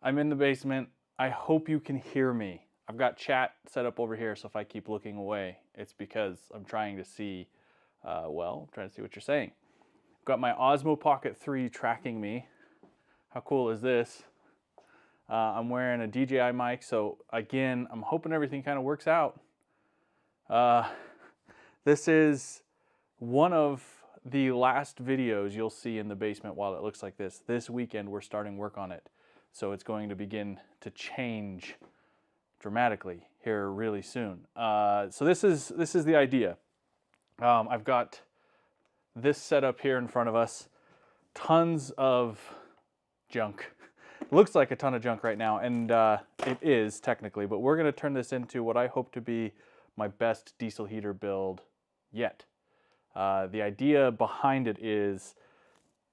I'm in the basement. I hope you can hear me. I've got chat set up over here, so if I keep looking away, it's because I'm trying to see, trying to see what you're saying. I've got my Osmo Pocket 3 tracking me. How cool is this? I'm wearing a DJI mic, so again, I'm hoping everything kind of works out. This is one of the last videos you'll see in the basement while it looks like this. This weekend, we're starting work on it. So it's going to begin to change dramatically here really soon. So this is the idea. I've got this setup here in front of us. Tons of junk. It looks like a ton of junk right now, and it is technically, but we're going to turn this into what I hope to be my best diesel heater build yet. The idea behind it is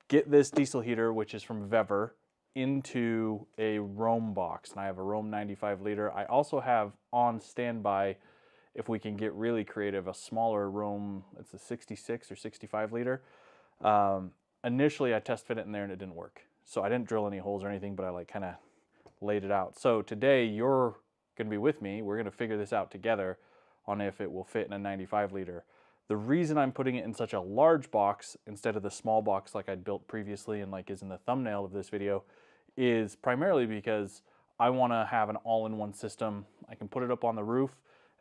get this diesel heater, which is from Vever, into a Roam box, and I have a Roam 95 liter. I also have on standby, if we can get really creative, a smaller Roam. It's a 66 or 65 liter. Initially I test fit it in there and it didn't work, so I didn't drill any holes or anything, but I like kind of laid it out. So today you're gonna be with me. We're gonna figure this out together on if it will fit in a 95 liter. The reason I'm putting it in such a large box instead of the small box like I'd built previously and like is in the thumbnail of this video is primarily because I want to have an all-in-one system. I can put it up on the roof,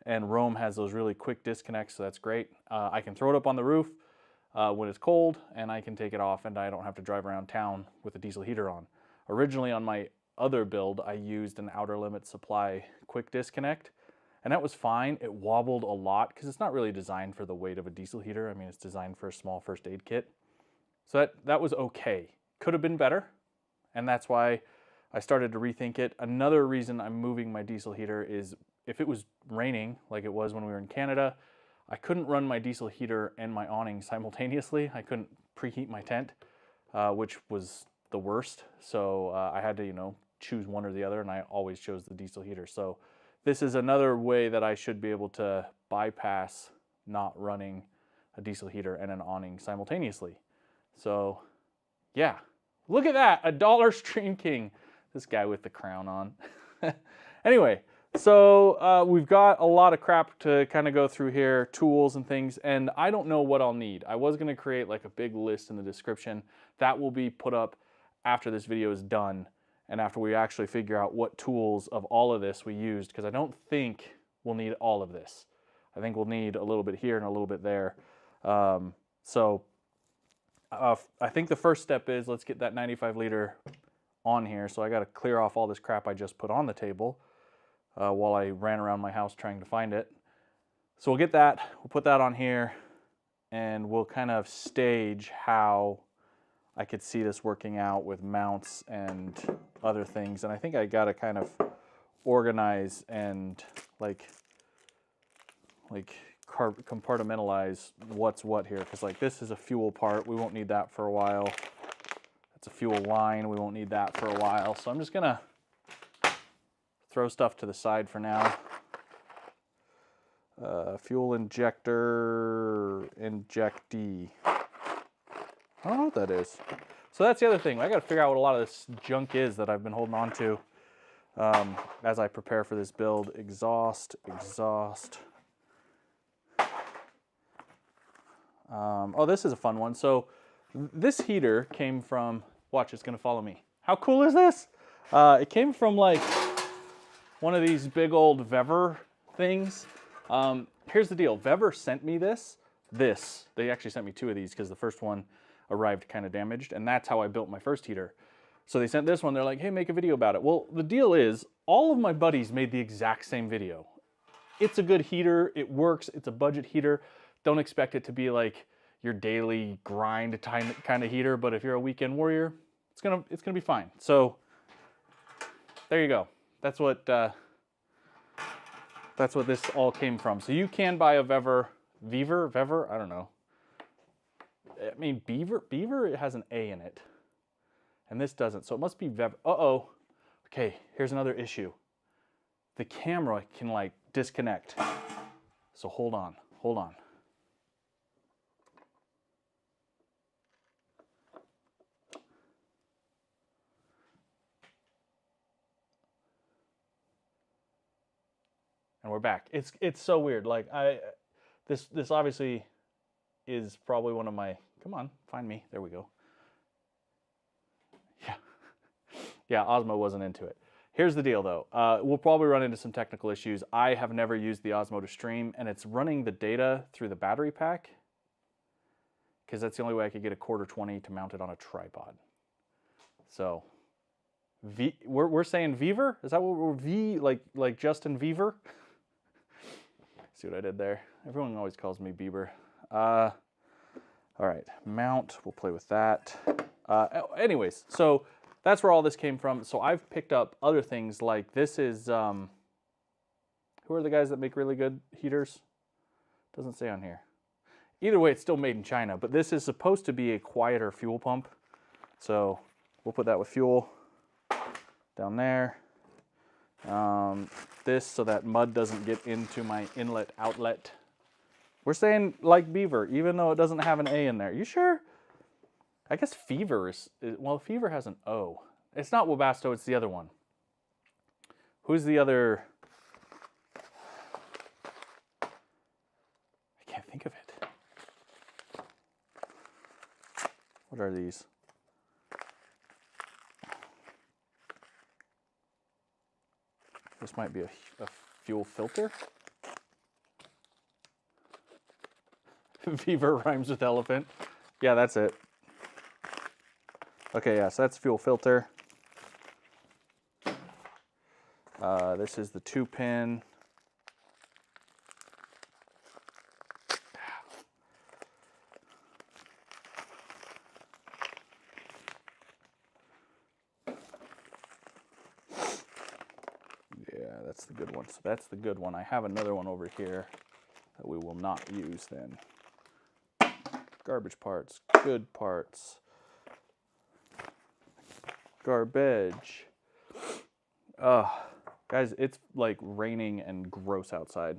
and Roam has those really quick disconnects, so that's great. I can throw it up on the roof when it's cold, and I can take it off, and I don't have to drive around town with a diesel heater on. Originally on my other build, I used an outer limit supply quick disconnect, and that was fine. It wobbled a lot because it's not really designed for the weight of a diesel heater. I mean, it's designed for a small first aid kit. So that was okay. Could have been better, and that's why I started to rethink it. Another reason I'm moving my diesel heater is if it was raining like it was when we were in Canada, I couldn't run my diesel heater and my awning simultaneously. I couldn't preheat my tent, which was the worst. So I had to, choose one or the other, and I always chose the diesel heater. So this is another way that I should be able to bypass not running a diesel heater and an awning simultaneously. So yeah, look at that, a Dollar Stream King. This guy with the crown on. Anyway, so we've got a lot of crap to kind of go through here, tools and things, and I don't know what I'll need. I was gonna create like a big list in the description. That will be put up after this video is done and after we actually figure out what tools of all of this we used, because I don't think we'll need all of this. I think we'll need a little bit here and a little bit there. I think the first step is let's get that 95 liter on here. So I got to clear off all this crap I just put on the table while I ran around my house trying to find it. So we'll get that, we'll put that on here, and we'll kind of stage how I could see this working out with mounts and other things. And I think I got to kind of organize and like compartmentalize what's what here, because like this is a fuel part, we won't need that for a while. It's a fuel line, we won't need that for a while. So I'm just gonna throw stuff to the side for now. Fuel injector, injectee. I don't know what that is. So that's the other thing. I got to figure out what a lot of this junk is that I've been holding on to as I prepare for this build. Exhaust. Oh, this is a fun one. So this heater came from, watch, it's gonna follow me. How cool is this? It came from like one of these big old Vever things. Here's the deal, Vever sent me this. They actually sent me two of these because the first one arrived kind of damaged, and that's how I built my first heater. So they sent this one, they're like, hey, make a video about it. Well, the deal is, all of my buddies made the exact same video. It's a good heater, it works, it's a budget heater. Don't expect it to be like your daily grind kind of heater, but if you're a weekend warrior, it's gonna be fine. So there you go. That's what this all came from. So you can buy a Vever, I don't know. I mean, Beaver, it has an A in it, and this doesn't, so it must be Vever. Uh-oh. Okay, here's another issue. The camera can like disconnect. So hold on. we're back. It's so weird. Like this obviously is probably one of my, come on, find me. There we go. Yeah. Yeah, Osmo wasn't into it. Here's the deal though. We'll probably run into some technical issues. I have never used the Osmo to stream, and it's running the data through the battery pack, because that's the only way I could get a quarter 20 to mount it on a tripod. So we're saying Beaver? Is that what we're like Justin Beaver? See what I did there? Everyone always calls me Bieber. All right, mount, we'll play with that. Anyways, so that's where all this came from. So I've picked up other things like this is, who are the guys that make really good heaters? Doesn't say on here. Either way, it's still made in China, but this is supposed to be a quieter fuel pump. So we'll put that with fuel down there. This so that mud doesn't get into my inlet outlet. We're saying like Beaver, even though it doesn't have an A in there. You sure? I guess Fever is, well, Fever has an O. It's not Webasto, it's the other one. Who's the other? I can't think of it. What are these? This might be a fuel filter. Fever rhymes with elephant. Yeah, that's it. Okay, yeah, so that's fuel filter. This is the 2-pin. Yeah, that's the good one. So that's the good one. I have another one over here that we will not use then. Garbage parts, good parts. Garbage. Guys, it's like raining and gross outside.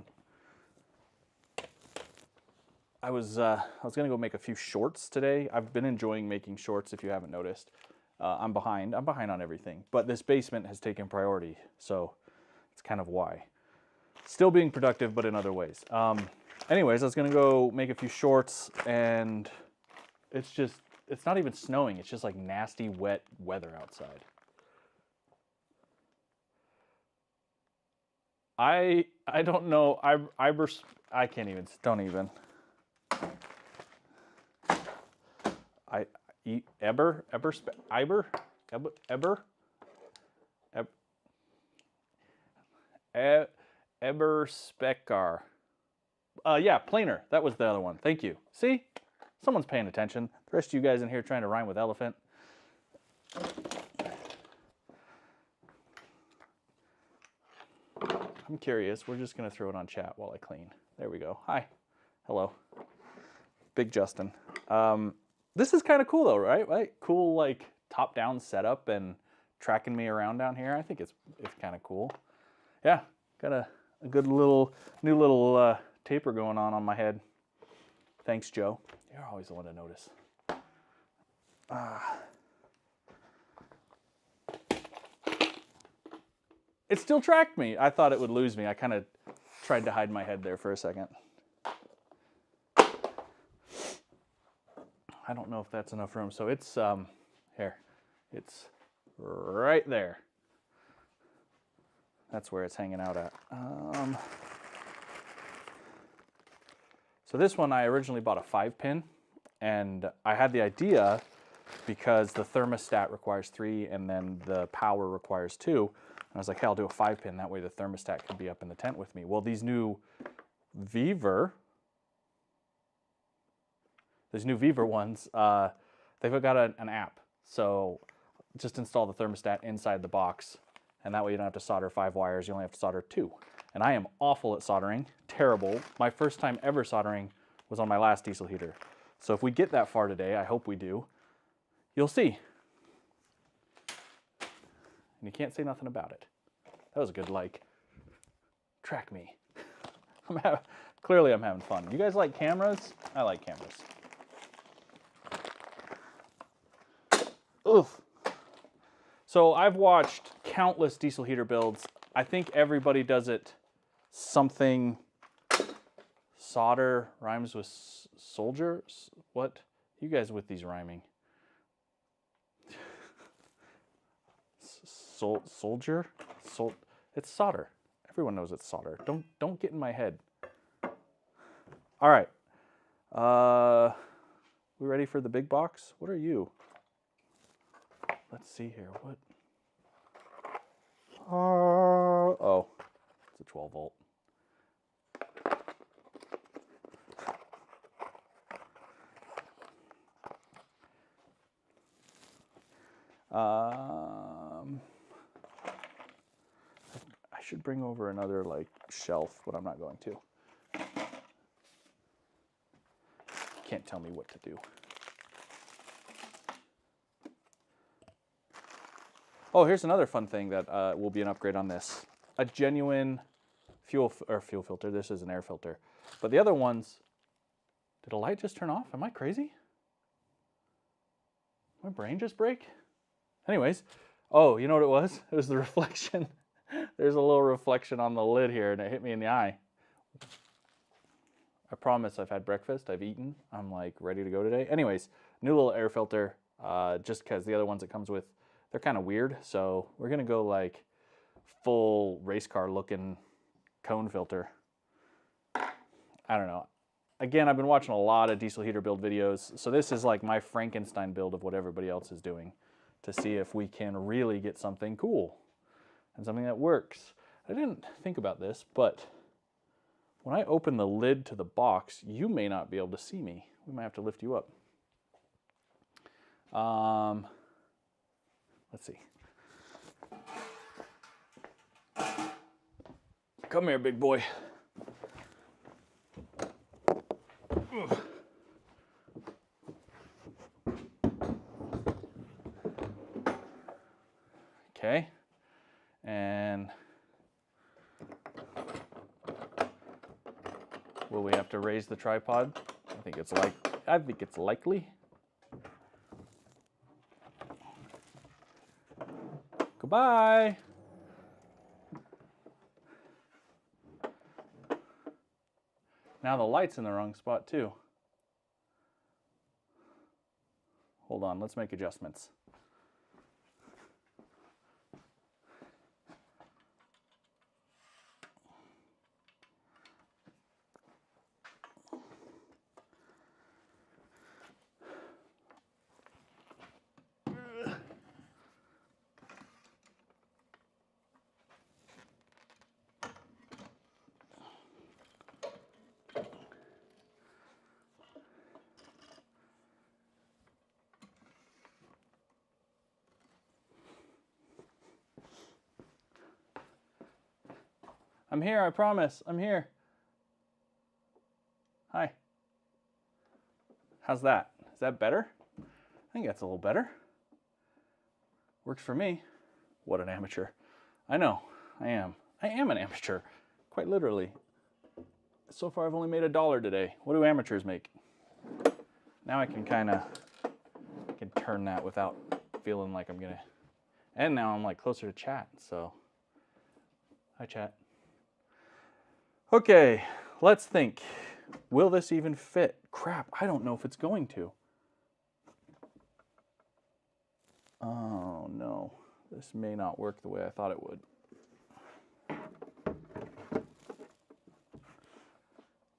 I was gonna go make a few shorts today. I've been enjoying making shorts, if you haven't noticed. I'm behind on everything, but this basement has taken priority, so it's kind of why. Still being productive, but in other ways. Anyways, I was gonna go make a few shorts, and it's not even snowing. It's just like nasty, wet weather outside. I don't know. I can't even. Don't even. Eberspekar. Yeah, planer. That was the other one. Thank you. See? Someone's paying attention. The rest of you guys in here trying to rhyme with elephant. I'm curious. We're just going to throw it on chat while I clean. There we go. Hi. Hello. Big Justin. This is kind of cool though, right? Cool, like top-down setup and tracking me around down here. I think it's kind of cool. Yeah, got a good new little taper going on my head. Thanks, Joe. You're always the one to notice. It still tracked me. I thought it would lose me. I kind of tried to hide my head there for a second. I don't know if that's enough room. So it's, here, it's right there. That's where it's hanging out at. So this one, I originally bought a 5-pin, and I had the idea because the thermostat requires 3 and then the power requires 2. And I was like, hey, I'll do a 5-pin. That way the thermostat can be up in the tent with me. Well, these new Beaver ones, they've got an app. So just install the thermostat inside the box, and that way you don't have to solder 5 wires. You only have to solder 2. And I am awful at soldering, terrible. My first time ever soldering was on my last diesel heater. So if we get that far today, I hope we do, you'll see. And you can't say nothing about it. That was a good like. Track me. Clearly I'm having fun. You guys like cameras? I like cameras. Oof. So I've watched countless diesel heater builds. I think everybody does it something. Solder rhymes with soldier. What? You guys with these rhyming? Soldier. It's solder. Everyone knows it's solder. Don't get in my head. All right. We ready for the big box? What are you? Let's see here. What? Oh, it's a 12 volt. I should bring over another like shelf, but I'm not going to. Can't tell me what to do. Oh, here's another fun thing that will be an upgrade on this. A genuine fuel filter. This is an air filter. But the other ones, did a light just turn off? Am I crazy? My brain just break? Anyways, oh, you know what it was? It was the reflection. There's a little reflection on the lid here and it hit me in the eye. I promise I've had breakfast, I've eaten, I'm like ready to go today. Anyways, new little air filter, just because the other ones it comes with, they're kind of weird. So we're gonna go like full race car looking cone filter. I don't know. Again, I've been watching a lot of diesel heater build videos. So this is like my Frankenstein build of what everybody else is doing to see if we can really get something cool and something that works. I didn't think about this, but when I open the lid to the box, you may not be able to see me. We might have to lift you up. Let's see. Come here, big boy. Okay. And will we have to raise the tripod? I think it's likely. Goodbye. Now the light's in the wrong spot too. Hold on, let's make adjustments. I'm here, I promise. I'm here. Hi. How's that? Is that better? I think that's a little better. Works for me. What an amateur. I know, I am. I am an amateur, quite literally. So far I've only made $1 today. What do amateurs make? Now I can turn that without feeling like I'm gonna, and now I'm like closer to chat, so. Hi chat. Okay, let's think. Will this even fit? Crap, I don't know if it's going to. Oh no, this may not work the way I thought it would.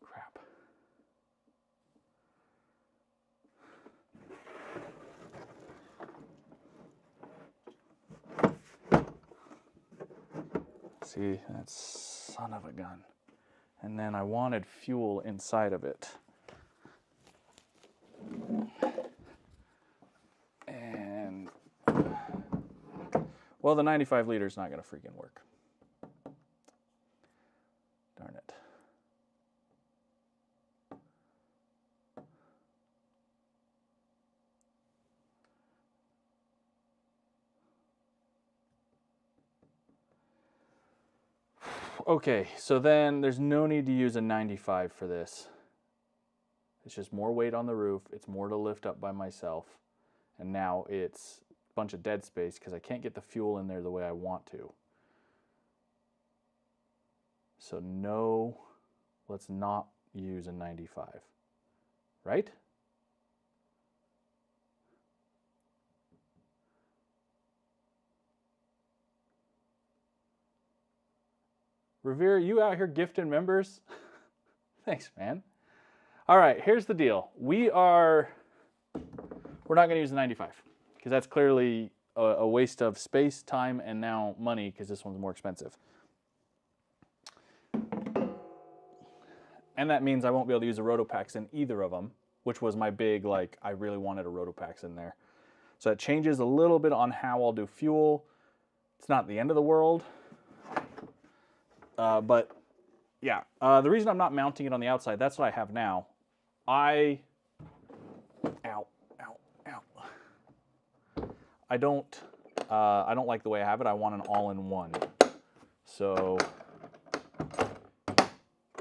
Crap. See, that son of a gun. And then I wanted fuel inside of it. And, well, the 95 liter is not going to freaking work. Darn it. Okay, so then there's no need to use a 95 for this. It's just more weight on the roof. It's more to lift up by myself. And now it's a bunch of dead space because I can't get the fuel in there the way I want to. So no, let's not use a 95, right? Revere, you out here gifting members? Thanks, man. All right, here's the deal. We're not gonna use the 95 because that's clearly a waste of space, time, and now money because this one's more expensive. And that means I won't be able to use a Rotopax in either of them, which was my big, like, I really wanted a Rotopax in there. So that changes a little bit on how I'll do fuel. It's not the end of the world. But yeah, the reason I'm not mounting it on the outside, that's what I have now. I don't like the way I have it. I want an all-in-one. So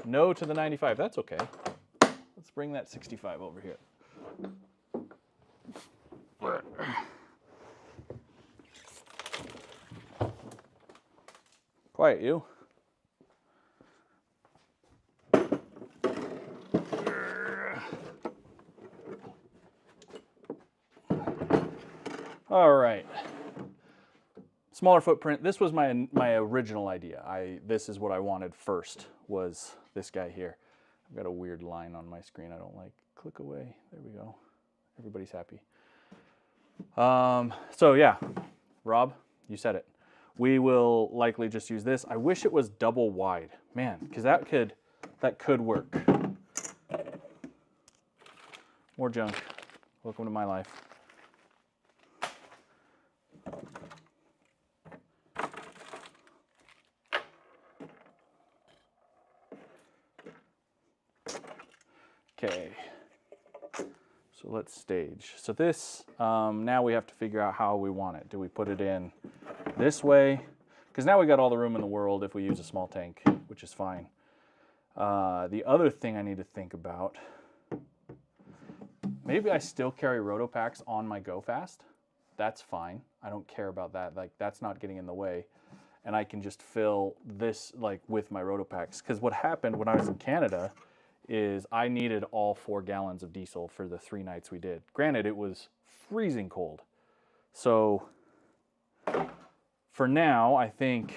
no to the 95. That's okay. Let's bring that 65 over here. Quiet, you. All right. Smaller footprint. This was my original idea. This is what I wanted first, was this guy here. I've got a weird line on my screen I don't like. Click away. There we go. Everybody's happy. So yeah, Rob, you said it. We will likely just use this. I wish it was double wide, man, because that could work. More junk. Welcome to my life. Okay, so let's stage. So this, now we have to figure out how we want it. Do we put it in this way? Because now we got all the room in the world if we use a small tank, which is fine. The other thing I need to think about, maybe I still carry Rotopax on my Go Fast. That's fine. I don't care about that. Like, that's not getting in the way. And I can just fill this like with my Rotopax. Because what happened when I was in Canada is I needed all 4 gallons of diesel for the 3 nights we did. Granted, it was freezing cold. So for now, I think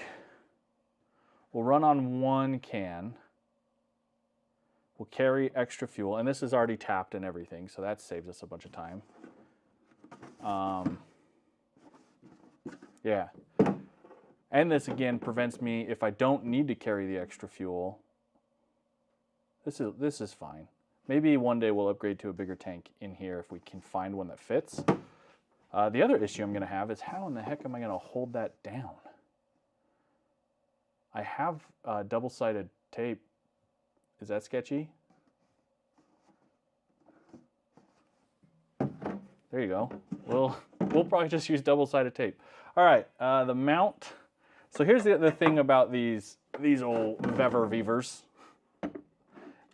we'll run on 1 can. We'll carry extra fuel, and this is already tapped and everything, so that saves us a bunch of time. Yeah. And this again prevents me, if I don't need to carry the extra fuel, this is fine. Maybe one day we'll upgrade to a bigger tank in here if we can find one that fits. The other issue I'm going to have is how in the heck am I going to hold that down? I have double-sided tape. Is that sketchy? There you go. We'll probably just use double-sided tape. All right, the mount. So here's the thing about these old Vever Vevers.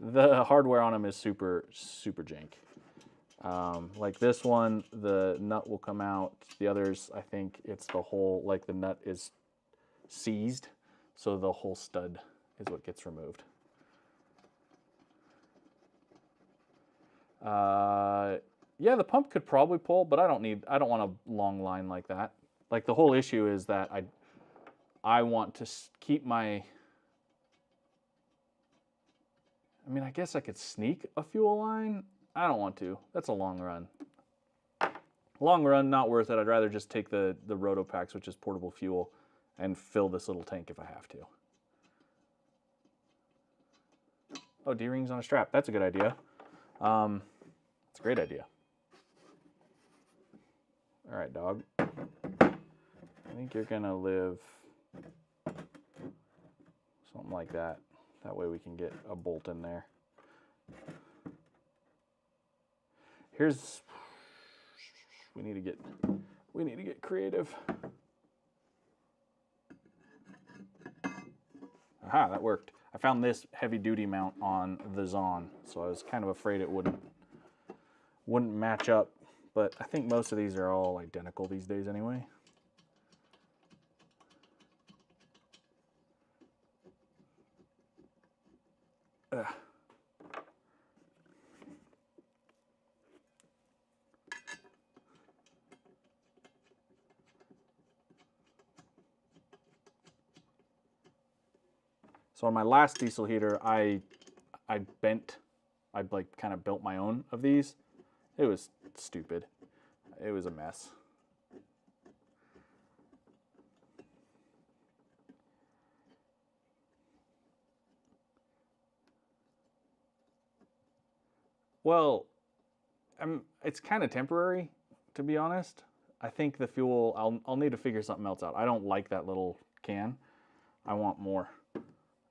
The hardware on them is super jank. Like this one, the nut will come out. The others, I think it's the whole, like the nut is seized, so the whole stud is what gets removed. Yeah, the pump could probably pull, but I don't want a long line like that. Like the whole issue is that I want to keep my, I mean, I guess I could sneak a fuel line. I don't want to. That's a long run. Long run, not worth it. I'd rather just take the Rotopax, which is portable fuel, and fill this little tank if I have to. Oh, D-rings on a strap. That's a good idea. It's a great idea. All right, dog. I think you're gonna live something like that. That way we can get a bolt in there. We need to get creative. Aha, that worked. I found this heavy duty mount on the Zon, so I was kind of afraid it wouldn't match up, but I think most of these are all identical these days anyway. So on my last diesel heater, I like kind of built my own of these. It was stupid. It was a mess. Well, it's kind of temporary, to be honest. I think the fuel, I'll need to figure something else out. I don't like that little can. I want more.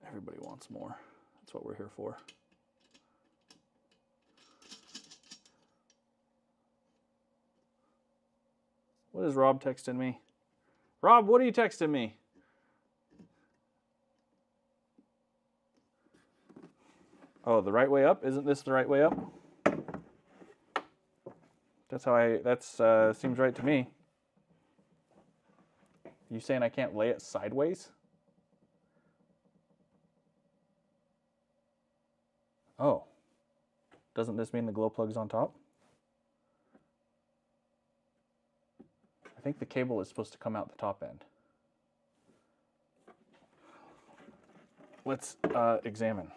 Everybody wants more. That's what we're here for. What is Rob texting me? Rob, what are you texting me? Oh, the right way up? Isn't this the right way up? That's how that's seems right to me. You saying I can't lay it sideways? Oh. Doesn't this mean the glow plug's on top? I think the cable is supposed to come out the top end. Let's examine.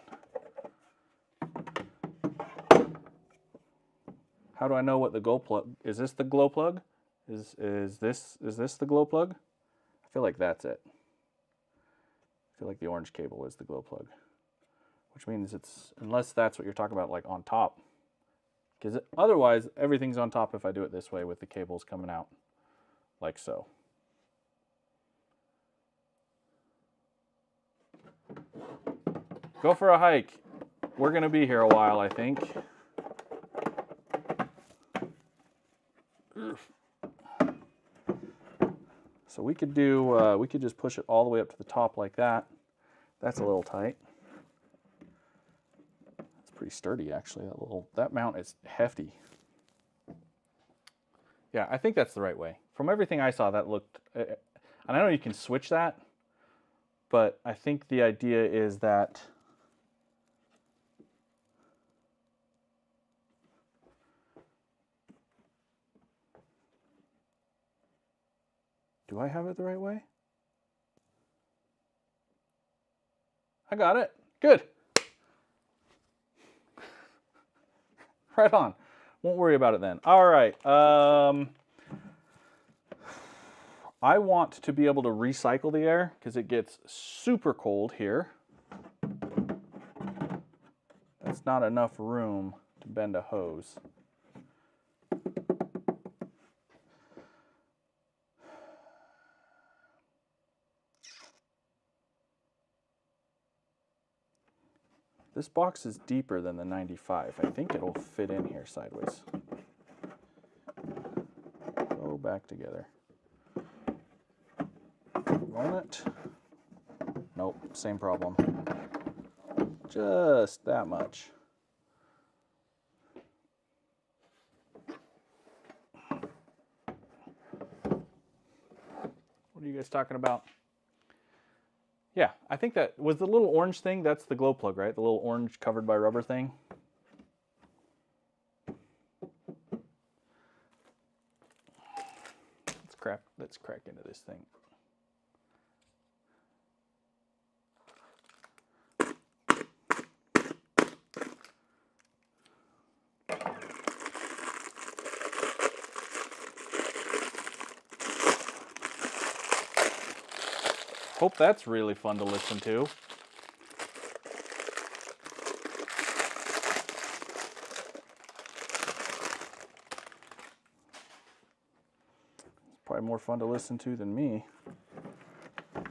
How do I know what the glow plug is? This the glow plug? Is this the glow plug? I feel like that's it. I feel like the orange cable is the glow plug, which means it's, unless that's what you're talking about, like on top, because otherwise everything's on top if I do it this way with the cables coming out like so. Go for a hike. We're gonna be here a while, I think. So we could do, we could just push it all the way up to the top like that. That's a little tight. It's pretty sturdy, actually. That mount is hefty. Yeah, I think that's the right way. From everything I saw, that looked, and I know you can switch that, but I think the idea is that do I have it the right way? I got it. Good. Right on. Won't worry about it then. All right. I want to be able to recycle the air because it gets super cold here. That's not enough room to bend a hose. This box is deeper than the 95. I think it'll fit in here sideways. Go back together. Roll it. Nope, same problem. Just that much. What are you guys talking about? Yeah, I think that was the little orange thing. That's the glow plug, right? The little orange covered by rubber thing. Let's crack into this thing. Hope that's really fun to listen to. It's probably more fun to listen to than me.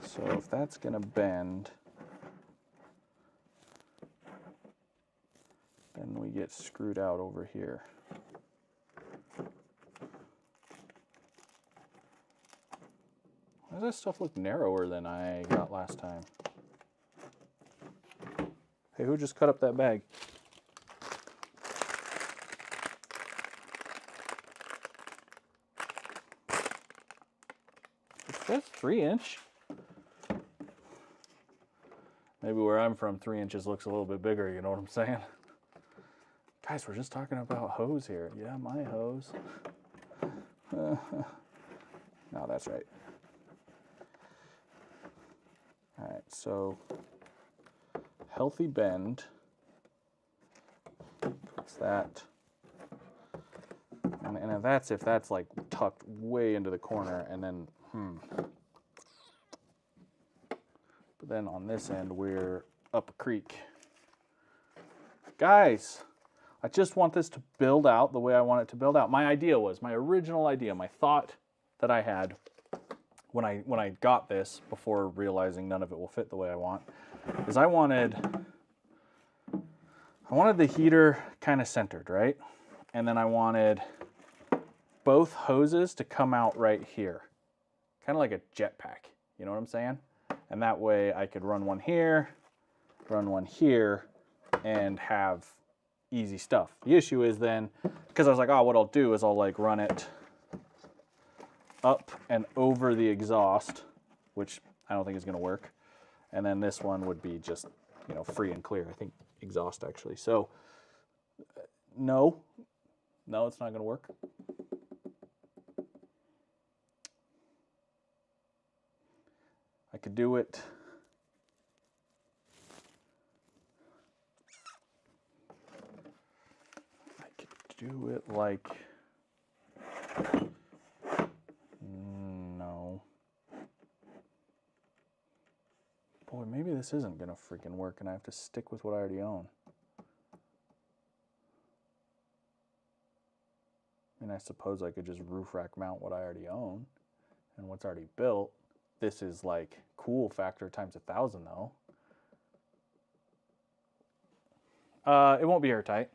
So if that's gonna bend, then we get screwed out over here. Why does this stuff look narrower than I got last time? Hey, who just cut up that bag? That's 3-inch. Maybe where I'm from, 3 inches looks a little bit bigger, you know what I'm saying? Guys, we're just talking about hose here. Yeah, my hose. No, that's right. All right, so healthy bend. Fix that. And that's if that's like tucked way into the corner, and then, But then on this end, we're up a creek. Guys, I just want this to build out the way I want it to build out. My idea was, my original idea, my thought that I had when I got this, before realizing none of it will fit the way I want, is I wanted the heater kind of centered, right? And then I wanted both hoses to come out right here, kind of like a jetpack, you know what I'm saying? And that way I could run one here, and have easy stuff. The issue is then, because I was like, oh, what I'll do is I'll like run it up and over the exhaust, which I don't think is going to work. And then this one would be just, you know, free and clear. I think exhaust actually. So no, it's not going to work. I could do it. Do it like, no. Boy, maybe this isn't gonna freaking work and I have to stick with what I already own. I mean, I suppose I could just roof rack mount what I already own and what's already built. This is like cool factor times 1,000 though. It won't be airtight.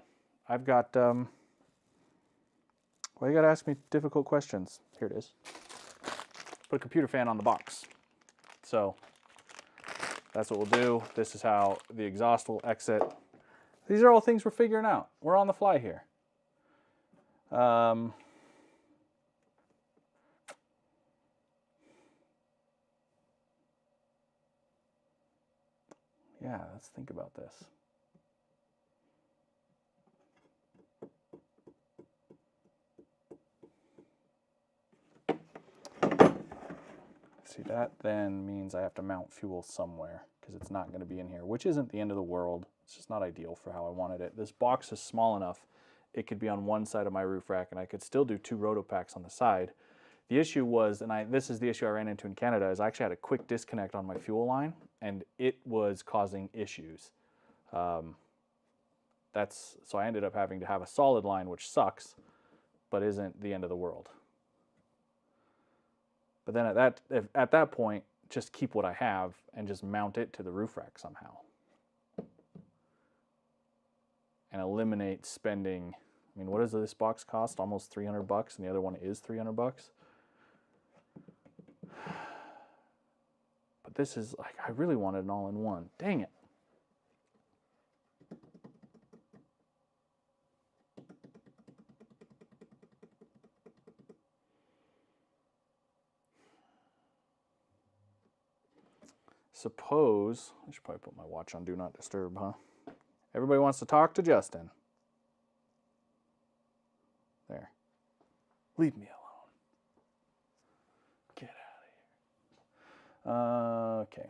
I've got, well, you gotta ask me difficult questions. Here it is. Put a computer fan on the box. So that's what we'll do. This is how the exhaust will exit. These are all things we're figuring out. We're on the fly here. Yeah, let's think about this. See, that then means I have to mount fuel somewhere because it's not going to be in here, which isn't the end of the world. It's just not ideal for how I wanted it. This box is small enough. It could be on one side of my roof rack and I could still do 2 rotopacks on the side. The issue was, and this is the issue I ran into in Canada, is I actually had a quick disconnect on my fuel line and it was causing issues. So I ended up having to have a solid line, which sucks, but isn't the end of the world. But then at that point, just keep what I have and just mount it to the roof rack somehow. And eliminate spending, I mean, what does this box cost? Almost 300 bucks, and the other one is 300 bucks. But this is like, I really wanted an all-in-one. Dang it. Suppose, I should probably put my watch on Do Not Disturb, huh? Everybody wants to talk to Justin. There. Leave me alone. Get out of here. Okay.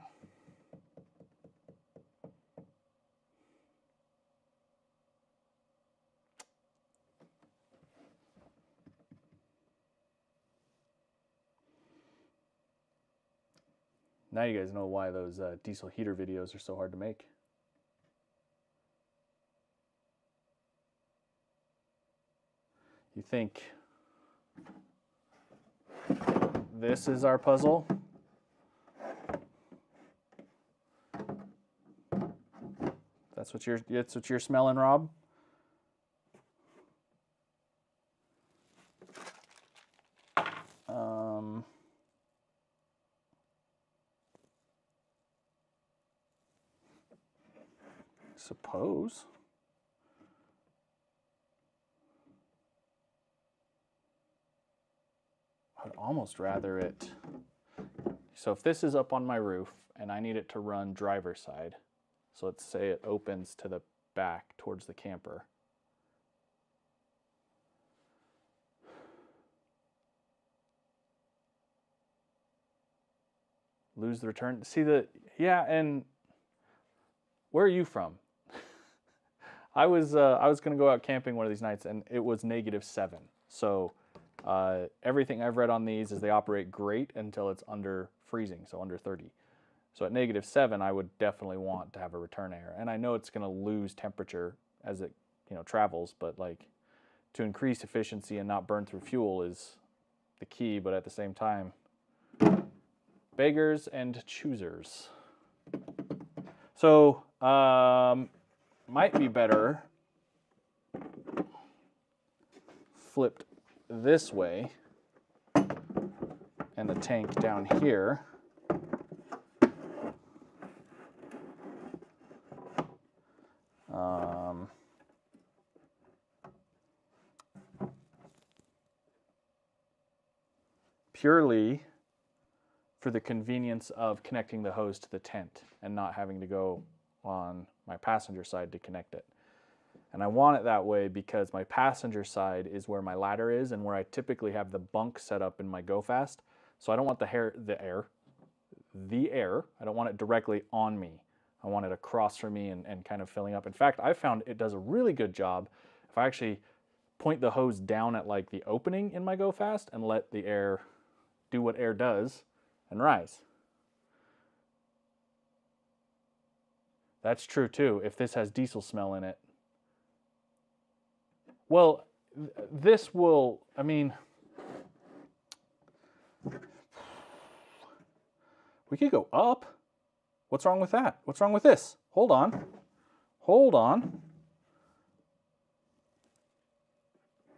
Now you guys know why those diesel heater videos are so hard to make. You think this is our puzzle? That's what you're smelling, Rob? Suppose. I'd almost rather it. So if this is up on my roof and I need it to run driver's side, so let's say it opens to the back towards the camper. Lose the return. See the, yeah, and Where are you from? I was going to go out camping one of these nights, and it was -7. So everything I've read on these is they operate great until it's under freezing, so under 30. So at -7, I would definitely want to have a return air. And I know it's going to lose temperature as it travels, but like to increase efficiency and not burn through fuel is the key. But at the same time, beggars and choosers. So might be better flipped this way and the tank down here. Purely for the convenience of connecting the hose to the tent and not having to go on my passenger side to connect it. And I want it that way because my passenger side is where my ladder is and where I typically have the bunk set up in my Go Fast. So I don't want the air, I don't want it directly on me. I want it across from me and kind of filling up. In fact, I found it does a really good job if I actually point the hose down at like the opening in my Go Fast and let the air do what air does and rise. That's true too, if this has diesel smell in it. Well, this will, I mean, we could go up. What's wrong with that? What's wrong with this? Hold on. Hold on.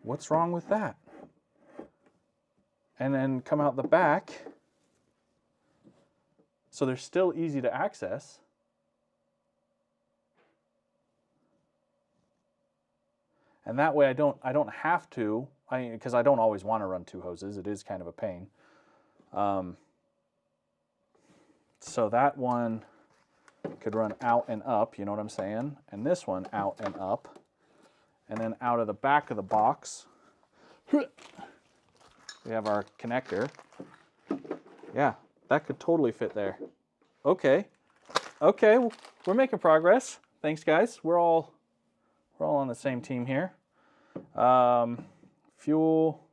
What's wrong with that? And then come out the back. So they're still easy to access. And that way I don't have to, because I don't always want to run 2 hoses. It is kind of a pain. So that one could run out and up, you know what I'm saying? And this one out and up. And then out of the back of the box, we have our connector. Yeah, that could totally fit there. Okay, we're making progress. Thanks, guys. We're all on the same team here. Fuel.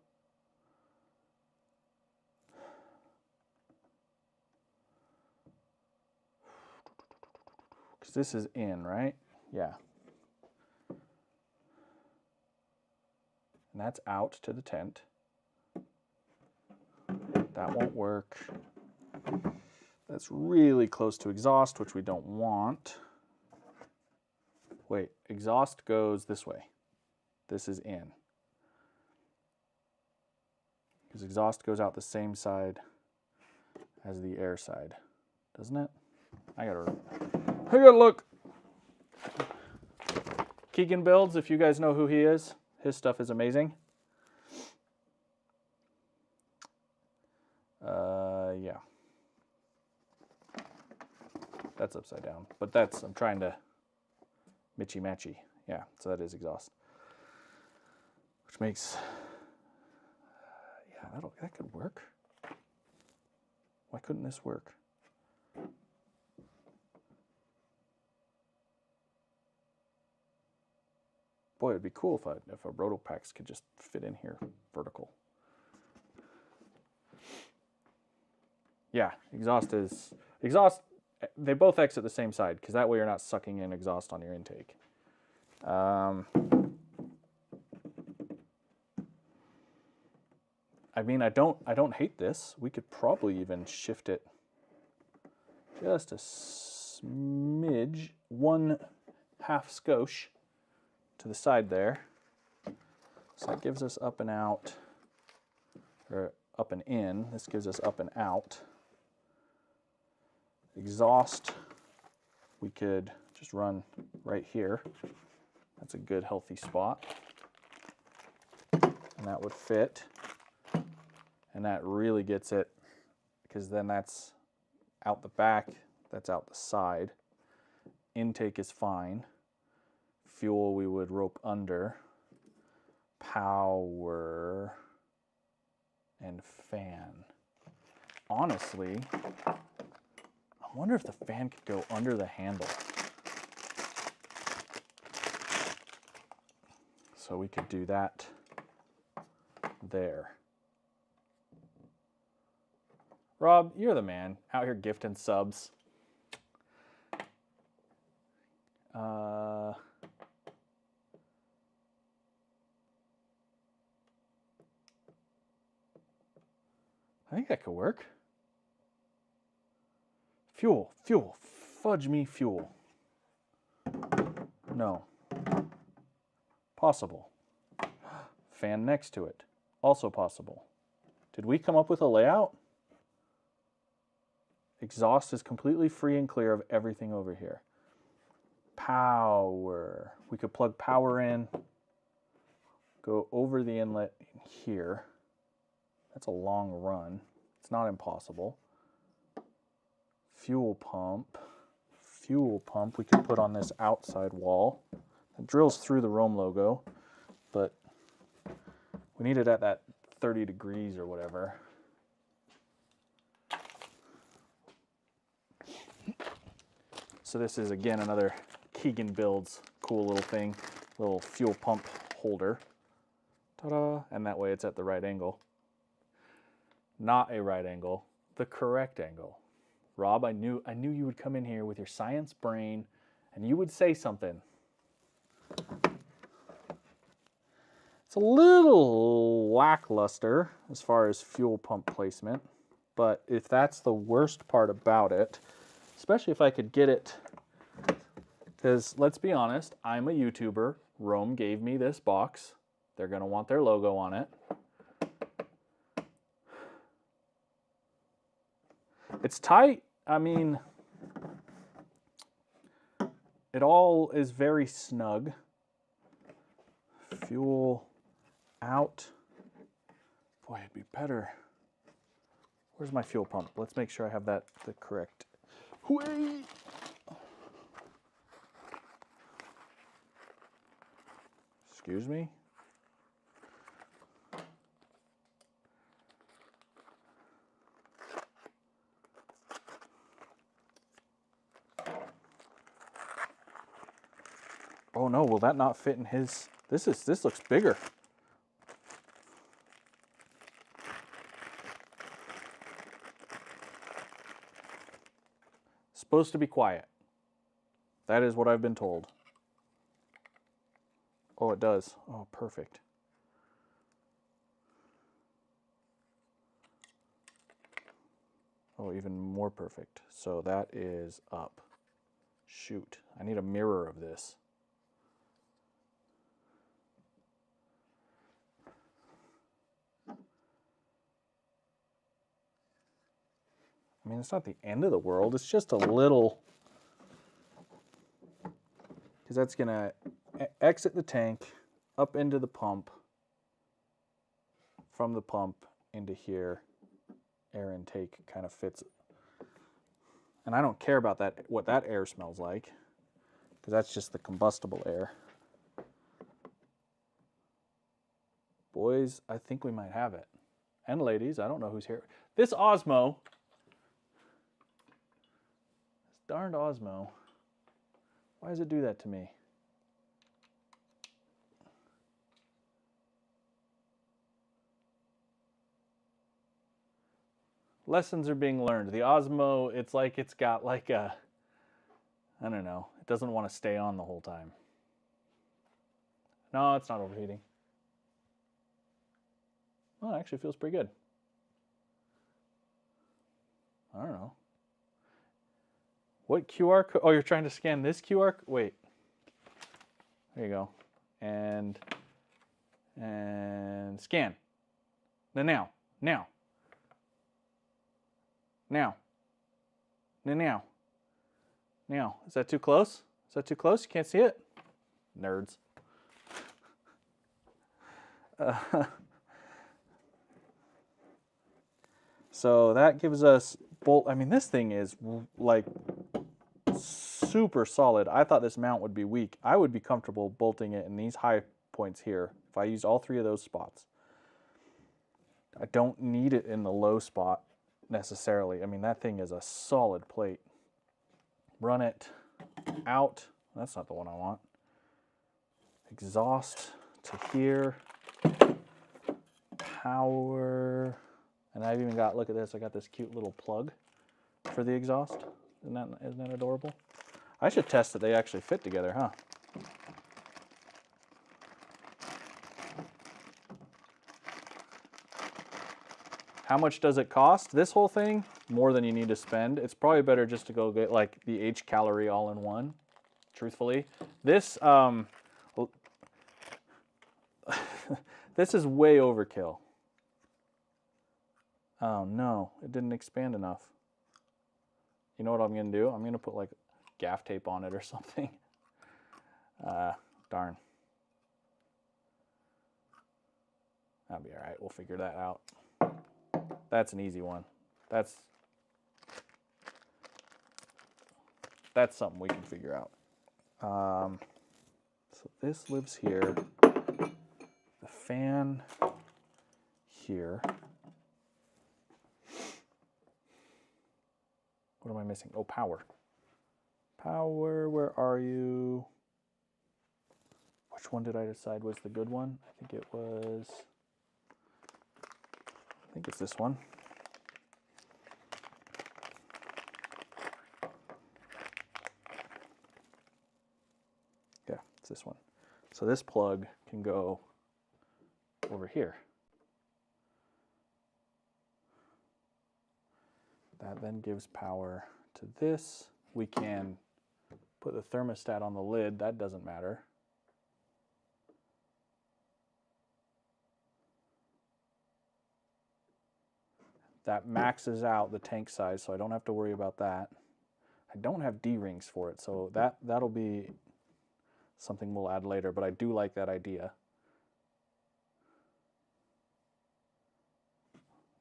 Because this is in, right? Yeah. And that's out to the tent. That won't work. That's really close to exhaust, which we don't want. Wait, exhaust goes this way. This is in. Because exhaust goes out the same side as the air side, doesn't it? I gotta look. Keegan Builds, if you guys know who he is, his stuff is amazing. Yeah. That's upside down, but I'm trying to matchy. Yeah, so that is exhaust. Which makes, yeah, that could work. Why couldn't this work? Boy, it'd be cool if a Rotopax could just fit in here vertical. Yeah, exhaust, they both exit the same side because that way you're not sucking in exhaust on your intake. I mean, I don't hate this. We could probably even shift it just a smidge, 1/2 skosh to the side there. So that gives us up and out, or up and in. This gives us up and out. Exhaust, we could just run right here. That's a good healthy spot. And that would fit. And that really gets it, because then that's out the back, that's out the side. Intake is fine. Fuel we would rope under. Power and fan. Honestly, I wonder if the fan could go under the handle. So we could do that there. Rob, you're the man, out here gifting subs. I think that could work. Fuel, fuel, fudge me fuel. No. Possible. Fan next to it. Also possible. Did we come up with a layout? Exhaust is completely free and clear of everything over here. Power. We could plug power in, go over the inlet here. That's a long run. It's not impossible. Fuel pump. Fuel pump we could put on this outside wall. It drills through the Rome logo, but we need it at that 30 degrees or whatever. So this is, again, another Keegan Builds cool little thing, little fuel pump holder. Ta-da! And that way it's at the right angle. Not a right angle, the correct angle. Rob, I knew you would come in here with your science brain and you would say something. It's a little lackluster as far as fuel pump placement, but if that's the worst part about it, especially if I could get it, because let's be honest, I'm a YouTuber. Rome gave me this box. They're going to want their logo on it. It's tight. I mean, it all is very snug. Fuel out. Boy, it'd be better. Where's my fuel pump? Let's make sure I have that the correct way. Excuse me. Oh no, will that not fit in his? This looks bigger. Supposed to be quiet. That is what I've been told. Oh, it does. Oh, perfect. Oh, even more perfect. So that is up. Shoot, I need a mirror of this. I mean, it's not the end of the world. It's just a little, because that's going to exit the tank, up into the pump, from the pump into here. Air intake kind of fits. And I don't care about that, what that air smells like, because that's just the combustible air. Boys, I think we might have it. And ladies, I don't know who's here. This Osmo, this darned Osmo, why does it do that to me? Lessons are being learned. The Osmo, it's like it's got like a, I don't know, it doesn't want to stay on the whole time. No, it's not overheating. Oh, it actually feels pretty good. I don't know. What QR code? Oh, you're trying to scan this QR code? Wait. There you go. And scan. Now. Is that too close? Is that too close? You can't see it? Nerds. So that gives us bolt. I mean, this thing is like super solid. I thought this mount would be weak. I would be comfortable bolting it in these high points here if I used all three of those spots. I don't need it in the low spot necessarily. I mean, that thing is a solid plate. Run it out. That's not the one I want. Exhaust to here. Power. And I've even got, look at this, I got this cute little plug for the exhaust. Isn't that adorable? I should test that they actually fit together, huh? How much does it cost? This whole thing, more than you need to spend. It's probably better just to go get like the H calorie all in one, truthfully. This, this is way overkill. Oh no, it didn't expand enough. You know what I'm gonna do? I'm gonna put like gaff tape on it or something. Darn. That'll be all right, we'll figure that out. That's an easy one. That's something we can figure out. So this lives here. The fan here. What am I missing? Oh, power. Power, where are you? Which one did I decide was the good one? I think it's this one. Yeah, it's this one. So this plug can go over here. That then gives power to this. We can put the thermostat on the lid. That doesn't matter. That maxes out the tank size, so I don't have to worry about that. I don't have D-rings for it, so that'll be something we'll add later, but I do like that idea.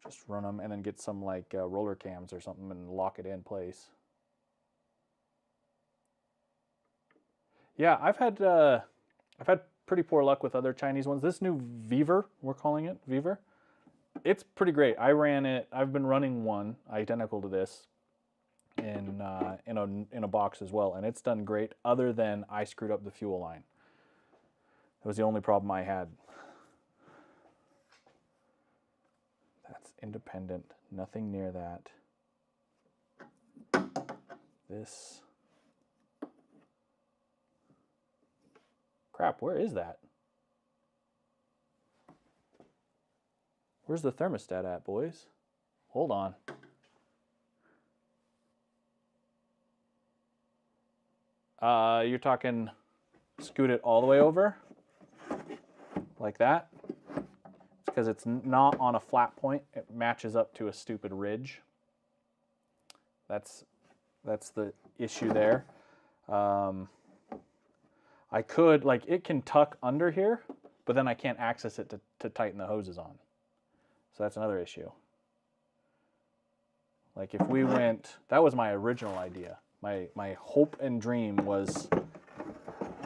Just run them and then get some like roller cams or something and lock it in place. Yeah, I've had pretty poor luck with other Chinese ones. This new Viver, we're calling it Viver, it's pretty great. I ran it. I've been running one identical to this in a box as well, and it's done great. Other than I screwed up the fuel line. It was the only problem I had. That's independent. Nothing near that. This. Crap, where is that? Where's the thermostat at, boys? Hold on. You're talking scoot it all the way over? Like that? It's because it's not on a flat point. It matches up to a stupid ridge. That's the issue there. I could, like, it can tuck under here, but then I can't access it to tighten the hoses on. So that's another issue. Like if we went, that was my original idea. My hope and dream was,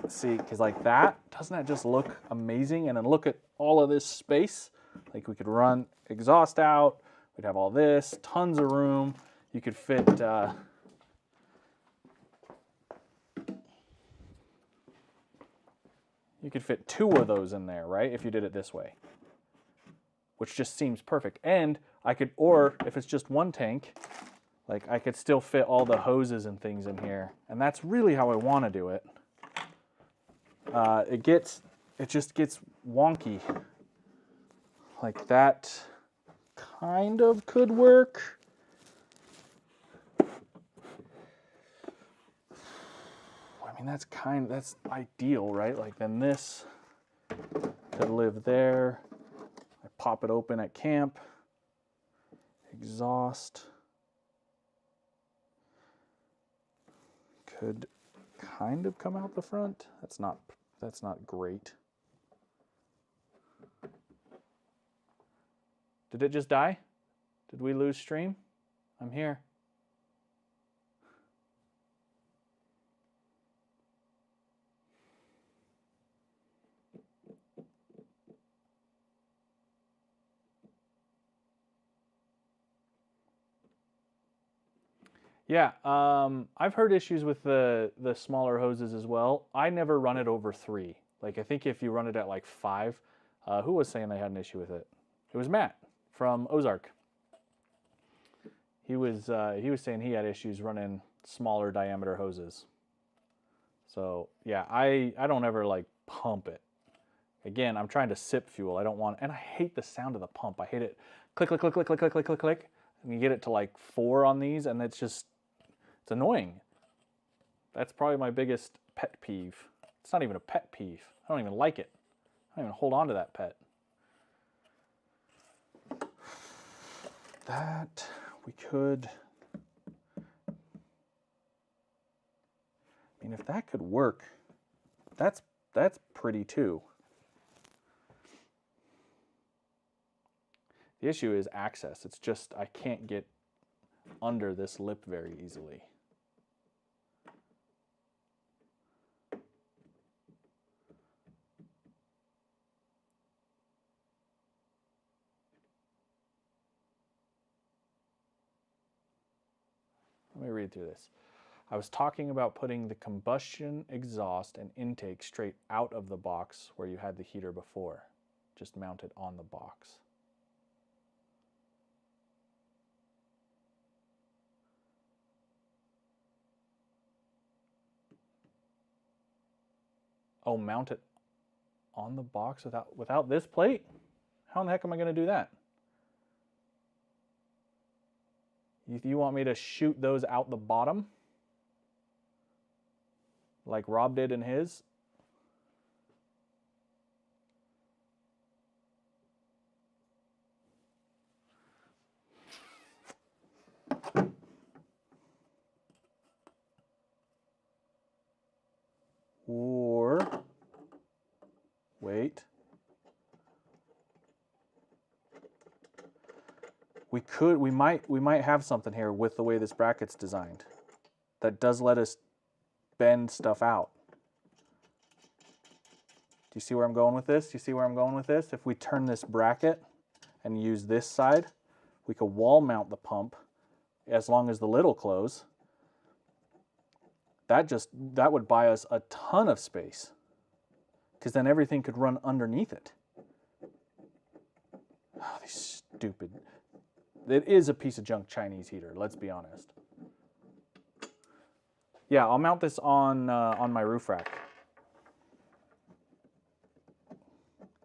see, because like that, doesn't that just look amazing? And then look at all of this space. Like we could run exhaust out, we'd have all this, tons of room. You could fit, you could fit 2 of those in there, right? If you did it this way, which just seems perfect. And I could, or if it's just one tank, like I could still fit all the hoses and things in here. And that's really how I want to do it. It just gets wonky. Like that kind of could work. I mean, that's ideal, right? Like then this could live there. I pop it open at camp. Exhaust could kind of come out the front. That's not great. Did it just die? Did we lose stream? I'm here. Yeah, I've heard issues with the smaller hoses as well. I never run it over 3. Like I think if you run it at like 5, who was saying they had an issue with it? It was Matt from Ozark. He was saying he had issues running smaller diameter hoses. So yeah, I don't ever like pump it. Again, I'm trying to sip fuel. I don't want, and I hate the sound of the pump. I hate it. Click, click, click, click, click, click, click, click, click. And you get it to like 4 on these, and it's annoying. That's probably my biggest pet peeve. It's not even a pet peeve. I don't even like it. I don't even hold on to that pet. That we could. I mean, if that could work, that's pretty too. The issue is access. It's just I can't get under this lip very easily. Let me read through this. I was talking about putting the combustion exhaust and intake straight out of the box where you had the heater before. Just mount it on the box. Oh, mount it on the box without this plate? How in the heck am I going to do that? You want me to shoot those out the bottom? Like Rob did in his? Or, wait. We might have something here with the way this bracket's designed that does let us bend stuff out. Do you see where I'm going with this? Do you see where I'm going with this? If we turn this bracket and use this side, we could wall mount the pump as long as the lid will close. That would buy us a ton of space, because then everything could run underneath it. Oh, these stupid. It is a piece of junk Chinese heater, let's be honest. Yeah, I'll mount this on my roof rack.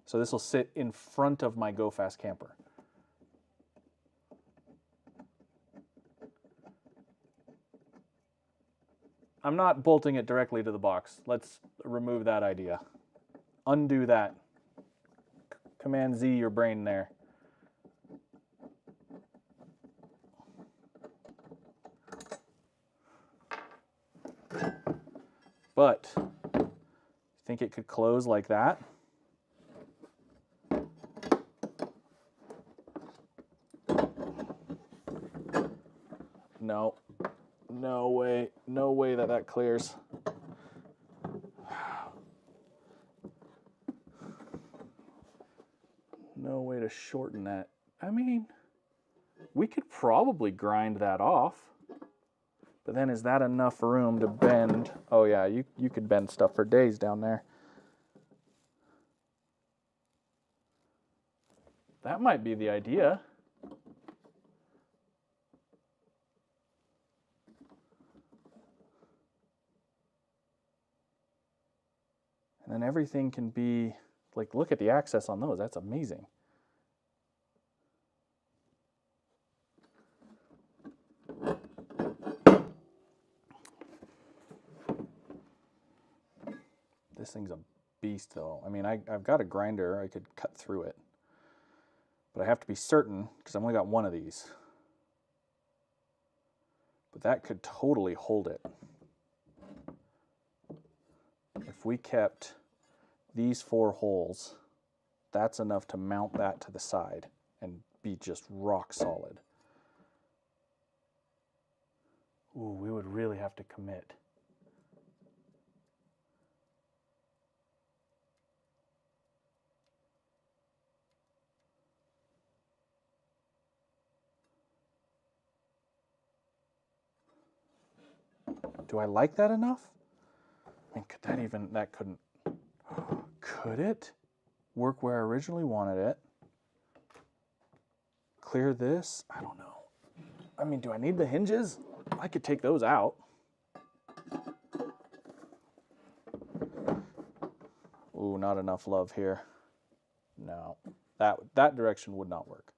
So this will sit in front of my Go Fast camper. I'm not bolting it directly to the box. Let's remove that idea. Undo that. Command Z your brain there. But, you think it could close like that? No. No way. No way that clears. No way to shorten that. I mean, we could probably grind that off. But then is that enough room to bend? Oh yeah, you could bend stuff for days down there. That might be the idea. And then everything can be, like, look at the access on those. That's amazing. This thing's a beast, though. I mean, I've got a grinder. I could cut through it. But I have to be certain, because I've only got one of these. But that could totally hold it. If we kept these 4 holes, that's enough to mount that to the side and be just rock solid. Ooh, we would really have to commit. Do I like that enough? I mean, that couldn't. Could it work where I originally wanted it? Clear this? I don't know. I mean, do I need the hinges? I could take those out. Ooh, not enough love here. No, that direction would not work.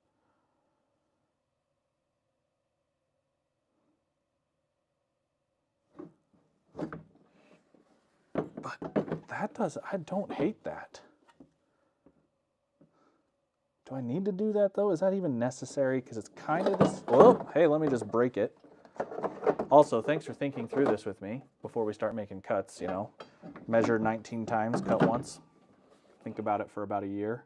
But that does, I don't hate that. Do I need to do that though? Is that even necessary? Because it's kind of this, oh, hey, let me just break it. Also, thanks for thinking through this with me before we start making cuts, you know. Measure 19 times, cut once. Think about it for about a year.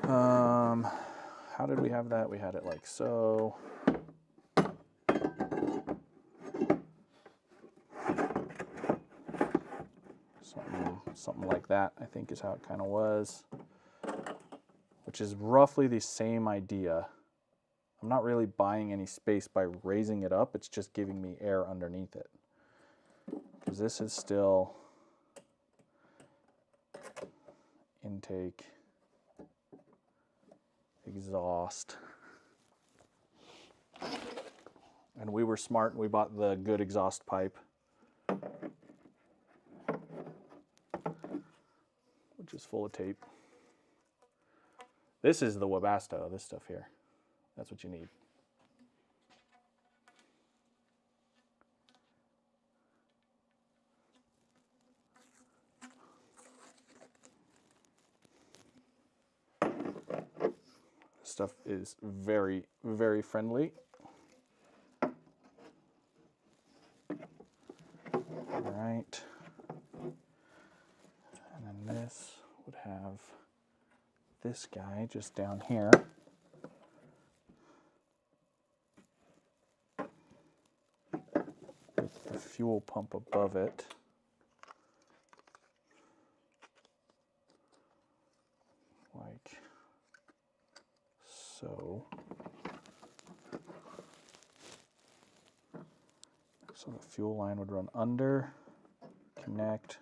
How did we have that? We had it like so. Something like that, I think is how it kind of was. Which is roughly the same idea. I'm not really buying any space by raising it up, it's just giving me air underneath it. Because this is still intake, exhaust. And we were smart and we bought the good exhaust pipe, which is full of tape. This is the Webasto, this stuff here. That's what you need. This stuff is very, very friendly. All right. And then this would have this guy just down here. With the fuel pump above it. Like so. So the fuel line would run under, connect,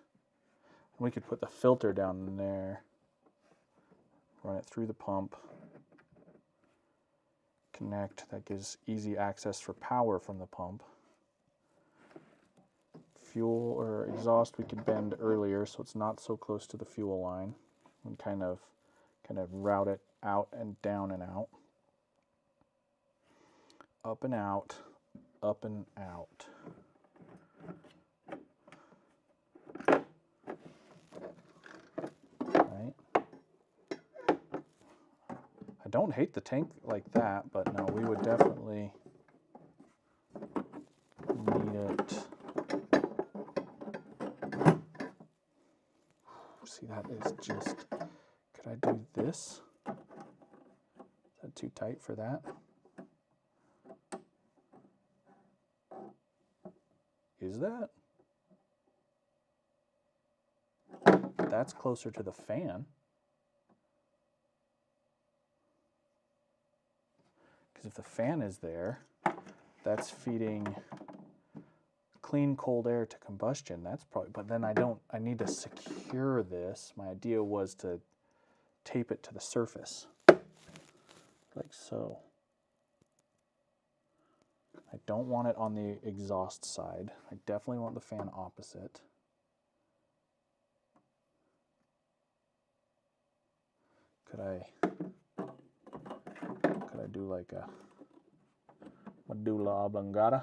and we could put the filter down in there, run it through the pump, connect, that gives easy access for power from the pump. Fuel or exhaust we could bend earlier so it's not so close to the fuel line, and kind of route it out and down and out. Up and out, up and out. Right. I don't hate the tank like that, but no, we would definitely need it. See, that is just, could I do this? Is that too tight for that? Is that? That's closer to the fan. Because if the fan is there, that's feeding clean cold air to combustion. That's probably, but then I need to secure this. My idea was to tape it to the surface, like so. I don't want it on the exhaust side. I definitely want the fan opposite. Could I do like a medulla oblongata?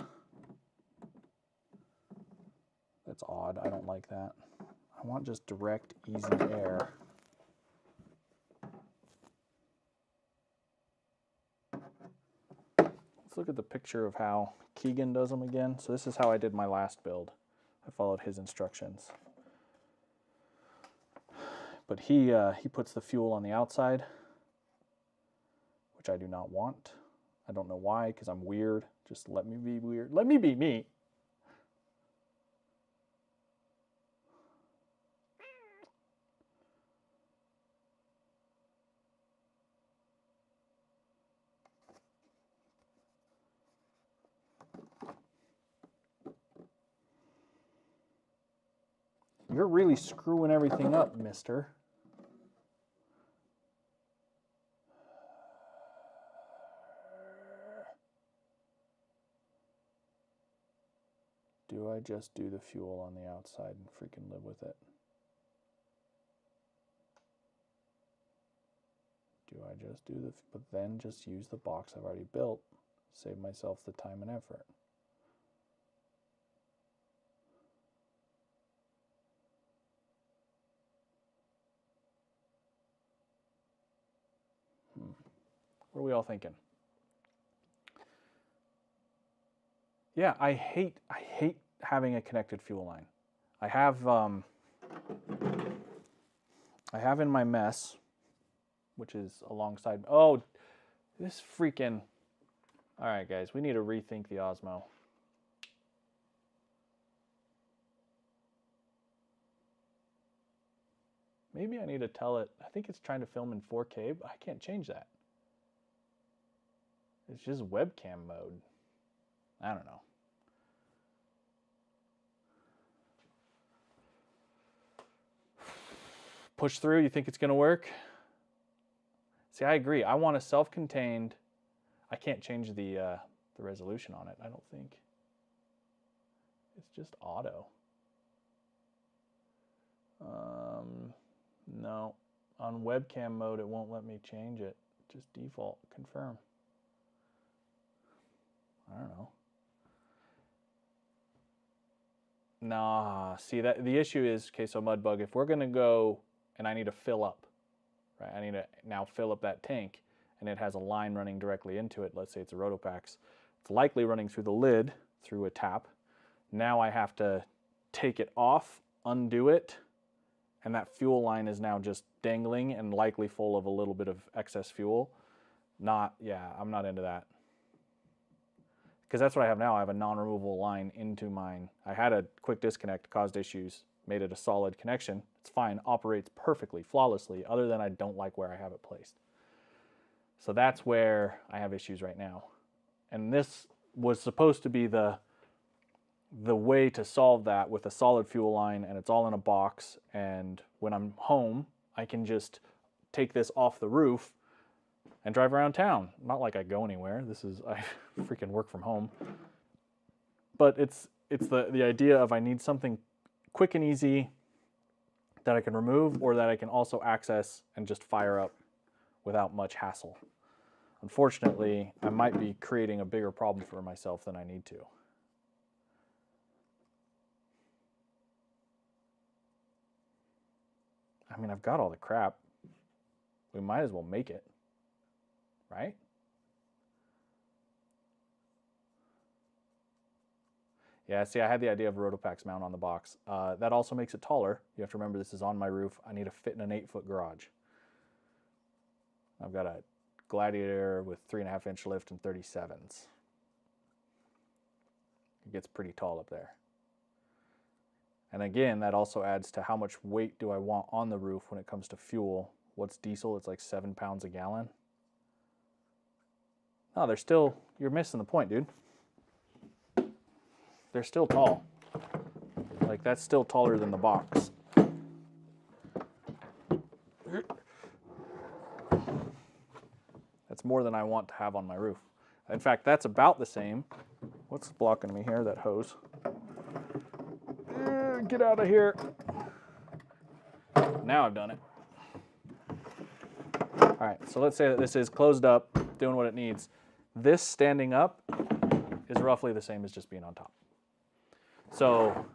That's odd. I don't like that. I want just direct, easy air. Let's look at the picture of how Keegan does them again. So this is how I did my last build. I followed his instructions. But he puts the fuel on the outside, which I do not want. I don't know why, because I'm weird. Just let me be weird. Let me be me. You're really screwing everything up, mister. Do I just do the fuel on the outside and freaking live with it? Do I just do the, but then just use the box I've already built, save myself the time and effort? What are we all thinking? Yeah, I hate having a connected fuel line. I have in my mess, which is alongside. Oh, this freaking. All right, guys, we need to rethink the Osmo. Maybe I need to tell it. I think it's trying to film in 4K, but I can't change that. It's just webcam mode. I don't know. Push through, you think it's gonna work? See, I agree. I want a self-contained. I can't change the resolution on it, I don't think. It's just auto. No, on webcam mode, it won't let me change it. Just default, confirm. I don't know. Nah, see that the issue is, okay, so Mudbug, if we're gonna go and I need to fill up, right? I need to now fill up that tank and it has a line running directly into it. Let's say it's a Rotopax. It's likely running through the lid through a tap. Now I have to take it off, undo it, and that fuel line is now just dangling and likely full of a little bit of excess fuel. Yeah, I'm not into that. Because that's what I have now. I have a non-removable line into mine. I had a quick disconnect, caused issues, made it a solid connection. It's fine, operates perfectly, flawlessly, other than I don't like where I have it placed. So that's where I have issues right now. And this was supposed to be the way to solve that with a solid fuel line, and it's all in a box, and when I'm home, I can just take this off the roof and drive around town. Not like I go anywhere. I freaking work from home. But it's the idea of I need something quick and easy that I can remove or that I can also access and just fire up without much hassle. Unfortunately, I might be creating a bigger problem for myself than I need to. I mean, I've got all the crap. We might as well make it, right? Yeah, see, I had the idea of a Rotopax mount on the box. That also makes it taller. You have to remember this is on my roof. I need to fit in an 8-foot garage. I've got a Gladiator with 3.5-inch lift and 37s. It gets pretty tall up there. And again, that also adds to how much weight do I want on the roof when it comes to fuel. What's diesel? It's like 7 pounds a gallon. No, they're still, you're missing the point, dude. They're still tall. Like, that's still taller than the box. That's more than I want to have on my roof. In fact, that's about the same. What's blocking me here? That hose. Get out of here. Now I've done it. All right, so let's say that this is closed up, doing what it needs. This standing up is roughly the same as just being on top. So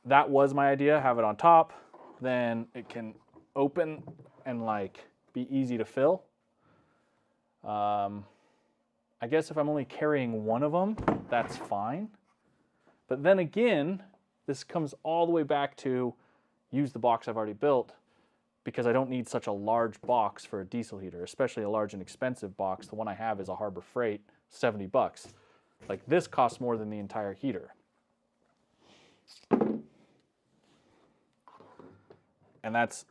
that was my idea, have it on top, then it can open and like be easy to fill. I guess if I'm only carrying one of them, that's fine. But then again, this comes all the way back to use the box I've already built, because I don't need such a large box for a diesel heater, especially a large and expensive box. The one I have is a Harbor Freight, 70 bucks. Like, this costs more than the entire heater. And that's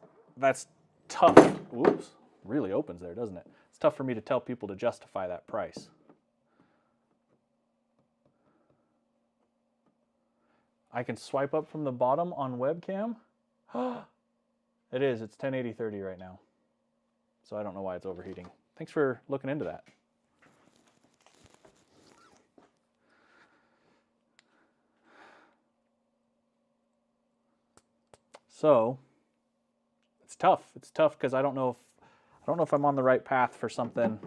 tough. Whoops, really opens there, doesn't it? It's tough for me to tell people to justify that price. I can swipe up from the bottom on webcam. It is. It's 1080/30 right now. So I don't know why it's overheating. Thanks for looking into that. So it's tough. It's tough because I don't know if I'm on the right path for something.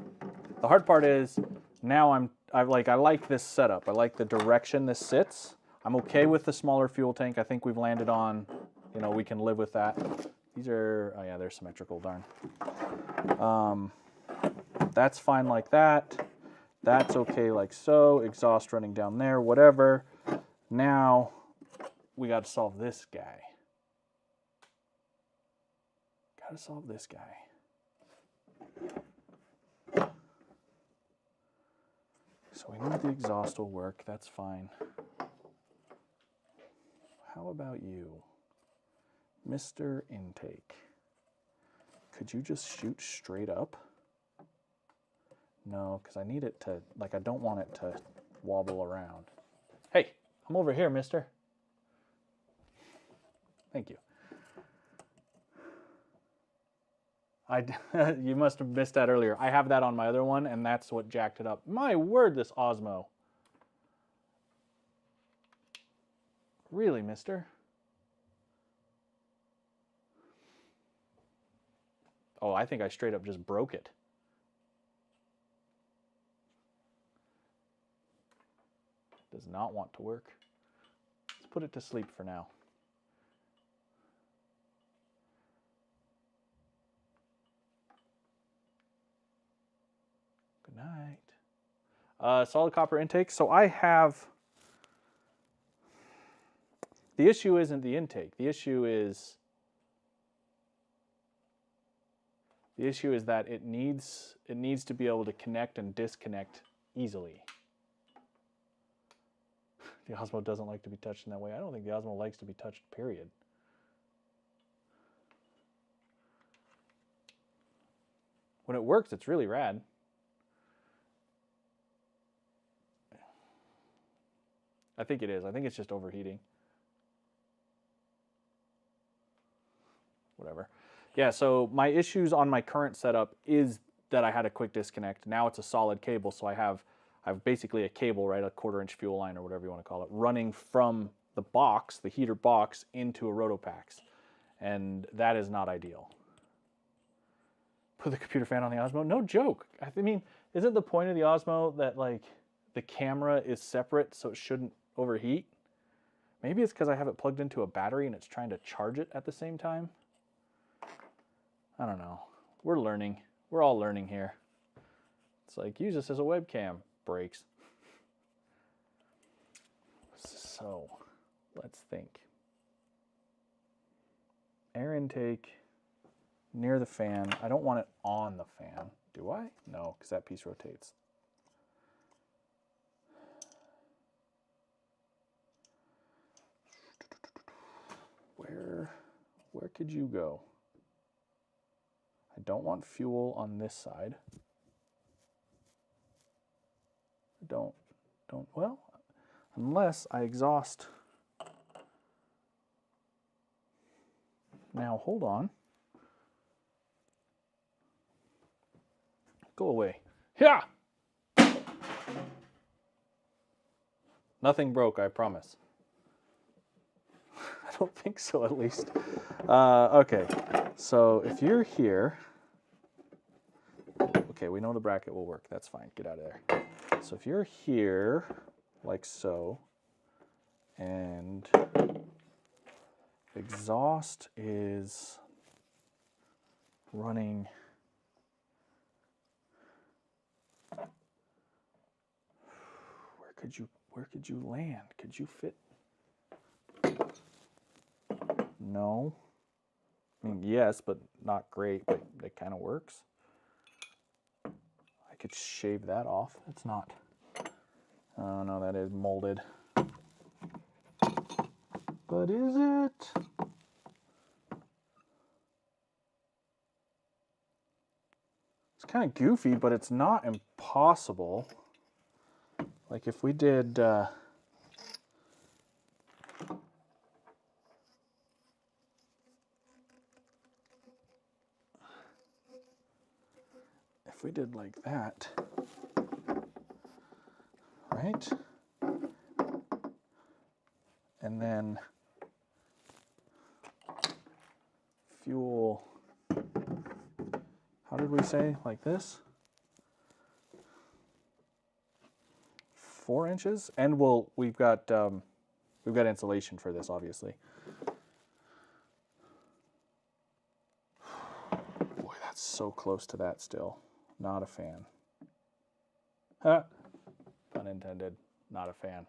The hard part is now I like this setup. I like the direction this sits. I'm okay with the smaller fuel tank. I think we've landed on, you know, we can live with that. These are, oh yeah, they're symmetrical, darn. That's fine like that. That's okay like so. Exhaust running down there, whatever. Now we got to solve this guy. Got to solve this guy. So we know the exhaust will work. That's fine. How about you, Mr. Intake? Could you just shoot straight up? No, because I need it to, like, I don't want it to wobble around. Hey, I'm over here, mister. Thank you. You must have missed that earlier. I have that on my other one, and that's what jacked it up. My word, this Osmo. Really, mister? Oh, I think I straight up just broke it. Does not want to work. Let's put it to sleep for now. Good night. Solid copper intake. So I have, the issue isn't the intake. The issue is that it needs to be able to connect and disconnect easily. The Osmo doesn't like to be touched in that way. I don't think the Osmo likes to be touched, period. When it works, it's really rad. I think it is. I think it's just overheating. Whatever. Yeah, so my issues on my current setup is that I had a quick disconnect. Now it's a solid cable, so I have basically a cable, right, a 1/4-inch fuel line or whatever you want to call it, running from the box, the heater box, into a Rotopax. And that is not ideal. Put the computer fan on the Osmo? No joke. I mean, isn't the point of the Osmo that, like, the camera is separate so it shouldn't overheat? Maybe it's because I have it plugged into a battery and it's trying to charge it at the same time. I don't know. We're learning. We're all learning here. It's like, use this as a webcam. Breaks. So, let's think. Air intake near the fan. I don't want it on the fan. Do I? No, because that piece rotates. Where could you go? I don't want fuel on this side. Well, unless I exhaust. Now, hold on. Go away. Yeah! Nothing broke, I promise. I don't think so, at least. Okay, so if you're here, okay, we know the bracket will work. That's fine. Get out of there. So if you're here, like so, and exhaust is running where could you land? Could you fit? No. I mean, yes, but not great, but it kind of works. I could shave that off. That's not. Oh no, that is molded. But is it? It's kind of goofy, but it's not impossible. Like if we did, if we did like that, right? And then fuel, how did we say, like this? 4 inches, and we've got insulation for this, obviously. Boy, that's so close to that still. Not a fan. Huh. Pun intended. Not a fan.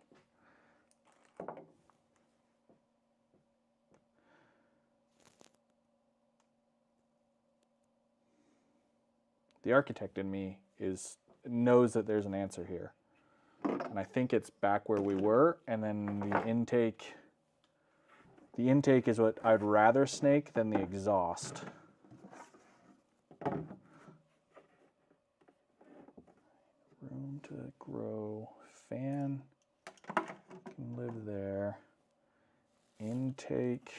The architect in me knows that there's an answer here. And I think it's back where we were, and then the intake is what I'd rather snake than the exhaust. Room to grow, fan can live there. Intake,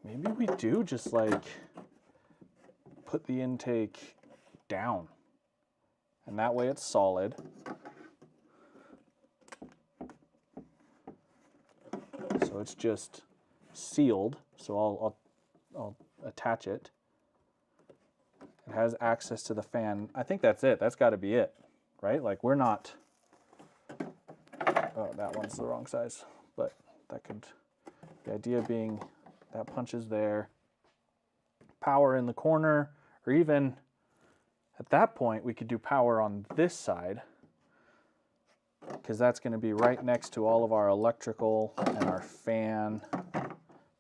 maybe we do just like put the intake down, and that way it's solid. So it's just sealed, so I'll attach it. It has access to the fan. I think that's it. That's got to be it, right? Like we're not, oh, that one's the wrong size, but that could, the idea being that punches there, power in the corner, or even at that point we could do power on this side, because that's going to be right next to all of our electrical and our fan.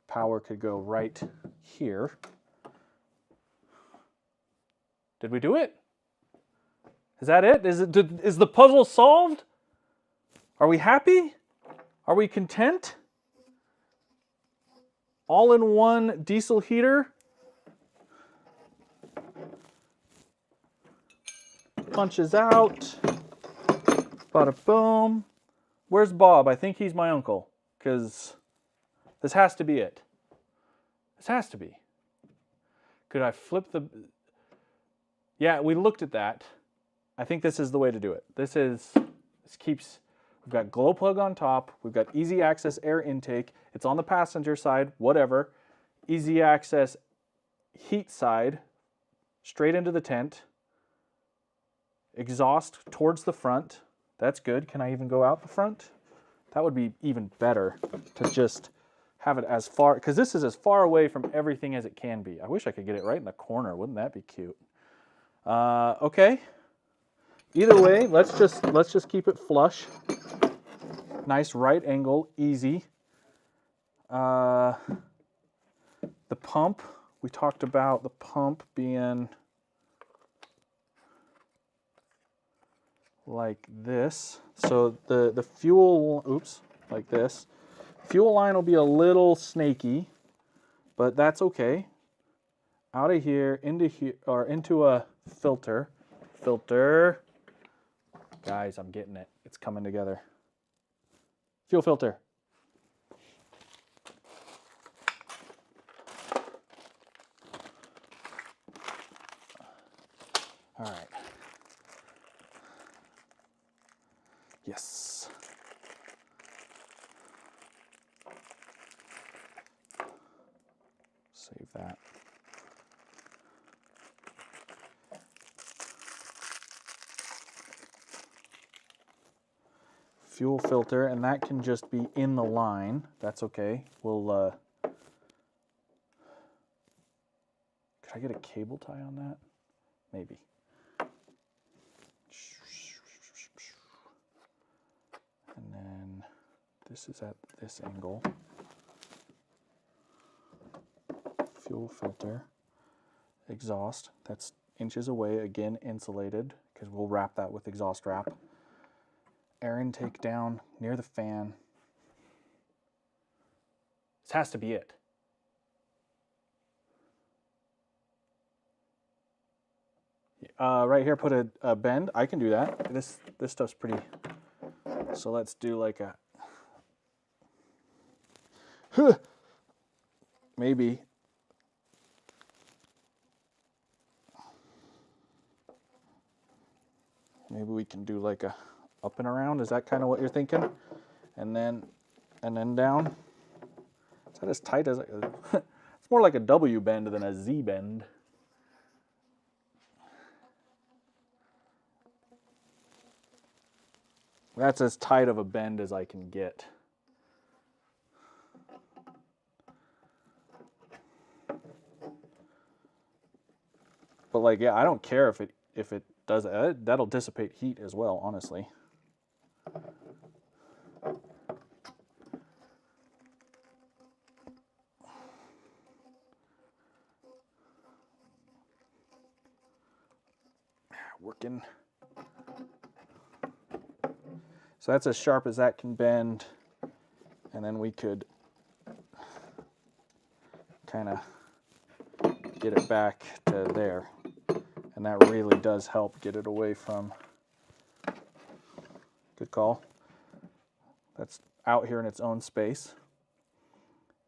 Power could go right here. Did we do it? Is that it? Is the puzzle solved? Are we happy? Are we content? All-in-one diesel heater. Punches out. Bada boom. Where's Bob? I think he's my uncle, because this has to be it. This has to be. Could I flip the... Yeah, we looked at that. I think this is the way to do it. This keeps, we've got glow plug on top, we've got easy access air intake, it's on the passenger side, whatever. Easy access heat side, straight into the tent. Exhaust towards the front, that's good. Can I even go out the front? That would be even better to just have it as far, because this is as far away from everything as it can be. I wish I could get it right in the corner, wouldn't that be cute? Okay. Either way, let's just keep it flush. Nice right angle, easy. The pump, we talked about the pump being like this. So the fuel, oops, like this. Fuel line will be a little snaky, but that's okay. Out of here, into here, or into a filter. Filter. Guys, I'm getting it. It's coming together. Fuel filter. All right. Yes. Save that. Fuel filter, and that can just be in the line. That's okay. We'll, could I get a cable tie on that? Maybe. And then this is at this angle. Fuel filter. Exhaust. That's inches away, again insulated, because we'll wrap that with exhaust wrap. Air intake down near the fan. This has to be it. Right here, put a bend. I can do that. This stuff's pretty. So let's do like a. Maybe. Maybe we can do like a up and around. Is that kind of what you're thinking? And then down. Is that as tight as it's more like a W bend than a Z bend. That's as tight of a bend as I can get. But like, yeah, I don't care if it does that. That'll dissipate heat as well, honestly. Working. So that's as sharp as that can bend. And then we could kind of get it back to there. And that really does help get it away from, good call. That's out here in its own space.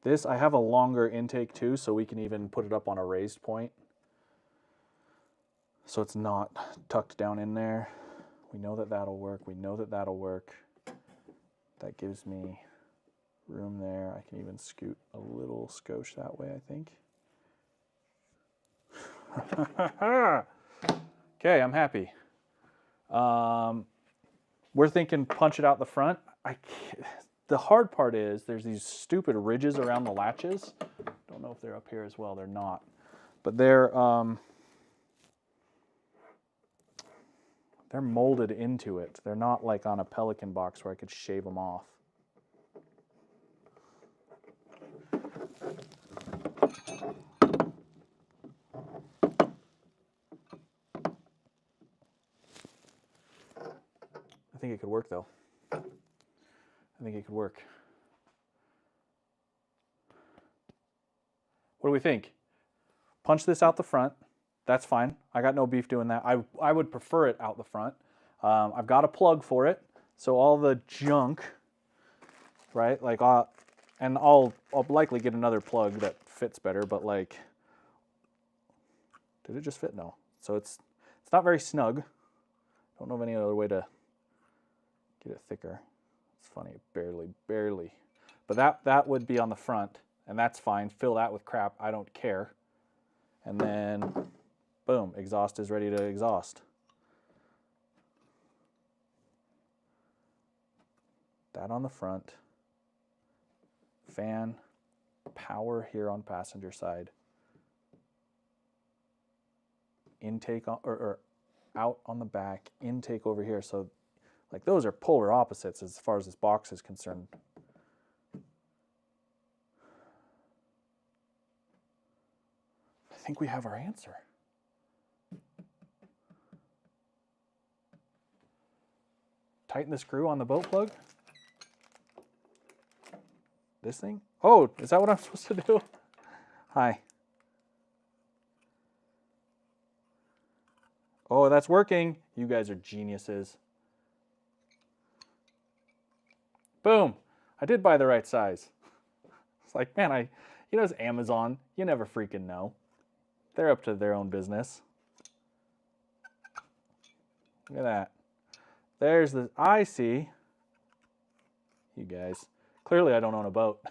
This, I have a longer intake too, so we can even put it up on a raised point. So it's not tucked down in there. We know that that'll work. We know that that'll work. That gives me room there. I can even scoot a little skosh that way, I think. Okay, I'm happy. We're thinking punch it out the front. The hard part is there's these stupid ridges around the latches. Don't know if they're up here as well. They're not. But they're molded into it. They're not like on a Pelican box where I could shave them off. I think it could work though. I think it could work. What do we think? Punch this out the front. That's fine. I got no beef doing that. I would prefer it out the front. I've got a plug for it, so all the junk, right? Like, and I'll likely get another plug that fits better. But like, did it just fit? No. So it's not very snug. Don't know of any other way to get it thicker. It's funny, barely. But that would be on the front, and that's fine. Fill that with crap. I don't care. And then, boom, exhaust is ready to exhaust. That on the front. Fan, power here on passenger side. Intake on, or out on the back, intake over here. So like those are polar opposites as far as this box is concerned. I think we have our answer. Tighten the screw on the boat plug. This thing? Oh, is that what I'm supposed to do? Hi. Oh, that's working. You guys are geniuses. Boom. I did buy the right size. It's like, man, you know, it's Amazon. You never freaking know. They're up to their own business. Look at that. There's the, I see. You guys. Clearly I don't own a boat.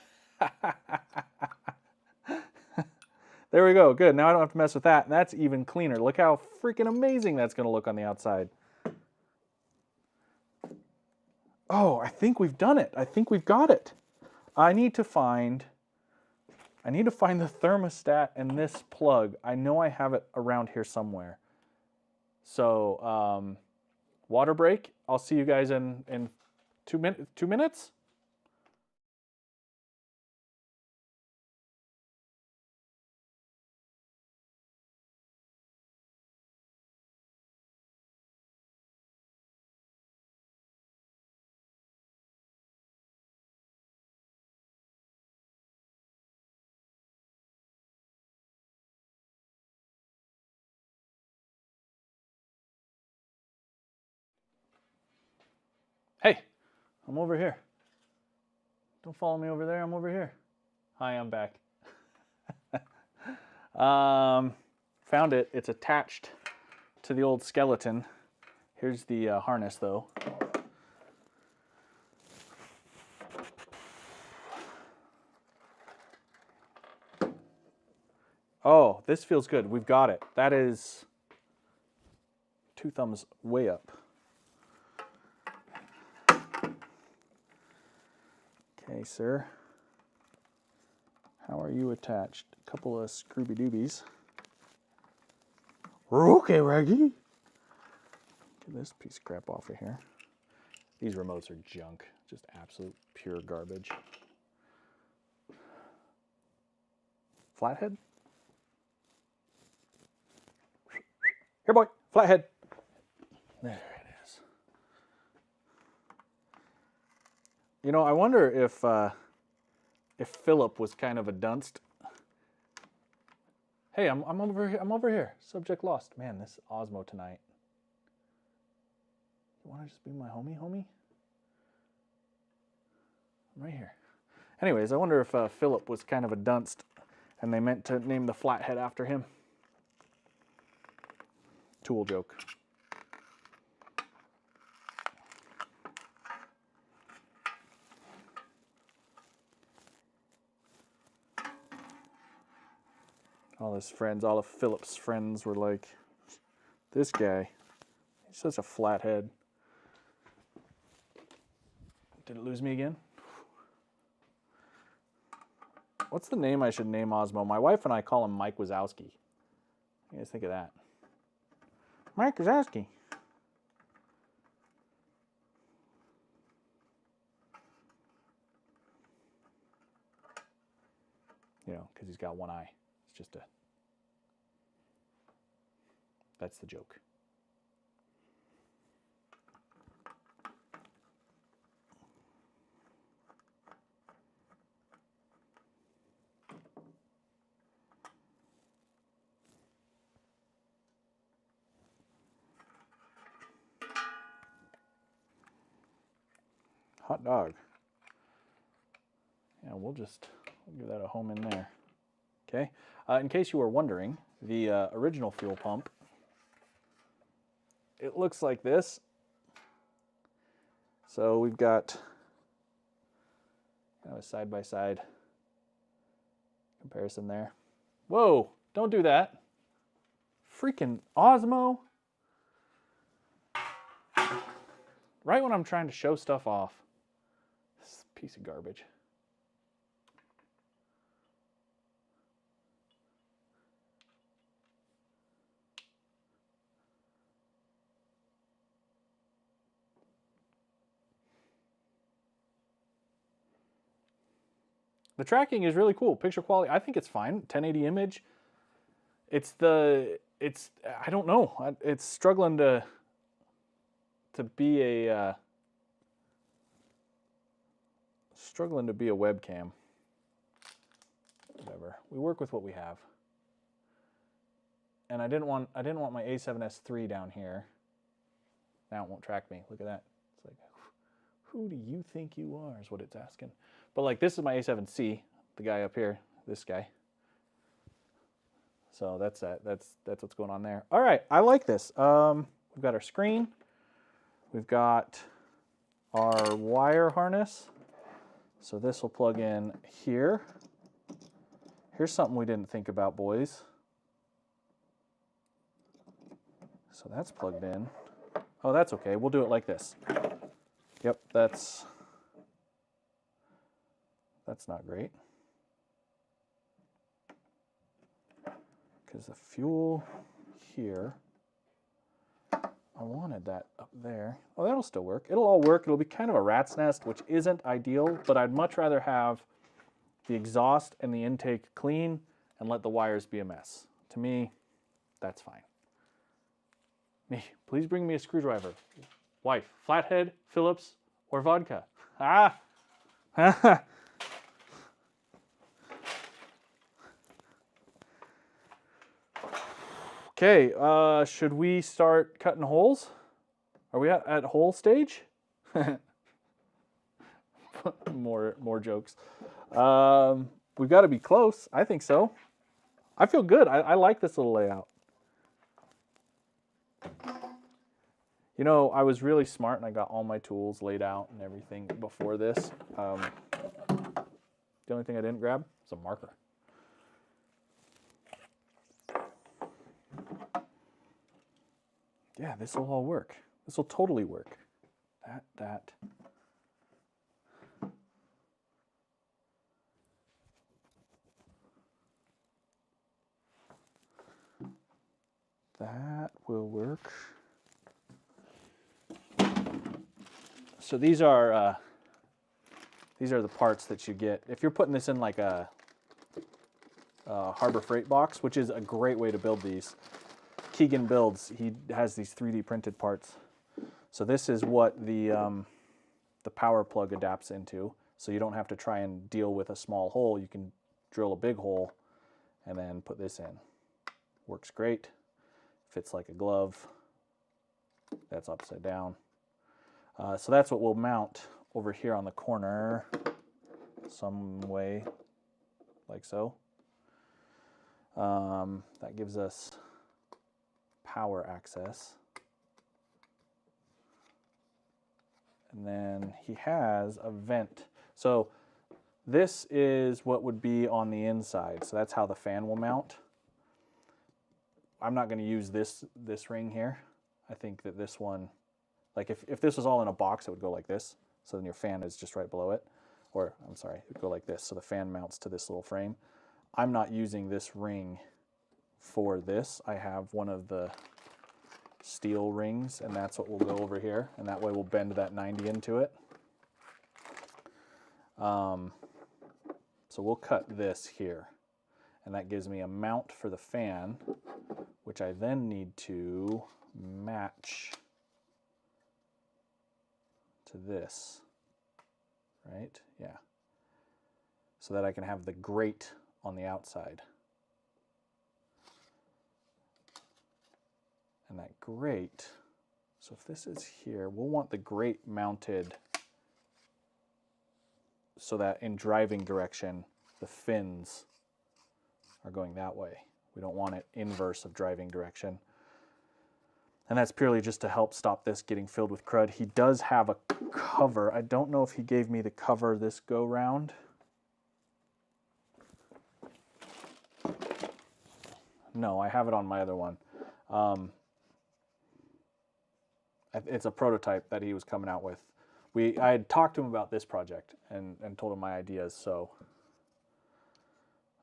There we go. Good. Now I don't have to mess with that. And that's even cleaner. Look how freaking amazing that's going to look on the outside. Oh, I think we've done it. I think we've got it. I need to find the thermostat and this plug. I know I have it around here somewhere. So, water break. I'll see you guys in 2 minutes. 2 minutes? Hey, I'm over here. Don't follow me over there. I'm over here. Hi, I'm back. Found it. It's attached to the old skeleton. Here's the harness though. Oh, this feels good. We've got it. That is 2 thumbs way up. Okay, sir. How are you attached? A couple of Scrooby Doobies. Okay, Reggie. Get this piece of crap off of here. These remotes are junk. Just absolute pure garbage. Flathead? Here, boy. Flathead. There it is. You know, I wonder if Philip was kind of a dunce. Hey, I'm over here. I'm over here. Subject lost. Man, this Osmo tonight. You want to just be my homie? I'm right here. Anyways, I wonder if Philip was kind of a dunce and they meant to name the flathead after him. Tool joke. All his friends, all of Philip's friends were like, this guy, he's such a flathead. Did it lose me again? What's the name I should name Osmo? My wife and I call him Mike Wazowski. What do you guys think of that? Mike Wazowski. You know, because he's got one eye. It's just a... That's the joke. Hot dog. Yeah, we'll give that a home in there. Okay. In case you were wondering, the original fuel pump, it looks like this. So we've got kind of a side-by-side comparison there. Whoa, don't do that. Freaking Osmo. Right when I'm trying to show stuff off. This piece of garbage. The tracking is really cool. Picture quality, I think it's fine. 1080 image. I don't know. It's struggling to be a webcam. Whatever. We work with what we have. And I didn't want my A7S III down here. Now it won't track me. Look at that. It's like, who do you think you are is what it's asking. But like, this is my A7C, the guy up here, this guy. So that's that. That's what's going on there. All right, I like this. We've got our screen. We've got our wire harness. So this will plug in here. Here's something we didn't think about, boys. So that's plugged in. Oh, that's okay. We'll do it like this. Yep, that's not great. Because the fuel here, I wanted that up there. Oh, that'll still work. It'll all work. It'll be kind of a rat's nest, which isn't ideal, but I'd much rather have the exhaust and the intake clean and let the wires be a mess. To me, that's fine. Me, please bring me a screwdriver. Wife, flathead, Phillips, or vodka. Ah! Okay, should we start cutting holes? Are we at hole stage? more jokes. We've got to be close. I think so. I feel good. I like this little layout. You know, I was really smart and I got all my tools laid out and everything before this. The only thing I didn't grab is a marker. Yeah, this will all work. This will totally work. That. That will work. So these are the parts that you get. If you're putting this in like a Harbor Freight box, which is a great way to build these. Keegan builds, he has these 3D printed parts. So this is what the power plug adapts into. So you don't have to try and deal with a small hole. You can drill a big hole and then put this in. Works great. Fits like a glove. That's upside down. So that's what we'll mount over here on the corner some way, like so. That gives us power access. And then he has a vent. So this is what would be on the inside. So that's how the fan will mount. I'm not going to use this ring here. I think that this one, like if this was all in a box, it would go like this. So then your fan is just right below it. Or, I'm sorry, it would go like this. So the fan mounts to this little frame. I'm not using this ring for this. I have one of the steel rings, and that's what will go over here. And that way we'll bend that 90 into it. So we'll cut this here. And that gives me a mount for the fan, which I then need to match to this, right? Yeah. So that I can have the grate on the outside. And that grate, so if this is here, we'll want the grate mounted so that in driving direction, the fins are going that way. We don't want it inverse of driving direction. And that's purely just to help stop this getting filled with crud. He does have a cover. I don't know if he gave me the cover this go round. No, I have it on my other one. It's a prototype that he was coming out with. I had talked to him about this project and told him my ideas, so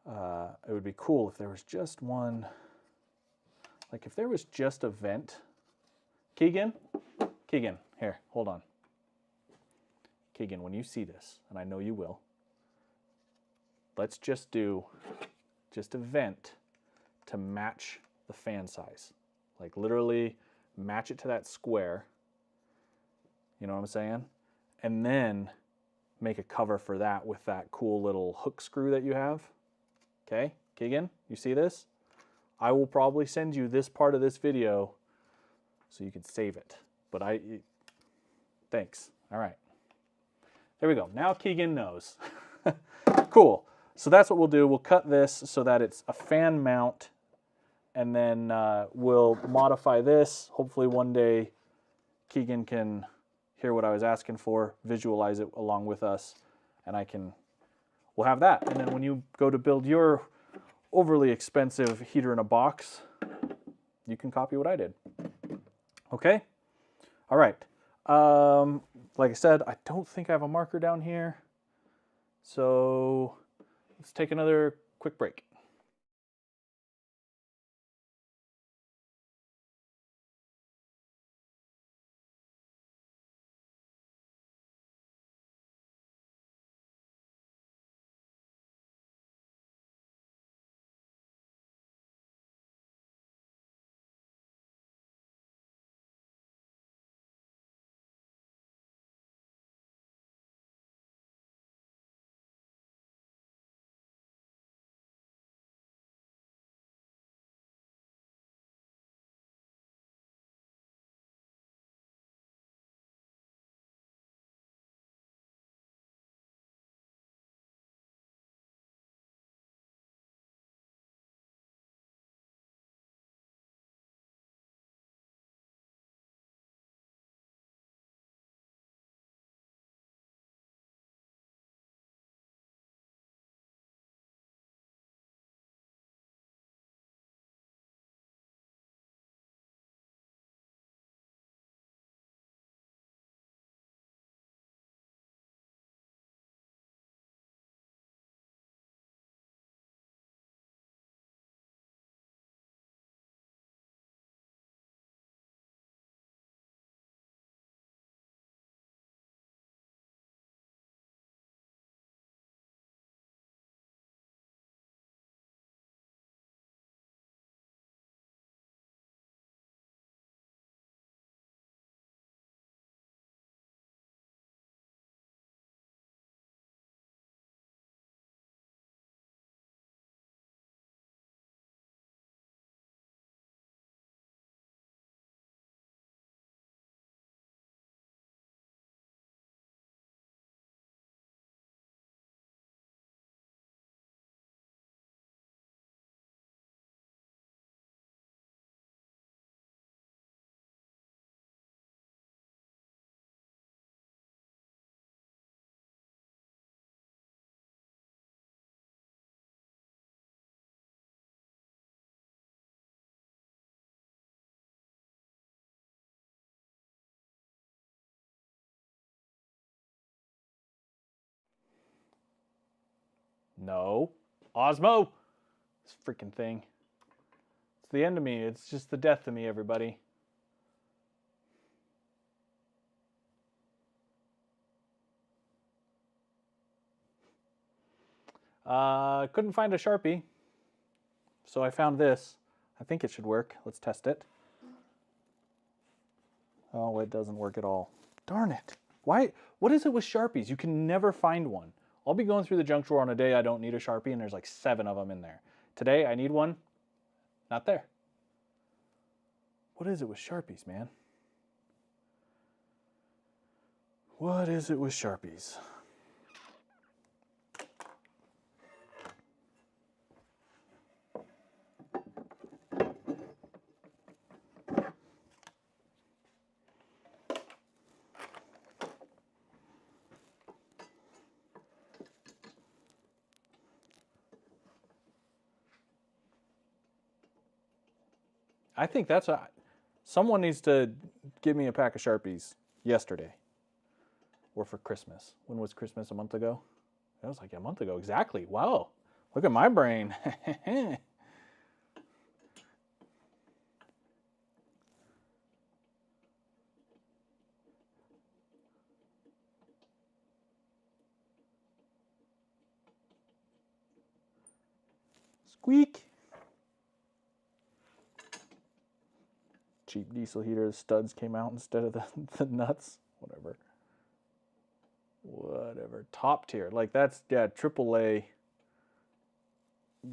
it would be cool if there was just one, like if there was just a vent. Keegan, here, hold on. Keegan, when you see this, and I know you will, let's just do just a vent to match the fan size. Like literally match it to that square. You know what I'm saying? And then make a cover for that with that cool little hook screw that you have. Okay, Keegan, you see this? I will probably send you this part of this video so you can save it. But thanks. All right. There we go. Now Keegan knows. Cool. So that's what we'll do. We'll cut this so that it's a fan mount, and then we'll modify this. Hopefully one day Keegan can hear what I was asking for, visualize it along with us, and we'll have that. And then when you go to build your overly expensive heater in a box, you can copy what I did. Okay? All right. Like I said, I don't think I have a marker down here. So let's take another quick break. No. Osmo! This freaking thing. It's the end of me. It's just the death of me, everybody. Couldn't find a Sharpie. So I found this. I think it should work. Let's test it. Oh, it doesn't work at all. Darn it. Why? What is it with Sharpies? You can never find one. I'll be going through the junk drawer on a day I don't need a Sharpie, and there's like 7 of them in there. Today, I need one. Not there. What is it with Sharpies, man? What is it with Sharpies? I think that's a... Someone needs to give me a pack of Sharpies yesterday. Or for Christmas. When was Christmas? A month ago? That was like a month ago. Exactly. Wow. Look at my brain. Squeak. Cheap diesel heater studs came out instead of the nuts. Whatever. Whatever. Top tier. Like that's, yeah, AAA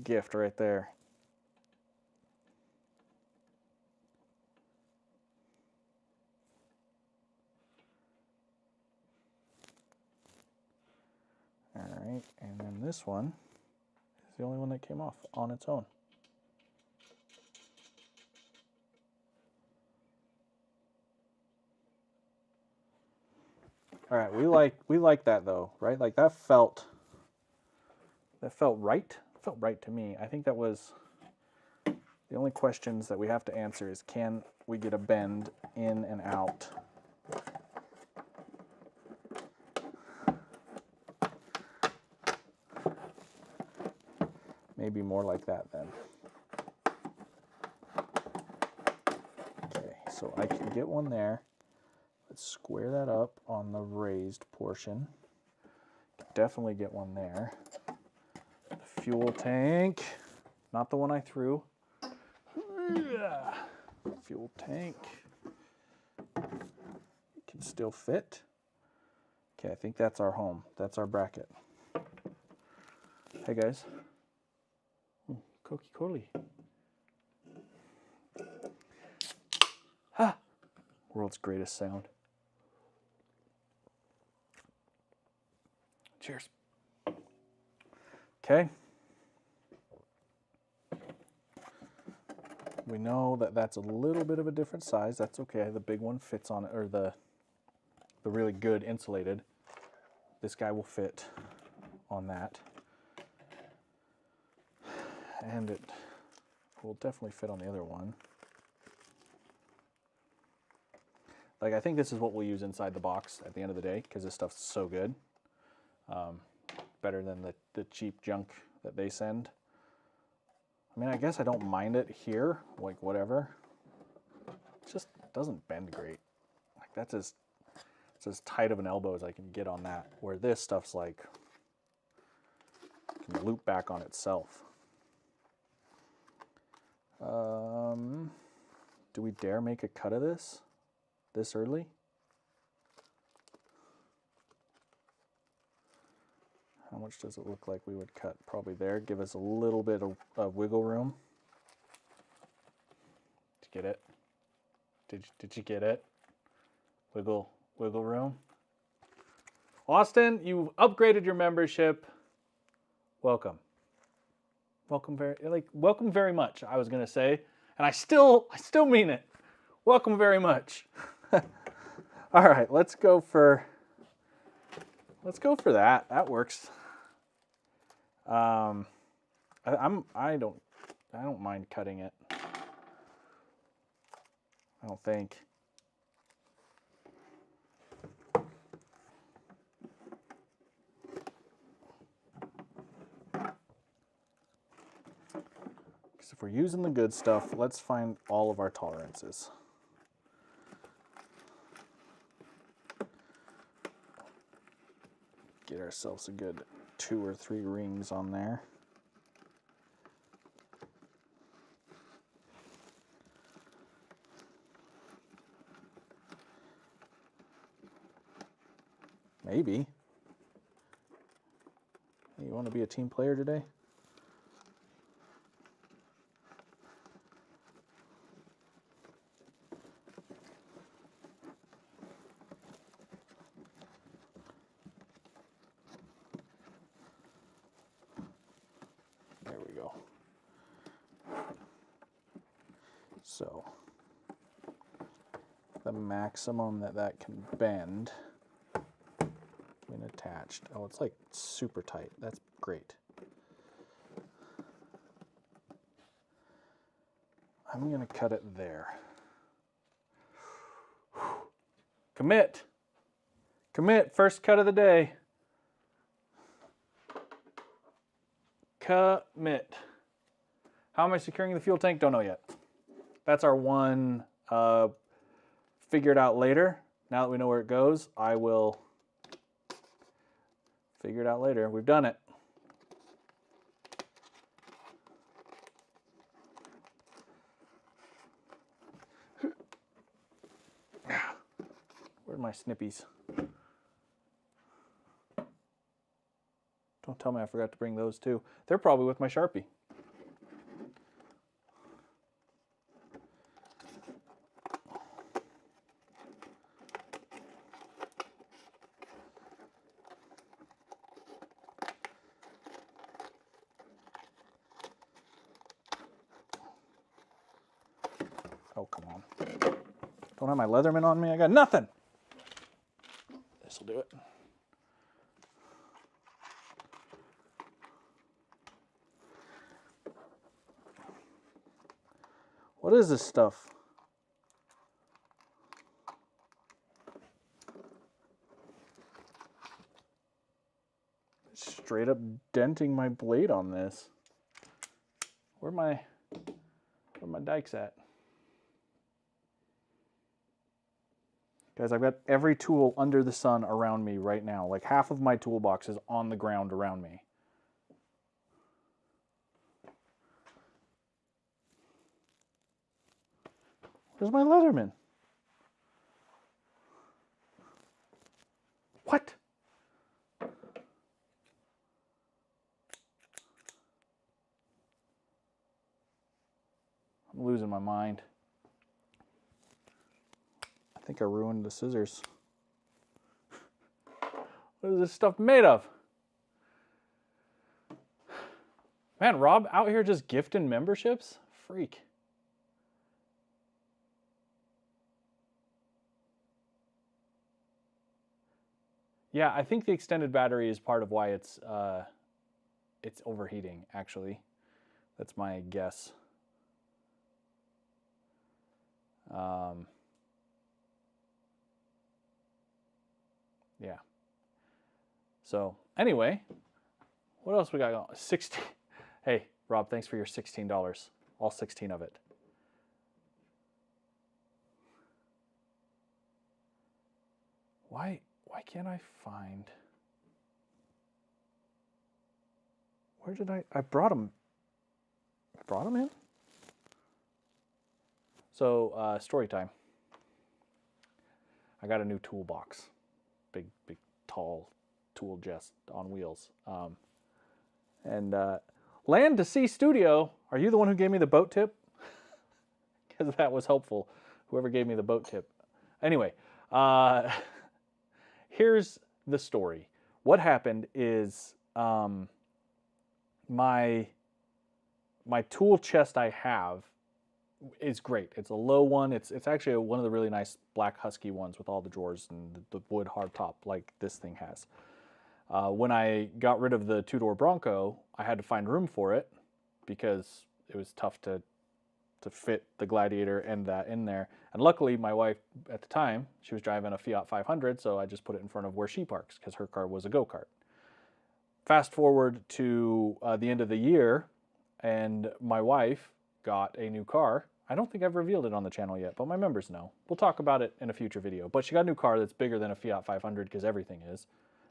gift right there. All right. And then this one is the only one that came off on its own. All right, we like that though, right? Like that felt right. It felt right to me. I think that was the only questions that we have to answer is can we get a bend in and out? Maybe more like that then. Okay, so I can get one there. Let's square that up on the raised portion. Definitely get one there. The fuel tank, not the one I threw. Fuel tank. It can still fit. Okay, I think that's our home. That's our bracket. Hey guys. Coca-Cola. Ha! World's greatest sound. Cheers. Okay. We know that that's a little bit of a different size. That's okay. The big one fits on it, or the really good insulated. This guy will fit on that. And it will definitely fit on the other one. Like, I think this is what we'll use inside the box at the end of the day, because this stuff's so good. Better than the cheap junk that they send. I mean, I guess I don't mind it here, like whatever. It just doesn't bend great. Like that's it's as tight of an elbow as I can get on that, where this stuff's like, can loop back on itself. Do we dare make a cut of this early? How much does it look like we would cut? Probably there. Give us a little bit of wiggle room. Did you get it? Did you get it? Wiggle room. Austin, you've upgraded your membership. Welcome. Welcome very much, I was gonna say. And I still mean it. Welcome very much. All right, let's go for that. That works. I don't mind cutting it. I don't think. if we're using the good stuff, let's find all of our tolerances. Get ourselves a good 2 or 3 rings on there. Maybe. You want to be a team player today? There we go. So, the maximum that can bend when attached. Oh, it's like super tight. That's great. I'm going to cut it there. Commit. Commit. First cut of the day. Commit. How am I securing the fuel tank? Don't know yet. That's our one figure it out later. Now that we know where it goes, I will figure it out later. We've done it. Where are my snippies? Don't tell me I forgot to bring those too. They're probably with my Sharpie. Oh, come on. Don't have my Leatherman on me? I got nothing. This'll do it. What is this stuff? Straight up denting my blade on this. Where my dikes at? Guys, I've got every tool under the sun around me right now. Like half of my toolbox is on the ground around me. Where's my Leatherman? What? I'm losing my mind. I think I ruined the scissors. What is this stuff made of? Man, Rob out here just gifting memberships? Freak. Yeah, I think the extended battery is part of why it's overheating, actually. That's my guess. Yeah. So anyway, what else we got going? 16. Hey, Rob, thanks for your $16. All 16 of it. Why can't I find? Where did I brought them? I brought them in? So, story time. I got a new toolbox. Big, tall tool chest on wheels. Land to Sea Studio, are you the one who gave me the boat tip? Because that was helpful. Whoever gave me the boat tip. Anyway, here's the story. What happened is my tool chest I have is great. It's a low one. It's actually one of the really nice black husky ones with all the drawers and the wood hard top like this thing has. When I got rid of the two-door Bronco, I had to find room for it because it was tough to fit the Gladiator and that in there. And luckily, my wife at the time, she was driving a Fiat 500, so I just put it in front of where she parks because her car was a go-kart. Fast forward to the end of the year, and my wife got a new car. I don't think I've revealed it on the channel yet, but my members know. We'll talk about it in a future video. But she got a new car that's bigger than a Fiat 500 because everything is,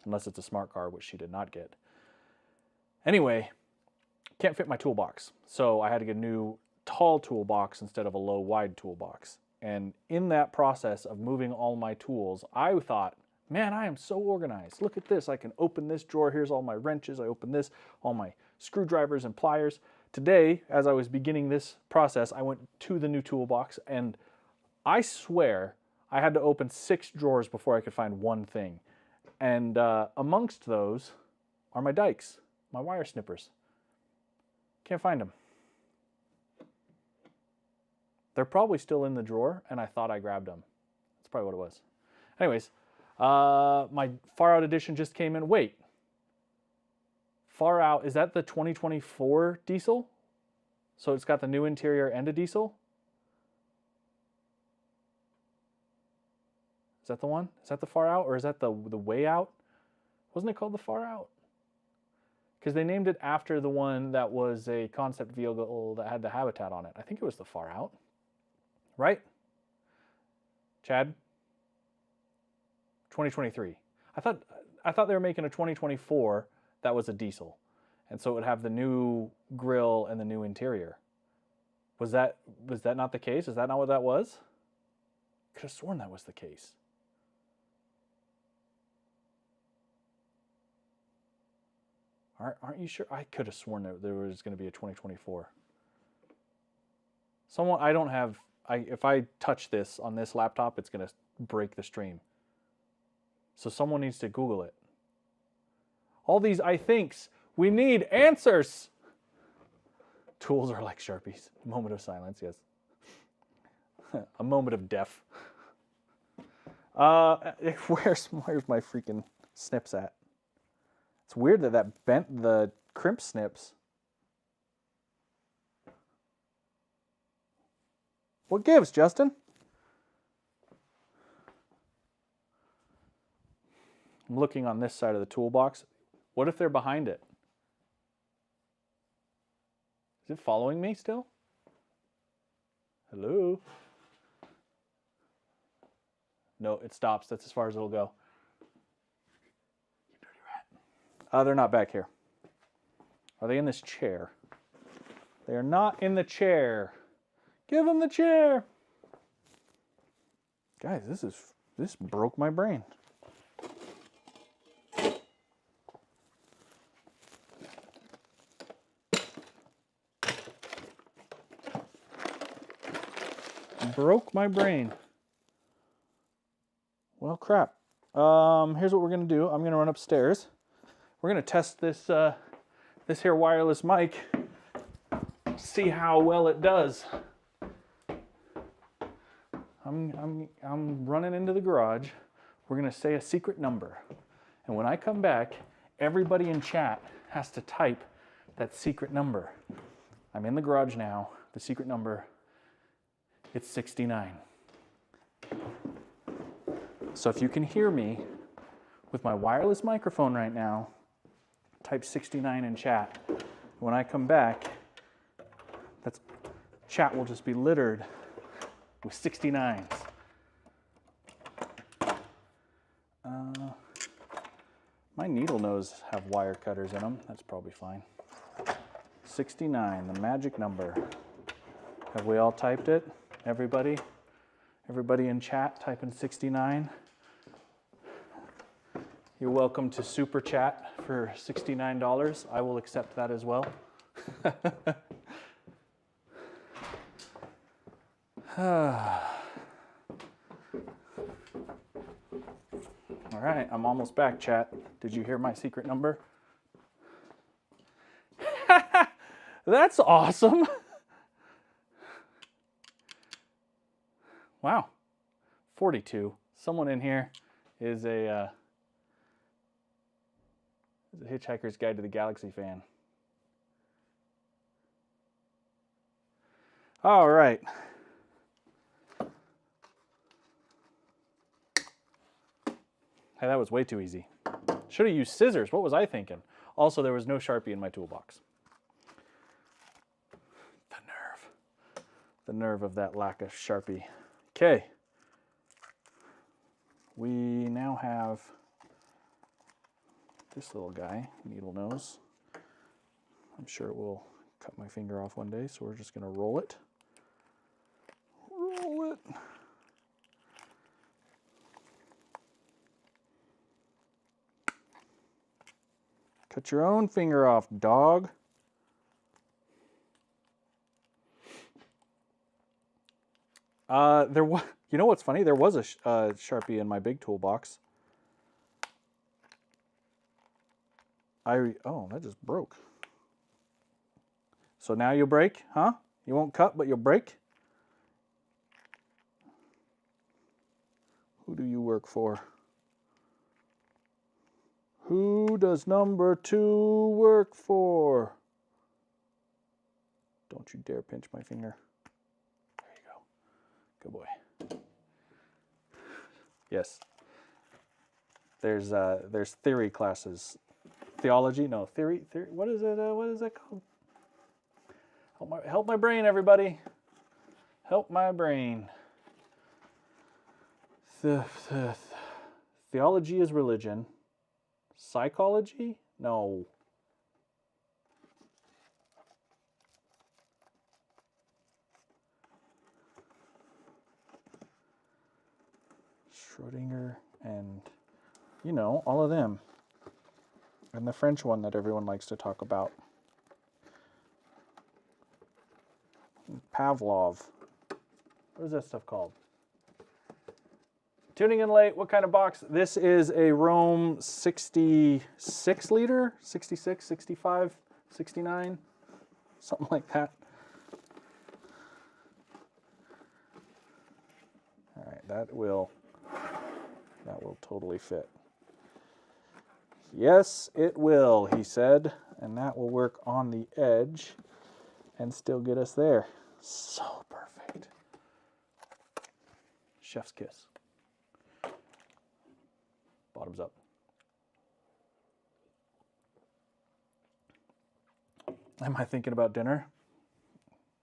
unless it's a smart car, which she did not get. Anyway, can't fit my toolbox. So I had to get a new tall toolbox instead of a low wide toolbox. And in that process of moving all my tools, I thought, man, I am so organized. Look at this. I can open this drawer. Here's all my wrenches. I open this, all my screwdrivers and pliers. Today, as I was beginning this process, I went to the new toolbox, and I swear I had to open 6 drawers before I could find one thing. And amongst those are my dikes, my wire snippers. Can't find them. They're probably still in the drawer, and I thought I grabbed them. That's probably what it was. Anyways, my Far Out edition just came in. Wait. Far Out, is that the 2024 diesel? So it's got the new interior and a diesel? Is that the one? Is that the Far Out, or is that the Way Out? Wasn't it called the Far Out? Because they named it after the one that was a concept vehicle that had the Habitat on it. I think it was the Far Out. Right? Chad? 2023. I thought they were making a 2024 that was a diesel. And so it would have the new grille and the new interior. Was that not the case? Is that not what that was? Could have sworn that was the case. Aren't you sure? I could have sworn that there was going to be a 2024. If I touch this on this laptop, it's going to break the stream. So someone needs to Google it. All these I thinks. We need answers. Tools are like Sharpies. Moment of silence, yes. A moment of deaf. Where's my freaking snips at? It's weird that bent the crimp snips. What gives, Justin? I'm looking on this side of the toolbox. What if they're behind it? Is it following me still? Hello? No, it stops. That's as far as it'll go. You dirty rat. They're not back here. Are they in this chair? They are not in the chair. Give them the chair. Guys, this broke my brain. Broke my brain. Well, crap. Here's what we're gonna do. I'm gonna run upstairs. We're gonna test this this here wireless mic. See how well it does. I'm running into the garage. We're gonna say a secret number, and when I come back, everybody in chat has to type that secret number. I'm in the garage now. The secret number. It's 69. So if you can hear me with my wireless microphone right now, type 69 in chat. When I come back, chat will just be littered with 69s. My needle nose have wire cutters in them. That's probably fine. 69, the magic number. Have we all typed it? Everybody? Everybody in chat typing 69? You're welcome to super chat for $69. I will accept that as well. All right, I'm almost back, chat. Did you hear my secret number? That's awesome. Wow, 42. Someone in here is a Hitchhiker's Guide to the Galaxy fan. All right. Hey, that was way too easy. Should have used scissors. What was I thinking? Also, there was no Sharpie in my toolbox. The nerve. The nerve of that lack of Sharpie. Okay. We now have this little guy, needle nose. I'm sure it will cut my finger off one day, so we're just going to roll it. Roll it. Cut your own finger off, dog. There was, you know what's funny? There was a Sharpie in my big toolbox. Oh, that just broke. So now you'll break, huh? You won't cut, but you'll break? Who do you work for? Who does number 2 work for? Don't you dare pinch my finger. There you go. Good boy. Yes. There's theory classes. Theology? No, theory. What is it? What is that called? Help my brain, everybody. Help my brain. Theology is religion. Psychology? No. Schrodinger and, you know, all of them. And the French one that everyone likes to talk about. Pavlov. What is that stuff called? Tuning in late, what kind of box? This is a Rome 66 liter, 66, 65, 69, something like that. All right, that will totally fit. Yes, it will, he said, and that will work on the edge and still get us there. So perfect. Chef's kiss. Bottoms up. Am I thinking about dinner?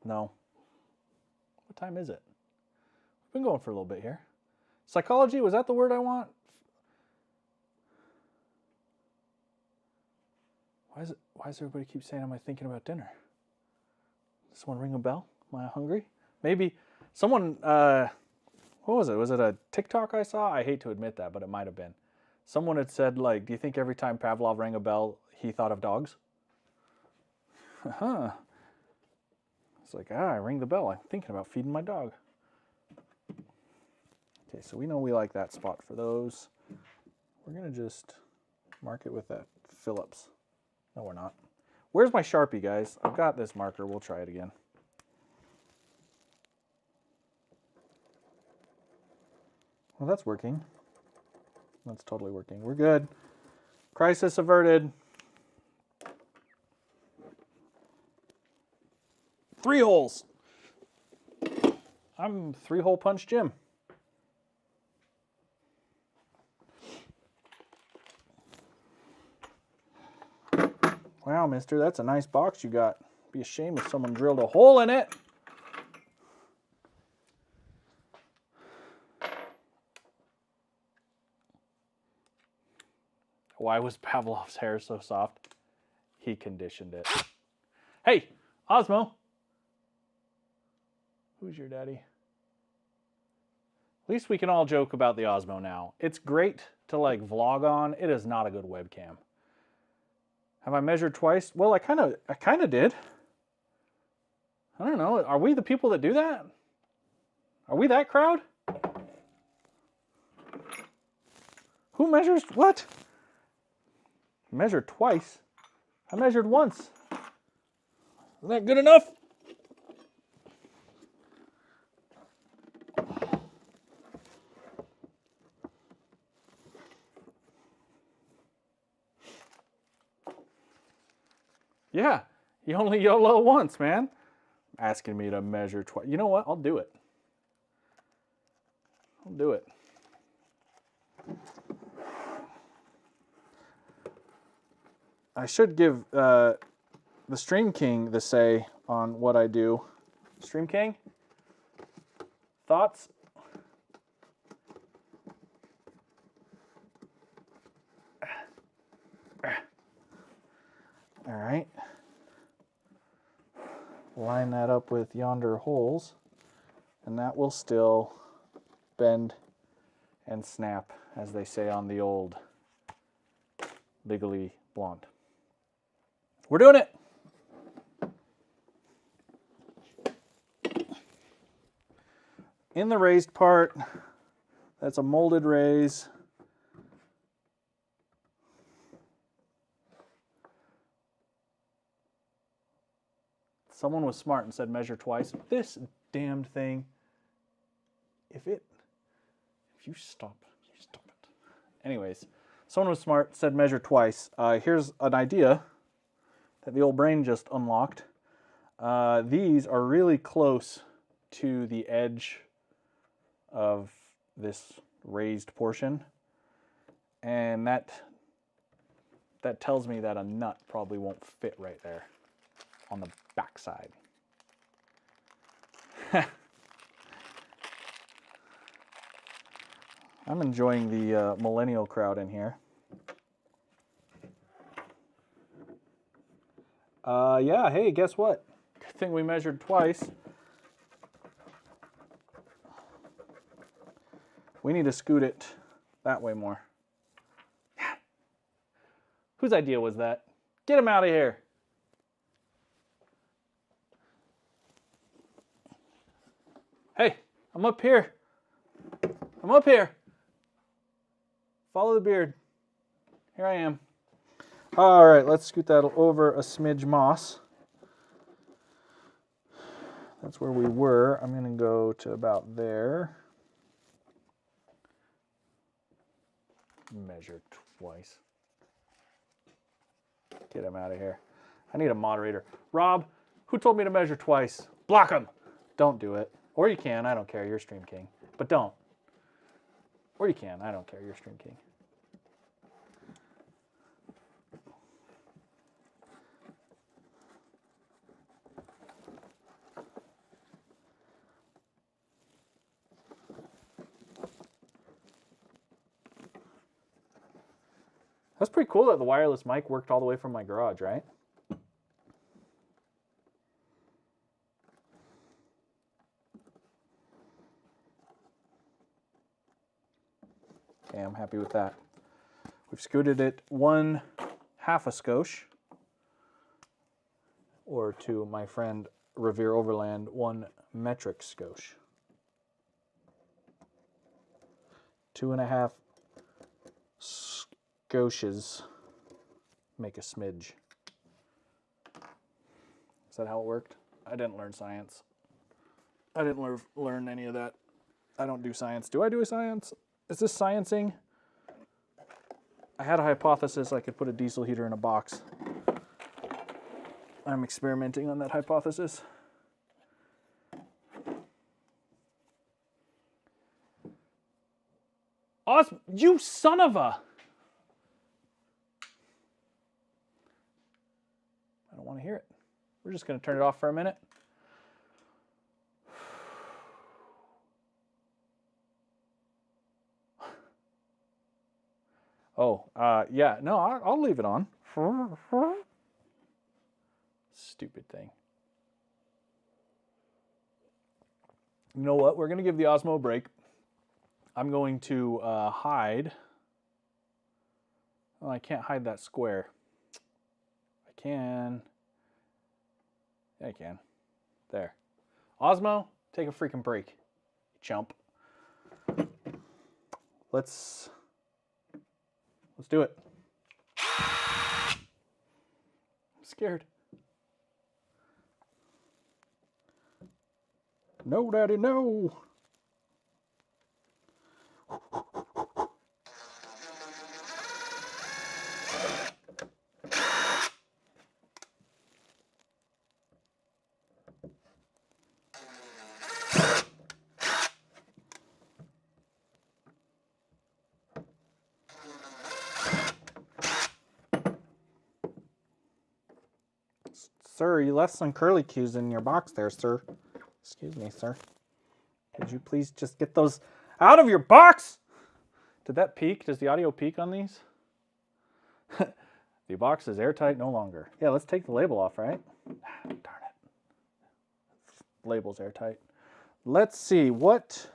No. What time is it? We've been going for a little bit here. Psychology, was that the word I want? Why does everybody keep saying, am I thinking about dinner? Does someone ring a bell? Am I hungry? Maybe someone, what was it? Was it a TikTok I saw? I hate to admit that, but it might have been. Someone had said, like, do you think every time Pavlov rang a bell, he thought of dogs? Huh. It's like, I ring the bell. I'm thinking about feeding my dog. Okay, so we know we like that spot for those. We're going to just mark it with that Phillips. No, we're not. Where's my Sharpie, guys? I've got this marker. We'll try it again. Well, that's working. That's totally working. We're good. Crisis averted. 3 holes. I'm 3-hole punch Jim. Wow, mister, that's a nice box you got. Be a shame if someone drilled a hole in it. Why was Pavlov's hair so soft? He conditioned it. Hey, Osmo. Who's your daddy? At least we can all joke about the Osmo now. It's great to like vlog on. It is not a good webcam. Have I measured twice? Well, I kind of did. I don't know. Are we the people that do that? Are we that crowd? Who measures what? Measured twice. I measured once. Isn't that good enough? Yeah, you only YOLO once, man. Asking me to measure twice. You know what? I'll do it. I'll do it. I should give the Stream King the say on what I do. Stream King, thoughts? All right. Line that up with yonder holes, and that will still bend and snap, as they say on the old Legally Blonde. We're doing it. In the raised part, that's a molded raise. Someone was smart and said measure twice. This damned thing, if you stop it. Anyways, someone was smart, said measure twice. Here's an idea that the old brain just unlocked. These are really close to the edge of this raised portion, and that tells me that a nut probably won't fit right there on the back side. I'm enjoying the millennial crowd in here. Yeah, hey, guess what? Good thing we measured twice. We need to scoot it that way more. Whose idea was that? Get him out of here. Hey, I'm up here. I'm up here. Follow the beard. Here I am. All right, let's scoot that over a smidge moss. That's where we were. I'm going to go to about there. Measure twice. Get him out of here. I need a moderator. Rob, who told me to measure twice? Block him. Don't do it. Or you can. I don't care. You're Stream King. But don't. Or you can. I don't care. You're Stream King. That's pretty cool that the wireless mic worked all the way from my garage, right? Okay, I'm happy with that. We've scooted it 1/2 a skosh, or to my friend Revere Overland, 1 metric skosh. 2.5 skoshes make a smidge. Is that how it worked? I didn't learn science. I didn't learn any of that. I don't do science. Do I do science? Is this sciencing? I had a hypothesis I could put a diesel heater in a box. I'm experimenting on that hypothesis. Awesome. You son of a... I don't want to hear it. We're just going to turn it off for a minute. Oh, yeah, no, I'll leave it on. Stupid thing. You know what? We're going to give the Osmo a break. I'm going to hide. Oh, I can't hide that square. I can. Yeah, I can. There. Osmo, take a freaking break, you chump. Let's do it. I'm scared. No, Daddy, no. Sir, you left some curly cues in your box there, sir. Excuse me, sir. Could you please just get those out of your box? Did that peak? Does the audio peak on these? The box is airtight no longer. Yeah, let's take the label off, right? Darn it. Label's airtight. Let's see, what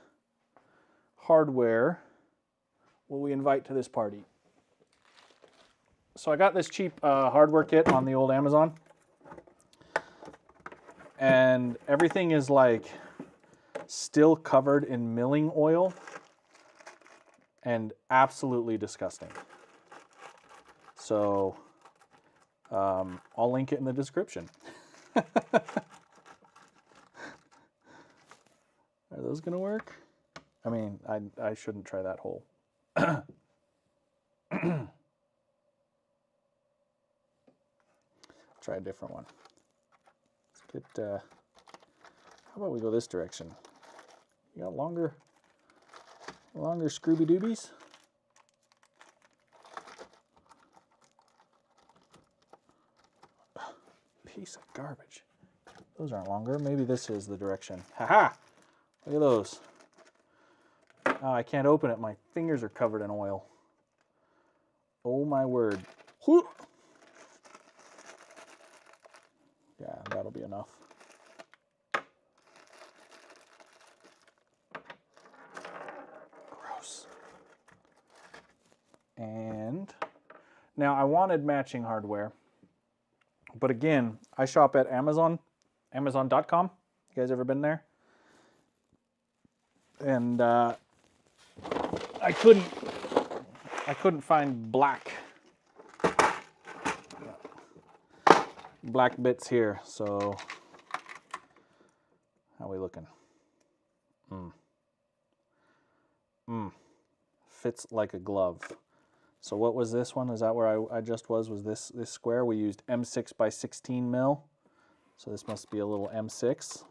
hardware will we invite to this party? So I got this cheap hardware kit on the old Amazon. And everything is like still covered in milling oil and absolutely disgusting. So I'll link it in the description. Are those gonna work? I mean, I shouldn't try that hole. Try a different one. Let's get, how about we go this direction? You got longer Scrooby Doobies? Piece of garbage. Those aren't longer. Maybe this is the direction. Haha! Look at those. Oh, I can't open it. My fingers are covered in oil. Oh my word. Whew. Yeah, that'll be enough. Gross. And now I wanted matching hardware, but again, I shop at Amazon, Amazon.com. You guys ever been there? And I couldn't find black bits here, so how are we looking? Fits like a glove. So what was this one? Is that where I just was this square? We used M6 by 16 mil. So this must be a little M6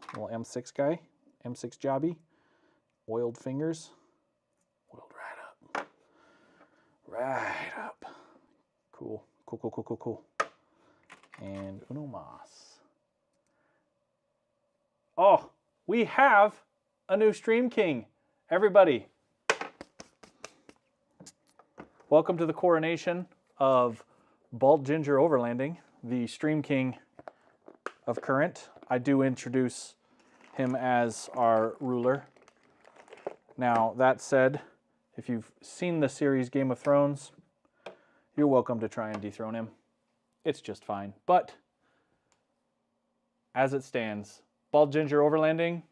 guy, M6 jobby. Oiled fingers. Oiled right up. Right up. Cool. Cool. And uno mas. Oh, we have a new Stream King. Everybody, welcome to the coronation of Bald Ginger Overlanding, the Stream King of Current. I do introduce him as our ruler. Now, that said, if you've seen the series Game of Thrones, you're welcome to try and dethrone him. It's just fine. But as it stands, Bald Ginger Overlanding,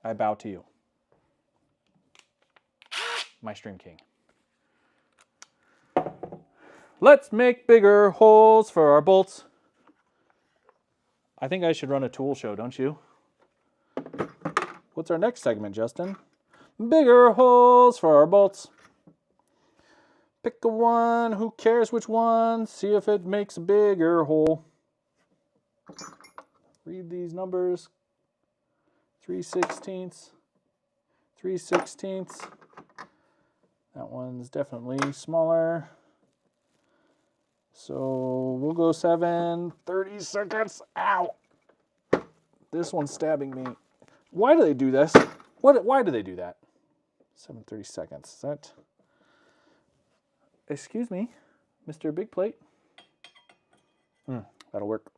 I bow to you. My Stream King. Let's make bigger holes for our bolts. I think I should run a tool show, don't you? What's our next segment, Justin? Bigger holes for our bolts. Pick a one, who cares which one? See if it makes a bigger hole. Read these numbers. 3/16. 3/16. That one's definitely smaller. So we'll go 7, 30 seconds. Ow! This one's stabbing me. Why do they do this? Why do they do that? 7:30 seconds. Is that... Excuse me, Mr. Big Plate. That'll work.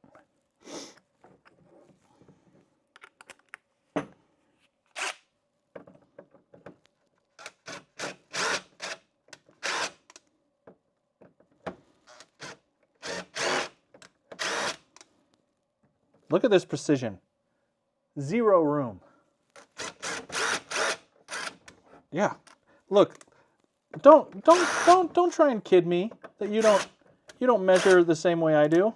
Look at this precision. Zero room. Yeah. Look, don't try and kid me that you don't measure the same way I do.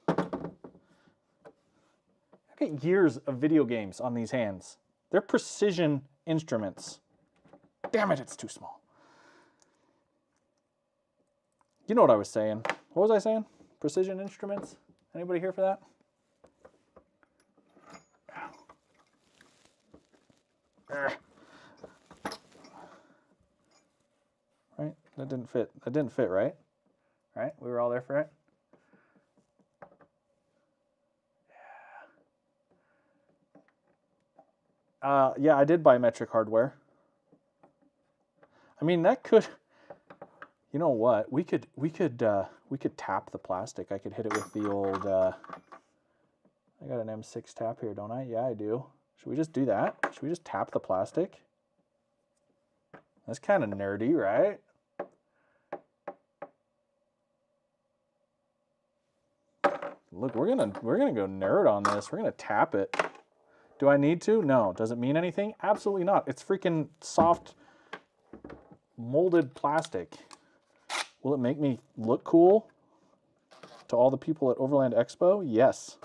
I get years of video games on these hands. They're precision instruments. Damn it, it's too small. You know what I was saying. What was I saying? Precision instruments? Anybody here for that? Right? That didn't fit. That didn't fit, right? Right? We were all there for it? Yeah, I did buy metric hardware. I mean, that could, you know what? We could tap the plastic. I could hit it with the old, I got an M6 tap here, don't I? Yeah, I do. Should we just do that? Should we just tap the plastic? That's kind of nerdy, right? Look, we're gonna go nerd on this. We're gonna tap it. Do I need to? No. Does it mean anything? Absolutely not. It's freaking soft molded plastic. Will it make me look cool to all the people at Overland Expo? Yes.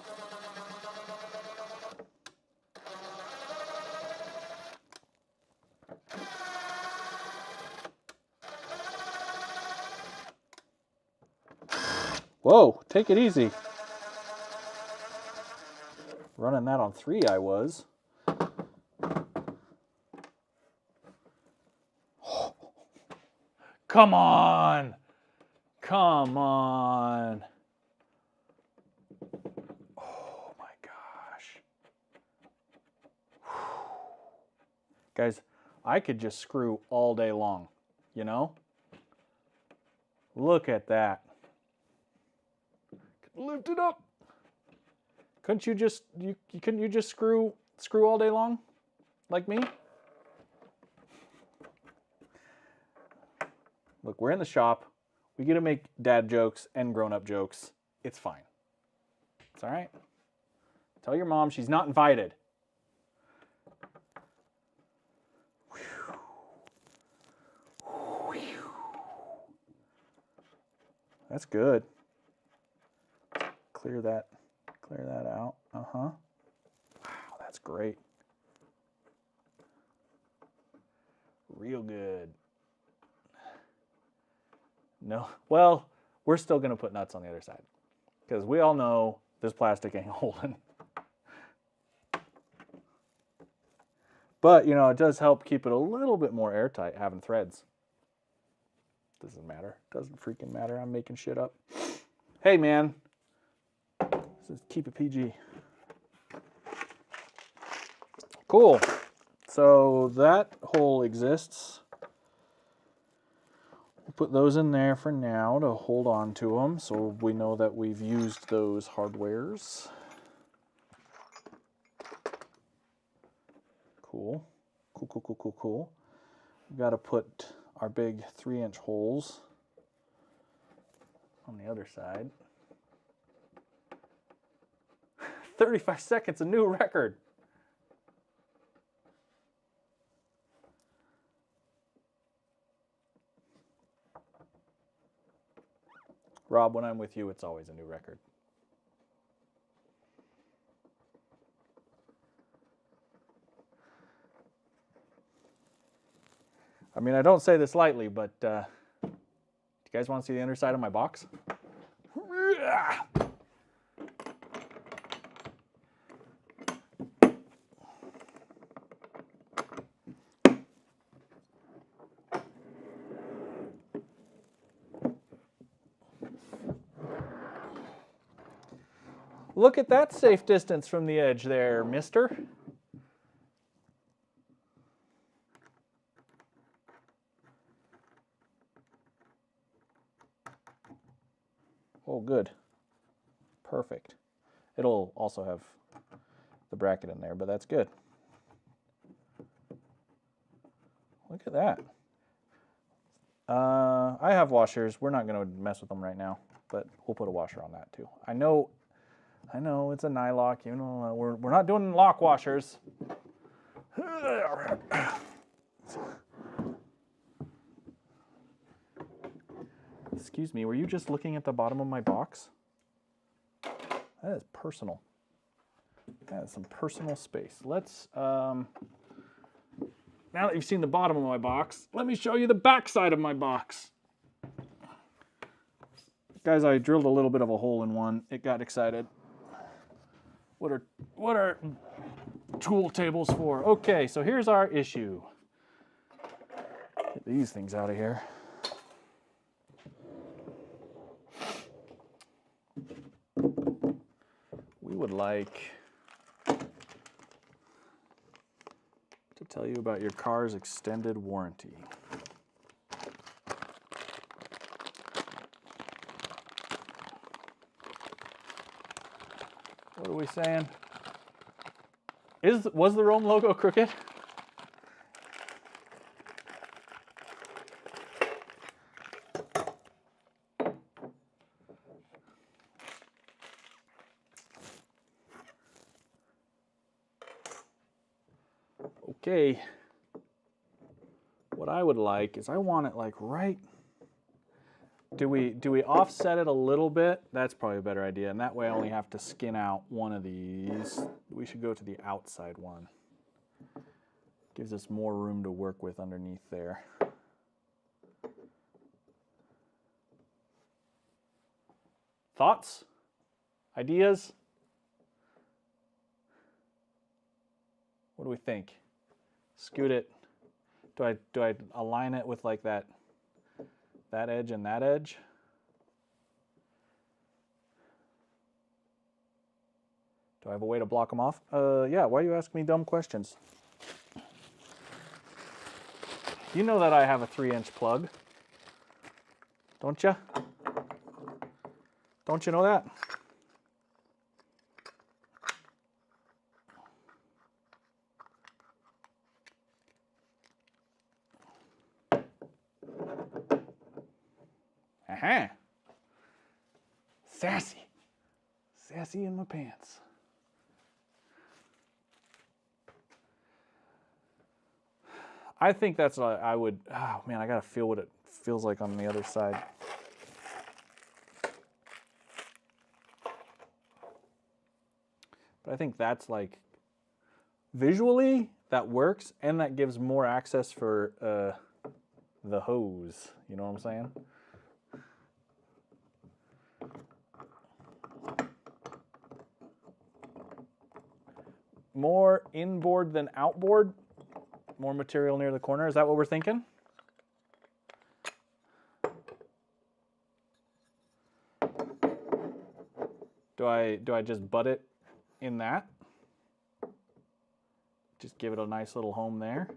Whoa, take it easy. Running that on 3 I was. Come on. Come on. Oh my gosh. Guys, I could just screw all day long, you know? Look at that. Lift it up. Couldn't you just couldn't you just screw all day long like me? Look, we're in the shop. We get to make dad jokes and grown-up jokes. It's fine. It's all right. Tell your mom she's not invited. That's good. Clear that out. Uh-huh. Wow, that's great. Real good. No, well, we're still going to put nuts on the other side because we all know this plastic ain't holding. But, you know, it does help keep it a little bit more airtight having threads. Doesn't matter. Doesn't freaking matter. I'm making shit up. Hey, man. Just keep it PG. Cool. So that hole exists. We'll put those in there for now to hold on to them so we know that we've used those hardwares. Cool. Cool, cool, cool, cool, cool. We've got to put our big 3-inch holes on the other side. 35 seconds, a new record. Rob, when I'm with you, it's always a new record. I mean, I don't say this lightly, but do you guys want to see the underside of my box? Look at that safe distance from the edge there, mister. Oh, good. Perfect. It'll also have the bracket in there, but that's good. Look at that. I have washers. We're not going to mess with them right now, but we'll put a washer on that too. I know it's a nylock. You know, we're not doing lock washers. Excuse me, were you just looking at the bottom of my box? That is personal. That is some personal space. Let's, now that you've seen the bottom of my box, let me show you the back side of my box. Guys, I drilled a little bit of a hole in one. It got excited. What are tool tables for? Okay, so here's our issue. Get these things out of here. We would like tell you about your car's extended warranty. What are we saying? Was the Rome logo crooked? Okay. What I would like is I want it like right. Do we offset it a little bit? That's probably a better idea. And that way I only have to skin out one of these. We should go to the outside one. Gives us more room to work with underneath there. Thoughts? Ideas? What do we think? Scoot it. Do I align it with like that edge and that edge? Do I have a way to block them off? Yeah, why you ask me dumb questions? You know that I have a 3-inch plug, don't you? Don't you know that? Aha! Sassy. Sassy in my pants. I think that's what I would, oh man, I gotta feel what it feels like on the other side. But I think that's like, visually, that works, and that gives more access for the hose. You know what I'm saying? More inboard than outboard? More material near the corner? Is that what we're thinking? Do I just butt it in that? Just give it a nice little home there.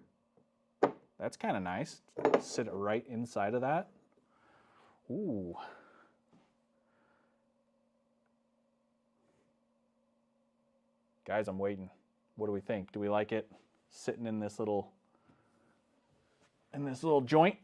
That's kind of nice. Sit it right inside of that. Ooh. Guys, I'm waiting. What do we think? Do we like it sitting in this little joint?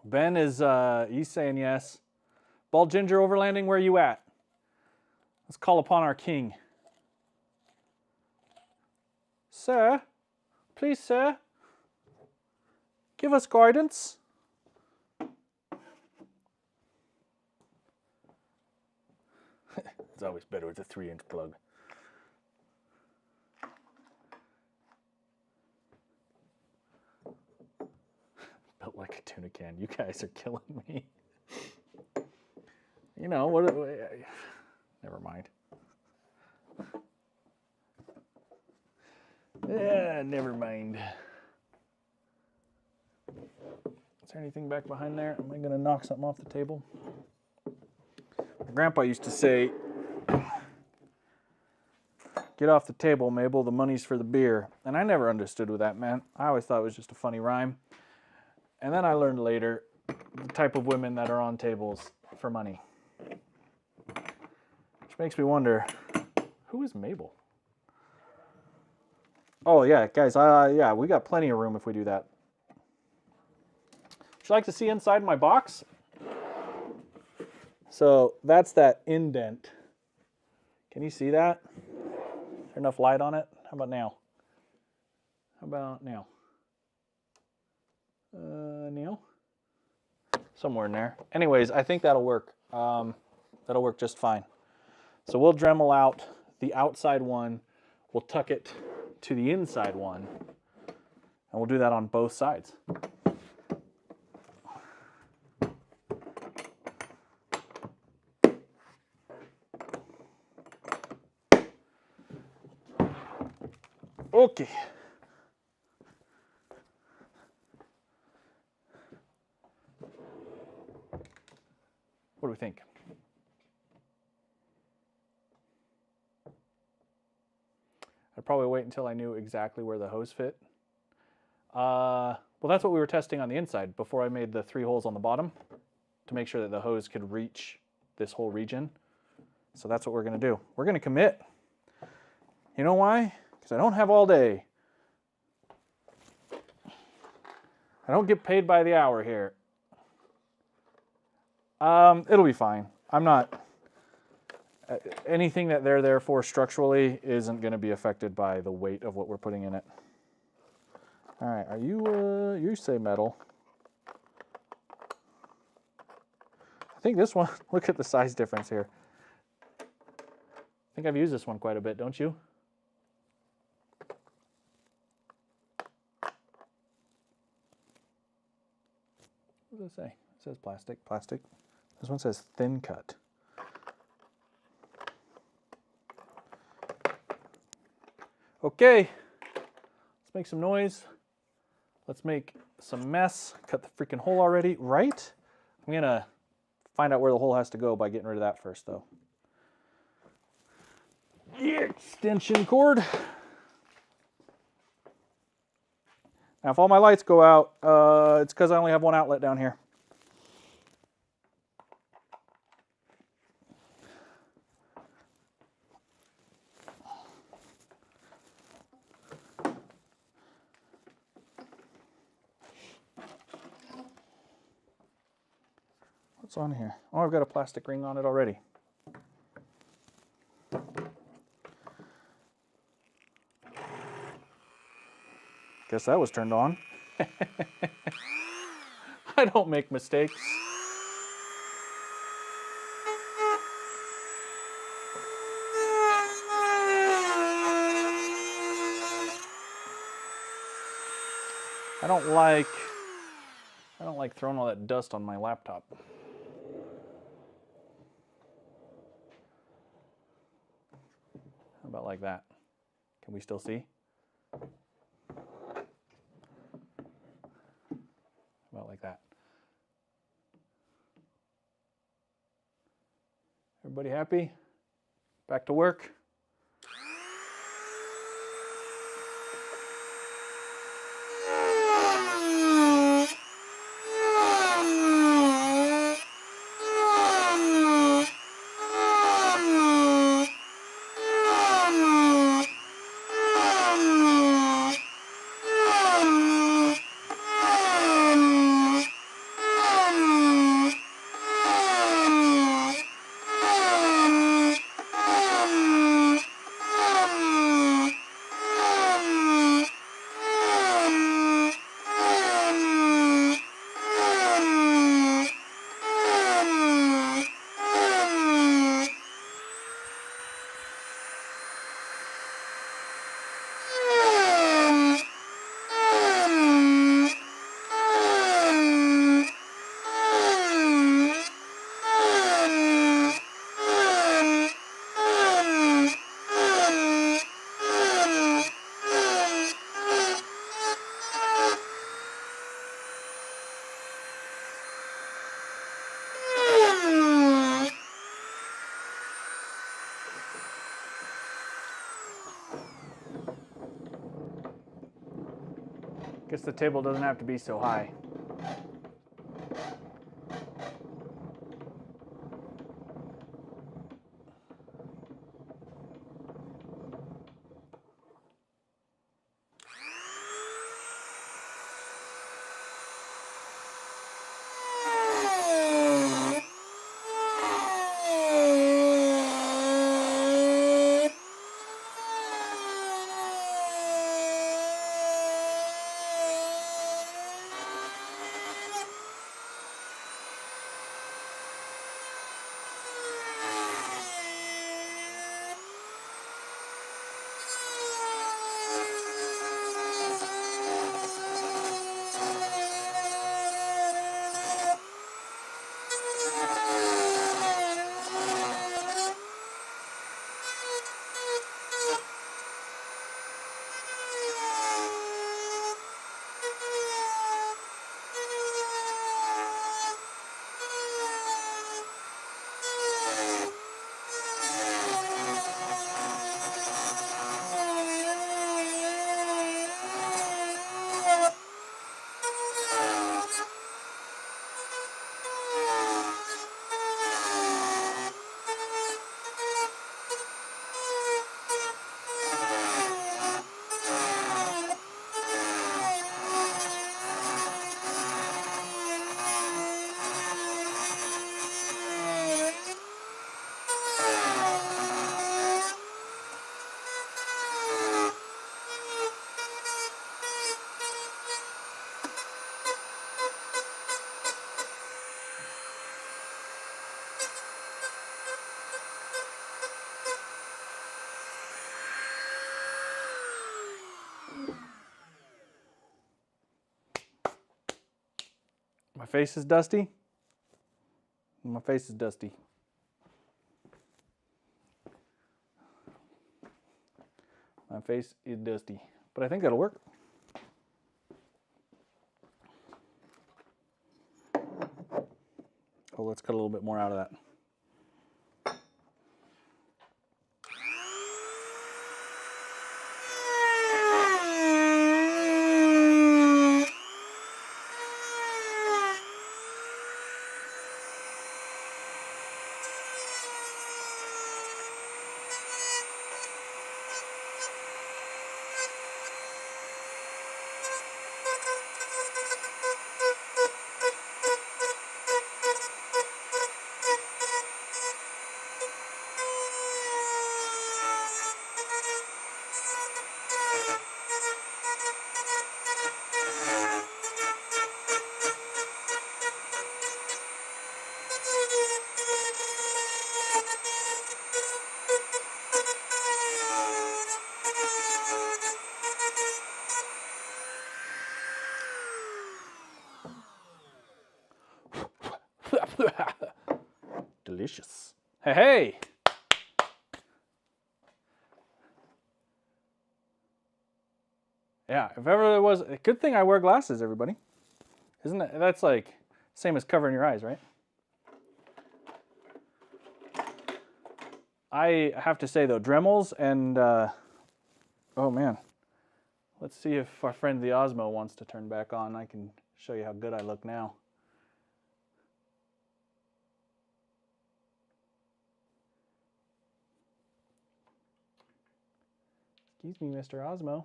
Ben is he's saying yes. Bald Ginger Overlanding, where are you at? Let's call upon our king. Sir, please, sir, give us guidance. It's always better with a 3-inch plug. Built like a tuna can. You guys are killing me. You know, what? Never mind. Yeah, never mind. Is there anything back behind there? Am I going to knock something off the table? My grandpa used to say, "Get off the table, Mabel, the money's for the beer." And I never understood what that meant. I always thought it was just a funny rhyme. And then I learned later the type of women that are on tables for money. Which makes me wonder, who is Mabel? Oh yeah, guys, yeah, we got plenty of room if we do that. Would you like to see inside my box? So that's that indent. Can you see that? Is there enough light on it? How about now? How about now? Neil? Somewhere in there. Anyways, I think that'll work. That'll work just fine. So we'll Dremel out the outside one. We'll tuck it to the inside one. And we'll do that on both sides. Okay. What do we think? I'd probably wait until I knew exactly where the hose fit. Well, that's what we were testing on the inside before I made the 3 holes on the bottom to make sure that the hose could reach this whole region. So that's what we're going to do. We're going to commit. You know why? Because I don't have all day. I don't get paid by the hour here. It'll be fine. I'm not... anything that they're there for structurally isn't going to be affected by the weight of what we're putting in it. All right, are you, you say metal. I think this one, look at the size difference here. I think I've used this one quite a bit, don't you? What does it say? It says plastic, plastic. This one says thin cut. Okay, let's make some noise. Let's make some mess. Cut the freaking hole already, right? I'm gonna find out where the hole has to go by getting rid of that first, though. The extension cord. Now, if all my lights go out, it's because I only have one outlet down here. What's on here? Oh, I've got a plastic ring on it already. Guess that was turned on. I don't make mistakes. I don't like throwing all that dust on my laptop. How about like that? Can we still see? About like that. Everybody happy? Back to work? Guess the table doesn't have to be so high. face is dusty. My face is dusty. My face is dusty. But I think that'll work. Oh, let's cut a little bit more out of that. Delicious. Hey, hey! Yeah, if ever there was a good thing I wear glasses, everybody. Isn't it? That's like same as covering your eyes, right? I have to say though, Dremels and oh man, let's see if our friend the Osmo wants to turn back on. I can show you how good I look now. Excuse me, Mr. Osmo.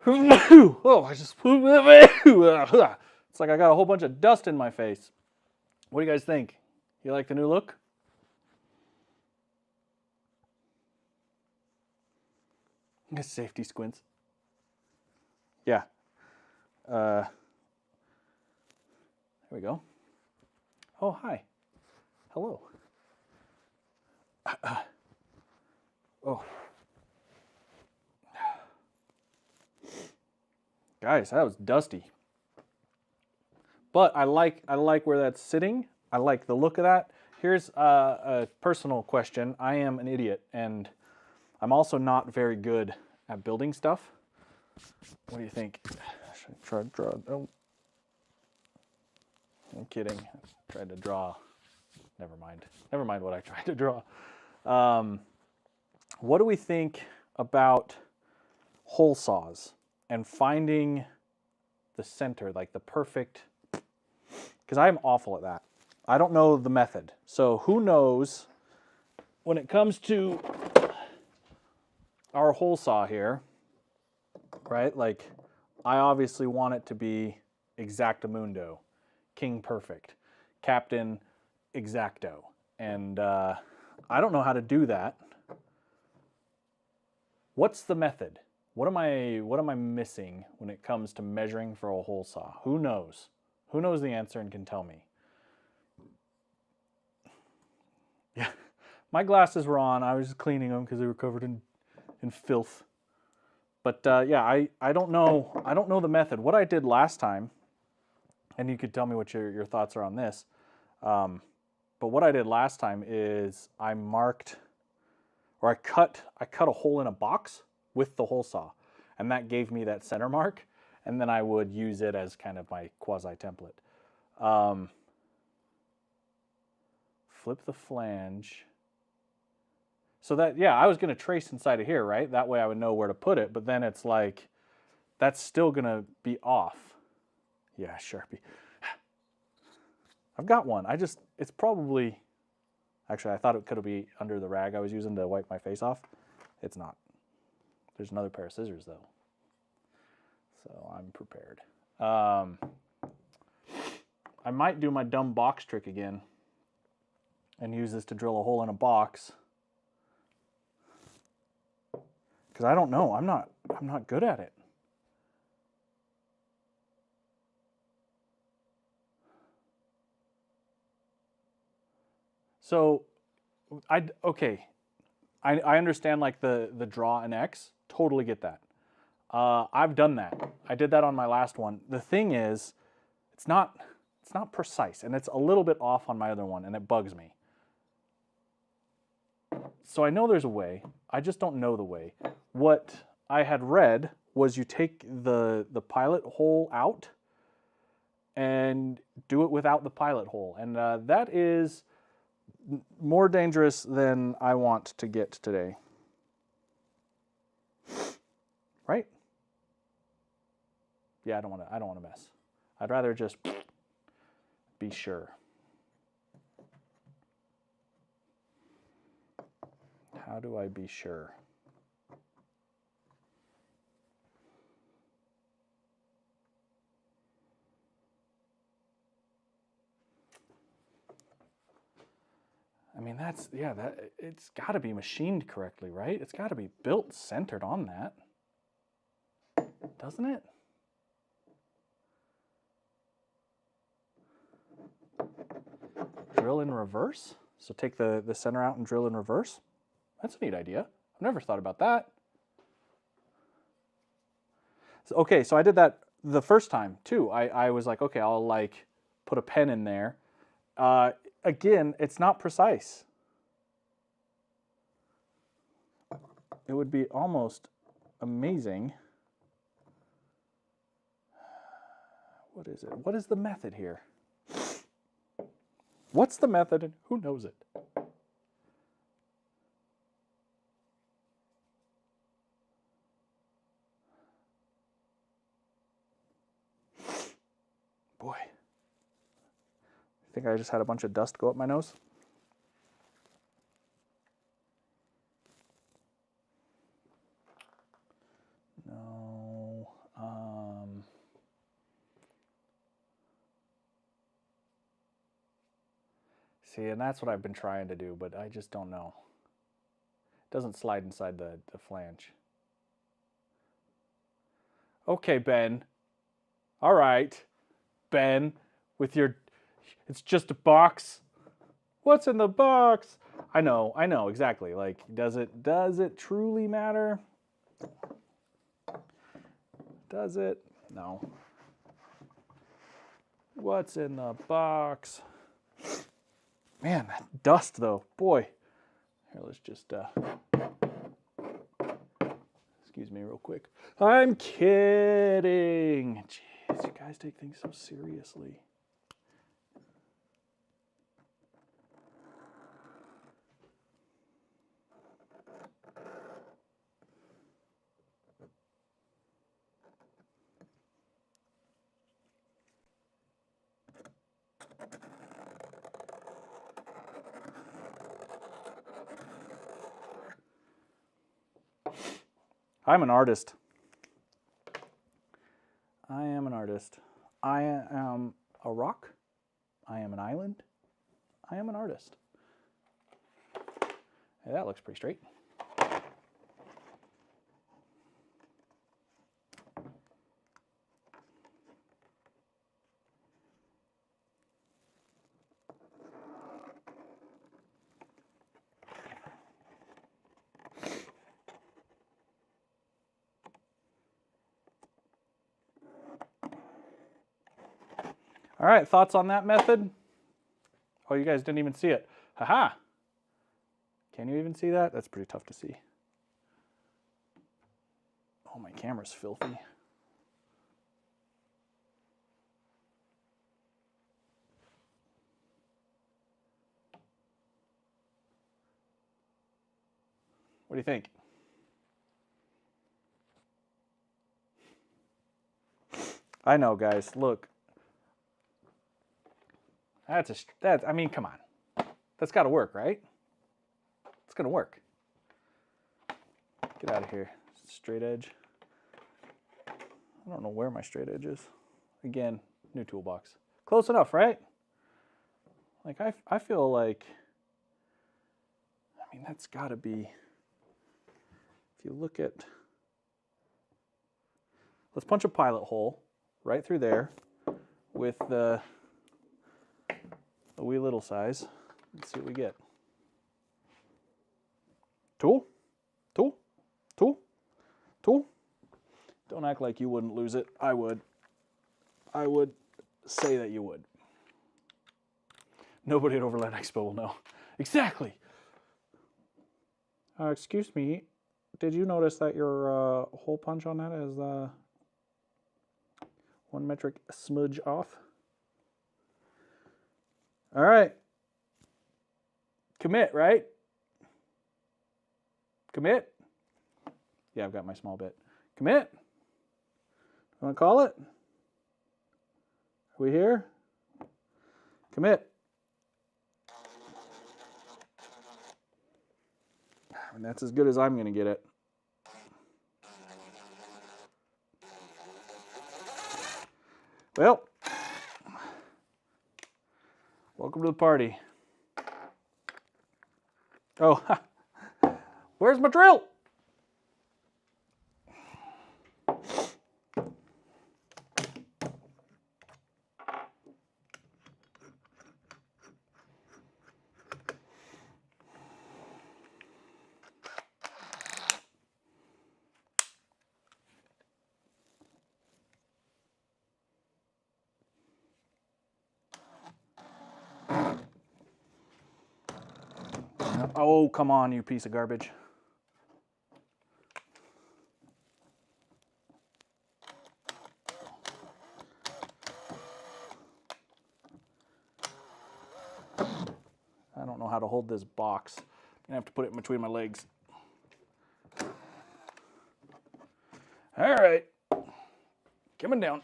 Oh, I just it's like I got a whole bunch of dust in my face. What do you guys think? You like the new look? Safety squints. Yeah. There we go. Oh, hi. Hello. Oh. Guys, that was dusty. But I like where that's sitting. I like the look of that. Here's a personal question. I am an idiot, and I'm also not very good at building stuff. What do you think? Should I try to draw? Oh. I'm kidding. I tried to draw. Never mind. Never mind what I tried to draw. What do we think about hole saws and finding the center, like the perfect, because I'm awful at that. I don't know the method. So who knows, when it comes to our hole saw here, right? Like I obviously want it to be exactamundo, king perfect, captain exacto. And I don't know how to do that. What's the method? What am I missing when it comes to measuring for a hole saw? Who knows? Who knows the answer and can tell me? Yeah, my glasses were on. I was just cleaning them because they were covered in filth. But yeah, I don't know. I don't know the method. What I did last time, and you could tell me what your thoughts are on this. But what I did last time is I marked, or I cut a hole in a box with the hole saw, and that gave me that center mark, and then I would use it as kind of my quasi template. Flip the flange. So that, yeah, I was going to trace inside of here, right? That way I would know where to put it, but then it's like, that's still going to be off. Yeah, Sharpie. I've got one. It's probably, actually I thought it could be under the rag I was using to wipe my face off. It's not. There's another pair of scissors though. So I'm prepared. I might do my dumb box trick again and use this to drill a hole in a box. Because I don't know. I'm not good at it. So okay. I understand like the draw an X, totally get that. I've done that. I did that on my last one. The thing is, it's not precise, and it's a little bit off on my other one, and it bugs me. So I know there's a way, I just don't know the way. What I had read was you take the pilot hole out and do it without the pilot hole, and that is more dangerous than I want to get today. Right? Yeah, I don't want to mess. I'd rather just be sure. How do I be sure? I mean, it's got to be machined correctly, right? It's got to be built centered on that, doesn't it? Drill in reverse? So take the center out and drill in reverse? That's a neat idea. I've never thought about that. So, okay, so I did that the first time too. I was like, okay, I'll like put a pen in there. Again, it's not precise. It would be almost amazing. What is it? What is the method here? What's the method and who knows it? Boy. I think I just had a bunch of dust go up my nose. No. See, and that's what I've been trying to do, but I just don't know. It doesn't slide inside the flange. Okay, Ben. All right, Ben, with your, it's just a box. What's in the box? I know, exactly. Like, does it truly matter? Does it? No. What's in the box? Man, that dust though, boy. Here, let's just, excuse me real quick. I'm kidding. Jeez, you guys take things so seriously. I'm an artist. I am an artist. I am a rock. I am an island. I am an artist. Hey, that looks pretty straight. All right, thoughts on that method? Oh, you guys didn't even see it. Haha. Can you even see that? That's pretty tough to see. Oh, my camera's filthy. What do you think? I know, guys. Look. I mean, come on. That's got to work, right? It's going to work. Get out of here. Straight edge. I don't know where my straight edge is. Again, new toolbox. Close enough, right? Like, I feel like, I mean, that's got to be, if you look at, let's punch a pilot hole right through there with the wee little size. Let's see what we get. Tool, tool, tool, tool. Don't act like you wouldn't lose it. I would. I would say that you would. Nobody at Overland Expo will know. Exactly. Excuse me, did you notice that your hole punch on that is 1 metric smudge off? All right. Commit, right? Commit? Yeah, I've got my small bit. Commit? Want to call it? Are we here? Commit. And that's as good as I'm going to get it. Well, welcome to the party. Oh, where's my drill? Oh, come on, you piece of garbage. I don't know how to hold this box. I'm gonna have to put it in between my legs. All right, coming down.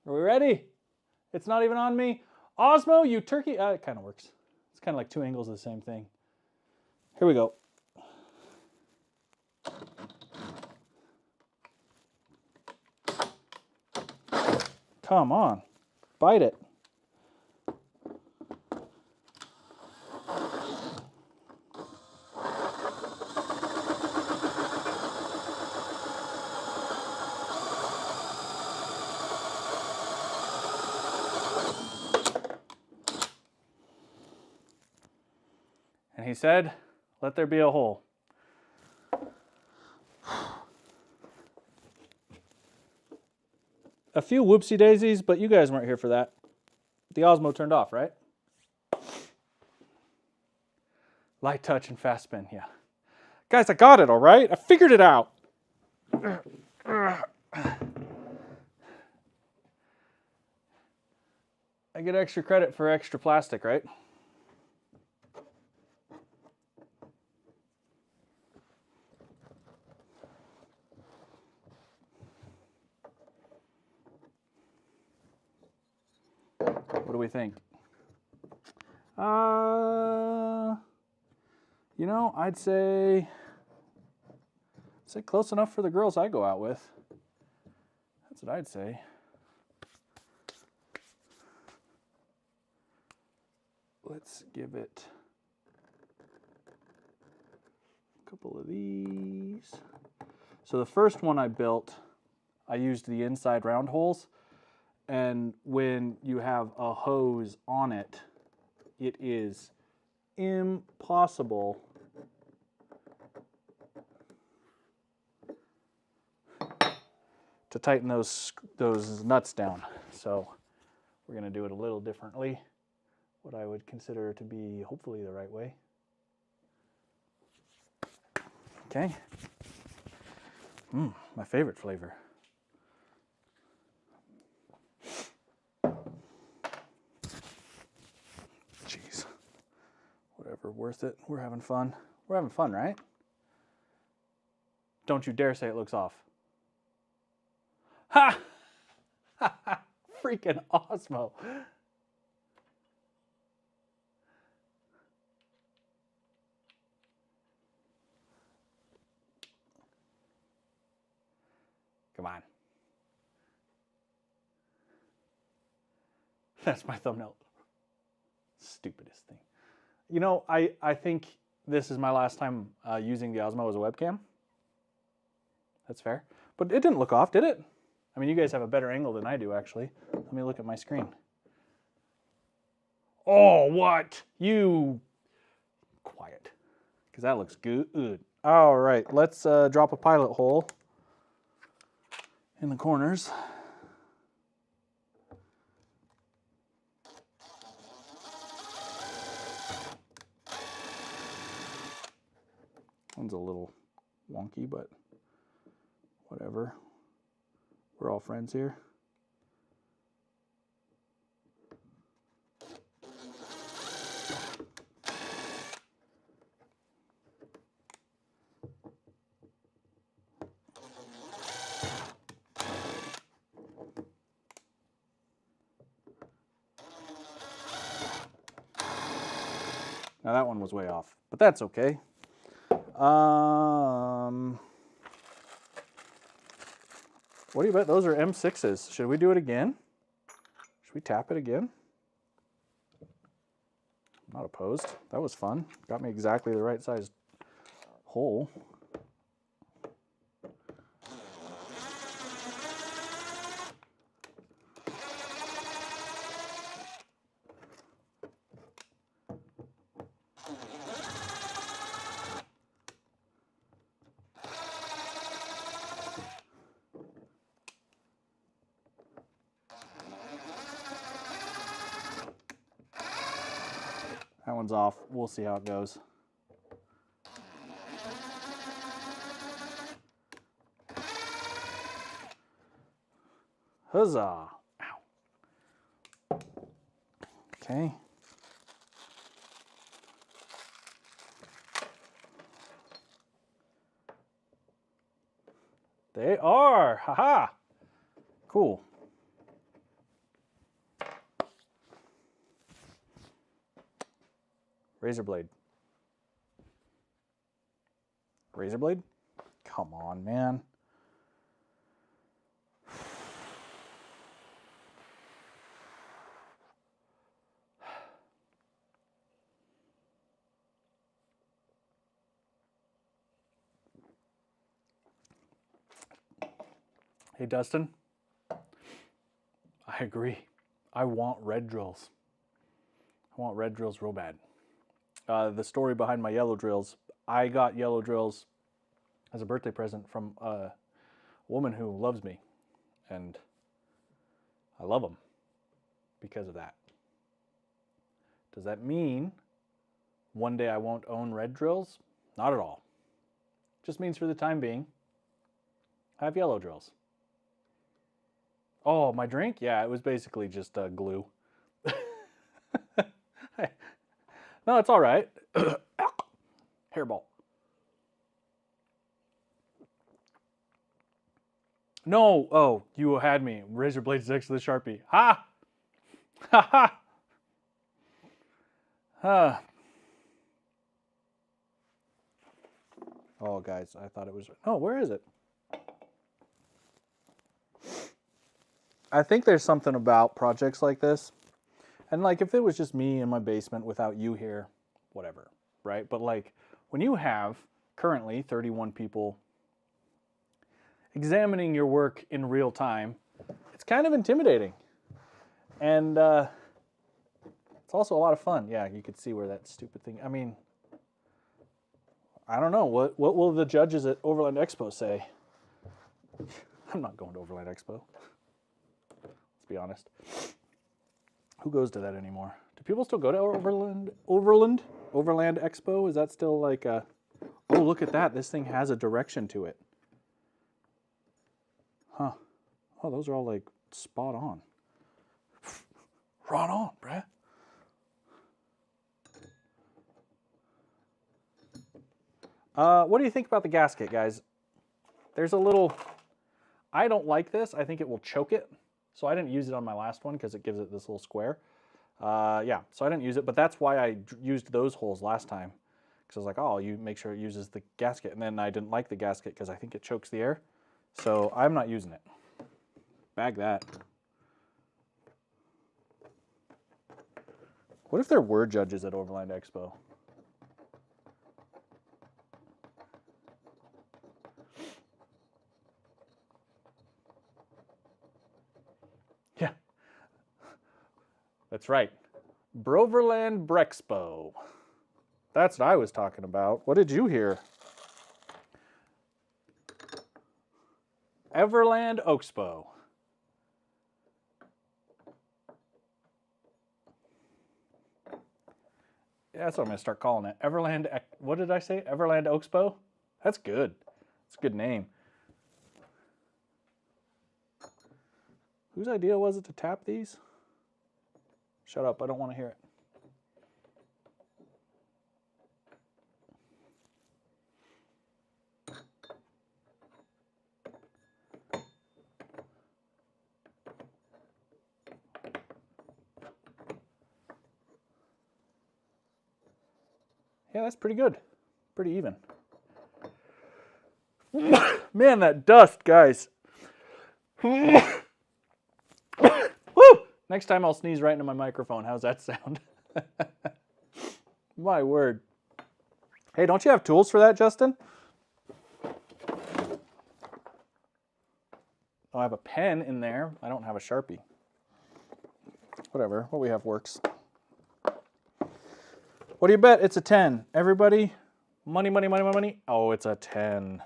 Are we ready? It's not even on me. Osmo, you turkey. It kind of works. It's kind of like two angles of the same thing. Here we go. Come on, bite it. And he said, let there be a hole. A few whoopsie daisies, but you guys weren't here for that. The Osmo turned off, right? Light touch and fast spin, yeah. Guys, I got it, all right? I figured it out. I get extra credit for extra plastic, right? What do we think? You know, I'd say close enough for the girls I go out with. That's what I'd say. Let's give it a couple of these. So the first one I built, I used the inside round holes. And when you have a hose on it, it is impossible to tighten those nuts down. So we're going to do it a little differently, what I would consider to be hopefully the right way. Okay. My favorite flavor. Jeez. Whatever, worth it. We're having fun. We're having fun, right? Don't you dare say it looks off. Ha! Freaking Osmo. Come on. That's my thumbnail. Stupidest thing. You know, I think this is my last time using the Osmo as a webcam. That's fair. But it didn't look off, did it? I mean, you guys have a better angle than I do, actually. Let me look at my screen. Oh, what? You... Quiet. Because that looks good. All right, let's drop a pilot hole in the corners. One's a little wonky, but whatever. We're all friends here. Now that one was way off, but that's okay. What do you bet? Those are M6s. Should we do it again? Should we tap it again? Not opposed. That was fun. Got me exactly the right size hole. That one's off. We'll see how it goes. Huzzah! Ow. Okay. They are! Haha! Cool. Razor blade. Razor blade? Come on, man. Hey, Dustin. I agree. I want red drills. I want red drills real bad. The story behind my yellow drills, I got yellow drills as a birthday present from a woman who loves me, and I love them because of that. Does that mean one day I won't own red drills? Not at all. Just means for the time being, I have yellow drills. Oh, my drink? Yeah, it was basically just glue. No, it's all right. Hairball. No, oh, you had me. Razor blades next to the Sharpie. Ha! Ha ha! Huh. Oh, guys, I thought it was... Oh, where is it? I think there's something about projects like this. And like, if it was just me in my basement without you here, whatever, right? But like, when you have currently 31 people examining your work in real time, it's kind of intimidating. And it's also a lot of fun. Yeah, you could see where that stupid thing, I mean, I don't know. What will the judges at Overland Expo say? I'm not going to Overland Expo. Let's be honest. Who goes to that anymore? Do people still go to Overland Expo? Is that still like a... Oh, look at that. This thing has a direction to it. Huh. Oh, those are all like spot on. Right on, bruh. What do you think about the gasket, guys? There's a little... I don't like this. I think it will choke it. So I didn't use it on my last one because it gives it this little square. Yeah, so I didn't use it, but that's why I used those holes last time. Because I was like, oh, you make sure it uses the gasket. And then I didn't like the gasket because I think it chokes the air. So I'm not using it. Bag that. What if there were judges at Overland Expo? That's right. Broverland Brexpo. That's what I was talking about. What did you hear? Everland Oakspo. Yeah, that's what I'm going to start calling it. Everland, what did I say? Everland Oakspo? That's good. It's a good name. Whose idea was it to tap these? Shut up, I don't want to hear it. Yeah, that's pretty good. Pretty even. Man, that dust, guys. Woo! Next time I'll sneeze right into my microphone. How's that sound? My word. Hey, don't you have tools for that, Justin? Oh, I have a pen in there. I don't have a Sharpie. Whatever. What we have works. What do you bet? It's a 10. Everybody? Money, money, money, money, money. Oh, it's a 10.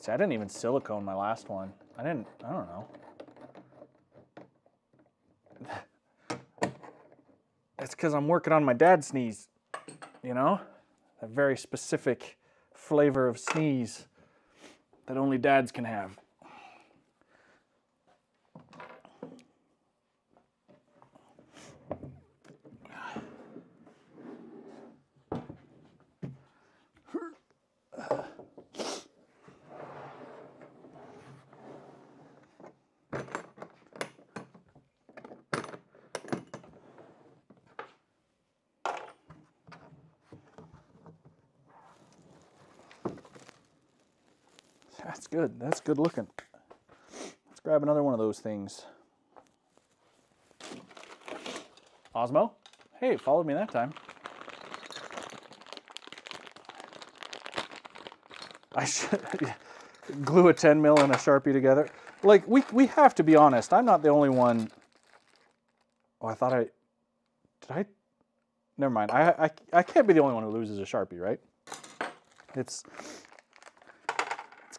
See, I didn't even silicone my last one. I don't know. It's because I'm working on my dad's sneeze, you know? A very specific flavor of sneeze that only dads can have. That's good. That's good looking. Let's grab another one of those things. Osmo? Hey, it followed me that time. I should glue a 10 mil and a Sharpie together. Like, we have to be honest. I'm not the only one. Oh, I thought did I? Never mind. I can't be the only one who loses a Sharpie, right? It's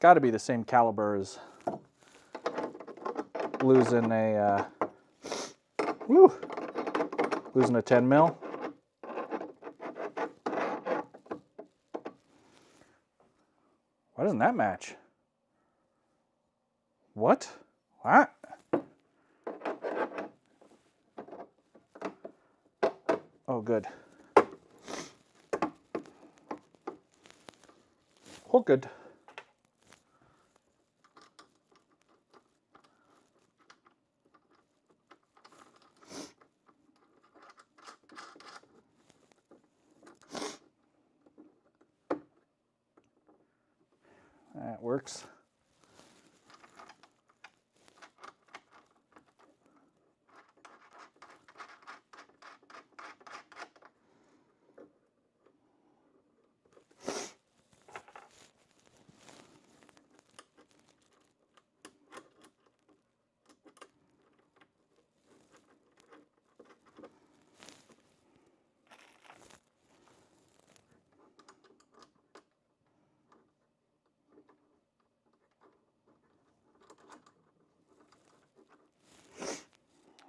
got to be the same caliber as losing a losing a 10 mil. Why doesn't that match? What? What? Oh, good. Oh, good. That works.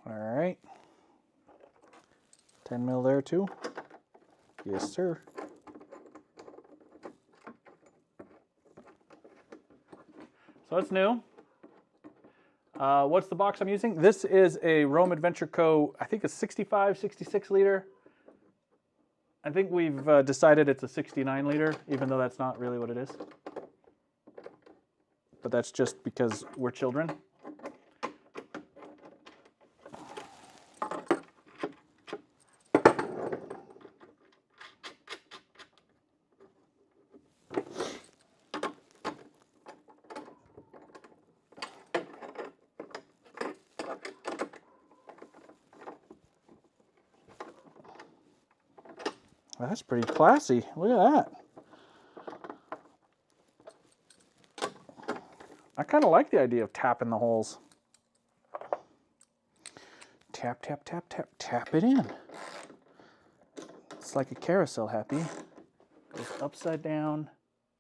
All right. 10 mil there too? Yes, sir. So it's new. What's the box I'm using? This is a Rome Adventure Co. I think a 65, 66 liter. I think we've decided it's a 69 liter, even though that's not really what it is. But that's just because we're children. That's pretty classy. Look at that. I kind of like the idea of tapping the holes. Tap, tap, tap, tap, tap it in. It's like a carousel, Happy. Goes upside down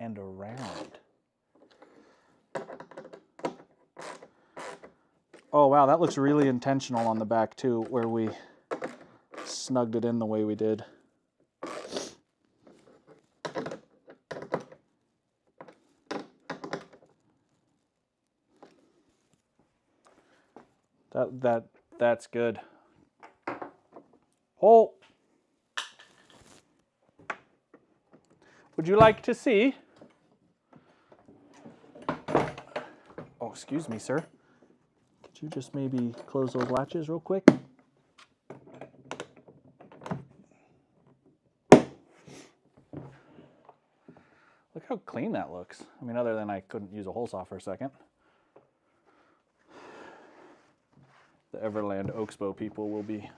and around. Oh wow, that looks really intentional on the back too, where we snugged it in the way we did. That's good. Hole. Would you like to see? Oh, excuse me, sir. Could you just maybe close those latches real quick? Look how clean that looks. I mean, other than I couldn't use a hole saw for a second. The Everland Oaksbow people will be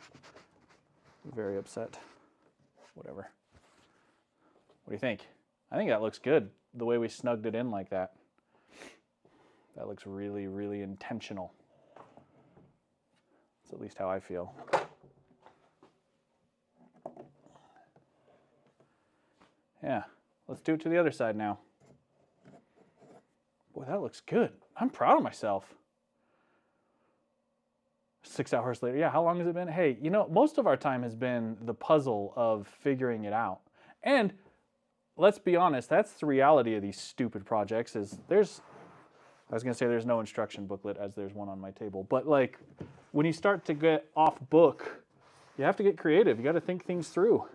very upset. Whatever. What do you think? I think that looks good, the way we snugged it in like that. That looks really, really intentional. That's at least how I feel. Yeah, let's do it to the other side now. Boy, that looks good. I'm proud of myself. 6 hours later. Yeah, how long has it been? Hey, you know, most of our time has been the puzzle of figuring it out. And let's be honest, that's the reality of these stupid projects is I was going to say there's no instruction booklet as there's one on my table. But like when you start to get off book, you have to get creative. You got to think things through.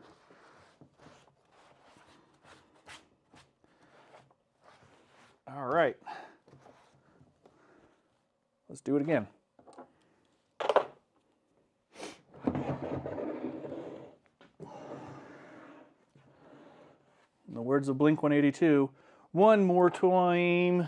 All right. Let's do it again. In the words of Blink-182, one more time.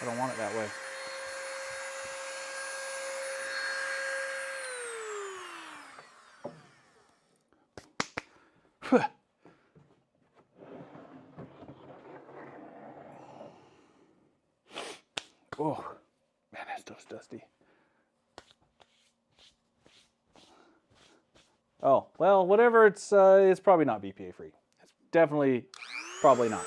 I don't want it that way. Oh, man, that stuff's dusty. Oh, well, whatever, it's probably not BPA free. It's definitely, probably not.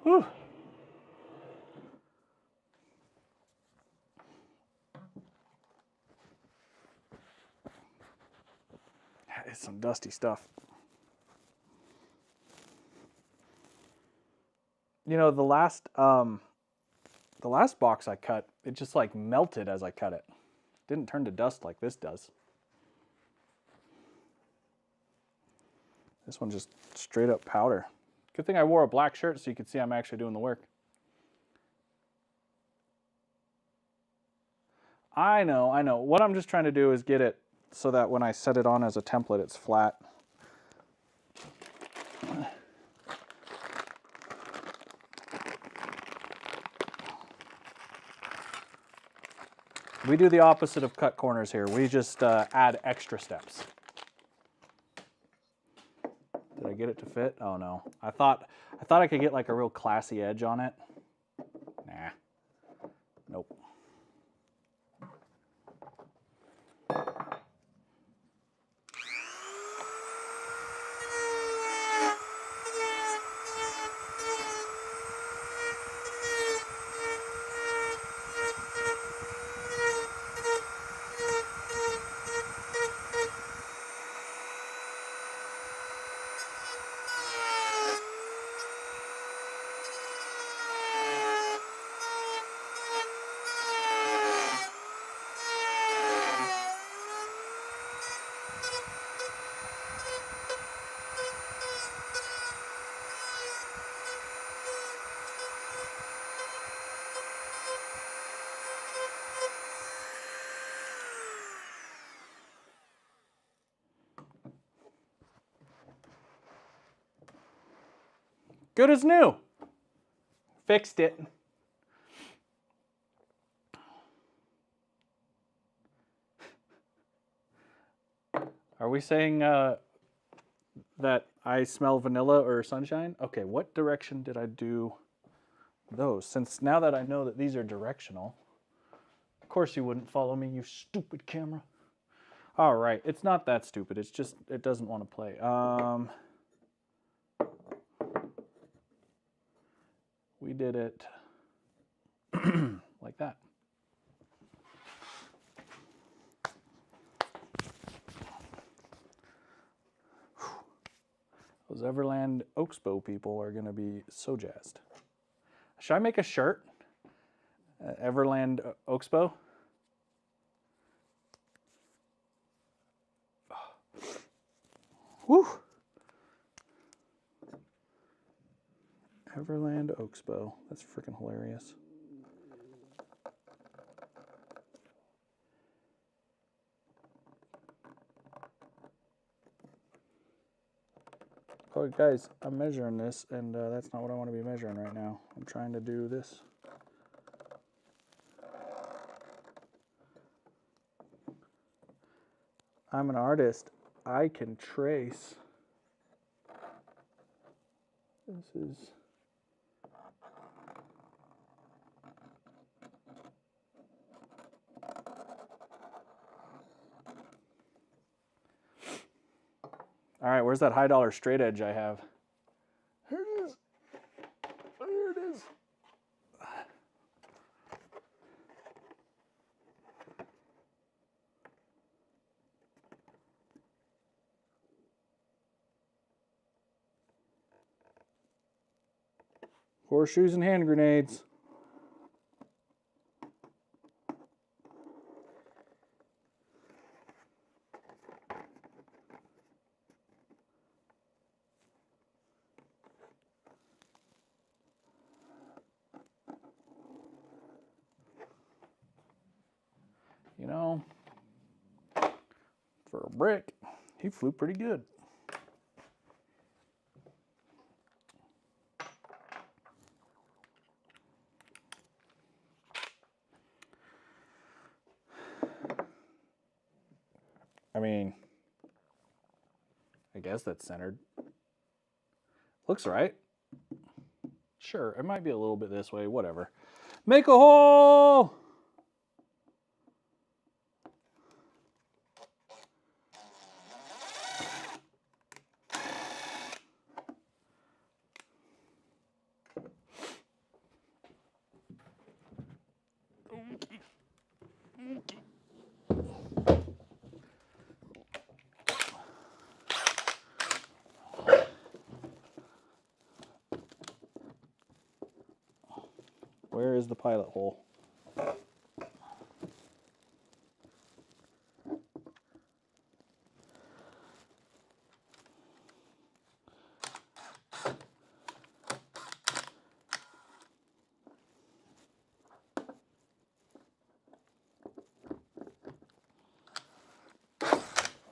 Whew. That is some dusty stuff. You know, the last box I cut, it just like melted as I cut it. Didn't turn to dust like this does. This one just straight up powder. Good thing I wore a black shirt so you could see I'm actually doing the work. I know. What I'm just trying to do is get it so that when I set it on as a template, it's flat. We do the opposite of cut corners here. We just add extra steps. Did I get it to fit? Oh no. I thought I could get like a real classy edge on it. Nah. Nope. Good as new. Fixed it. Are we saying that I smell vanilla or sunshine? Okay, what direction did I do those? Since now that I know that these are directional, of course you wouldn't follow me, you stupid camera. All right, it's not that stupid. It's just, it doesn't want to play. We did it like that. Those Everland Oaksbow people are going to be so jazzed. Should I make a shirt? Everland Oaksbow? Whew. Everland Oaksbow. That's freaking hilarious. Oh, guys, I'm measuring this, and that's not what I want to be measuring right now. I'm trying to do this. I'm an artist. I can trace. This is... All right, where's that high dollar straight edge I have? Here it is. There it is. Horseshoes and hand grenades. You know, for a brick, he flew pretty good. I mean, I guess that's centered. Looks right. Sure, it might be a little bit this way, whatever. Make a hole! Where is the pilot hole?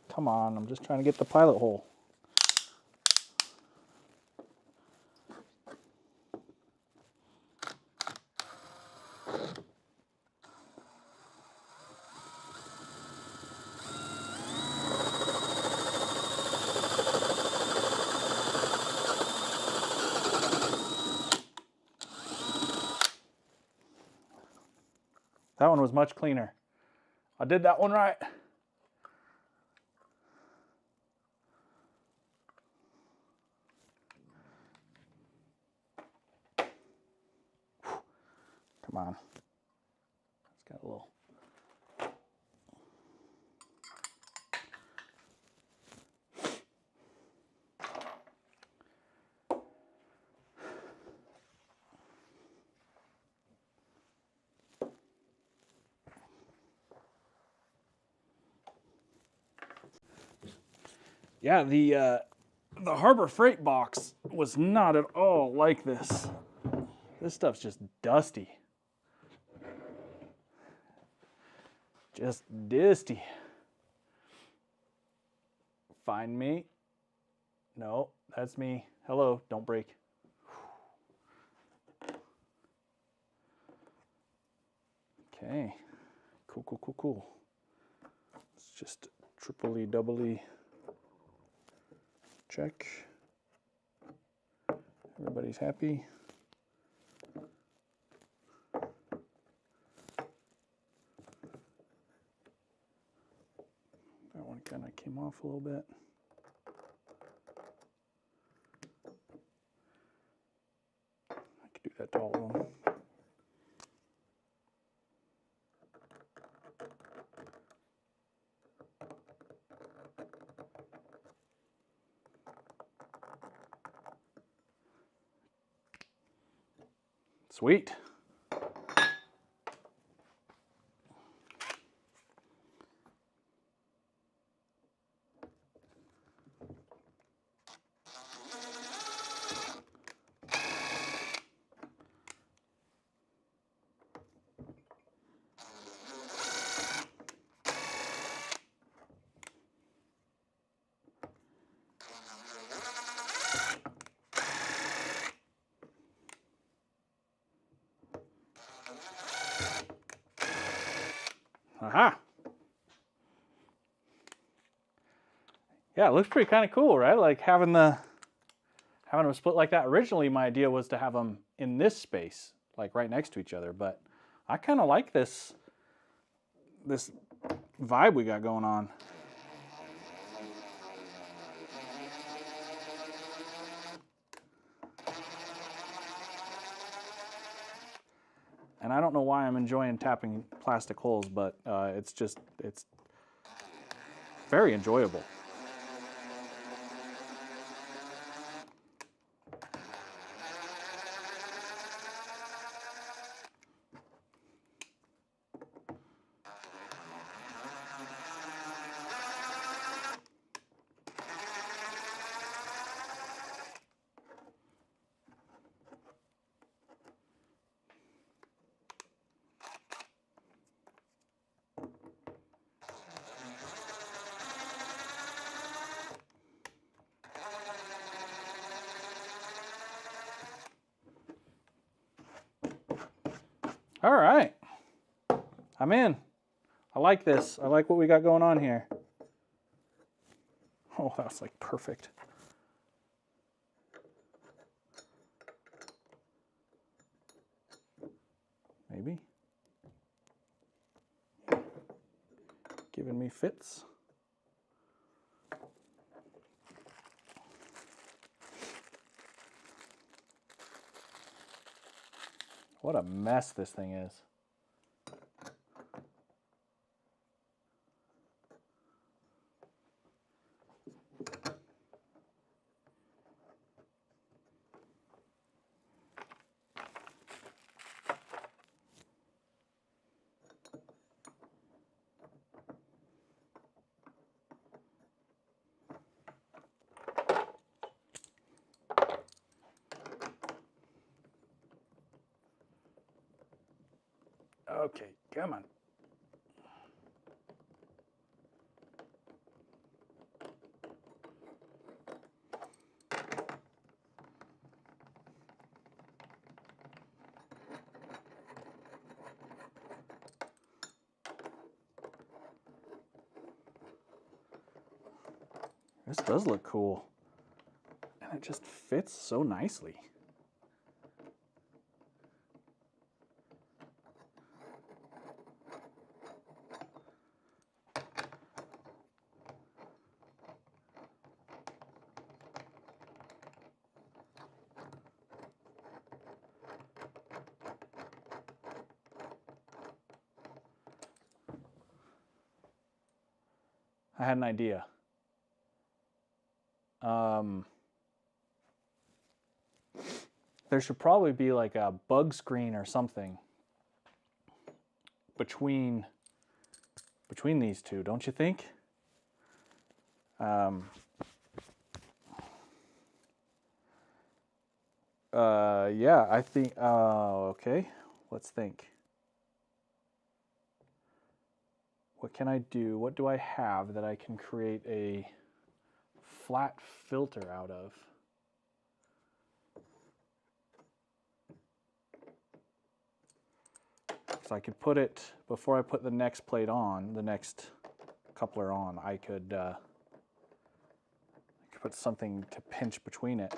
Come on, I'm just trying to get the pilot hole. That one was much cleaner. I did that one right. Come on. It's got a little. Yeah, the Harbor Freight box was not at all like this. This stuff's just dusty. Just dusty. Find me. No, that's me. Hello, don't break. Okay. Cool, cool, cool, cool. Let's just triply, doubly check. Everybody's happy. That one kind of came off a little bit. I could do that to all of them. Sweet. Aha. Yeah, it looks pretty kind of cool, right? Like having them split like that. Originally, my idea was to have them in this space, like right next to each other, but I kind of like this vibe we got going on. And I don't know why I'm enjoying tapping plastic holes, but it's very enjoyable. All right, I'm in. I like this. I like what we got going on here. Oh, that's like perfect. Maybe. Giving me fits. What a mess this thing is. Okay, come on. This does look cool. And it just fits so nicely. I had an idea. There should probably be like a bug screen or something between these two, don't you think? Yeah, I think, okay, let's think. What can I do? What do I have that I can create a flat filter out of? So I could put it, before I put the next plate on, the next coupler on, I could put something to pinch between it.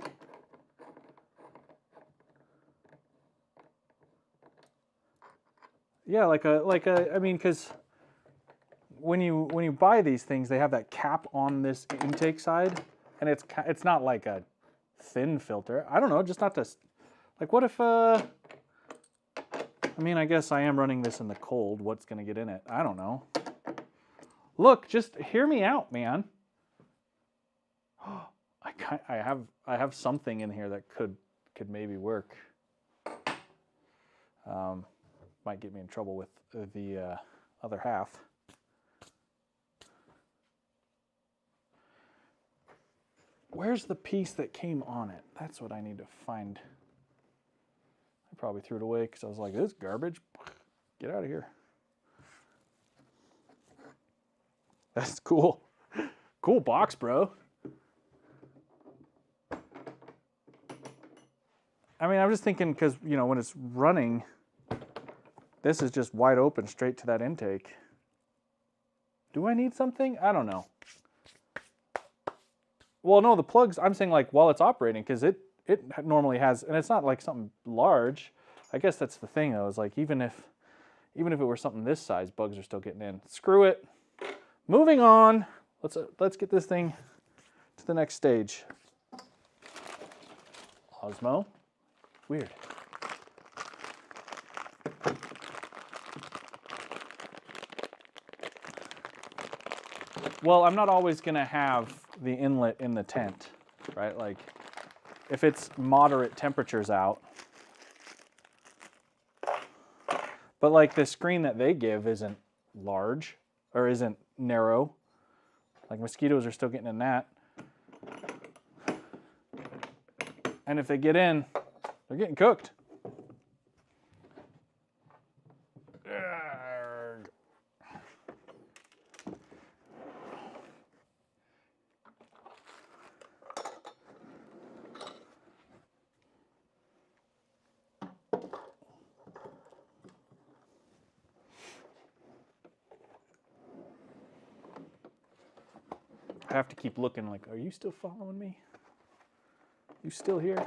Yeah, I mean, because when you buy these things, they have that cap on this intake side, and it's not like a thin filter. I don't know, just not this. Like, what if I mean, I guess I am running this in the cold. What's gonna get in it? I don't know. Look, just hear me out, man. I have something in here that could maybe work. Might get me in trouble with the other half. Where's the piece that came on it? That's what I need to find. I probably threw it away because I was like, this is garbage. Get out of here. That's cool. Cool box, bro. I mean, I'm just thinking because, you know, when it's running, this is just wide open straight to that intake. Do I need something? I don't know. Well, no, the plugs, I'm saying like while it's operating, because it normally has, and it's not like something large. I guess that's the thing though, is like even if it were something this size, bugs are still getting in. Screw it. Moving on. Let's get this thing to the next stage. Osmo. Weird. Well, I'm not always going to have the inlet in the tent, right? Like, if it's moderate temperatures out. But like the screen that they give isn't large or isn't narrow. Like mosquitoes are still getting in that. And if they get in, they're getting cooked. I have to keep looking like, are you still following me? You still here?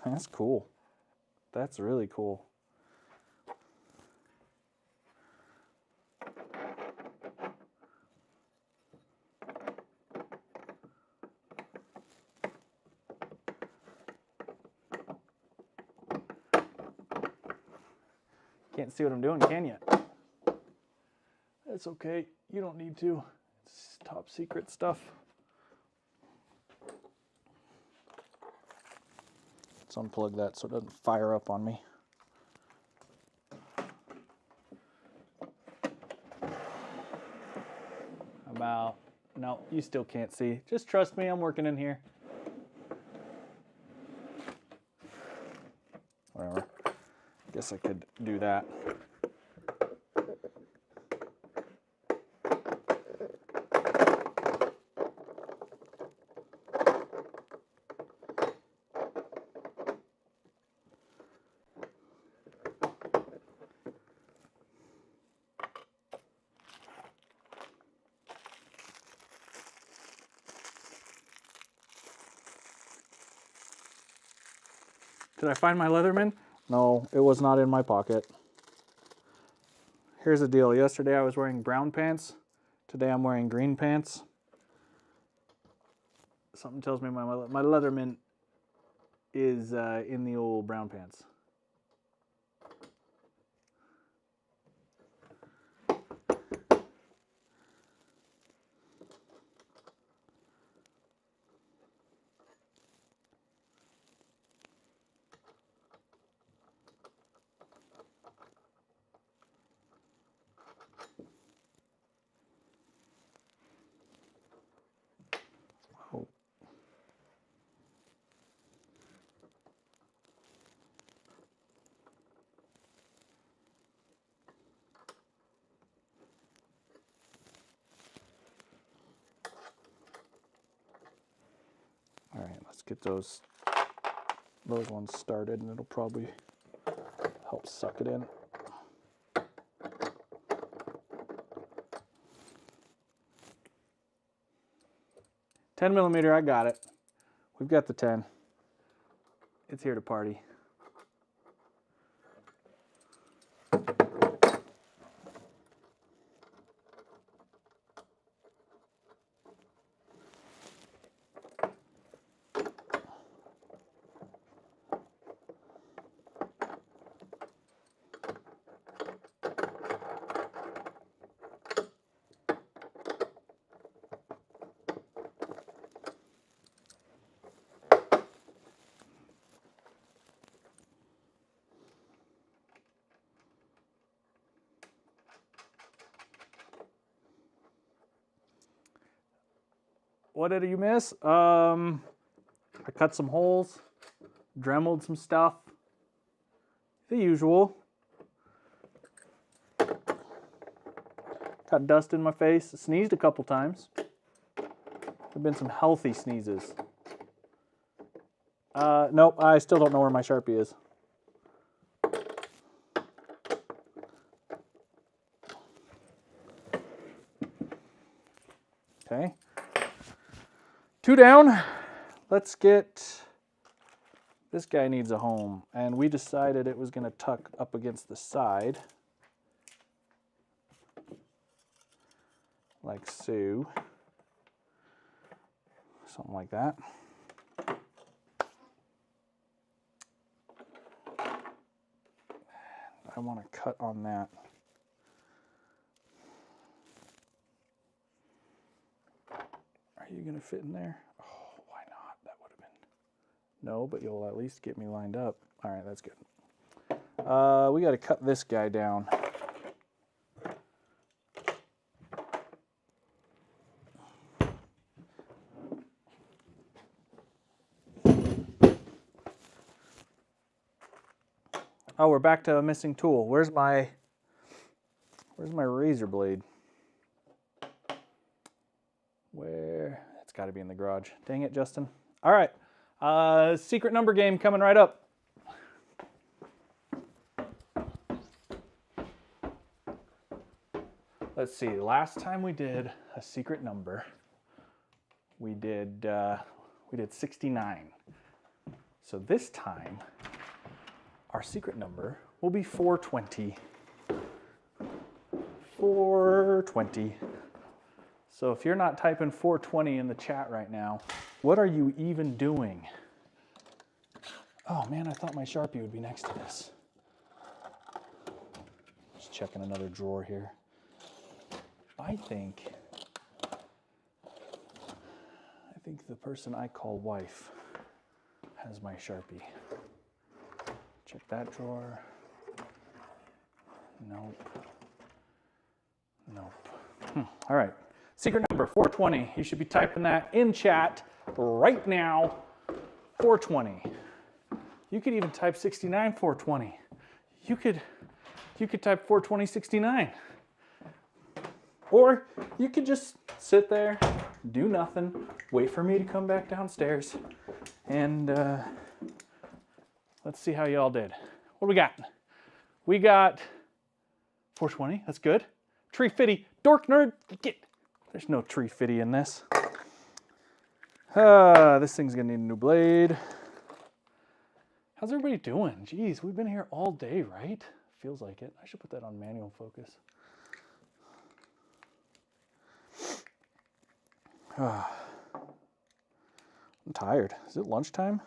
That's cool. That's really cool. Can't see what I'm doing, can you? That's okay. You don't need to. It's top secret stuff. Let's unplug that so it doesn't fire up on me. No, you still can't see. Just trust me, I'm working in here. whatever. Guess I could do that. Did I find my Leatherman? No, it was not in my pocket. Here's the deal. Yesterday I was wearing brown pants. Today I'm wearing green pants. Something tells me my Leatherman is in the old brown pants. Oh. All right, let's get those ones started, and it'll probably help suck it in. 10mm, I got it. We've got the 10. It's here to party. What did you miss? I cut some holes, dremeled some stuff. The usual. Got dust in my face. Sneezed a couple times. There've been some healthy sneezes. Nope, I still don't know where my Sharpie is. Okay. 2 down. Let's get, this guy needs a home, and we decided it was going to tuck up against the side, like so. Something like that. I want to cut on that. Are you going to fit in there? Oh, why not? That would have been... No, but you'll at least get me lined up. All right, that's good. We got to cut this guy down. Oh, we're back to a missing tool. Where's my razor blade? Where? It's got to be in the garage. Dang it, Justin. All right. Secret number game coming right up. Let's see. Last time we did a secret number, we did 69. So this time, our secret number will be 420. 420. So if you're not typing 420 in the chat right now, what are you even doing? Oh man, I thought my Sharpie would be next to this. Just checking another drawer here. I think the person I call wife has my Sharpie. Check that drawer. Nope. Nope. All right. Secret number 420. You should be typing that in chat right now. 420. You could even type 69 420. You could type 420 69. Or you could just sit there, do nothing, wait for me to come back downstairs, and let's see how y'all did. What do we got? We got 420, that's good. Tree fitty, dork nerd, get. There's no tree fitty in this. This thing's gonna need a new blade. How's everybody doing? Jeez, we've been here all day, right? Feels like it. I should put that on manual focus. I'm tired. Is it lunchtime?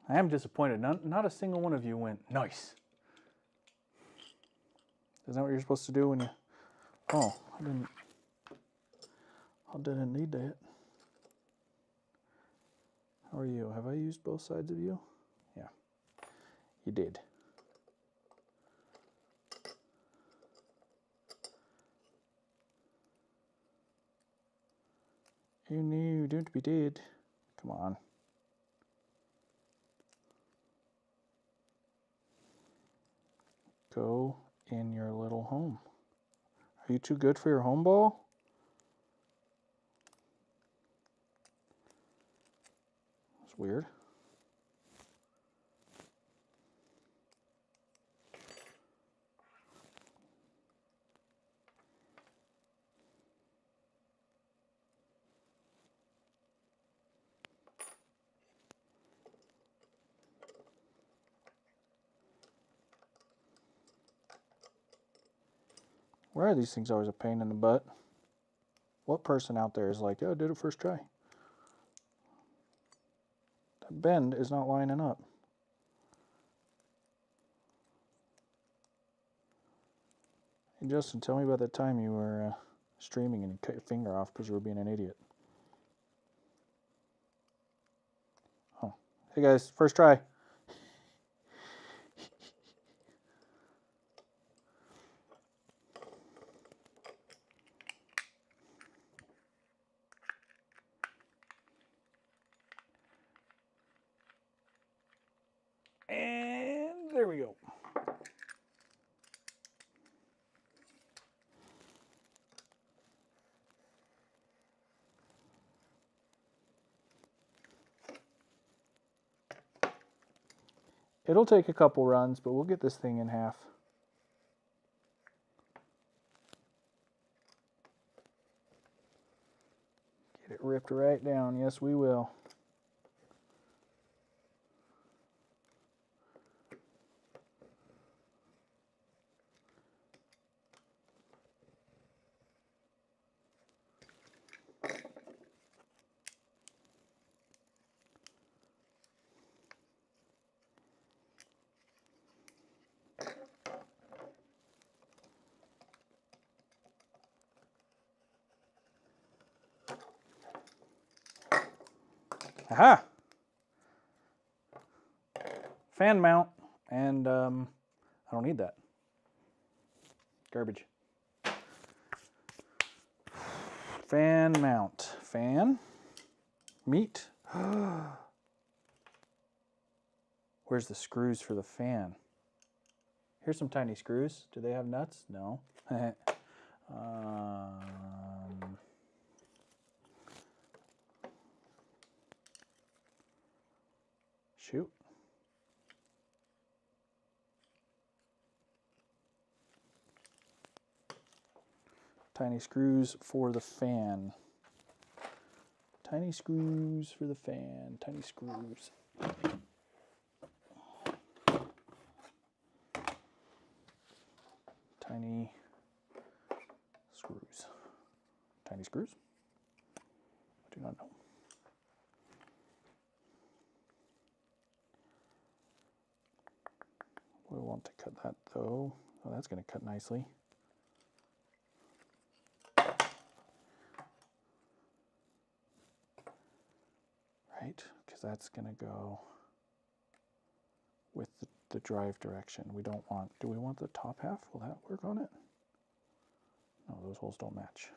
I am disappointed. Not a single one of you went, nice. Isn't that what you're supposed to do when you... Oh, I didn't need that. How are you? Have I used both sides of you? Yeah, you did. You knew, don't be dead. Come on. Go in your little home. Are you too good for your home ball? That's weird. Why are these things always a pain in the butt? What person out there is like, oh, I did it first try? That bend is not lining up. Hey, Justin, tell me about that time you were streaming and you cut your finger off because you were being an idiot. Oh, hey guys, first try. And there we go. It'll take a couple runs, but we'll get this thing in half. Get it ripped right down. Yes, we will. Aha! Fan mount, and I don't need that. Garbage. Fan mount. Fan. Meat. Where's the screws for the fan? Here's some tiny screws. Do they have nuts? No. Shoot. Tiny screws for the fan. Tiny screws for the fan. Tiny screws. Tiny screws. Tiny screws? I do not know. We'll want to cut that though. Oh, that's going to cut nicely. Right, because that's going to go with the drive direction. We don't want, do we want the top half? Will that work on it? those holes don't match.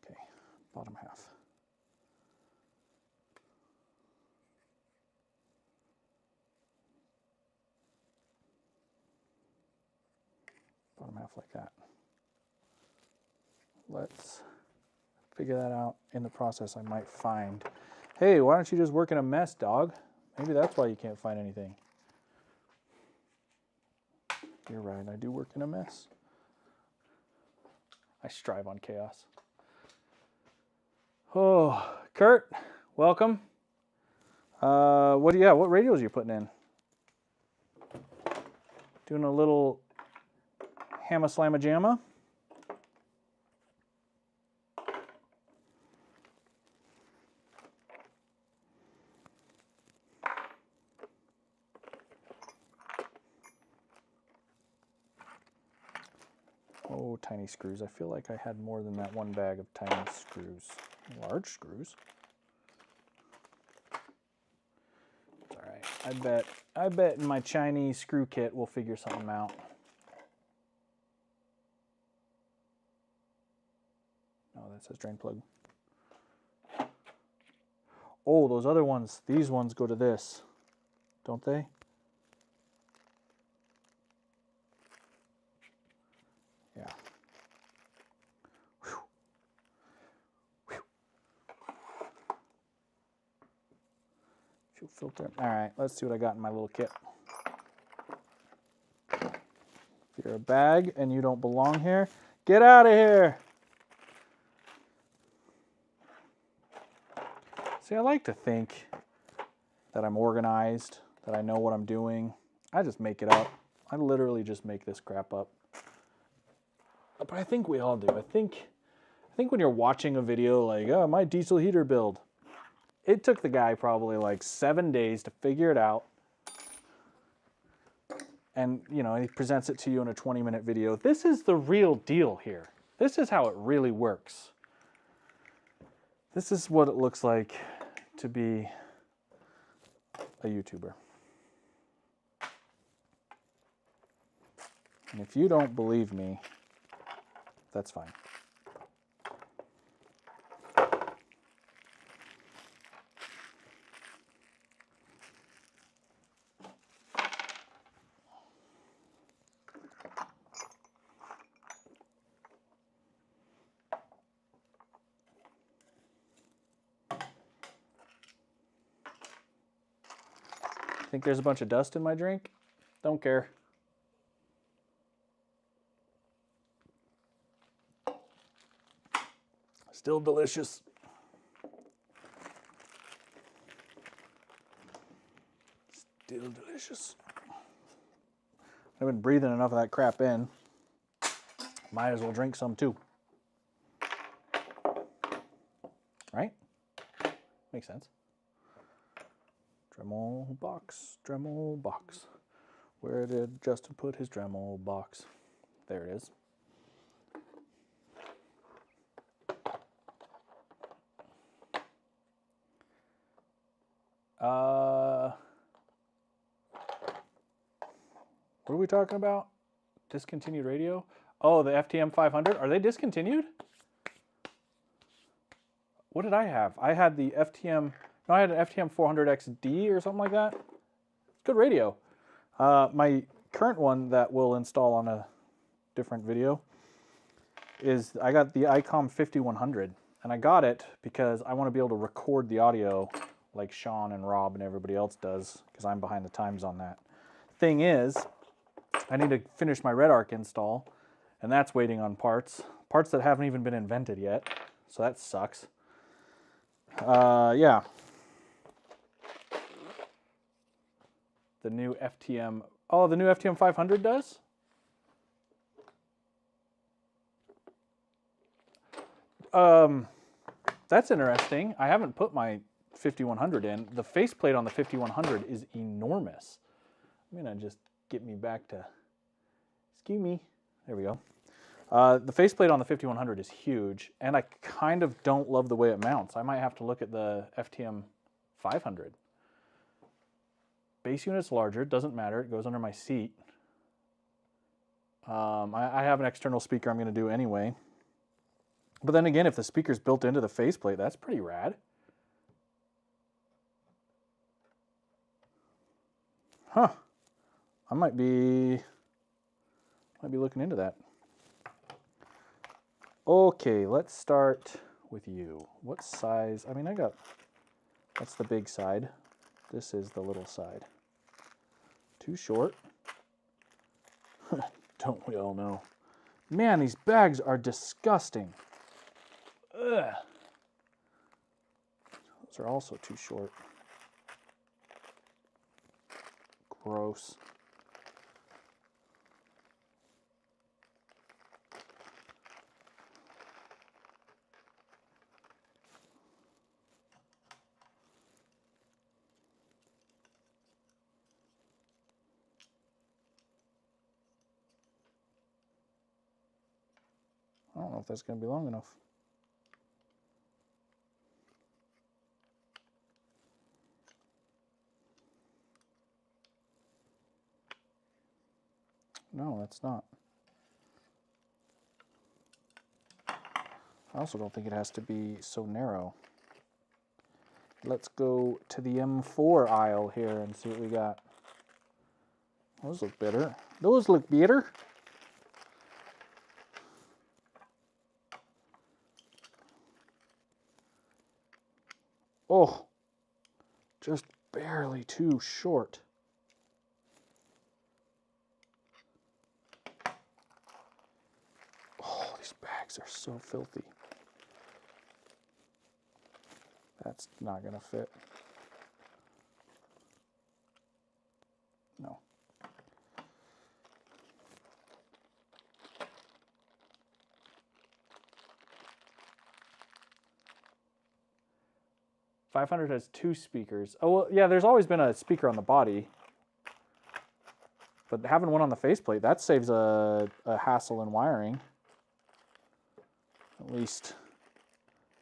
Okay, bottom half. Bottom half like that. Let's figure that out. In the process, I might find, hey, why don't you just work in a mess, dog? Maybe that's why you can't find anything. You're right, I do work in a mess. I strive on chaos. Oh, Kurt, welcome. What radios are you putting in? Doing a little hamma slamma jamma? Oh, tiny screws. I feel like I had more than that one bag of tiny screws. Large screws. It's all right. I bet in my Chinese screw kit we'll figure something out. No, that says drain plug. Oh, those other ones, these ones go to this, don't they? Yeah. Whew. Whew. Fuel filter. All right, let's see what I got in my little kit. If you're a bag and you don't belong here, get out of here. See, I like to think that I'm organized, that I know what I'm doing. I just make it up. I literally just make this crap up. But I think we all do. I think when you're watching a video like, oh, my diesel heater build, it took the guy probably like 7 days to figure it out. And, you know, he presents it to you in a 20-minute video. This is the real deal here. This is how it really works. This is what it looks like to be a YouTuber. And if you don't believe me, that's fine. Think there's a bunch of dust in my drink? Don't care. Still delicious. Still delicious. I've been breathing enough of that crap in. Might as well drink some too. Right? Makes sense. Dremel box, Dremel box. Where did Justin put his Dremel box? There it is. What are we talking about? Discontinued radio? Oh, the FTM 500. Are they discontinued? What did I have? I had the FTM... No, I had an FTM 400XD or something like that. Good radio. My current one that we'll install on a different video is I got the ICOM 5100. And I got it because I want to be able to record the audio like Sean and Rob and everybody else does, because I'm behind the times on that. Thing is, I need to finish my Red Arc install, and that's waiting on parts that haven't even been invented yet, so that sucks. Yeah. The new FTM, oh, the new FTM 500 does? That's interesting. I haven't put my 5100 in. The faceplate on the 5100 is enormous. I'm gonna just get me back to, excuse me. There we go. The faceplate on the 5100 is huge, and I kind of don't love the way it mounts. I might have to look at the FTM 500. Base unit's larger, doesn't matter, it goes under my seat. I have an external speaker I'm going to do anyway. But then again, if the speaker's built into the faceplate, that's pretty rad. Huh. I might be looking into that. Okay, let's start with you. What size? I mean, that's the big side. This is the little side. Too short? Don't we all know? Man, these bags are disgusting. Ugh. Those are also too short. Gross. I don't know if that's going to be long enough. No, that's not. I also don't think it has to be so narrow. Let's go to the M4 aisle here and see what we got. Those look better. Those look better. Oh, just barely too short. Oh, these bags are so filthy. That's not gonna fit. No. .500 has 2 speakers. Oh, well, yeah, there's always been a speaker on the body. But having one on the faceplate, that saves a hassle in wiring. At least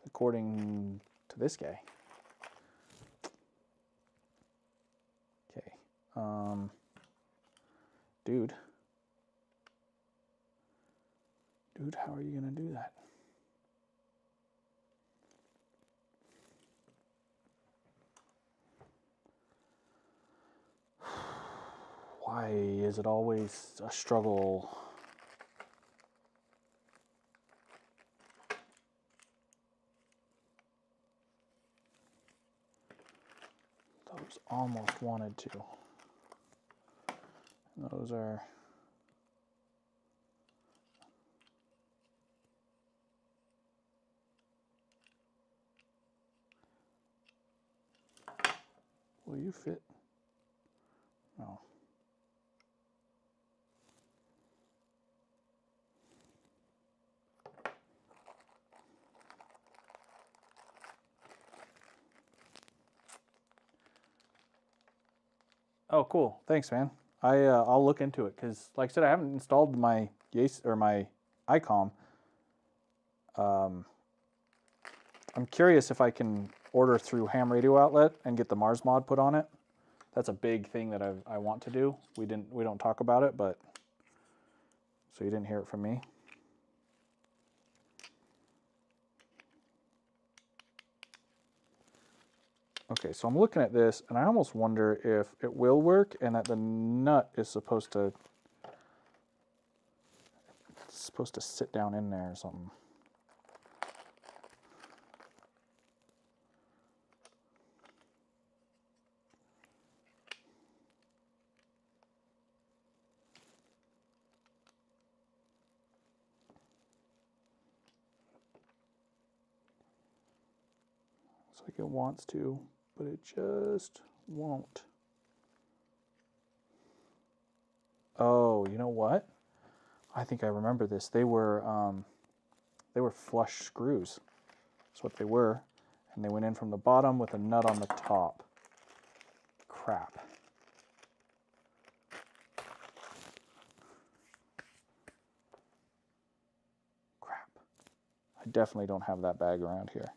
according to this guy. Okay. Dude. Dude, how are you going to do that? Why is it always a struggle? Those almost wanted to. Those are... Will you fit? No. Oh, cool. Thanks, man. I'll look into it because, like I said, I haven't installed my my ICOM. I'm curious if I can order through Ham Radio Outlet and get the Mars mod put on it. That's a big thing that I want to do. We don't talk about it, but so you didn't hear it from me. Okay, so I'm looking at this, and I almost wonder if it will work, and that the nut is supposed to sit down in there or something. Looks like it wants to, but it just won't. Oh, you know what? I think I remember this. They were flush screws. That's what they were. And they went in from the bottom with a nut on the top. Crap. Crap. I definitely don't have that bag around here.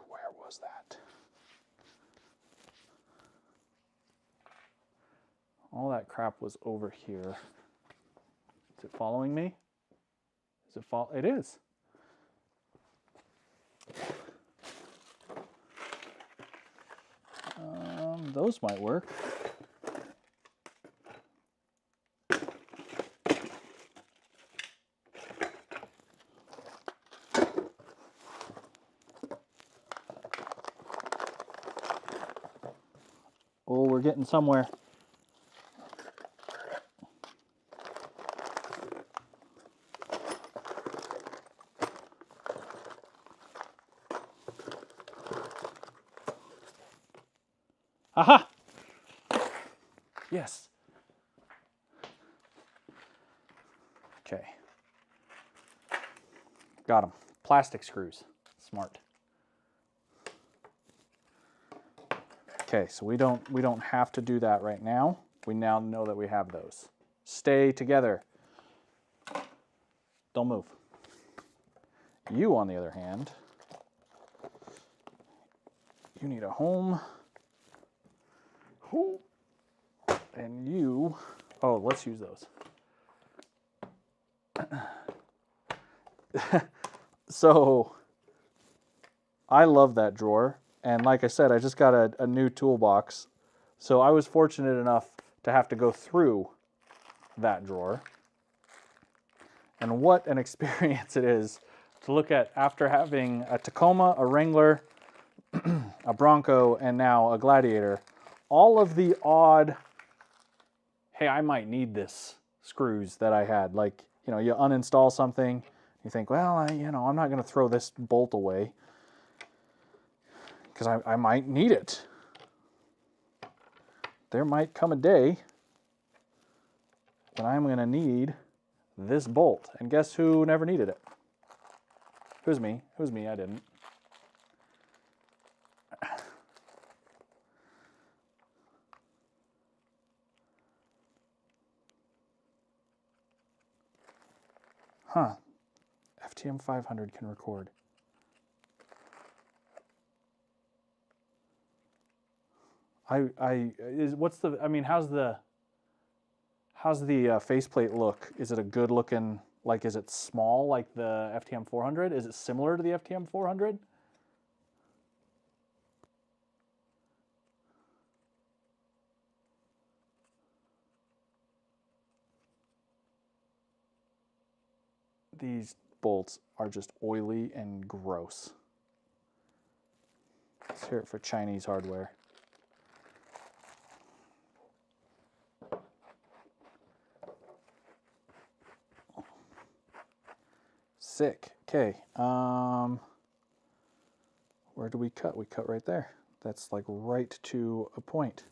Where was that? All that crap was over here. Is it following me? Is it It is. Those might work. Oh, we're getting somewhere. Aha! Yes. Okay. Got them. Plastic screws. Smart. Okay, so we don't have to do that right now. We now know that we have those. Stay together. Don't move. You, on the other hand, you need a home. And you, oh, let's use those. So, I love that drawer. And like I said, I just got a new toolbox. So I was fortunate enough to have to go through that drawer. And what an experience it is to look at after having a Tacoma, a Wrangler, a Bronco, and now a Gladiator. All of the odd, hey, I might need this screws that I had. Like, you know, you uninstall something, you think, well, I'm not going to throw this bolt away because I might need it. There might come a day when I'm going to need this bolt. And guess who never needed it? Who's me? Who's me? I didn't. Huh. FTM 500 can record. How's the faceplate look? Is it a good looking, like, is it small like the FTM 400? Is it similar to the FTM 400? These bolts are just oily and gross. Let's hear it for Chinese hardware. Sick. Okay. Where do we cut? We cut right there. That's like right to a point.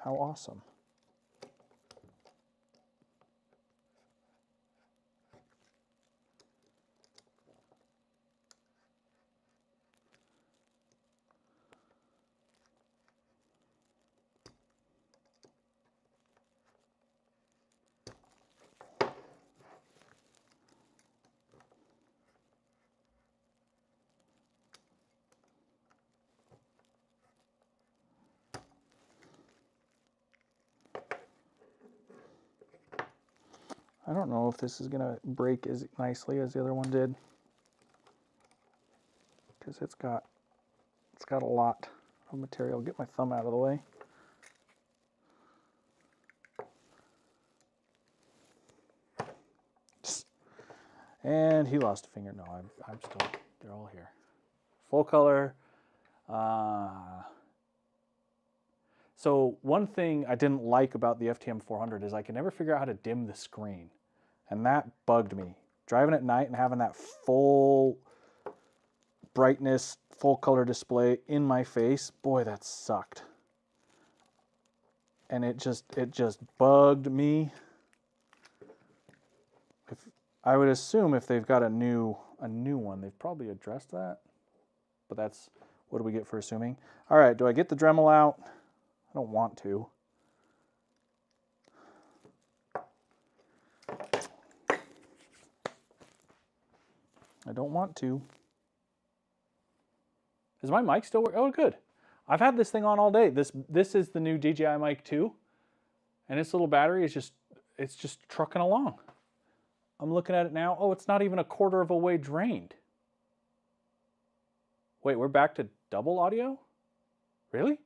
How awesome. I don't know if this is gonna break as nicely as the other one did, because it's got a lot of material. Get my thumb out of the way. And he lost a finger. No, I'm still. They're all here. Full color. So one thing I didn't like about the FTM 400 is I could never figure out how to dim the screen. And that bugged me. Driving at night and having that full brightness, full color display in my face, boy, that sucked. And it just bugged me. I would assume if they've got a new one, they've probably addressed that. But that's, what do we get for assuming? All right, do I get the Dremel out? I don't want to. I don't want to. Is my mic still working? Oh, good. I've had this thing on all day. This is the new DJI Mic 2, and its little battery is just trucking along. I'm looking at it now. Oh, it's not even a quarter of a way drained. Wait, we're back to double audio? Really?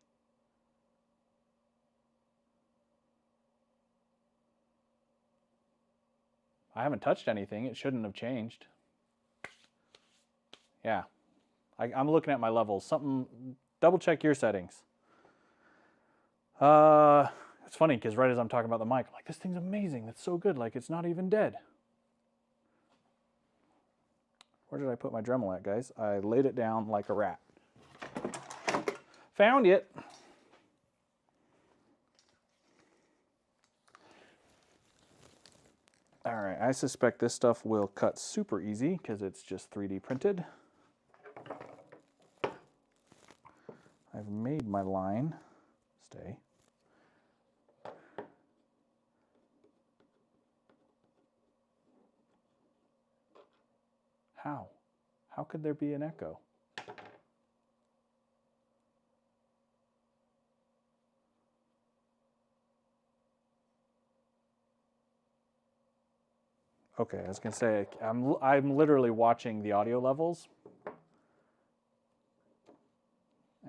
I haven't touched anything. It shouldn't have changed. Yeah. I'm looking at my levels. Something, double check your settings. It's funny because right as I'm talking about the mic, I'm like, this thing's amazing. That's so good. Like, it's not even dead. Where did I put my Dremel at, guys? I laid it down like a rat. Found it. All right, I suspect this stuff will cut super easy because it's just 3D printed. I've made my line stay. How? How could there be an echo? Okay, I was gonna say I'm literally watching the audio levels,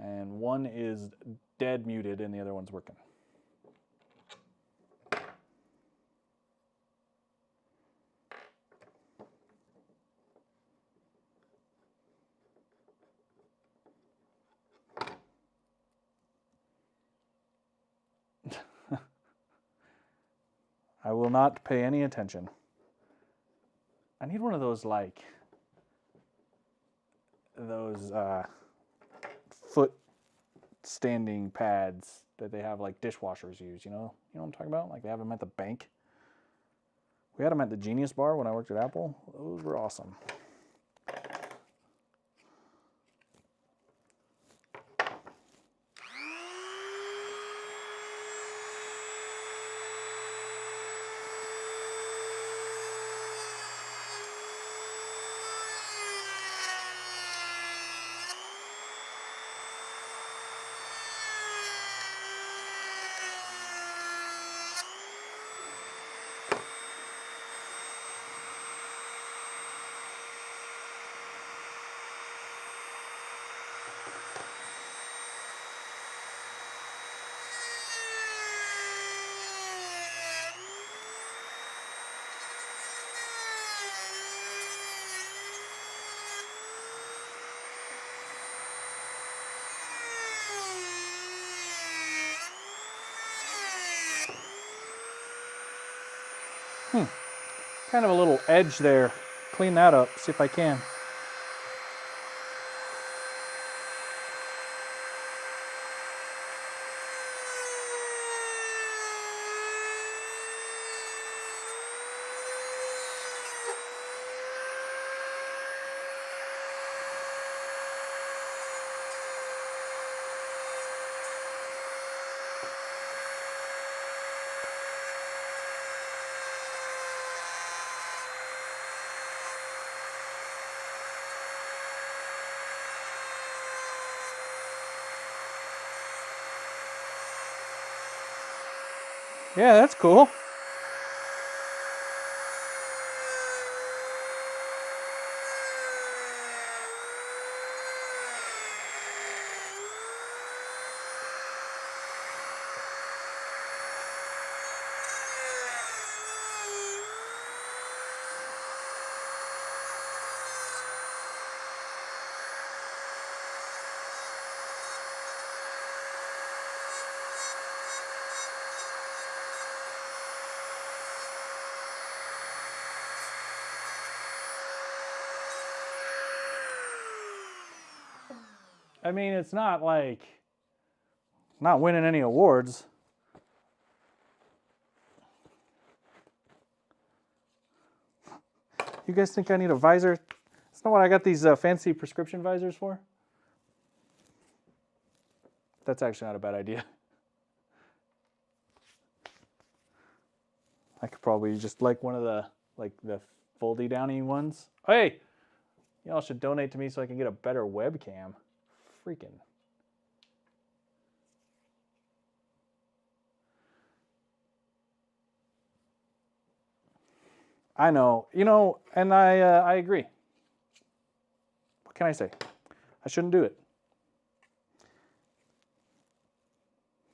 and one is dead muted and the other one's working. I will not pay any attention. I need one of those, like, those foot standing pads that they have, like, dishwashers use, you know what I'm talking about? Like, they have them at the bank. We had them at the Genius Bar when I worked at Apple. Those were awesome. Kind of a little edge there. Clean that up, see if I can. Yeah, that's cool. I mean, it's not like, not winning any awards. You guys think I need a visor? That's not what I got these fancy prescription visors for. That's actually not a bad idea. I could probably just like one of the foldy downy ones. Hey, y'all should donate to me so I can get a better webcam. Freaking. I know, you know, and I agree. What can I say? I shouldn't do it.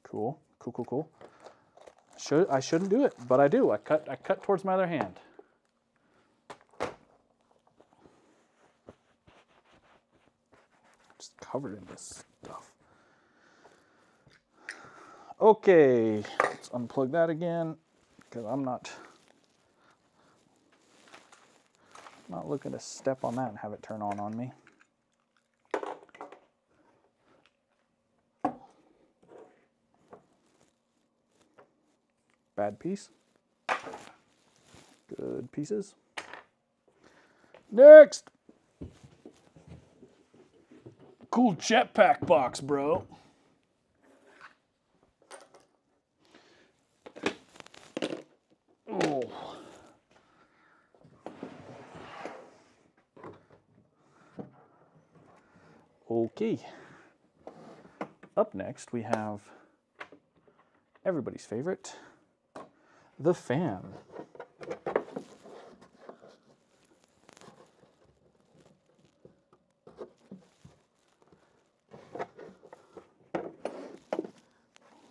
Cool, cool, cool, cool. I shouldn't do it, but I do. I cut towards my other hand. Just covered in this stuff. Okay, let's unplug that again because I'm not looking to step on that and have it turn on me. Bad piece. Good pieces. Next! Cool jetpack box, bro. Oh. Okay. Up next, we have everybody's favorite, the fan.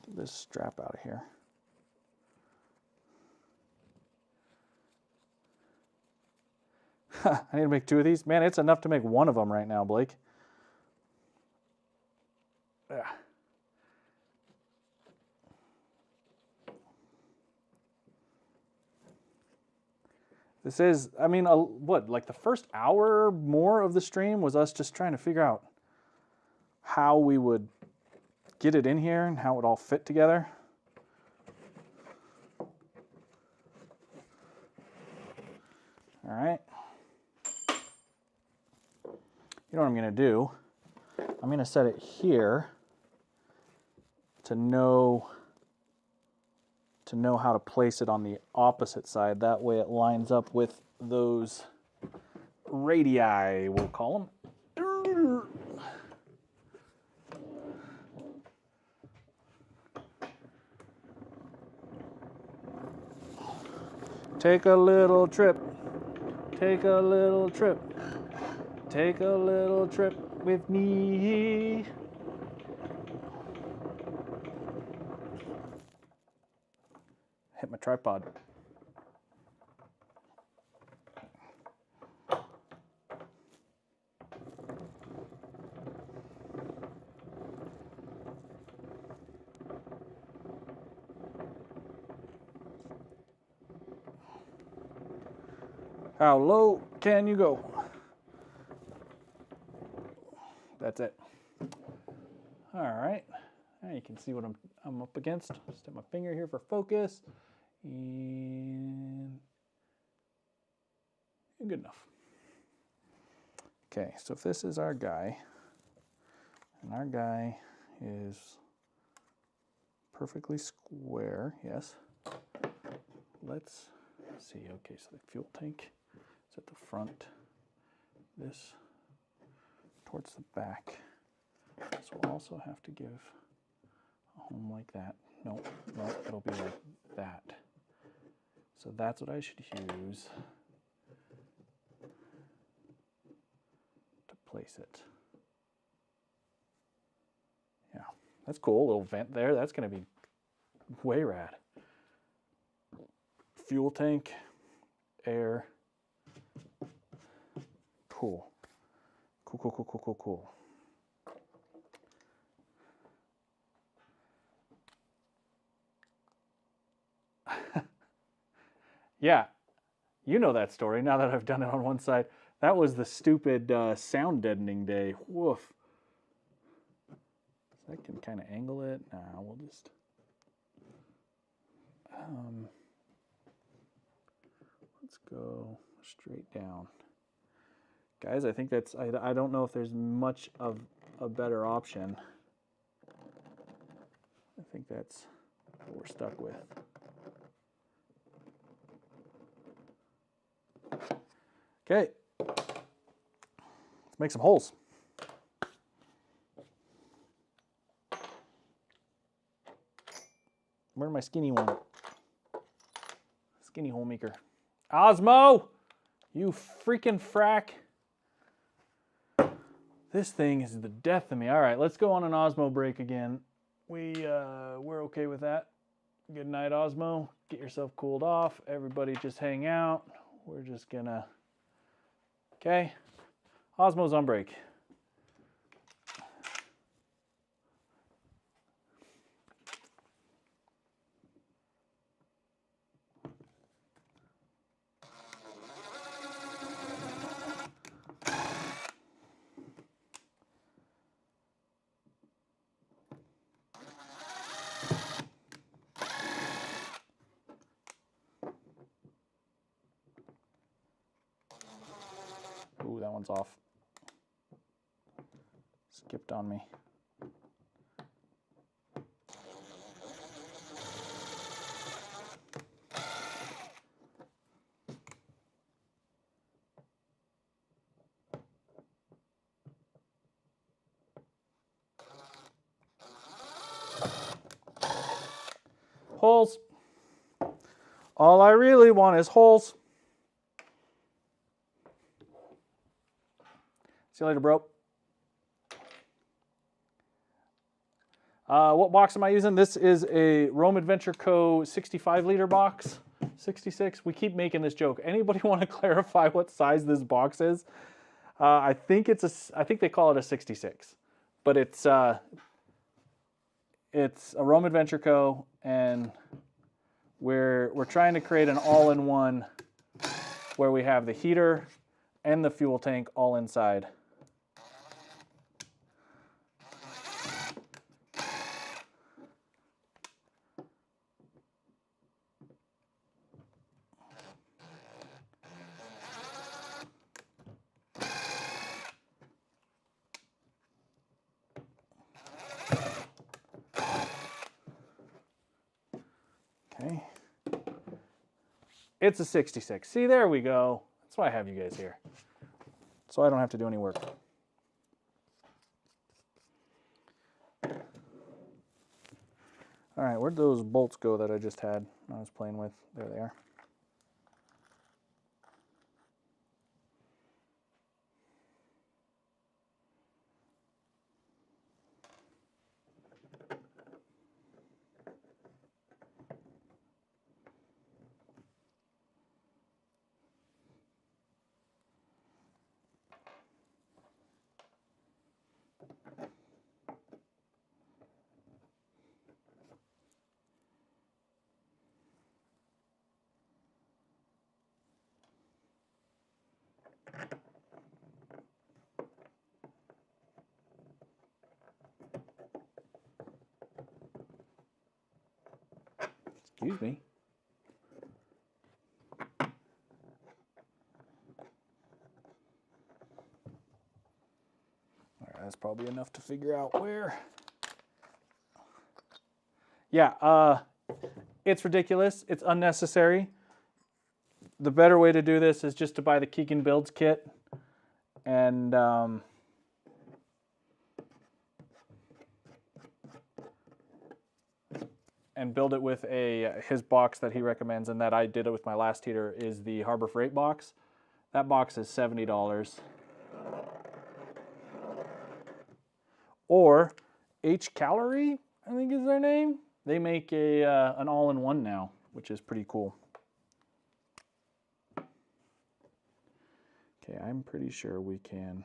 Get this strap out of here. I need to make 2 of these. Man, it's enough to make 1 of them right now, Blake. Yeah. This is, I mean, what, like the first hour or more of the stream was us just trying to figure out how we would get it in here and how it would all fit together. All right. You know what I'm going to do? I'm going to set it here to know how to place it on the opposite side. That way it lines up with those radii, we'll call them. Take a little trip. Take a little trip. Take a little trip with me. Hit my tripod. How low can you go? That's it. All right. Now you can see what I'm up against. Stick my finger here for focus. And good enough. Okay, so if this is our guy, and our guy is perfectly square, yes. Let's see. Okay, so the fuel tank is at the front. This towards the back. So we'll also have to give a home like that. No, it'll be like that. So that's what I should use to place it. Yeah, that's cool. A little vent there. That's going to be way rad. Fuel tank, air. Cool. Cool, cool, cool, cool, cool, cool. Yeah, you know that story now that I've done it on one side. That was the stupid sound deadening day. Woof. So I can kind of angle it. Nah, we'll just... let's go straight down. Guys, I think that's... I don't know if there's much of a better option. I think that's what we're stuck with. Okay, let's make some holes. Where's my skinny one? Skinny hole maker. Osmo! You freaking frack. This thing is the death of me. All right, let's go on an Osmo break again. We're okay with that. Good night, Osmo. Get yourself cooled off. Everybody just hang out. We're just gonna... Okay. Osmo's on break. Ooh, that one's off. Skipped on me. Holes. All I really want is holes. See you later, bro. What box am I using? This is a Rome Adventure Co. 65-liter box. 66. We keep making this joke. Anybody want to clarify what size this box is? I think they call it a 66, but it's a Rome Adventure Co. and we're trying to create an all-in-one where we have the heater and the fuel tank all inside. Okay. It's a 66. See, there we go. That's why I have you guys here. So I don't have to do any work. All right, where'd those bolts go that I just had I was playing with? There they are. Excuse me. All right, that's probably enough to figure out where. Yeah, it's ridiculous. It's unnecessary. The better way to do this is just to buy the Keegan Builds kit and build it with his box that he recommends, and that I did it with my last heater is the Harbor Freight box. That box is $70. Or H Calorie, I think is their name. They make an all-in-one now, which is pretty cool. Okay, I'm pretty sure we can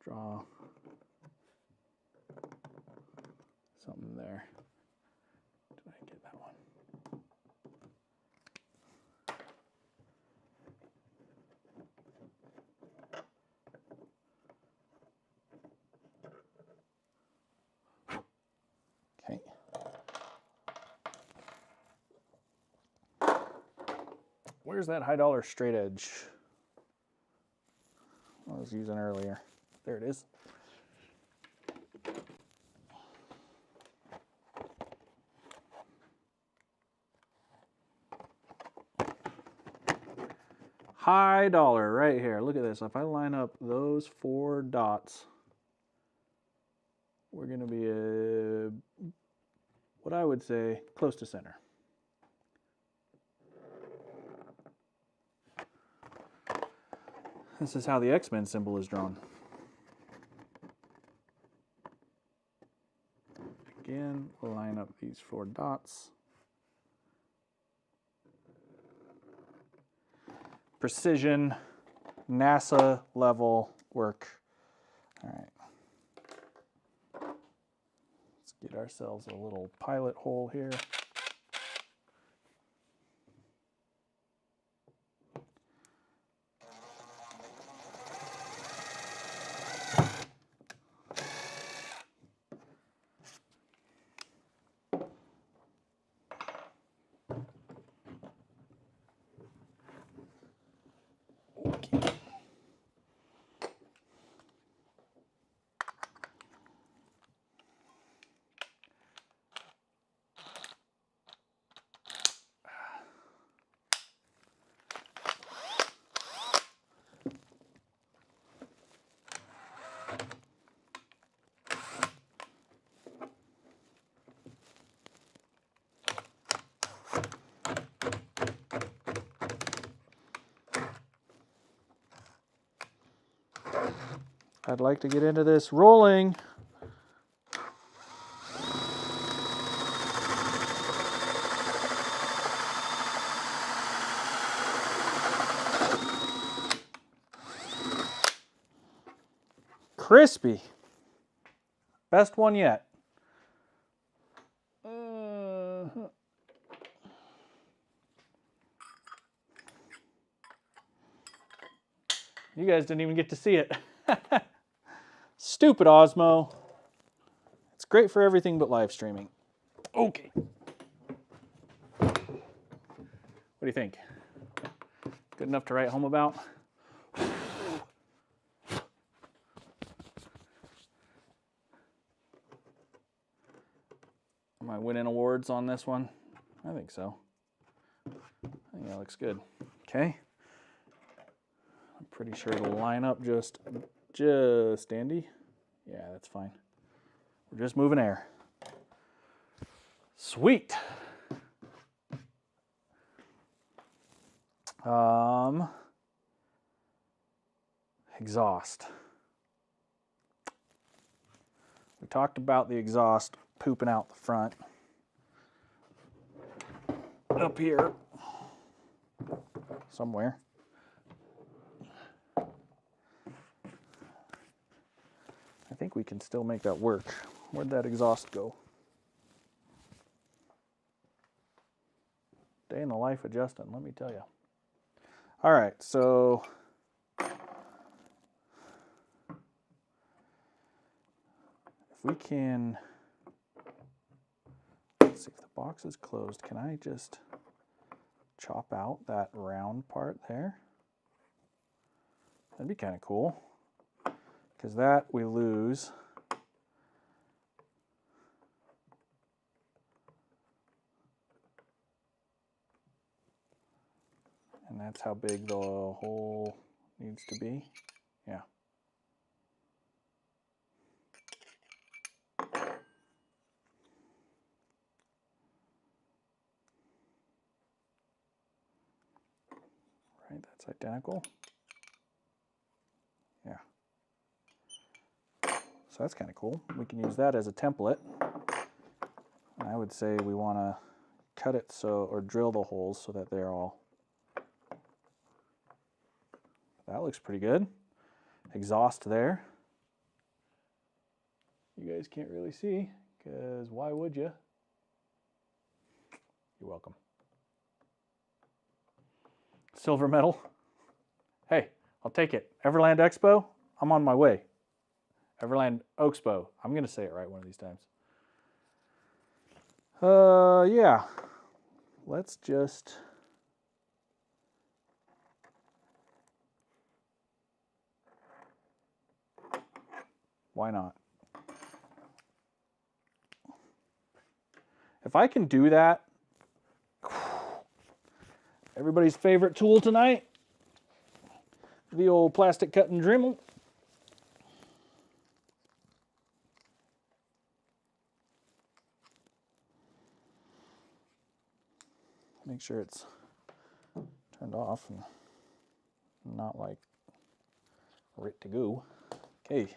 draw something there. Did I get that one? Okay. Where's that high dollar straight edge I was using earlier? There it is. High dollar right here. Look at this. If I line up those 4 dots, we're going to be what I would say close to center. This is how the X-Men symbol is drawn. Again, line up these 4 dots. Precision, NASA level work. All right. Let's get ourselves a little pilot hole here. I'd like to get into this rolling. Crispy. Best one yet. You guys didn't even get to see it. Stupid Osmo. It's great for everything but live streaming. Okay. What do you think? Good enough to write home about? Am I winning awards on this one? I think so. I think that looks good. Okay. I'm pretty sure it'll line up just dandy. Yeah, that's fine. We're just moving air. Sweet. Exhaust. We talked about the exhaust pooping out the front. Up here somewhere. I think we can still make that work. Where'd that exhaust go? Day in the life of Justin, let me tell you. All right, so if we can, let's see if the box is closed. Can I just chop out that round part there? That'd be kind of cool, because that we lose. And that's how big the hole needs to be. Yeah. Right, that's identical. Yeah. So that's kind of cool. We can use that as a template. And I would say we want to cut it so, or drill the holes so that they're all. That looks pretty good. Exhaust there. You guys can't really see, because why would you? You're welcome. Silver medal. Hey, I'll take it. Everland Expo, I'm on my way. Everland Oakspo. I'm going to say it right one of these times. Yeah. Let's just... Why not? If I can do that, everybody's favorite tool tonight, the old plastic cut and Dremel. Make sure it's turned off and not like ready to go. Okay.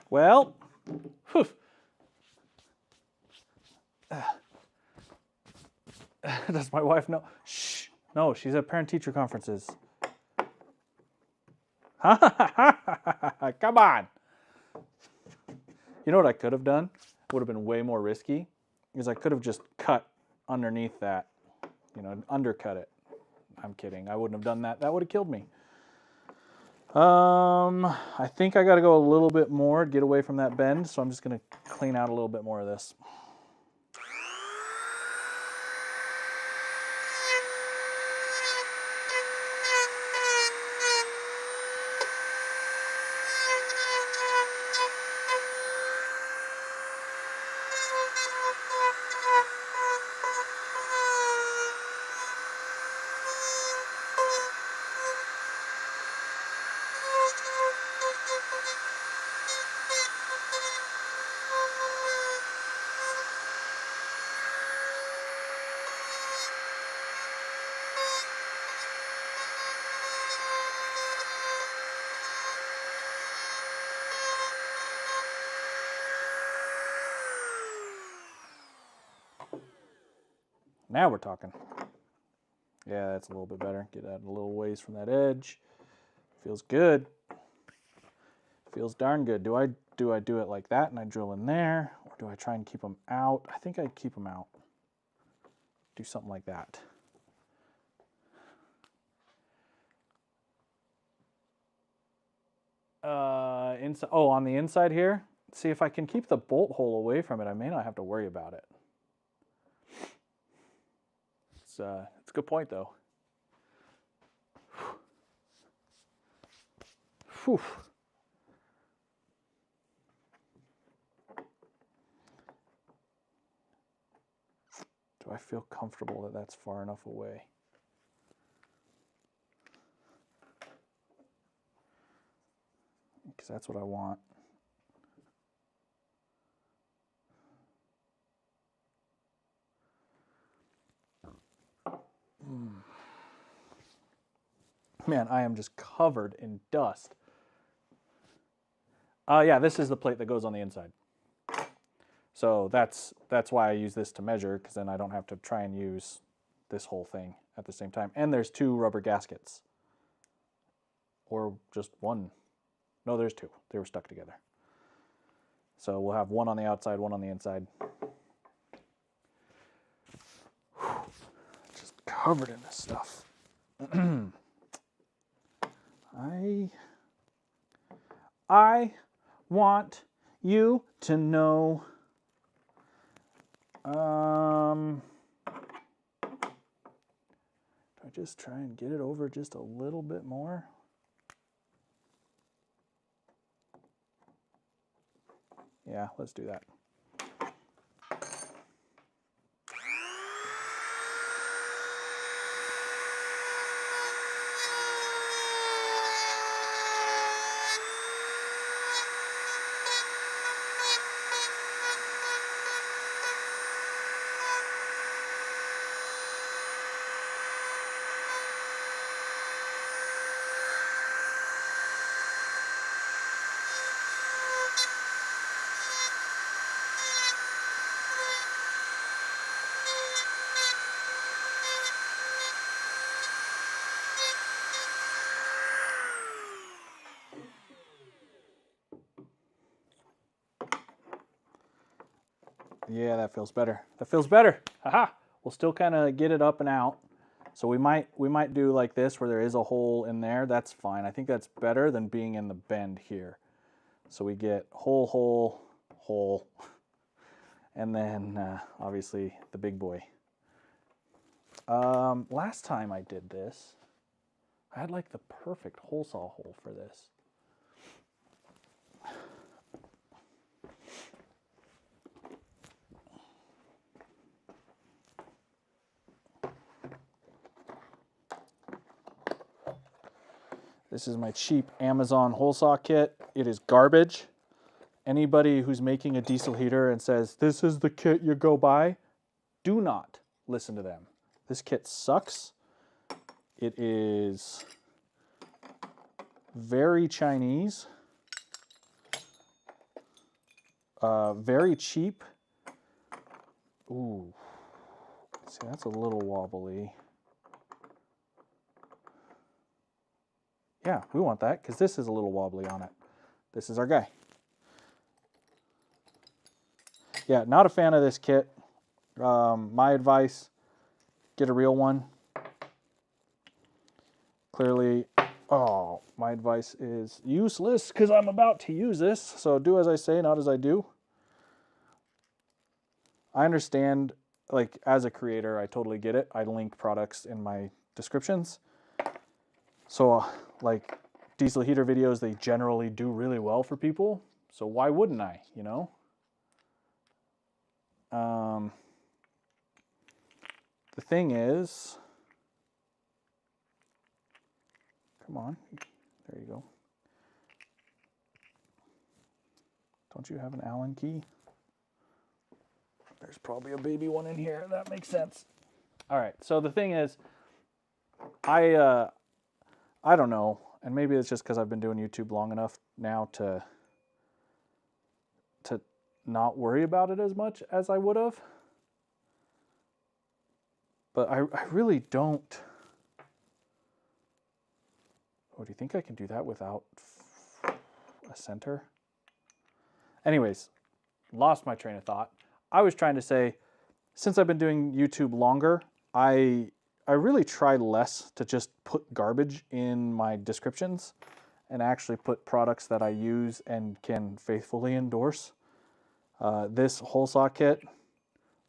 Well, whew. Does my wife know? Shh. No, she's at parent-teacher conferences. Come on. You know what I could have done? Would have been way more risky. Is I could have just cut underneath that, you know, undercut it. I'm kidding. I wouldn't have done that. That would have killed me. I think I got to go a little bit more to get away from that bend, so I'm just going to clean out a little bit more of this. Now we're talking. Yeah, that's a little bit better. Get out a little ways from that edge. Feels good. Feels darn good. Do I do it like that and I drill in there, or do I try and keep them out? I think I'd keep them out. Do something like that. Inside. Oh, on the inside here. See if I can keep the bolt hole away from it. I may not have to worry about it. It's a good point though. Whew. Do I feel comfortable that that's far enough away? Because that's what I want. Man, I am just covered in dust. Yeah, this is the plate that goes on the inside. So that's why I use this to measure, because then I don't have to try and use this whole thing at the same time. And there's 2 rubber gaskets. Or just one. No, there's 2. They were stuck together. So we'll have one on the outside, one on the inside. Just covered in this stuff. I want you to know. Do I just try and get it over just a little bit more? Yeah, let's do that. Yeah, that feels better. That feels better. Haha. We'll still kind of get it up and out. So we might do like this where there is a hole in there. That's fine. I think that's better than being in the bend here. So we get hole, hole, hole, and then obviously the big boy. Last time I did this, I had like the perfect hole saw hole for this. This is my cheap Amazon hole saw kit. It is garbage. Anybody who's making a diesel heater and says, this is the kit you go buy, do not listen to them. This kit sucks. It is very Chinese. very cheap. Ooh, see, that's a little wobbly. Yeah, we want that because this is a little wobbly on it. This is our guy. Yeah, not a fan of this kit. My advice, get a real one. Clearly, oh, my advice is useless because I'm about to use this. So do as I say, not as I do. I understand, like, as a creator, I totally get it. I link products in my descriptions. So, like, diesel heater videos, they generally do really well for people. So why wouldn't I, you know? The thing is, come on, there you go. Don't you have an Allen key? There's probably a baby one in here. That makes sense. All right, so the thing is, I don't know, and maybe it's just because I've been doing YouTube long enough now to not worry about it as much as I would have. But I really don't. Oh, do you think I can do that without a center? Anyways, lost my train of thought. I was trying to say, since I've been doing YouTube longer, I really try less to just put garbage in my descriptions and actually put products that I use and can faithfully endorse. This hole saw kit,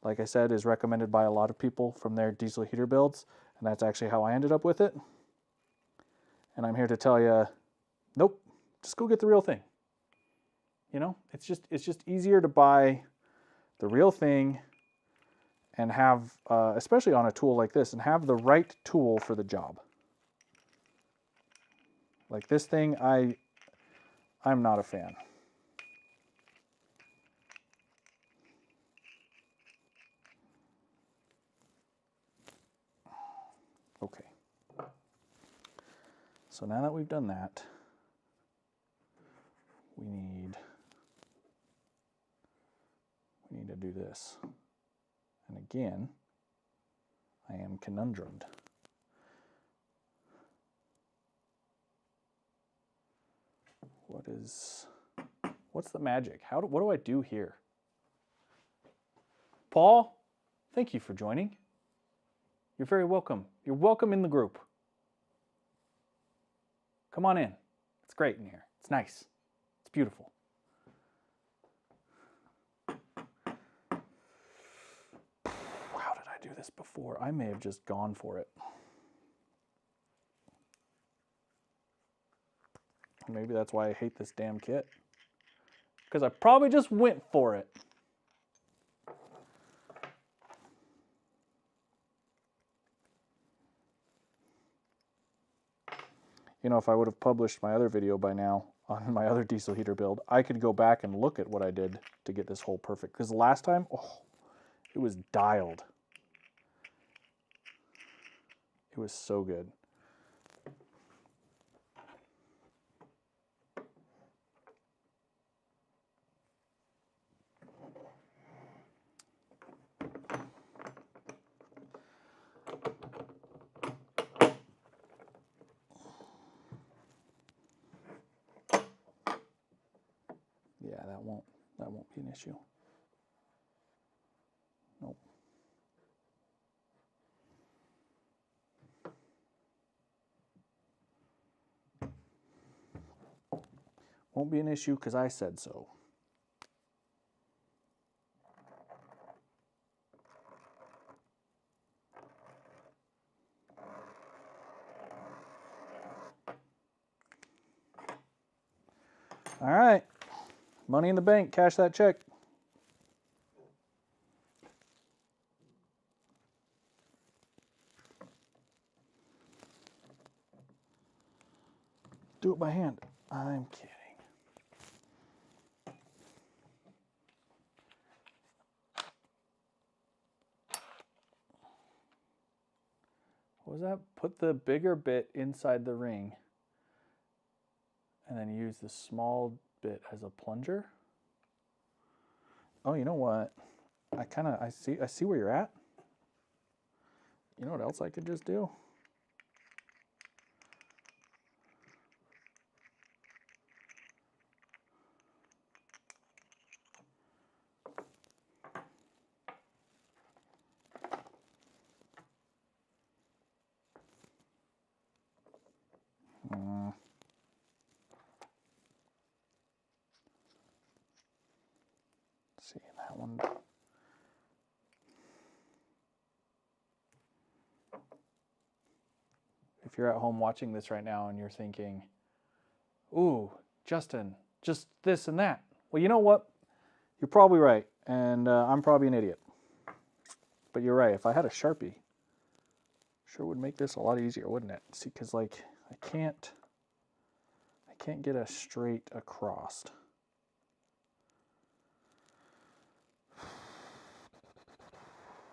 like I said, is recommended by a lot of people from their diesel heater builds, and that's actually how I ended up with it. And I'm here to tell you, nope, just go get the real thing. You know, it's just easier to buy the real thing and have, especially on a tool like this, and have the right tool for the job. Like this thing, I'm not a fan. Okay. So now that we've done that, we need to do this. And again, I am conundrumed. What's the magic? What do I do here? Paul, thank you for joining. You're very welcome. You're welcome in the group. Come on in. It's great in here. It's nice. It's beautiful. How did I do this before? I may have just gone for it. Maybe that's why I hate this damn kit. Because I probably just went for it. You know, if I would have published my other video by now on my other diesel heater build, I could go back and look at what I did to get this hole perfect. Because the last time, oh, it was dialed. It was so good. Yeah, that won't be an issue. Nope. Won't be an issue because I said so. All right. Money in the bank. Cash that check. Do it by hand. I'm kidding. What was that? Put the bigger bit inside the ring and then use the small bit as a plunger. Oh, you know what? I see where you're at. You know what else I could just do? See that one. If you're at home watching this right now and you're thinking, ooh, Justin, just this and that. Well, you know what? You're probably right, and I'm probably an idiot. But you're right. If I had a Sharpie, sure would make this a lot easier, wouldn't it? See, because like I can't get a straight across.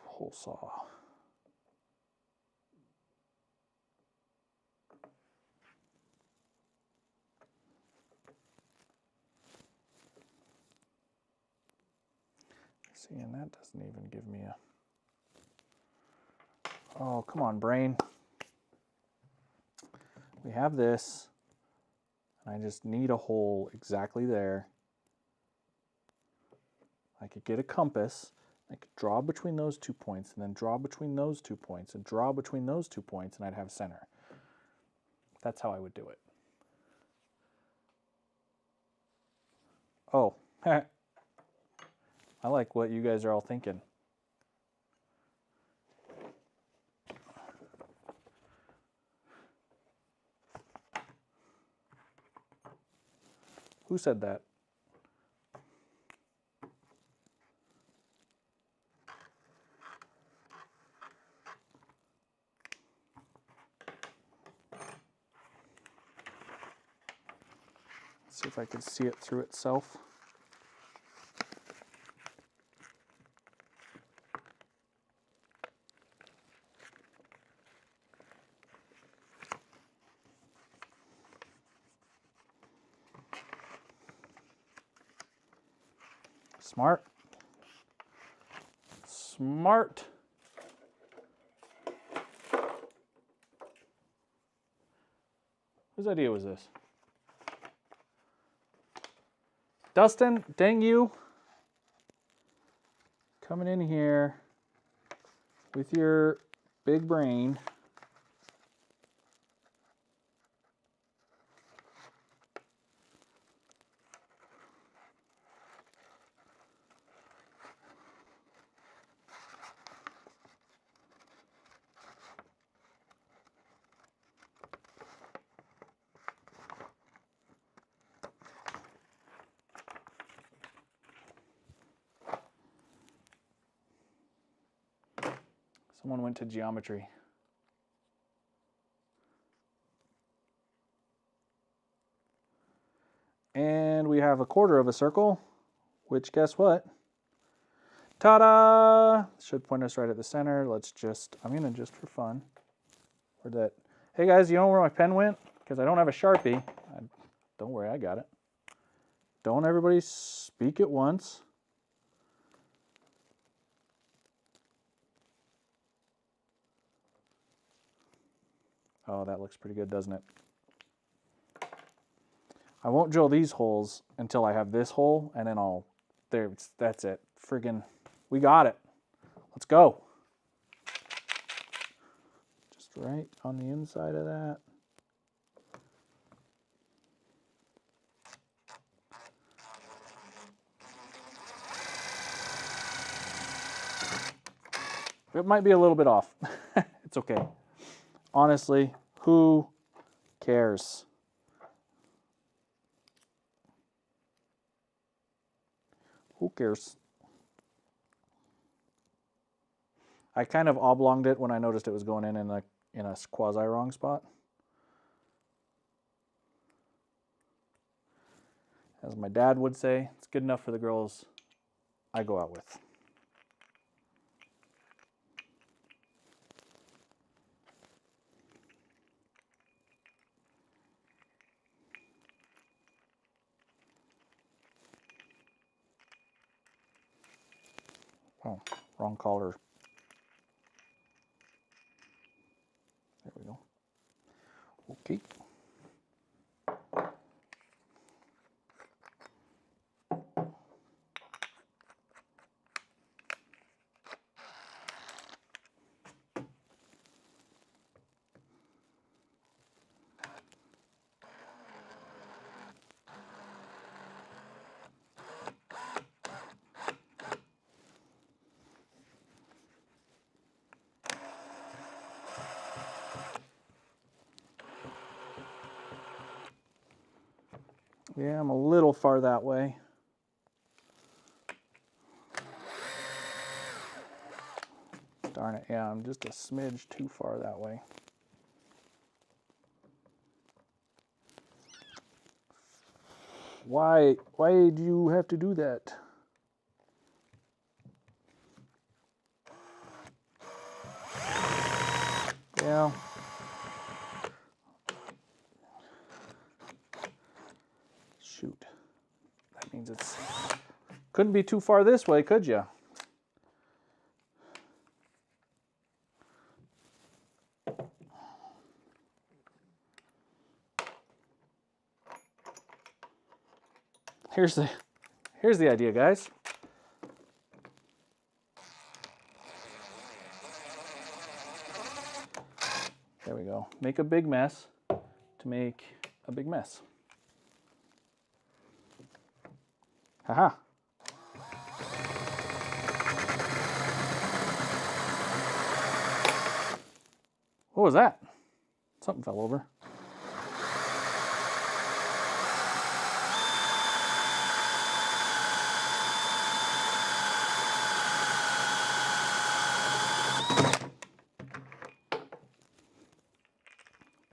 Hole saw. See, and that doesn't even give me a... Oh, come on, brain. We have this, and I just need a hole exactly there. I could get a compass. I could draw between those 2 points, and then draw between those 2 points, and draw between those 2 points, and I'd have center. That's how I would do it. Oh, I like what you guys are all thinking. Who said that? Let's see if I can see it through itself. Smart. Smart. Whose idea was this? Dustin, dang you. Coming in here with your big brain. Someone went to geometry. And we have a quarter of a circle, which guess what? Ta-da! Should point us right at the center. Let's just, I'm gonna just for fun, for that. Hey guys, you know where my pen went? Because I don't have a Sharpie. Don't worry, I got it. Don't everybody speak at once. Oh, that looks pretty good, doesn't it? I won't drill these holes until I have this hole, and then I'll, there, that's it. Friggin', we got it. Let's go. Just right on the inside of that. It might be a little bit off. It's okay. Honestly, who cares? Who cares? I kind of oblonged it when I noticed it was going in a quasi wrong spot. As my dad would say, it's good enough for the girls I go out with. Oh, wrong color. There we go. Okay. Yeah, I'm a little far that way. Darn it, yeah, I'm just a smidge too far that way. Why do you have to do that? Yeah. Shoot. That means it's... Couldn't be too far this way, could you? Here's the idea, guys. There we go. Make a big mess to make a big mess. Haha. What was that? Something fell over.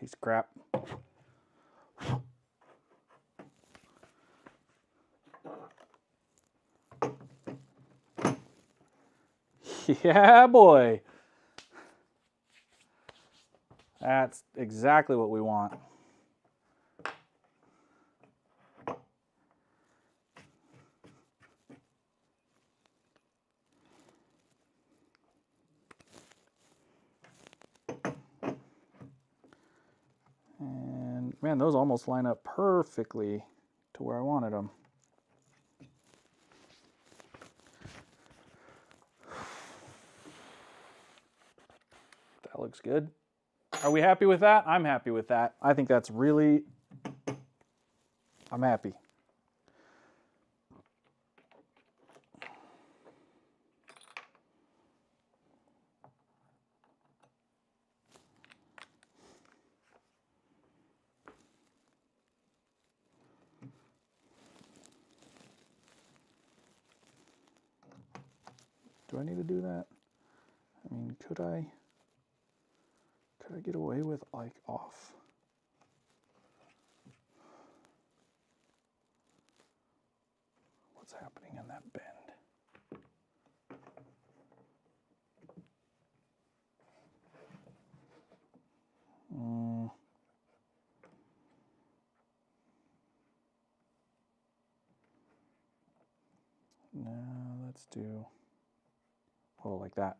Piece of crap. Yeah, boy. That's exactly what we want. And man, those almost line up perfectly to where I wanted them. That looks good. Are we happy with that? I'm happy with that. I think that's really... I'm happy. Do I need to do that? I mean, could I get away with like off? What's happening in that bend? No, let's do, well, like that.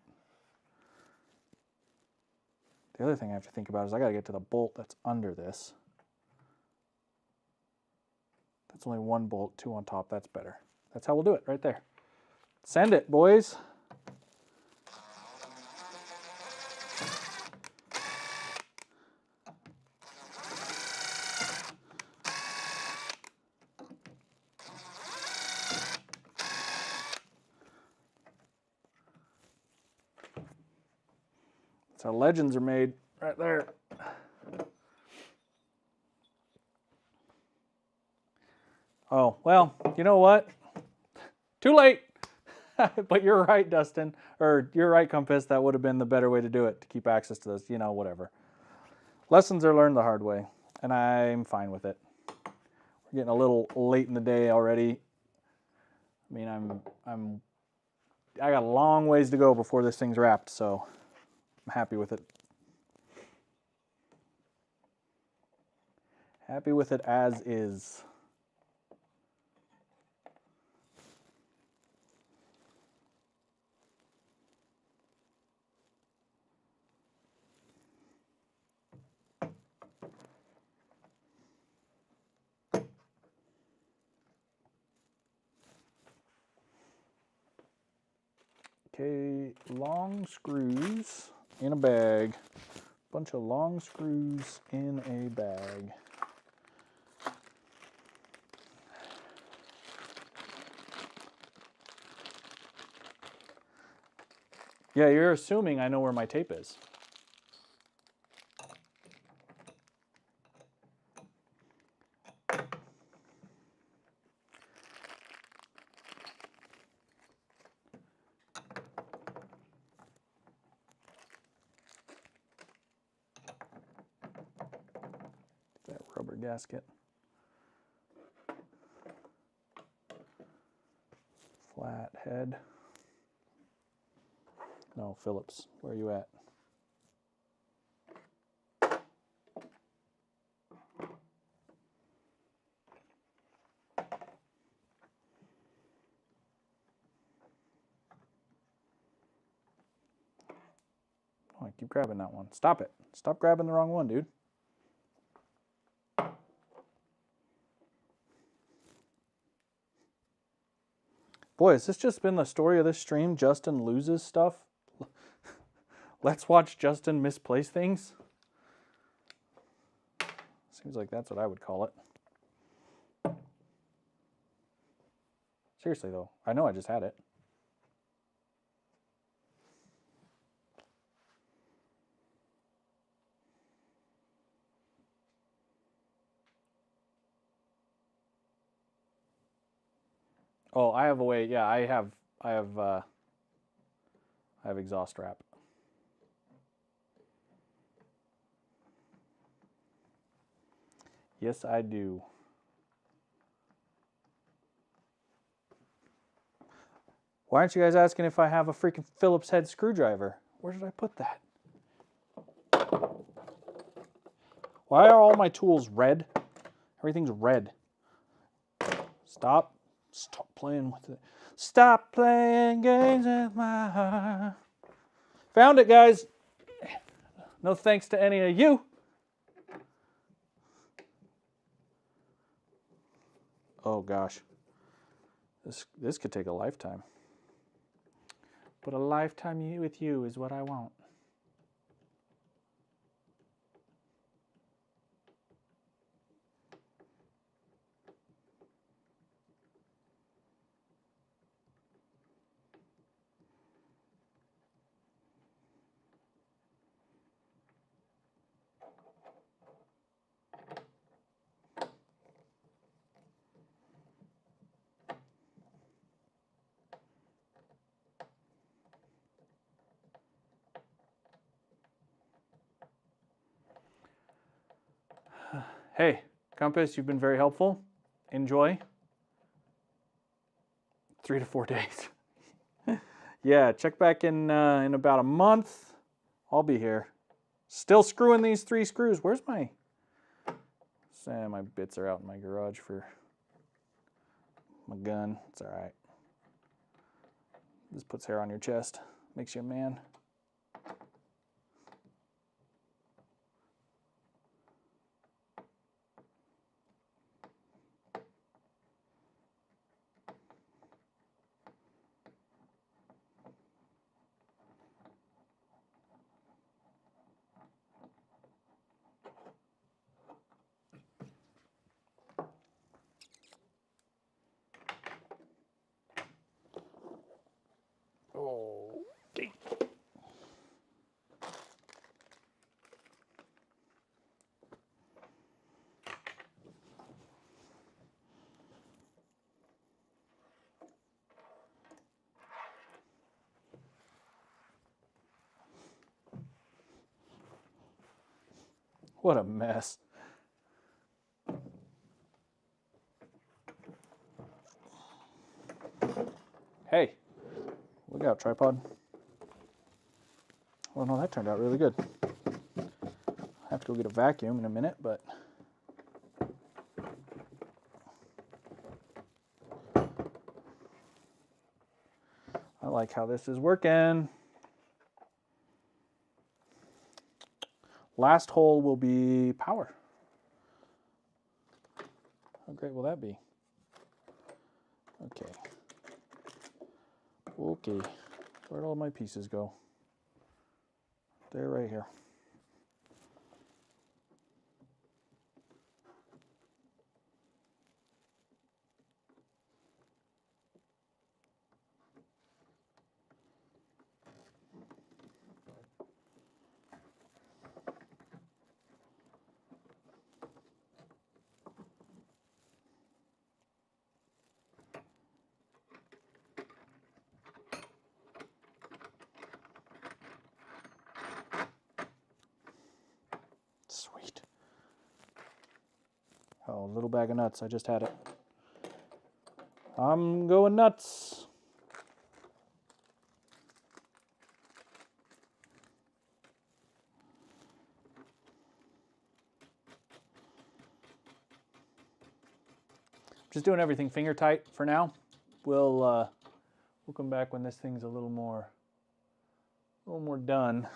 The other thing I have to think about is I got to get to the bolt that's under this. That's only one bolt, two on top. That's better. That's how we'll do it right there. Send it, boys. That's how legends are made, right there. Oh, well, you know what? Too late. But you're right, Dustin. Or you're right, Compass. That would have been the better way to do it, to keep access to this, you know, whatever. Lessons are learned the hard way, and I'm fine with it. We're getting a little late in the day already. I mean, I got a long ways to go before this thing's wrapped, so I'm happy with it. Happy with it as is. Okay, long screws in a bag. Bunch of long screws in a bag. Yeah, you're assuming I know where my tape is. That rubber gasket. Flat head. No, Phillips, where are you at? Oh, I keep grabbing that one. Stop it. Stop grabbing the wrong one, dude. Boy, has this just been the story of this stream? Justin loses stuff? Let's watch Justin misplace things? Seems like that's what I would call it. Seriously, though. I know I just had it. Oh, I have a way. Yeah, I have exhaust wrap. Yes, I do. Why aren't you guys asking if I have a freaking Phillips head screwdriver? Where did I put that? Why are all my tools red? Everything's red. Stop. Stop playing with it. Stop playing games with my heart. Found it, guys. No thanks to any of you. Oh gosh. This could take a lifetime. But a lifetime with you is what I want. Hey, Compass, you've been very helpful. Enjoy. 3 to 4 days. Yeah, check back in about a month. I'll be here. Still screwing these 3 screws. Where's my... my bits are out in my garage for my gun. It's all right. This puts hair on your chest. Makes you a man. Okay. What a mess. Hey, look out, tripod. Well, no, that turned out really good. I have to go get a vacuum in a minute, but... I like how this is working. Last hole will be power. How great will that be? Okay. Okay. Where'd all my pieces go? They're right here. Sweet. Oh, little bag of nuts. I just had it. I'm going nuts. Just doing everything finger tight for now. We'll come back when this thing's a little more done,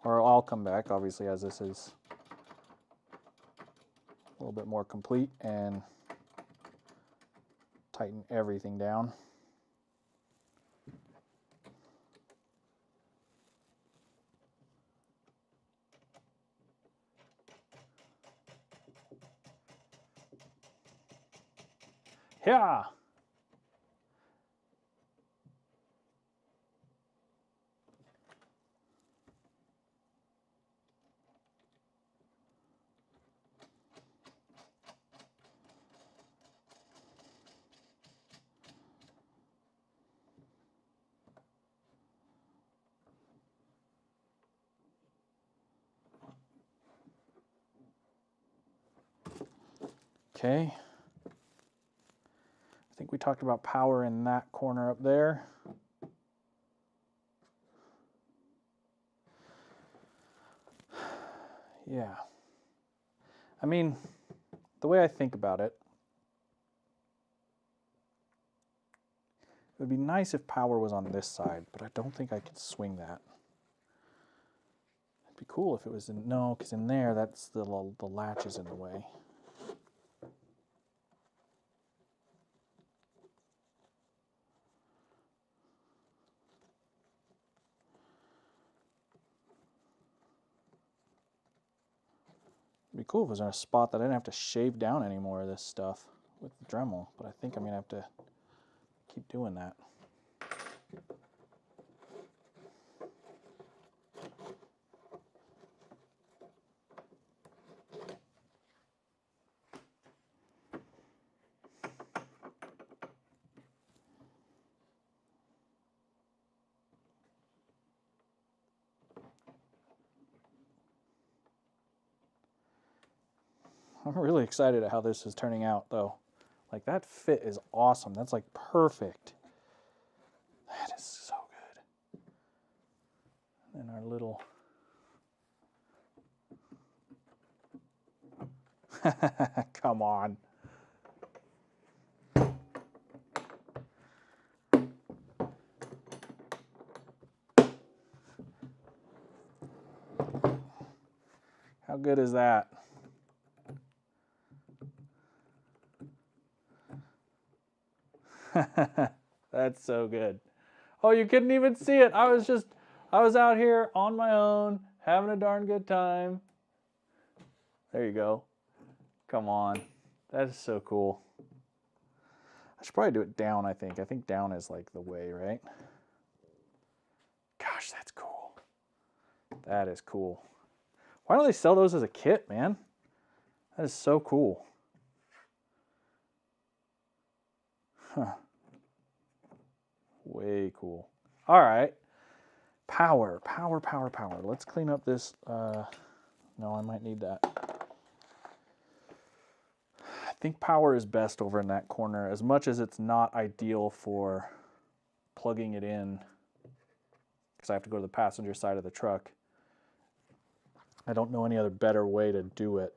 or I'll come back obviously as this is a little bit more complete and tighten everything down. Yeah. Okay. I think we talked about power in that corner up there. Yeah. I mean, the way I think about it, it would be nice if power was on this side, but I don't think I could swing that. It'd be cool if it was in, no, because in there, that's the latch is in the way. It'd be cool if it was in a spot that I didn't have to shave down any more of this stuff with the Dremel, but I think I'm gonna have to keep doing that. I'm really excited at how this is turning out though. Like that fit is awesome. That's like perfect. That is so good. And our little come on. How good is that? That's so good. Oh, you couldn't even see it. I was out here on my own, having a darn good time. There you go. Come on. That is so cool. I should probably do it down, I think. I think down is like the way, right? Gosh, that's cool. That is cool. Why don't they sell those as a kit, man? That is so cool. Huh. Way cool. All right. Power. Let's clean up this. No, I might need that. I think power is best over in that corner, as much as it's not ideal for plugging it in, because I have to go to the passenger side of the truck. I don't know any other better way to do it.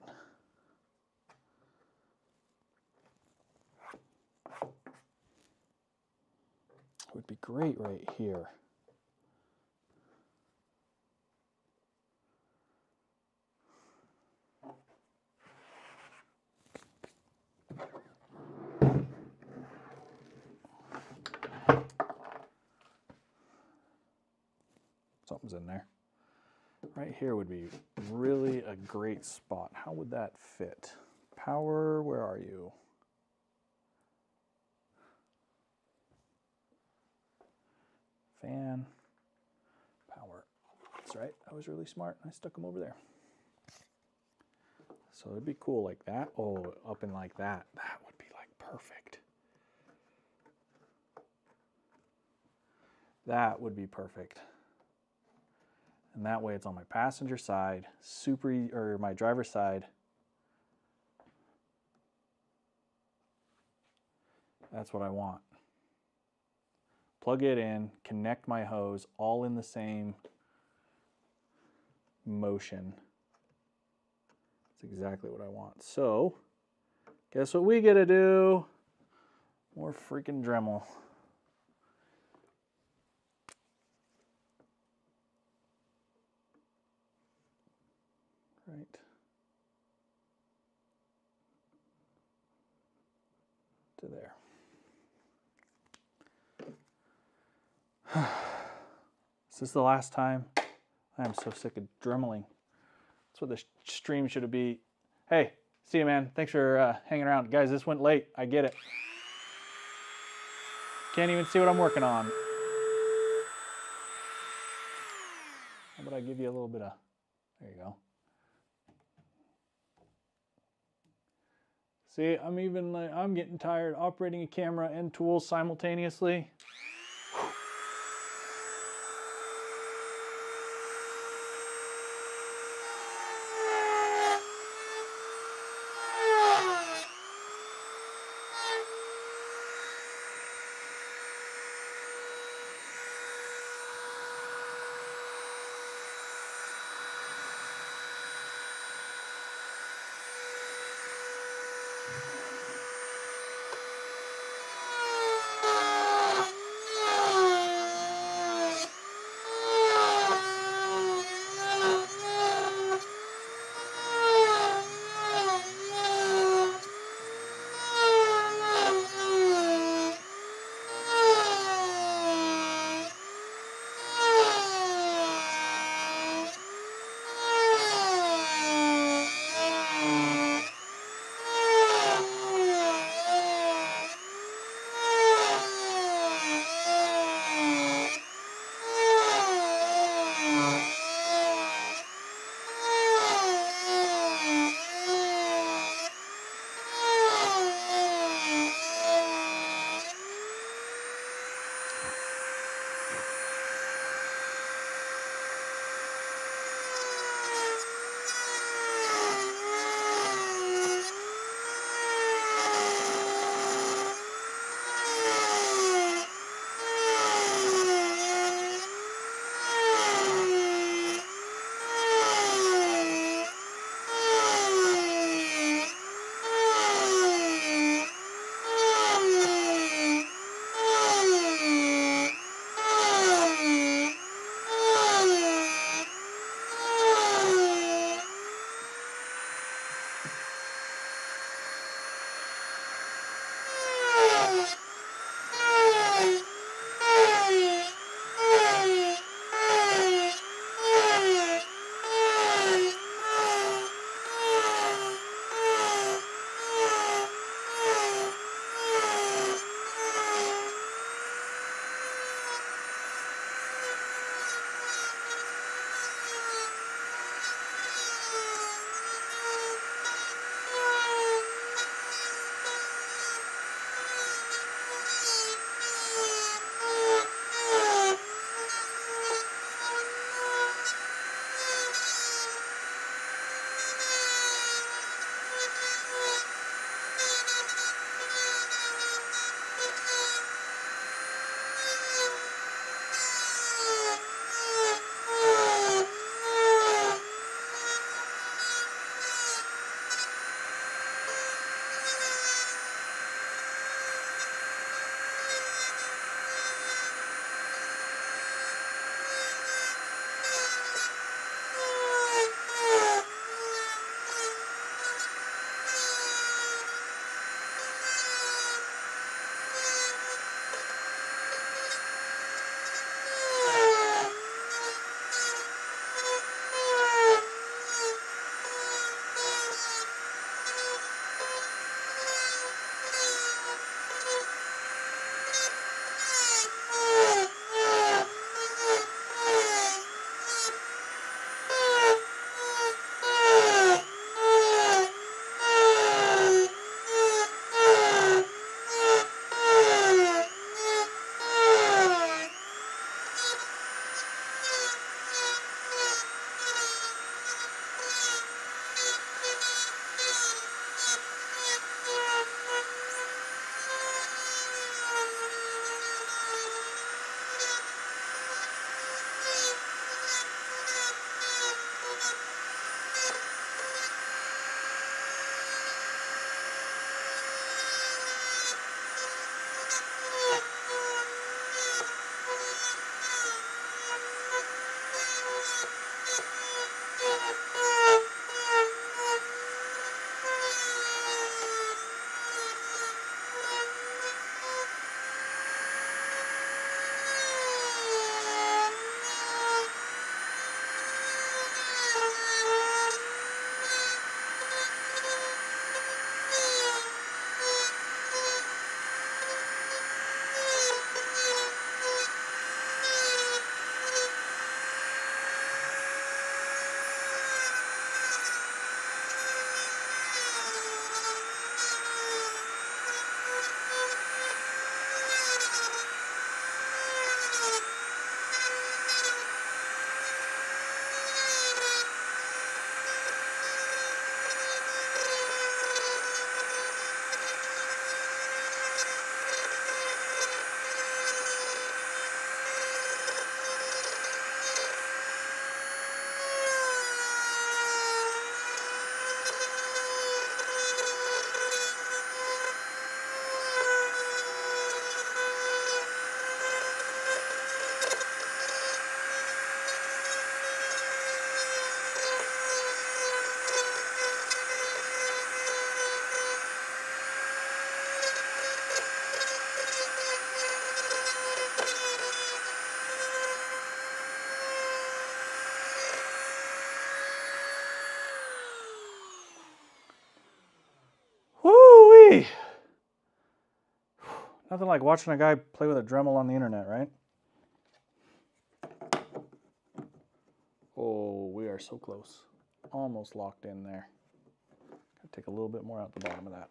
It would be great right here. Something's in there. Right here would be really a great spot. How would that fit? Power, where are you? Fan, power. That's right, I was really smart. I stuck them over there. So it'd be cool like that. Oh, up and like that. That would be like perfect. That would be perfect. And that way it's on my passenger side, or my driver's side. That's what I want. Plug it in, connect my hose, all in the same motion. That's exactly what I want. So, guess what we get to do? More freaking Dremel. Right to there. Is this the last time? I am so sick of dremeling. That's what this stream should be. Hey, see you, man. Thanks for hanging around. Guys, this went late. I get it. Can't even see what I'm working on. How about I give you a little bit of... There you go. See, I'm getting tired operating a camera and tools simultaneously. Whee! Nothing like watching a guy play with a Dremel on the internet, right? Oh, we are so close. Almost locked in there. Gotta take a little bit more out the bottom of that.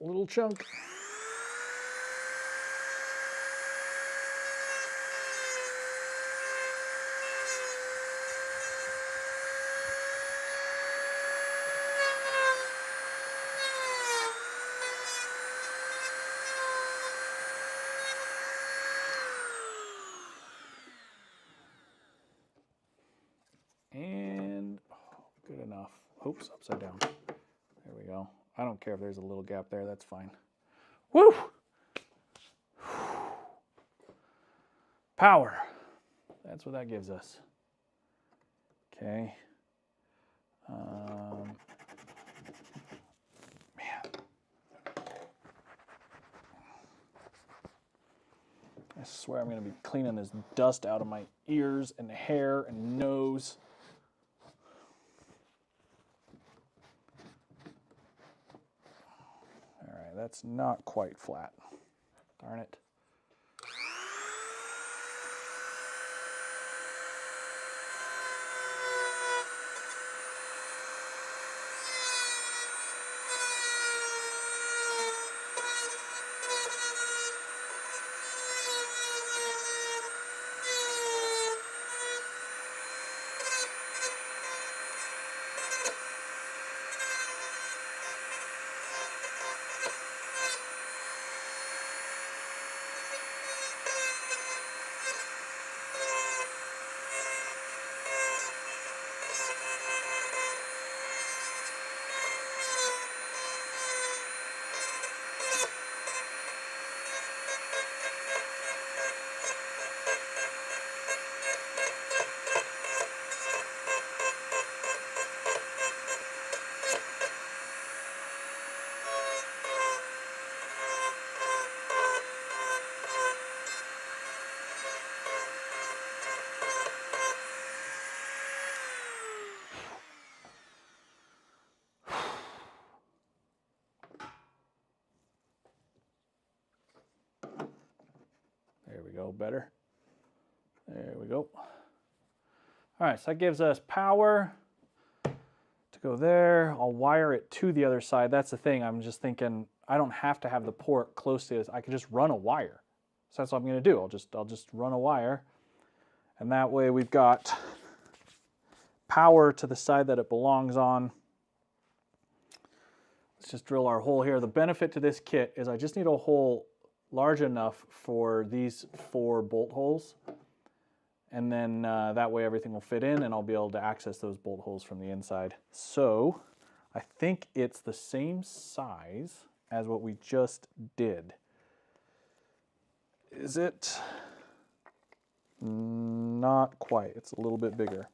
Little chunk. And good enough. Oops, upside down. There we go. I don't care if there's a little gap there, that's fine. Woo! Power. That's what that gives us. Okay. Man. I swear I'm going to be cleaning this dust out of my ears and hair and nose. All right, that's not quite flat. Darn it. There we go, better. There we go. All right, so that gives us power to go there. I'll wire it to the other side. That's the thing, I'm just thinking I don't have to have the port close to this. I can just run a wire. So that's what I'm gonna do. I'll just run a wire. And that way we've got power to the side that it belongs on. Let's just drill our hole here. The benefit to this kit is I just need a hole large enough for these 4 bolt holes. And then that way everything will fit in and I'll be able to access those bolt holes from the inside. So I think it's the same size as what we just did. Is it? Not quite, it's a little bit bigger.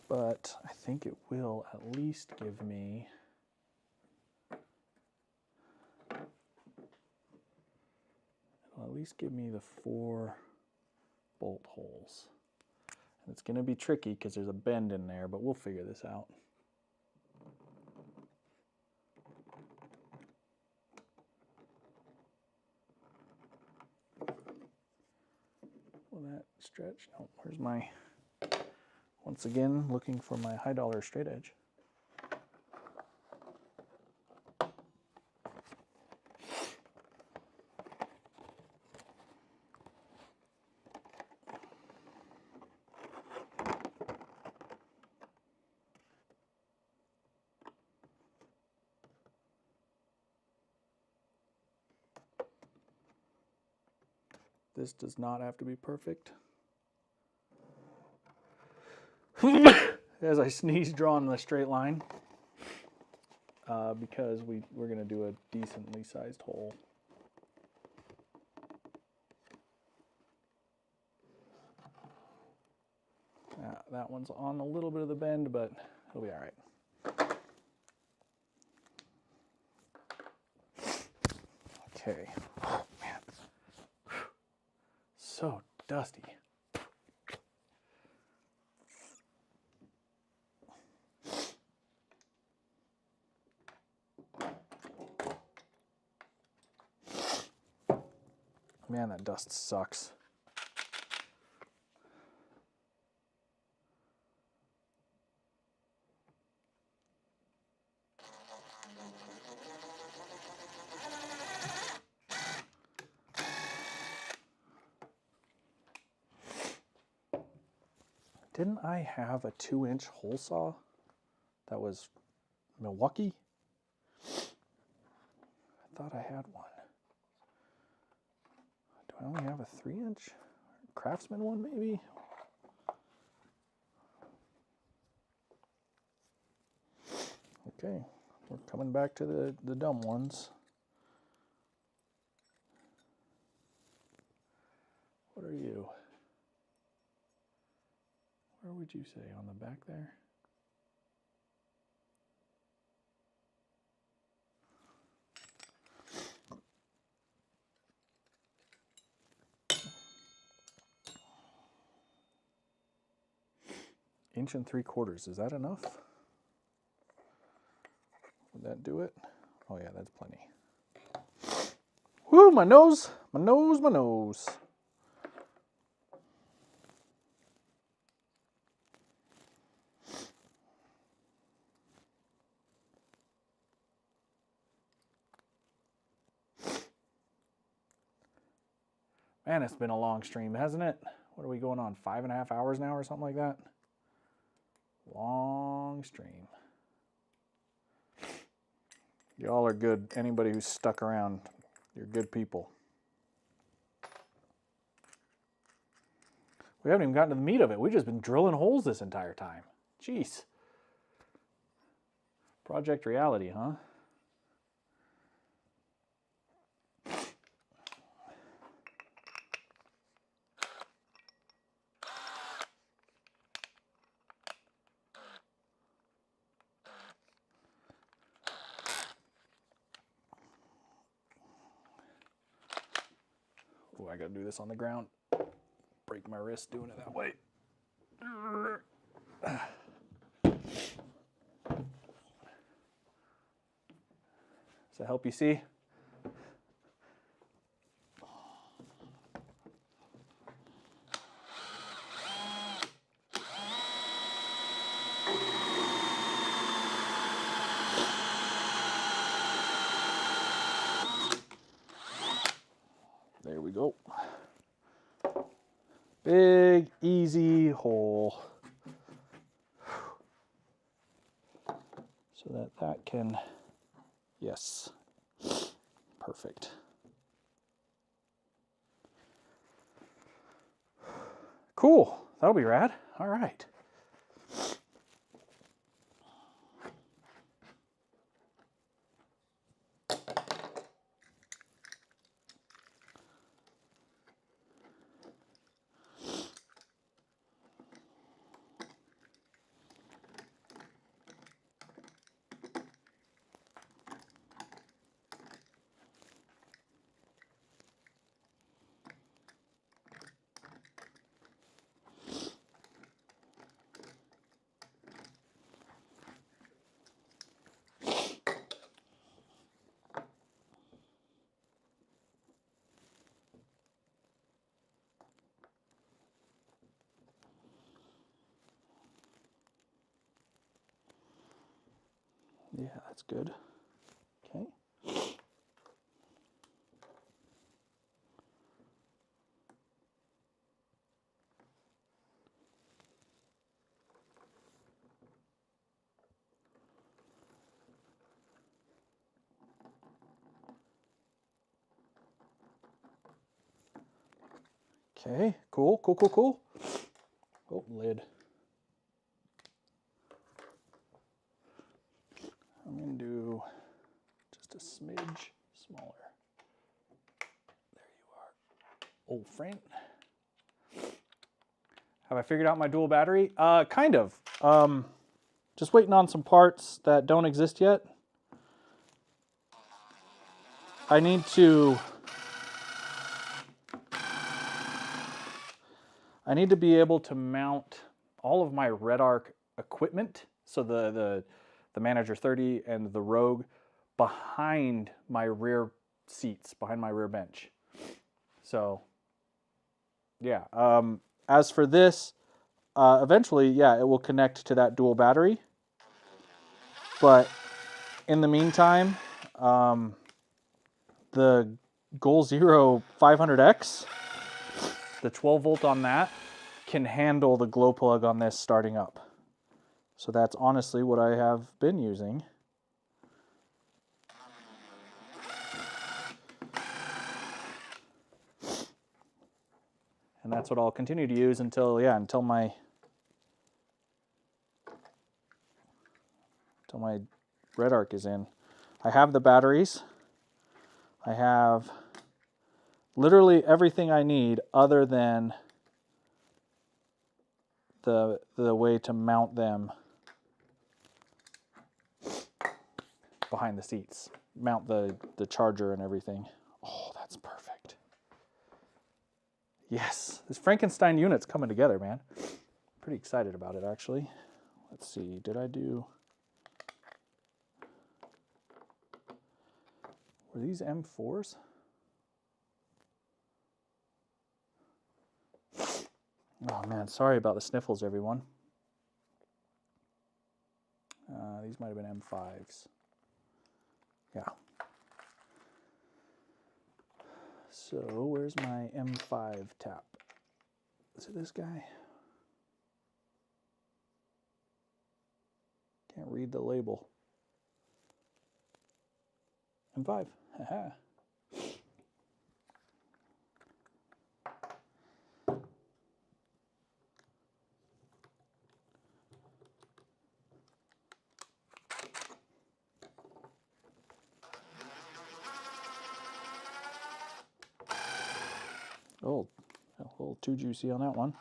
But I think it will at least give me the 4 bolt holes. And it's going to be tricky because there's a bend in there, but we'll figure this out. Will that stretch? No, where's my... Once again, looking for my high dollar straight edge. This does not have to be perfect. As I sneeze, drawing the straight line. Because we're going to do a decently sized hole. That one's on a little bit of the bend, but it'll be all right. Okay. Oh, man. So dusty. Man, that dust sucks. Didn't I have a 2-inch hole saw that was Milwaukee? I thought I had one. Do I only have a 3-inch? Craftsman one, maybe? Okay, we're coming back to the dumb ones. What are you? Where would you say? On the back there? Inch and 3/4. Is that enough? Would that do it? Oh yeah, that's plenty. Woo, my nose, my nose, my nose. Man, it's been a long stream, hasn't it? What are we going on, 5.5 hours now or something like that? Long stream. Y'all are good. Anybody who's stuck around, you're good people. We haven't even gotten to the meat of it. We've just been drilling holes this entire time. Jeez. Project reality, huh? Oh, I gotta do this on the ground. Break my wrist doing it that way. Does that help you see? There we go. Big, easy hole. So that can, yes, perfect. Cool, that'll be rad. All right. Yeah, that's good. Okay. Okay, cool, cool, cool, cool. Oh, lid. I'm going to do just a smidge smaller. There you are. Old friend. Have I figured out my dual battery? Kind of. Just waiting on some parts that don't exist yet. I need to be able to mount all of my Red Arc equipment, so the Manager 30 and the Rogue, behind my rear seats, behind my rear bench. So, yeah. As for this, eventually, yeah, it will connect to that dual battery. But in the meantime, the Goal Zero 500X, the 12 volt on that, can handle the glow plug on this starting up. So that's honestly what I have been using. And that's what I'll continue to use until my Red Arc is in. I have the batteries. I have literally everything I need other than the way to mount them behind the seats. Mount the charger and everything. Oh, that's perfect. Yes, this Frankenstein unit's coming together, man. Pretty excited about it, actually. Let's see, did I do... Were these M4s? Oh man, sorry about the sniffles, everyone. These might have been M5s. Yeah. So where's my M5 tap? Is it this guy? Can't read the label. M5. Haha. Oh, a little too juicy on that one.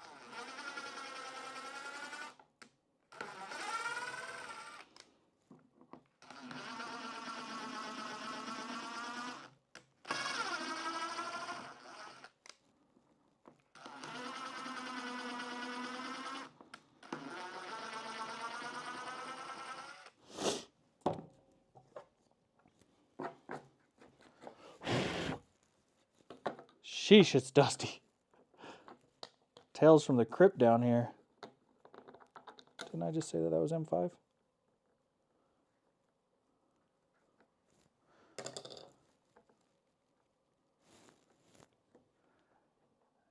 Sheesh, it's dusty. Tales from the Crypt down here. Didn't I just say that was M5?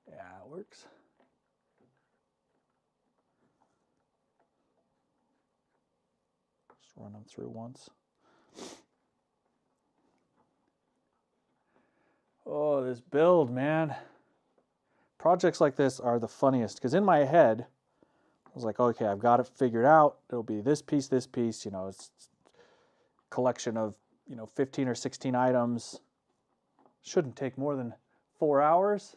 Yeah, it works. Just run them through once. Oh, this build, man. Projects like this are the funniest, because in my head, I was like, okay, I've got it figured out. It'll be this piece, you know, it's a collection of, 15 or 16 items. Shouldn't take more than 4 hours.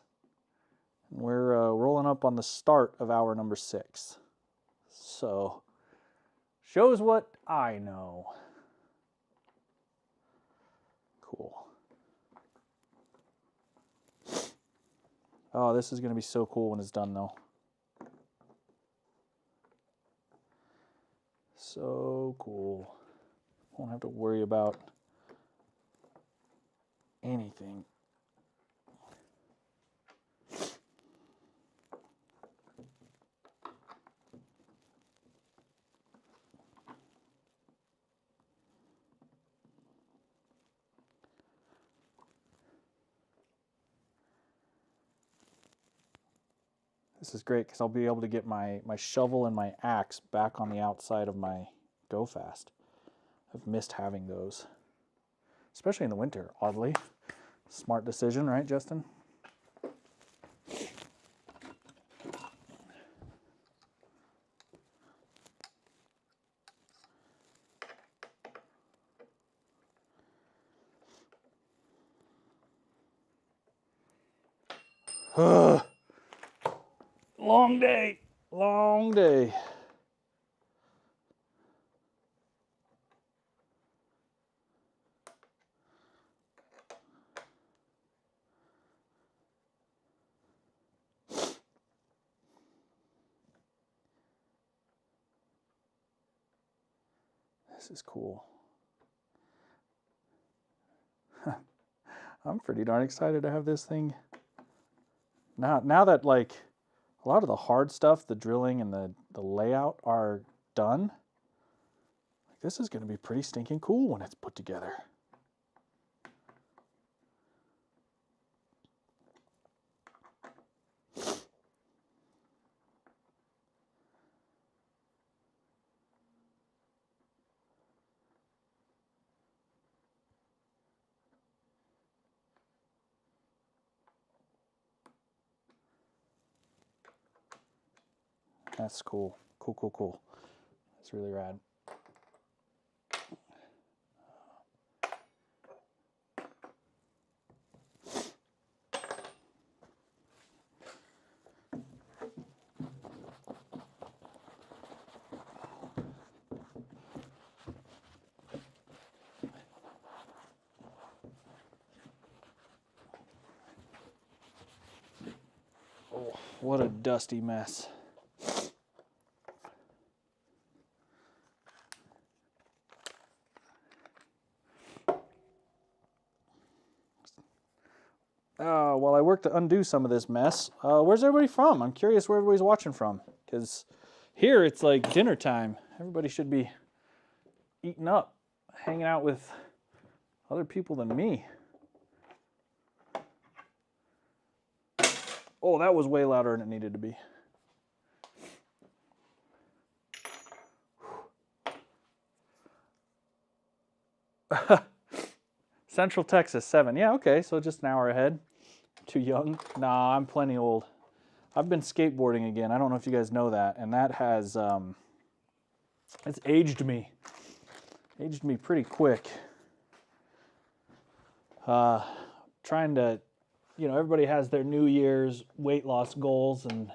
And we're rolling up on the start of hour number 6. So, shows what I know. Cool. Oh, this is going to be so cool when it's done, though. So cool. Won't have to worry about anything. This is great because I'll be able to get my shovel and my axe back on the outside of my Go Fast. I've missed having those, especially in the winter, oddly. Smart decision, right, Justin? Long day, long day. This is cool. I'm pretty darn excited to have this thing. Now that like a lot of the hard stuff, the drilling and the layout are done, like, this is going to be pretty stinking cool when it's put together. That's cool. Cool. That's really rad. Oh, what a dusty mess. While I work to undo some of this mess, where's everybody from? I'm curious where everybody's watching from, because here it's like dinner time. Everybody should be eating up, hanging out with other people than me. Oh, that was way louder than it needed to be. Central Texas, 7. Yeah, okay, so just an hour ahead. Too young? Nah, I'm plenty old. I've been skateboarding again. I don't know if you guys know that, and that has it's aged me. Aged me pretty quick. Trying to, you know, everybody has their New Year's weight loss goals, and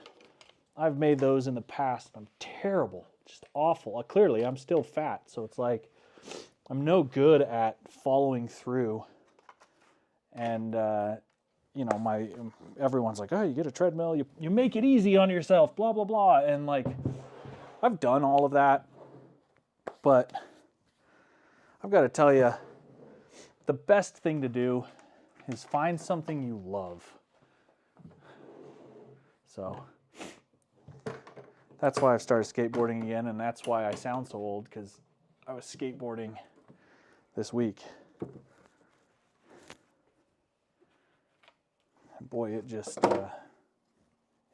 I've made those in the past. I'm terrible, just awful. Clearly, I'm still fat, so it's like I'm no good at following through. And you know, everyone's like, oh, you get a treadmill, you make it easy on yourself, blah blah blah, and like I've done all of that, but I've got to tell you, the best thing to do is find something you love. So that's why I've started skateboarding again, and that's why I sound so old, because I was skateboarding this week. And boy, it just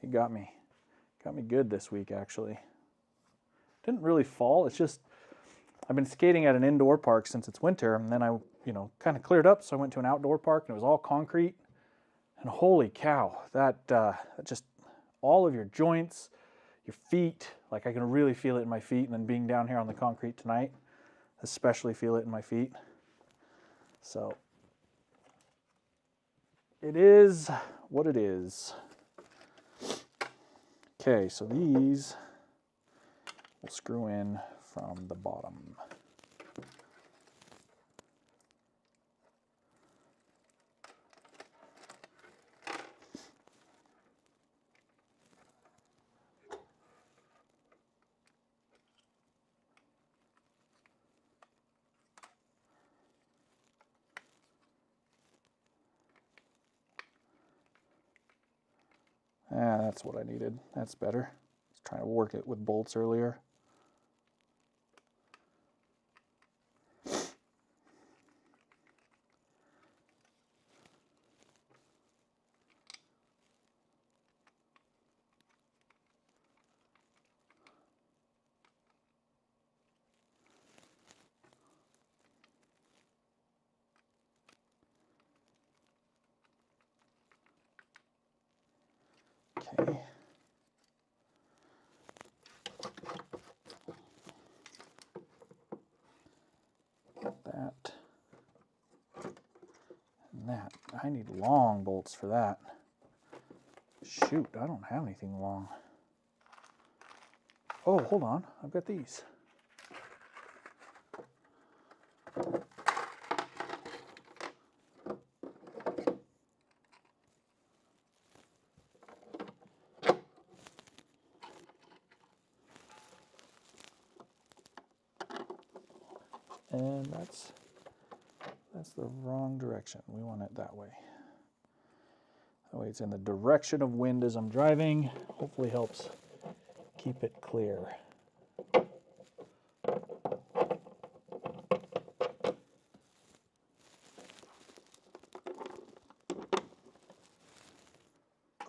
it got me good this week, actually. Didn't really fall. It's just I've been skating at an indoor park since it's winter, and then I, you know, kind of cleared up, so I went to an outdoor park, and it was all concrete. And holy cow, that just all of your joints, your feet, like I can really feel it in my feet, and then being down here on the concrete tonight, especially feel it in my feet. So it is what it is. Okay, so these will screw in from the bottom. That's what I needed. That's better. I was trying to work it with bolts earlier. Okay. That and that. I need long bolts for that. Shoot, I don't have anything long. Oh, hold on. I've got these. And that's the wrong direction. We want it that way. That way it's in the direction of wind as I'm driving. Hopefully helps keep it clear.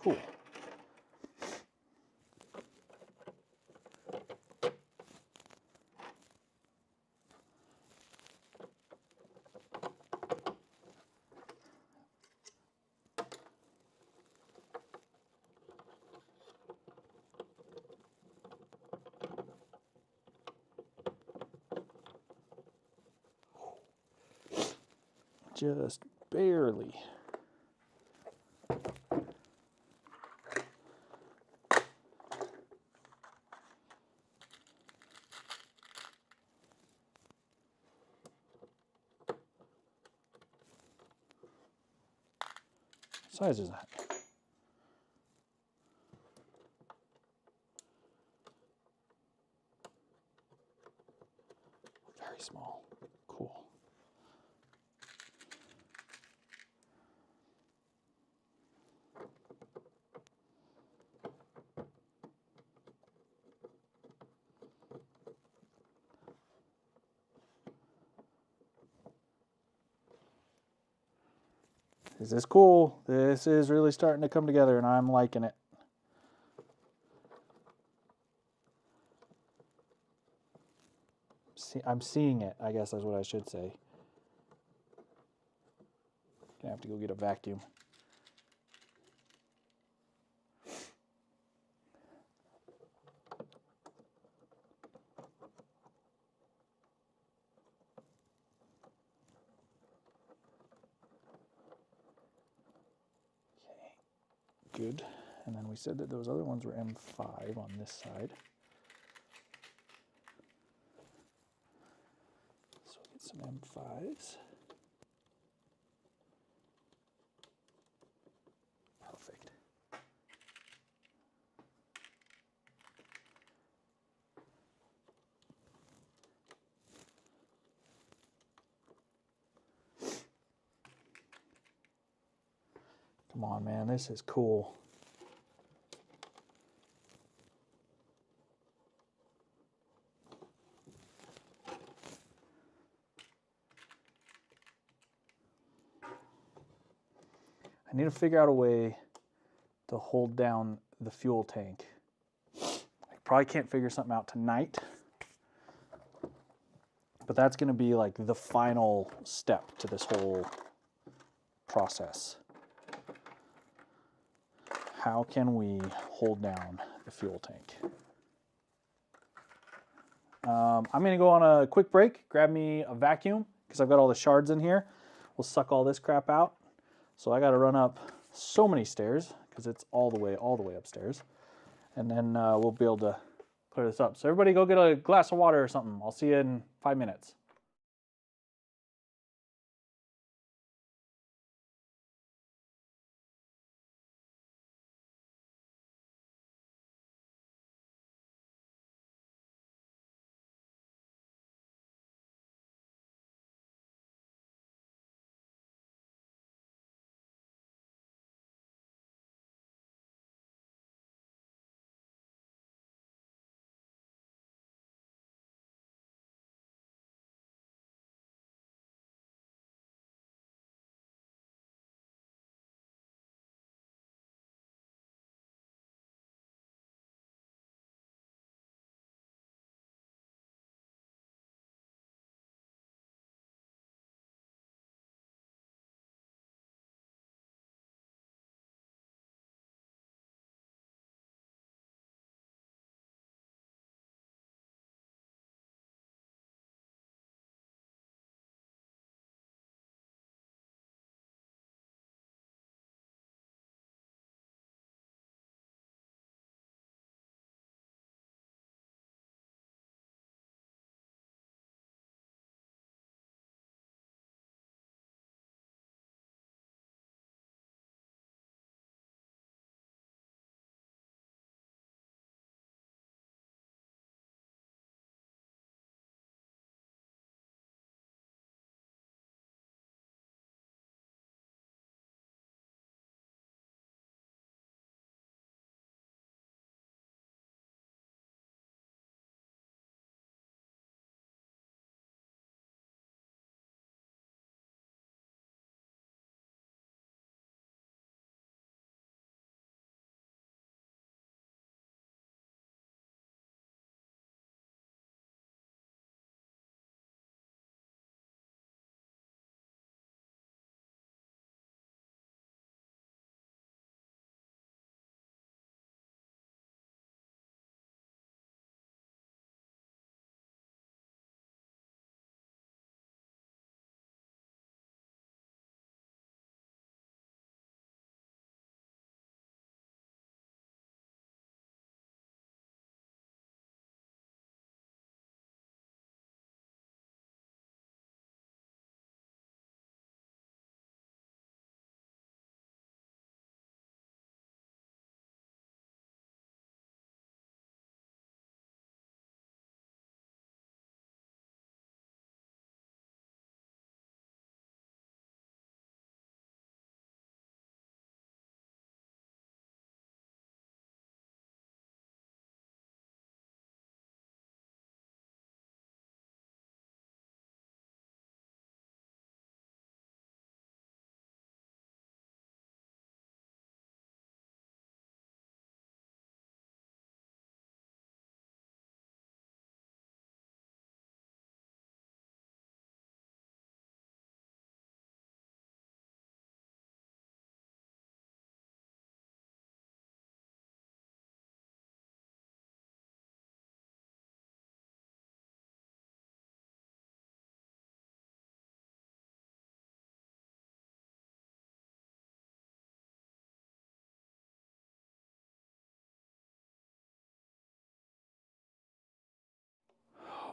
Cool. Just barely. What size is that? Very small. Cool. This is cool. This is really starting to come together and I'm liking it. I'm seeing it, I guess that's what I should say. Gonna have to go get a vacuum. Okay, good. And then we said that those other ones were M5 on this side. So we'll get some M5s. Perfect. Come on, man, this is cool. I need to figure out a way to hold down the fuel tank. I probably can't figure something out tonight, but that's going to be like the final step to this whole process. How can we hold down the fuel tank? I'm going to go on a quick break, grab me a vacuum, because I've got all the shards in here. We'll suck all this crap out. So I got to run up so many stairs, because it's all the way upstairs. And then we'll be able to clear this up. So everybody go get a glass of water or something. I'll see you in 5 minutes.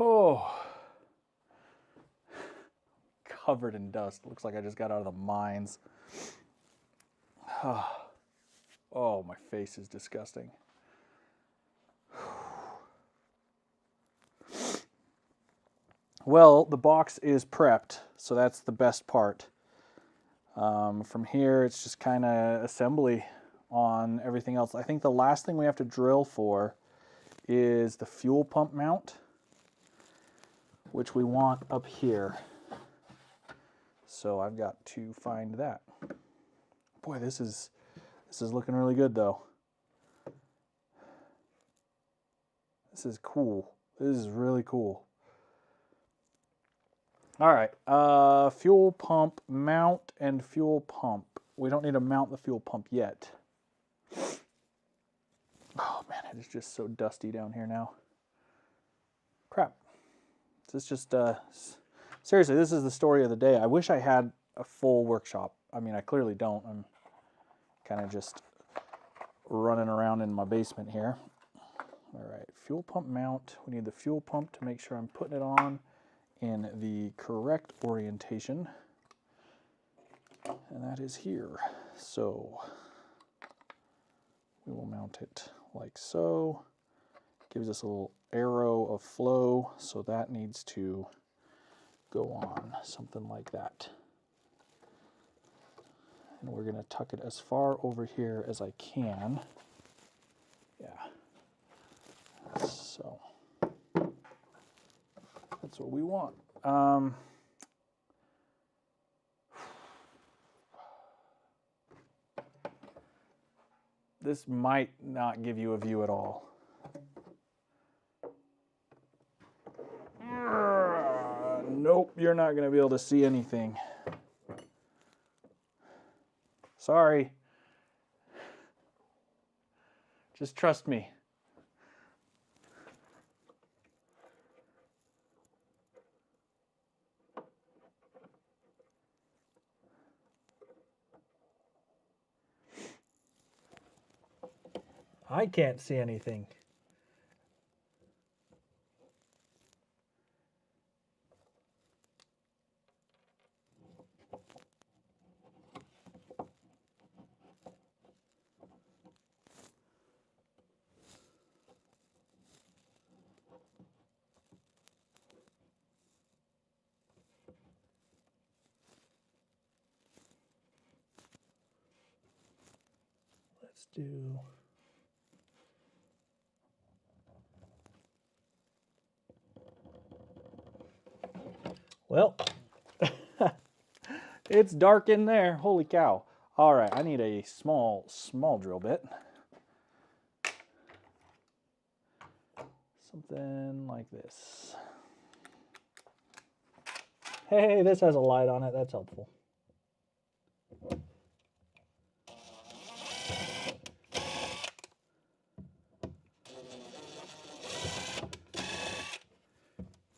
Oh, covered in dust. Looks like I just got out of the mines. Oh, my face is disgusting. Well, the box is prepped, so that's the best part. From here, it's just kind of assembly on everything else. I think the last thing we have to drill for is the fuel pump mount, which we want up here. So I've got to find that. Boy, this is looking really good though. This is cool. This is really cool. All right, fuel pump mount and fuel pump. We don't need to mount the fuel pump yet. Oh man, it is just so dusty down here now. Crap. This is just, seriously, this is the story of the day. I wish I had a full workshop. I mean, I clearly don't. I'm kind of just running around in my basement here. All right, fuel pump mount. We need the fuel pump to make sure I'm putting it on in the correct orientation, and that is here. So we will mount it like so. Gives us a little arrow of flow, so that needs to go on something like that. And we're going to tuck it as far over here as I can. Yeah. So that's what we want. This might not give you a view at all. Nope, you're not going to be able to see anything. Sorry. Just trust me. I can't see anything. Let's do... Well, it's dark in there. Holy cow. All right, I need a small drill bit. Something like this. Hey, this has a light on it. That's helpful.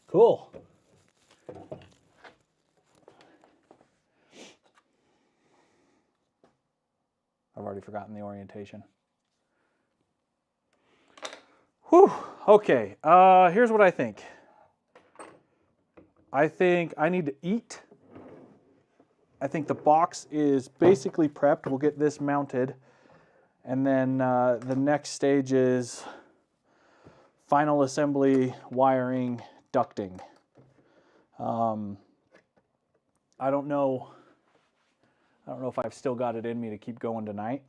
Cool. I've already forgotten the orientation. Whew. Okay, here's what I think. I think I need to eat. I think the box is basically prepped. We'll get this mounted. And then the next stage is final assembly, wiring, ducting. I don't know if I've still got it in me to keep going tonight.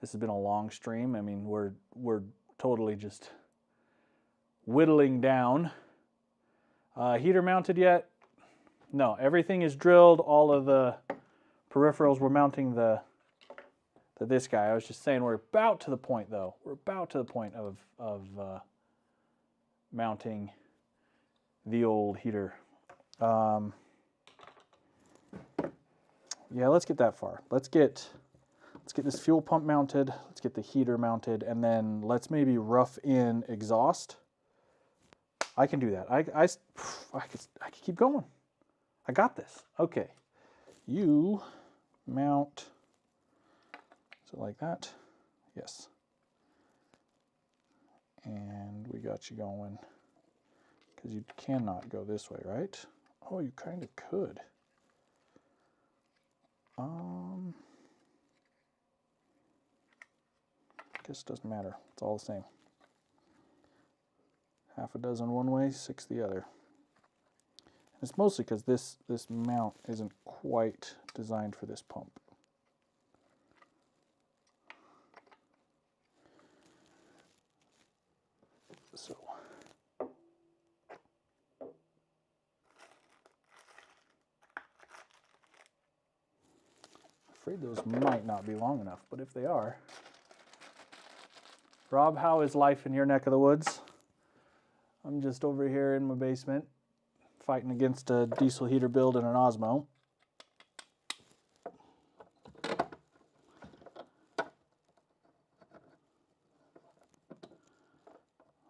This has been a long stream. I mean, we're totally just whittling down. Heater mounted yet? No, everything is drilled. All of the peripherals, we're mounting this guy. I was just saying we're about to the point though. We're about to the point of mounting the old heater. Yeah, let's get that far. Let's get this fuel pump mounted. Let's get the heater mounted, and then let's maybe rough in exhaust. I can do that. I can keep going. I got this. Okay. You mount. Is it like that? Yes. And we got you going because you cannot go this way, right? Oh, you kind of could. Guess it doesn't matter. It's all the same. Half a dozen one way, 6 the other. It's mostly because this mount isn't quite designed for this pump. So afraid those might not be long enough, but if they are. Rob, how is life in your neck of the woods? I'm just over here in my basement fighting against a diesel heater build and an Osmo.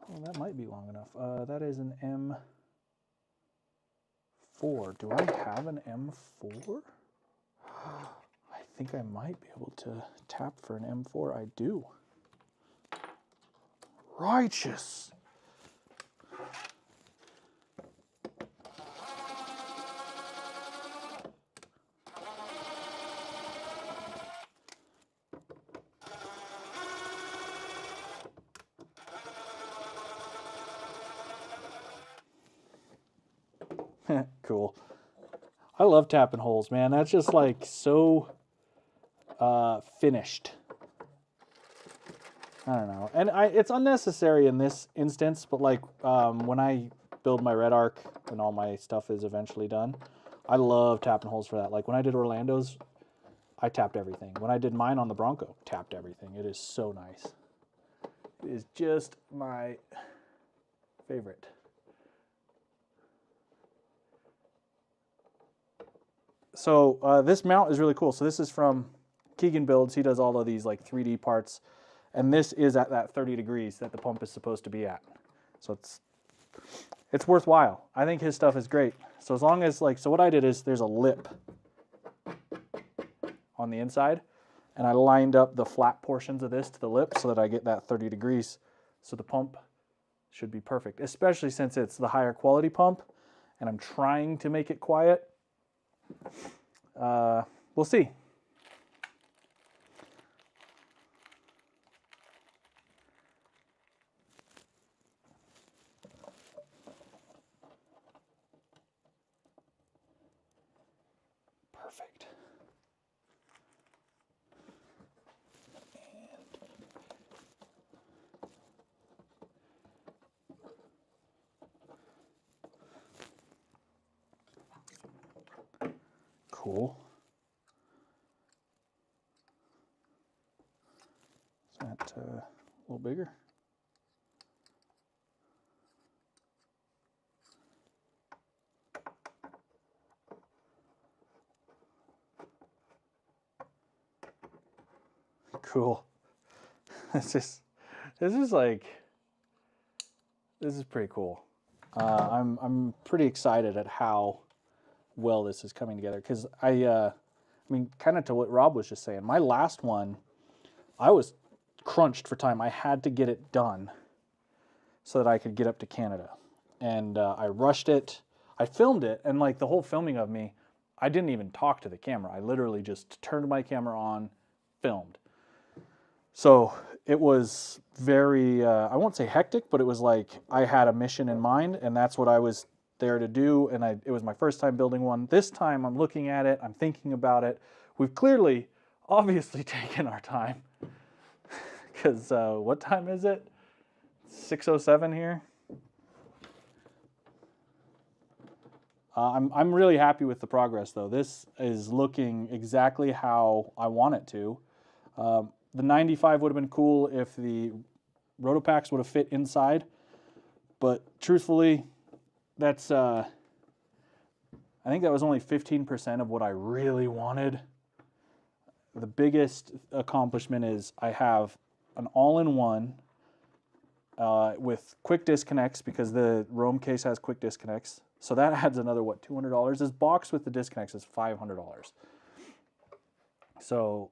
Oh, that might be long enough. That is an M4. Do I have an M4? I think I might be able to tap for an M4. I do. Righteous. Cool. I love tapping holes, man. That's just like so finished. I don't know. And it's unnecessary in this instance, but like when I build my Red Arc, when all my stuff is eventually done, I love tapping holes for that. Like when I did Orlando's, I tapped everything. When I did mine on the Bronco, tapped everything. It is so nice. It is just my favorite. So this mount is really cool. So this is from Keegan Builds. He does all of these like 3D parts. And this is at that 30 degrees that the pump is supposed to be at. So it's worthwhile. I think his stuff is great. So as long as like, so what I did is there's a lip on the inside, and I lined up the flat portions of this to the lip so that I get that 30 degrees. So the pump should be perfect, especially since it's the higher quality pump and I'm trying to make it quiet. We'll see. Perfect. Cool. Is that a little bigger? Cool. This is pretty cool. I'm pretty excited at how well this is coming together, because I mean, kind of to what Rob was just saying, my last one, I was crunched for time. I had to get it done so that I could get up to Canada, and I rushed it. I filmed it, and like the whole filming of me, I didn't even talk to the camera. I literally just turned my camera on, filmed. So it was very, I won't say hectic, but it was like I had a mission in mind, and that's what I was there to do. And it was my first time building one. This time I'm looking at it, I'm thinking about it. We've clearly, obviously taken our time, because what time is it? 6:07 here. I'm really happy with the progress, though. This is looking exactly how I want it to. The 95 would have been cool if the Rotopacks would have fit inside, but truthfully, that's I think that was only 15% of what I really wanted. The biggest accomplishment is I have an all-in-one with quick disconnects, because the Roam case has quick disconnects. So that adds another, what, $200? This box with the disconnects is $500. So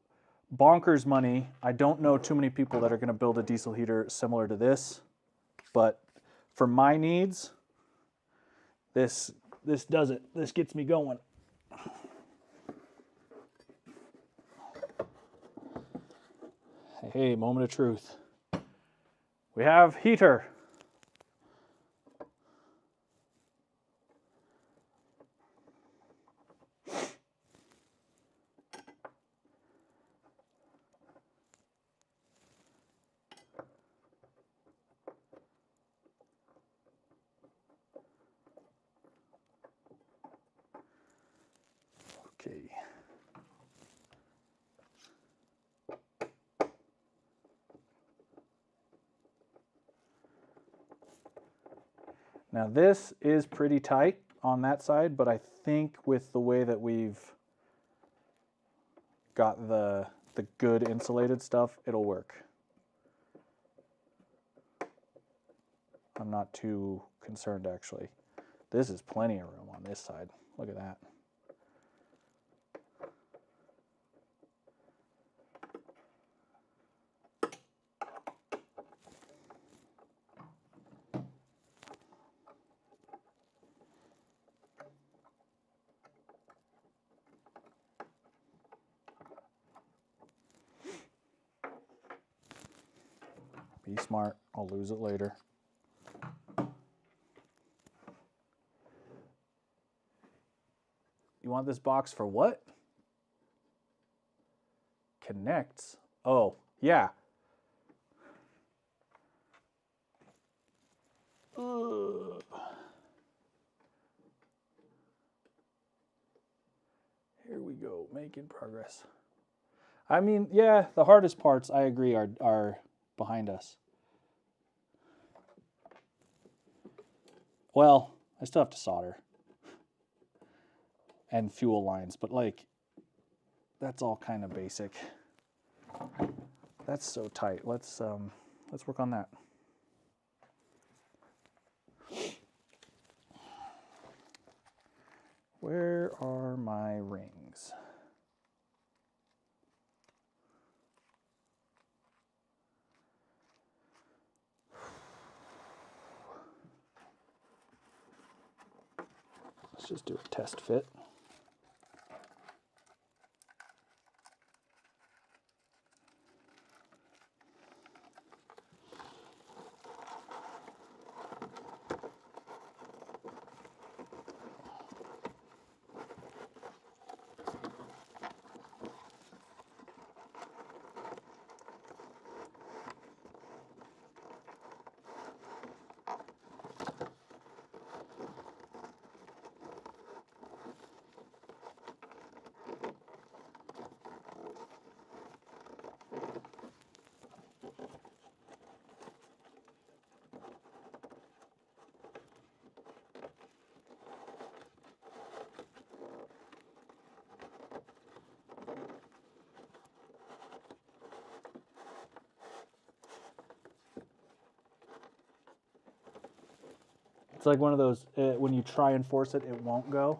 bonkers money. I don't know too many people that are going to build a diesel heater similar to this, but for my needs, This does it. This gets me going. Hey, moment of truth. We have heater. Okay. Now this is pretty tight on that side, but I think with the way that we've got the good insulated stuff, it'll work. I'm not too concerned actually. This is plenty of room on this side. Look at that. Be smart, I'll lose it later. You want this box for what? Connects. Oh, yeah. Ugh. Here we go, making progress. I mean, yeah, the hardest parts, I agree, are behind us. Well, I still have to solder and fuel lines, but like, that's all kind of basic. That's so tight. Let's work on that. Where are my rings? Let's just do a test fit. It's like one of those, when you try and force it, it won't go.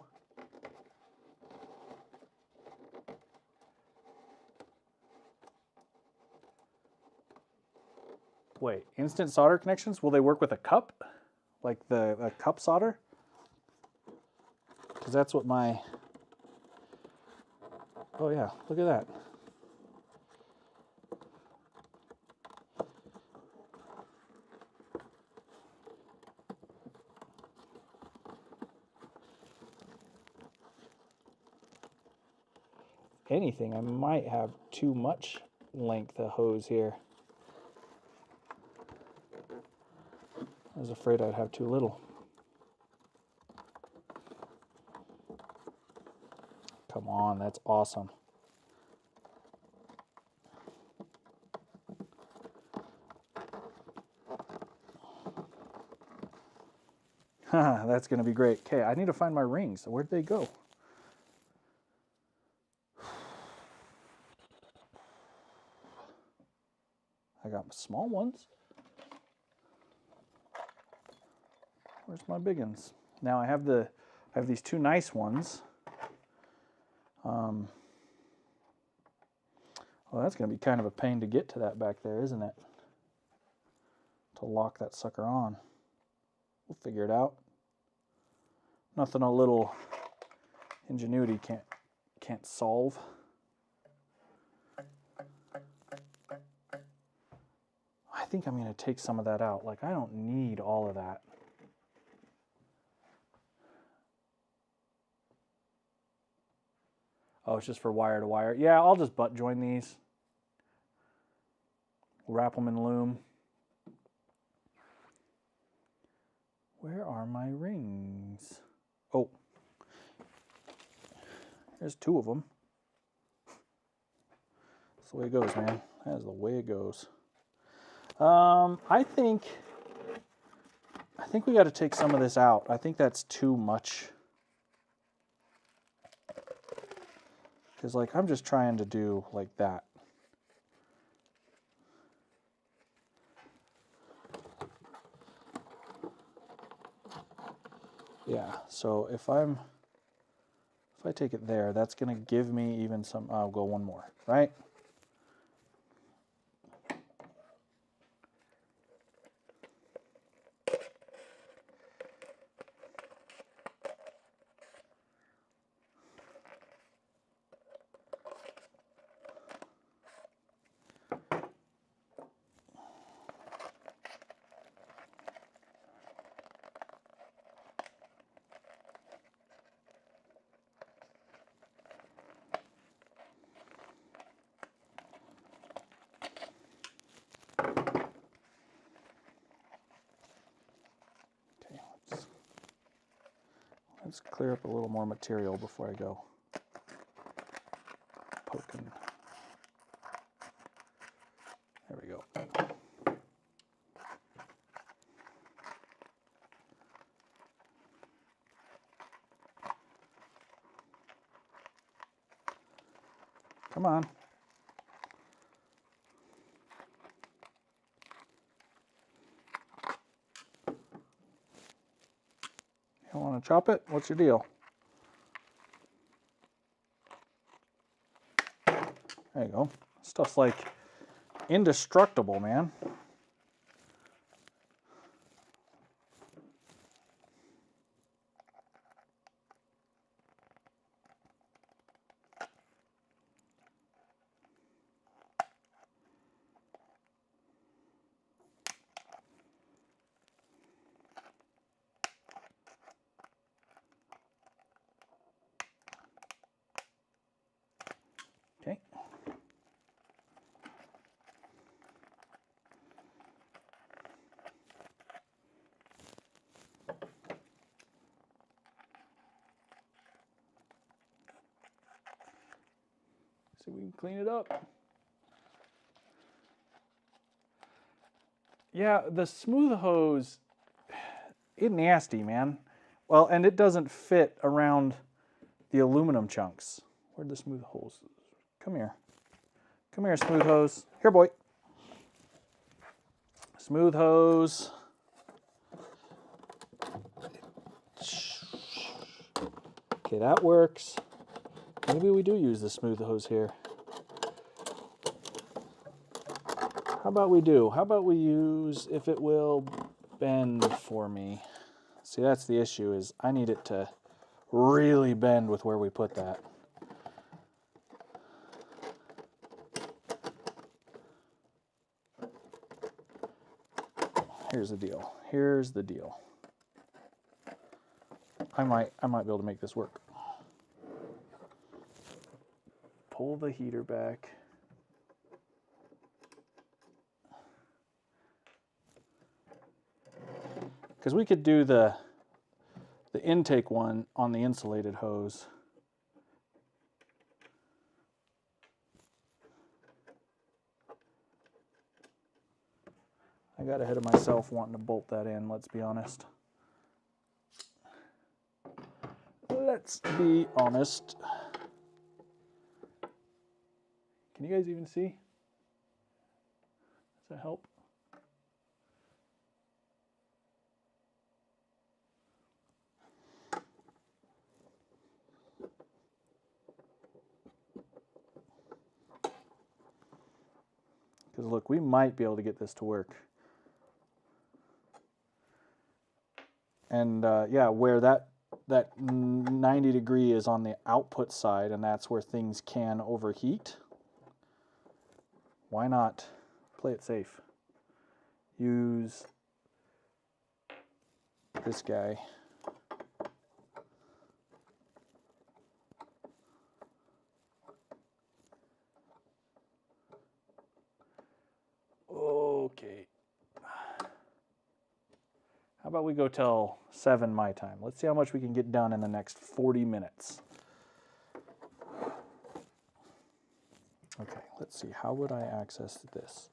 Wait, instant solder connections, will they work with a cup? Like a cup solder? Because that's what my, oh yeah, look at that. Anything, I might have too much length of hose here. I was afraid I'd have too little. Come on, that's awesome. Haha, that's gonna be great. Okay, I need to find my rings. Where'd they go? I got small ones. Where's my big ones? Now I have these two nice ones. Well, that's going to be kind of a pain to get to that back there, isn't it? To lock that sucker on. We'll figure it out. Nothing a little ingenuity can't solve. I think I'm going to take some of that out. Like, I don't need all of that. Oh, it's just for wire to wire. Yeah, I'll just butt join these. Wrap them in loom. Where are my rings? Oh, there's 2 of them. That's the way it goes, man. That is the way it goes. I think we got to take some of this out. I think that's too much. Because, like, I'm just trying to do like that. Yeah, so if I take it there, that's going to give me even some, I'll go one more, right? Let's clear up a little more material before I go poking. There we go. Come on. You want to chop it? What's your deal? There you go. Stuff's like indestructible, man. Okay. See if we can clean it up. Yeah, the smooth hose, it's nasty, man. Well, and it doesn't fit around the aluminum chunks. Where'd the smooth hose? Come here. Come here, smooth hose. Here, boy. Smooth hose. Okay, that works. Maybe we do use the smooth hose here. How about we do? How about we use if it will bend for me? See, that's the issue, is I need it to really bend with where we put that. Here's the deal. Here's the deal. I might be able to make this work. Pull the heater back. Because we could do the intake one on the insulated hose. I got ahead of myself wanting to bolt that in, let's be honest. Let's be honest. Can you guys even see? Does that help? Because look, we might be able to get this to work. And yeah, where that that 90 degree is on the output side, and that's where things can overheat. Why not play it safe? Use this guy. Okay. How about we go till 7 my time? Let's see how much we can get done in the next 40 minutes. Okay, let's see. How would I access this?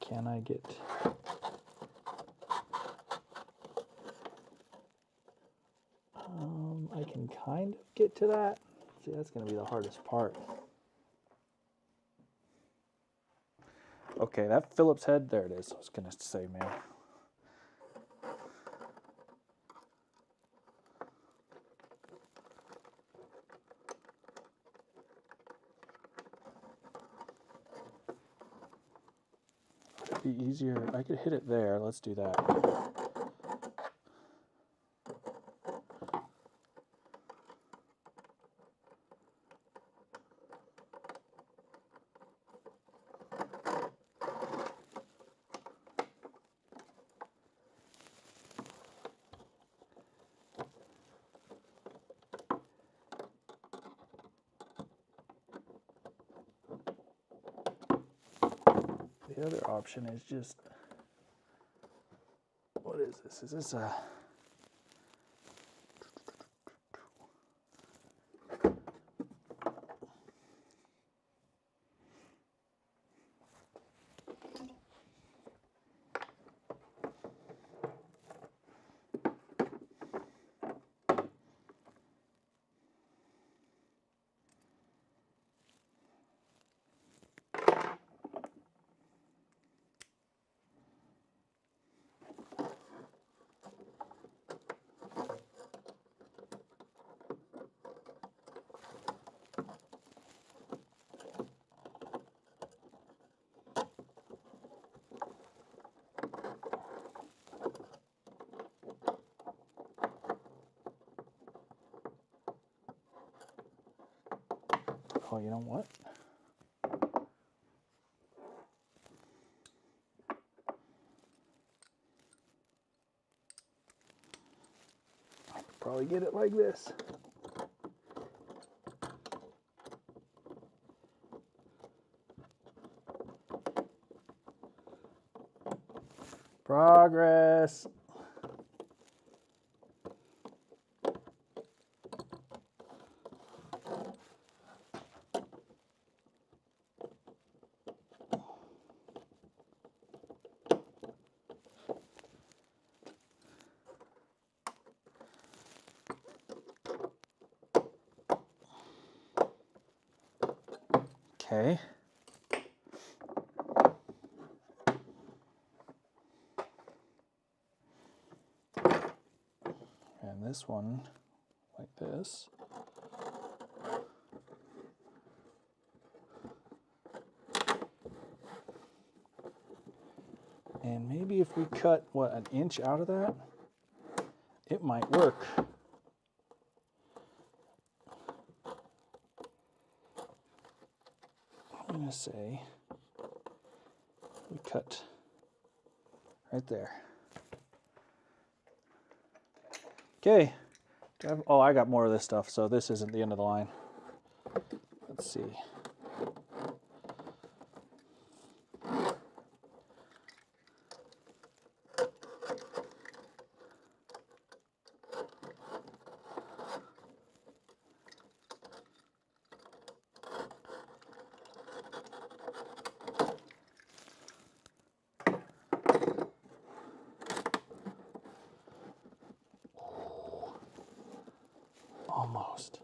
Can I get... I can kind of get to that. See, that's going to be the hardest part. Okay, that Phillips head, there it is. I was going to say, man. It'd be easier. I could hit it there. Let's do that. The other option is just, what is this? Is this a... Oh, you know what? I could probably get it like this. Progress. Okay. And this one, like this. And maybe if we cut, what, an inch out of that, it might work. I'm going to say we cut right there. Okay. Oh, I got more of this stuff, so this isn't the end of the line. Let's see. Almost.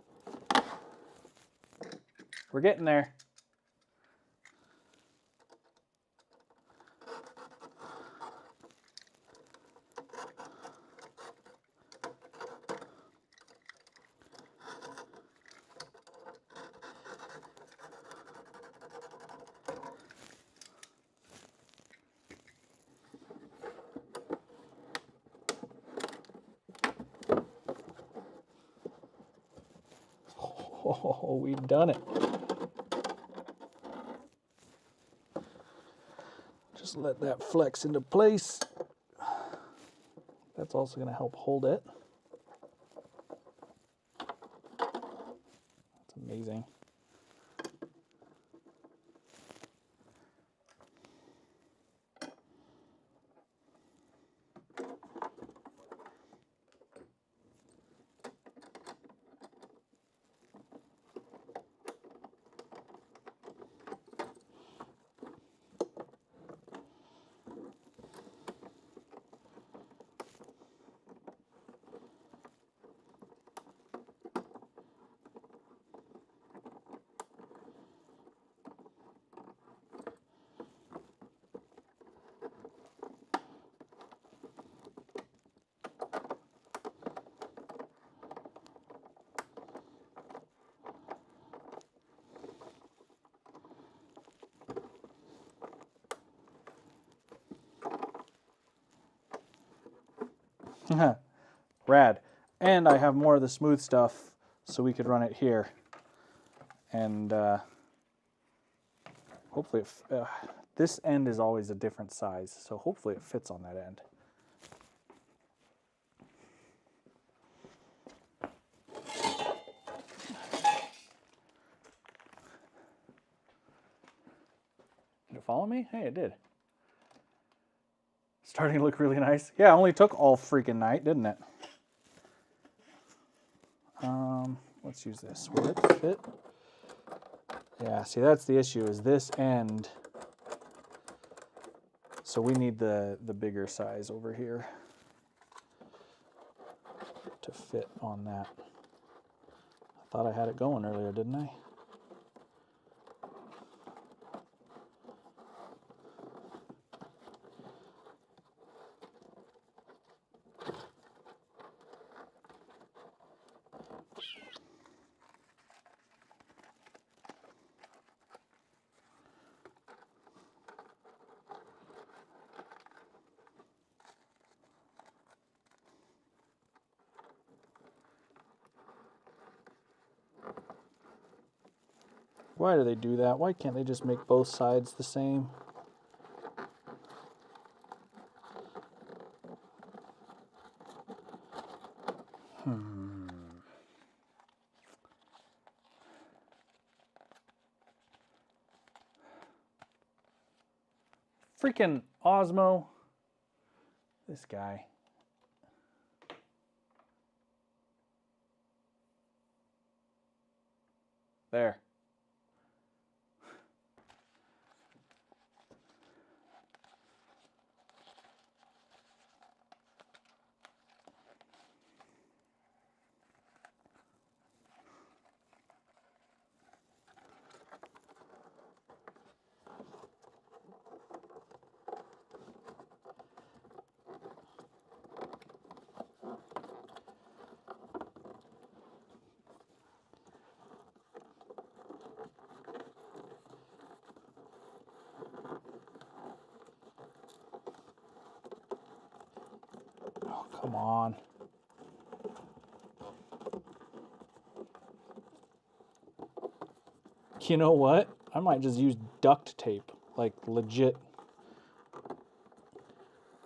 We're getting there. Oh, we've done it. Just let that flex into place. That's also going to help hold it. That's amazing. Rad. And I have more of the smooth stuff, so we could run it here. And hopefully, this end is always a different size, so hopefully it fits on that end. Did it follow me? Hey, it did. Starting to look really nice. Yeah, it only took all freaking night, didn't it? Let's use this. Will it fit? Yeah, see, that's the issue, is this end. So we need the bigger size over here to fit on that. I thought I had it going earlier, didn't I? Why do they do that? Why can't they just make both sides the same? Freaking Osmo. This guy. There. Oh, come on. You know what? I might just use duct tape, like legit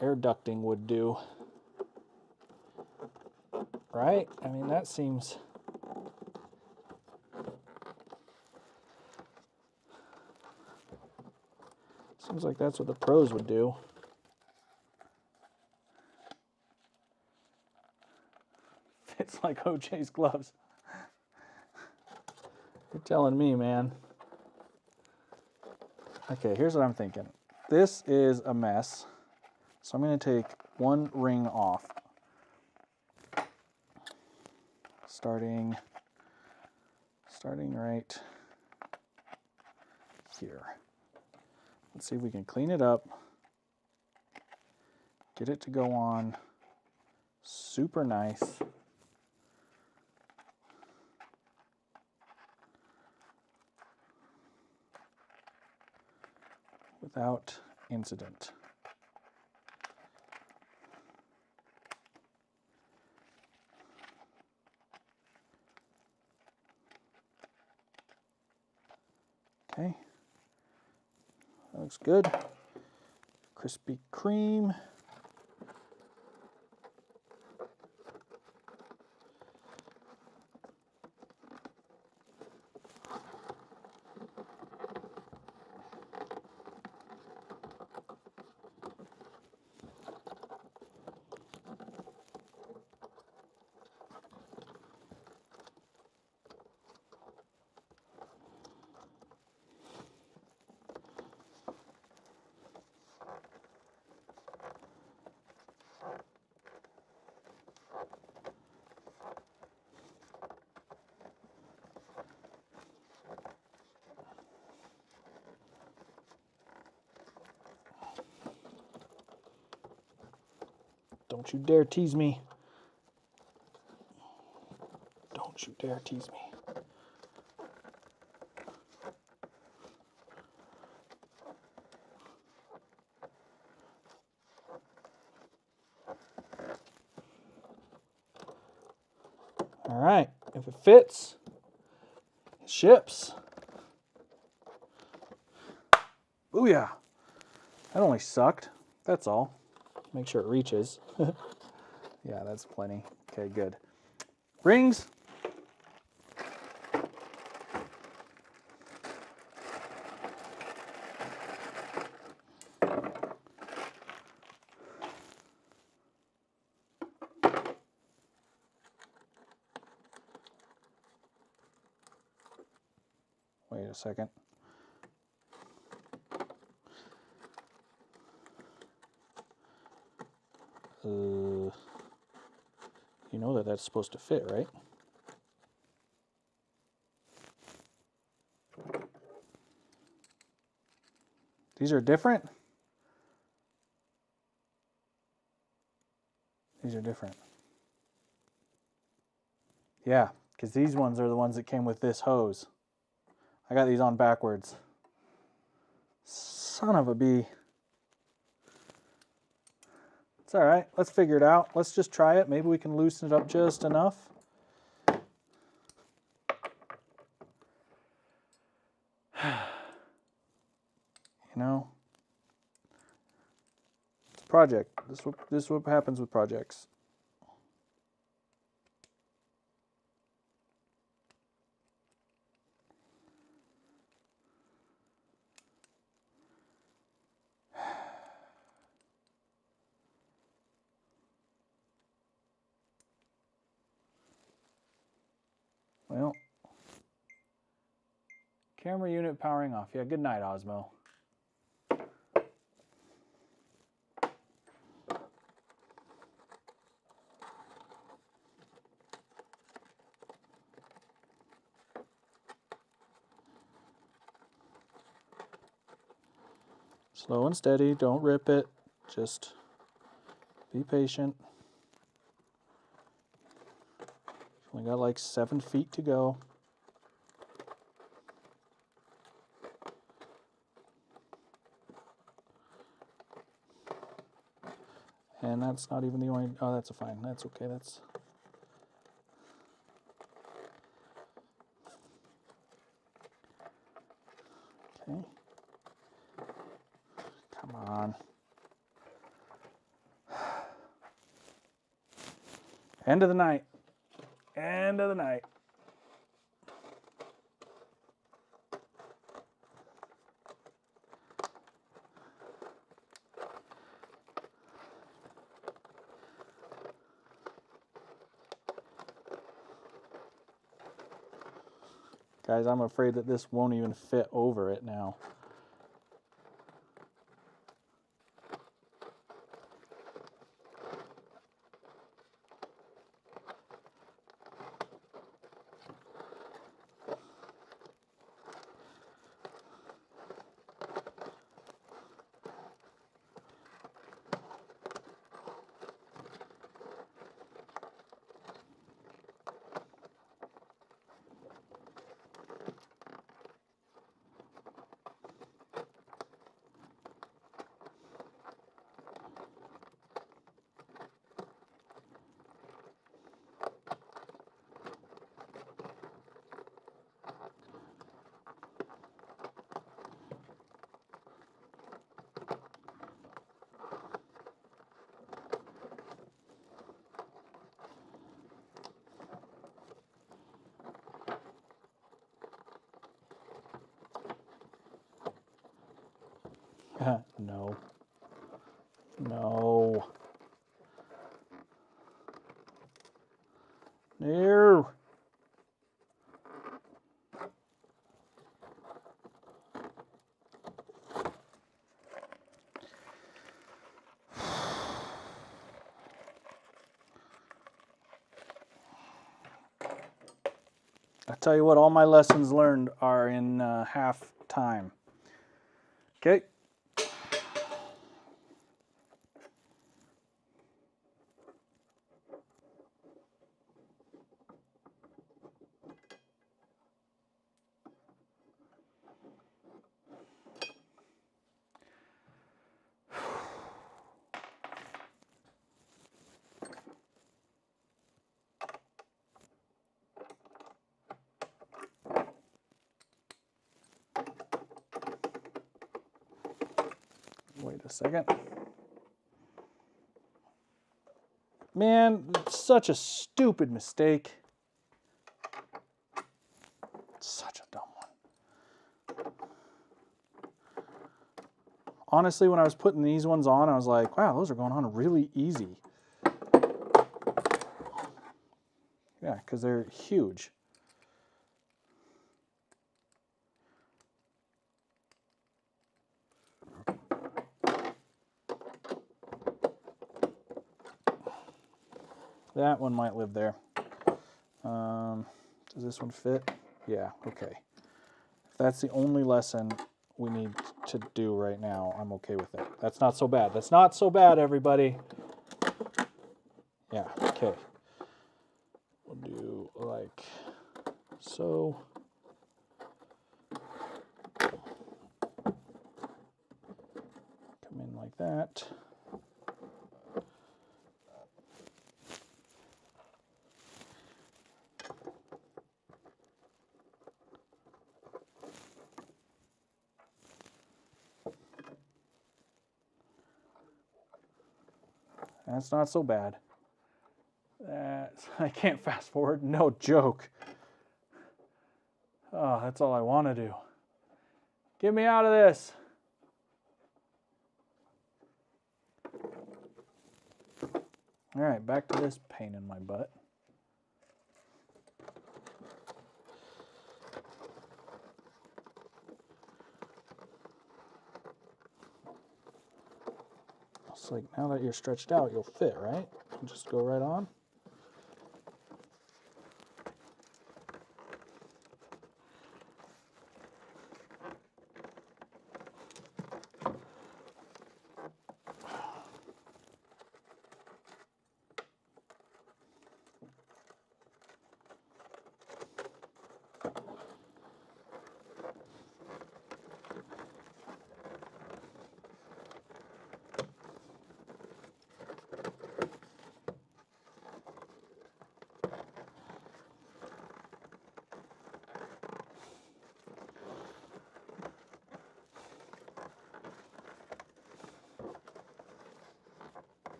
air ducting would do. Right? I mean, that seems... Seems like that's what the pros would do. Fits like OJ's gloves. You're telling me, man. Okay, here's what I'm thinking. This is a mess, so I'm going to take one ring off. Starting right here. Let's see if we can clean it up. Get it to go on super nice. Without incident. Okay. That looks good. Krispy Kreme. Don't you dare tease me. Don't you dare tease me. All right, if it fits, it ships. Booyah! That only sucked. That's all. Make sure it reaches. Yeah, that's plenty. Okay, good. Rings. Wait a second. You know that that's supposed to fit, right? These are different? These are different. Yeah, because these ones are the ones that came with this hose. I got these on backwards. Son of a bee. It's all right. Let's figure it out. Let's just try it. Maybe we can loosen it up just enough. You know, it's a project. This is what happens with projects. Well, camera unit powering off. Yeah, good night, Osmo. Slow and steady. Don't rip it. Just be patient. Only got like 7 feet to go. And that's not even the only, oh, that's fine. That's okay. That's, okay. Come on. End of the night. End of the night. Guys, I'm afraid that this won't even fit over it now. No. No. No. I tell you what, all my lessons learned are in half time. Okay. Wait a second. Man, such a stupid mistake. Such a dumb one. Honestly, when I was putting these ones on, I was like, wow, those are going on really easy. Yeah, because they're huge. That one might live there. Does this one fit? Yeah, okay. If that's the only lesson we need to do right now, I'm okay with it. That's not so bad. That's not so bad, everybody. Yeah, okay. We'll do like so. Come in like that. That's not so bad. I can't fast forward. No joke. Oh, that's all I want to do. Get me out of this. All right, back to this pain in my butt. It's like now that you're stretched out, you'll fit, right? Just go right on.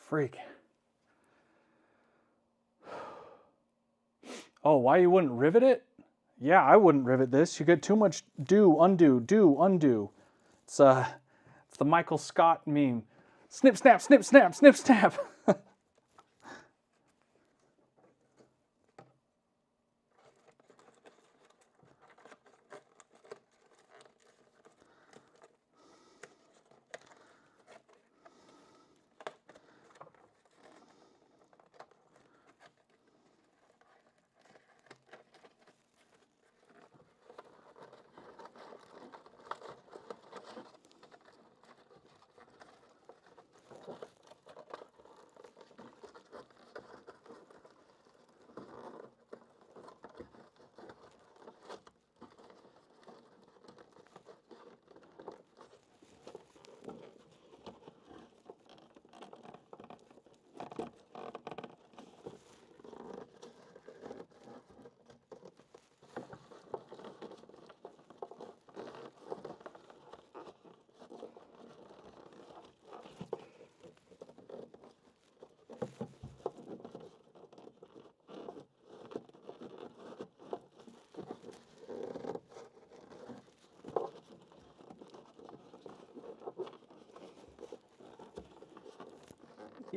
Freak. Oh, why you wouldn't rivet it? Yeah, I wouldn't rivet this. You get too much do, undo. It's the Michael Scott meme. Snip, snap, snip, snap, snip, snap.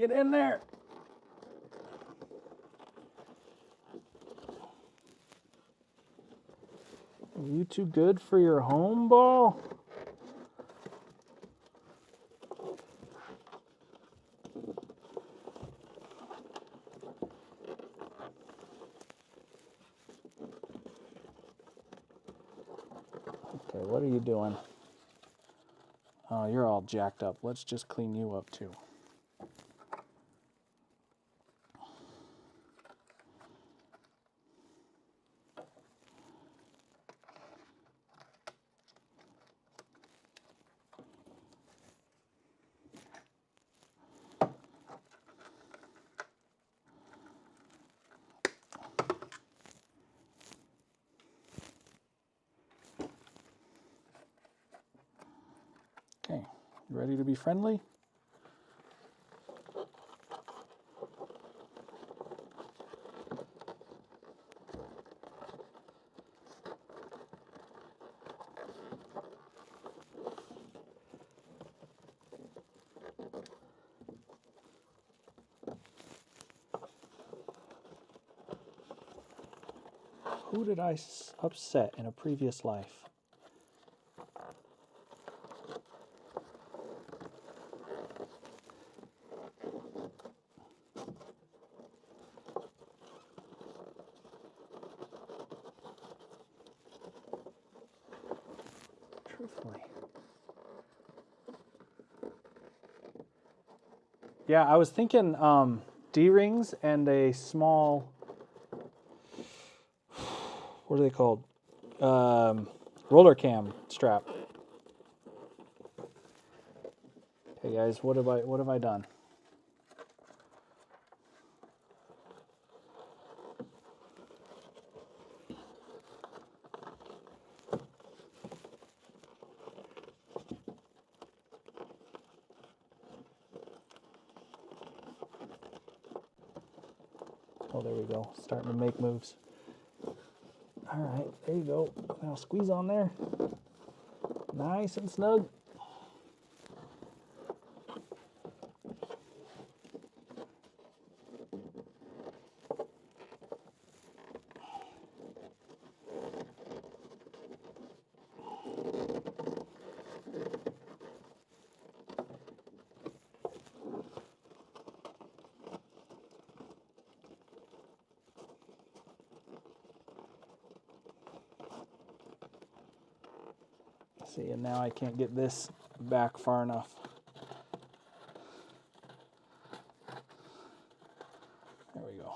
Get in there. Are you too good for your home ball? Okay, what are you doing? Oh, you're all jacked up. Let's just clean you up too. Okay, you ready to be friendly? Who did I upset in a previous life? Truthfully. Yeah, I was thinking D-rings and a small, what are they called? Roller cam strap. Hey guys, what have I done? Oh, there we go. Starting to make moves. All right, there you go. Now squeeze on there. Nice and snug. See, and now I can't get this back far enough. There we go.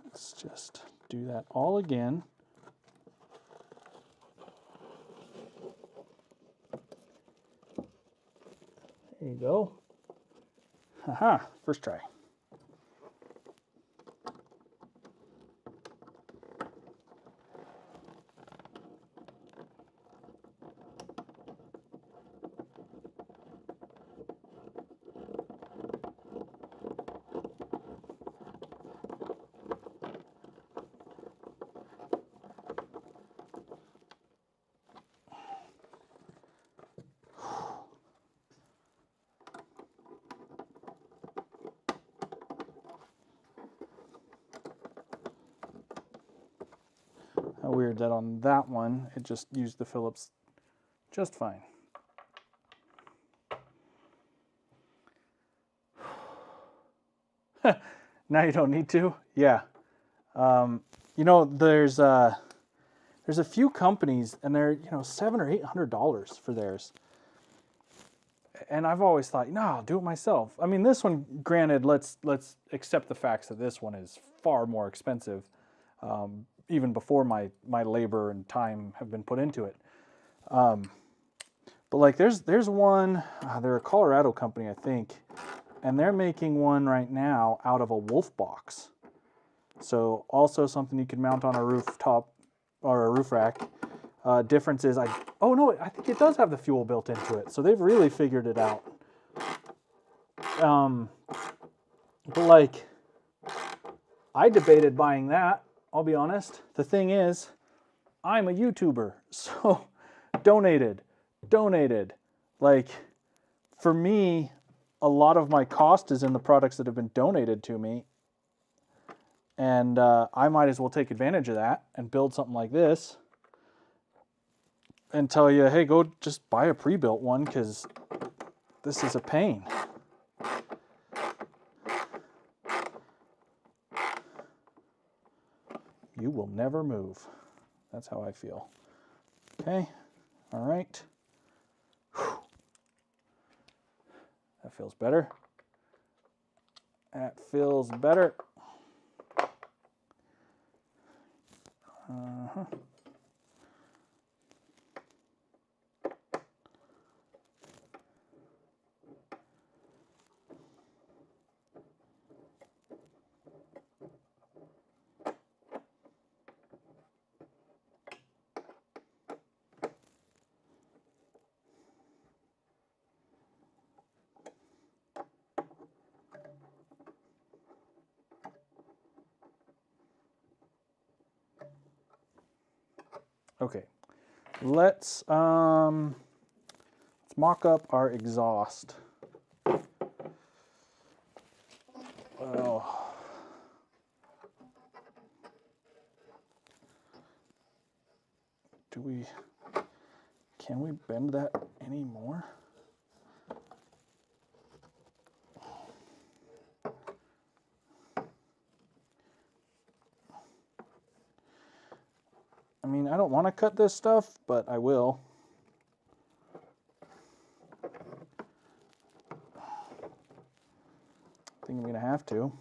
Let's just do that all again. There you go. Haha, first try. How weird that on that one, it just used the Phillips just fine. Now you don't need to? Yeah. You know, there's a few companies and they're, you know, $700 or $800 for theirs. And I've always thought, no, I'll do it myself. I mean, this one, granted, let's accept the facts that this one is far more expensive, even before my labor and time have been put into it. But like, there's one, they're a Colorado company, I think, and they're making one right now out of a wolf box. So also something you can mount on a rooftop or a roof rack. Difference is, oh no, I think it does have the fuel built into it. So they've really figured it out. But like, I debated buying that, I'll be honest. The thing is, I'm a YouTuber, so donated. Like, for me, a lot of my cost is in the products that have been donated to me. And I might as well take advantage of that and build something like this and tell you, hey, go just buy a pre-built one because this is a pain. You will never move. That's how I feel. Okay, all right. Whew. That feels better. That feels better. Uh-huh. Okay, let's mock up our exhaust. Oh. Can we bend that anymore? I mean, I don't want to cut this stuff, but I will. I think I'm gonna have to.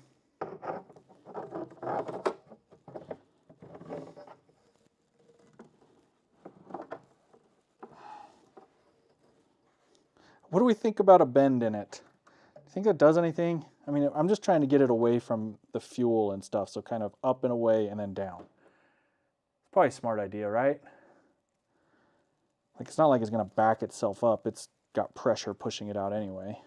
What do we think about a bend in it? Do you think that does anything? I mean, I'm just trying to get it away from the fuel and stuff, so kind of up and away and then down. Probably a smart idea, right? Like, it's not like it's gonna back itself up. It's got pressure pushing it out anyway.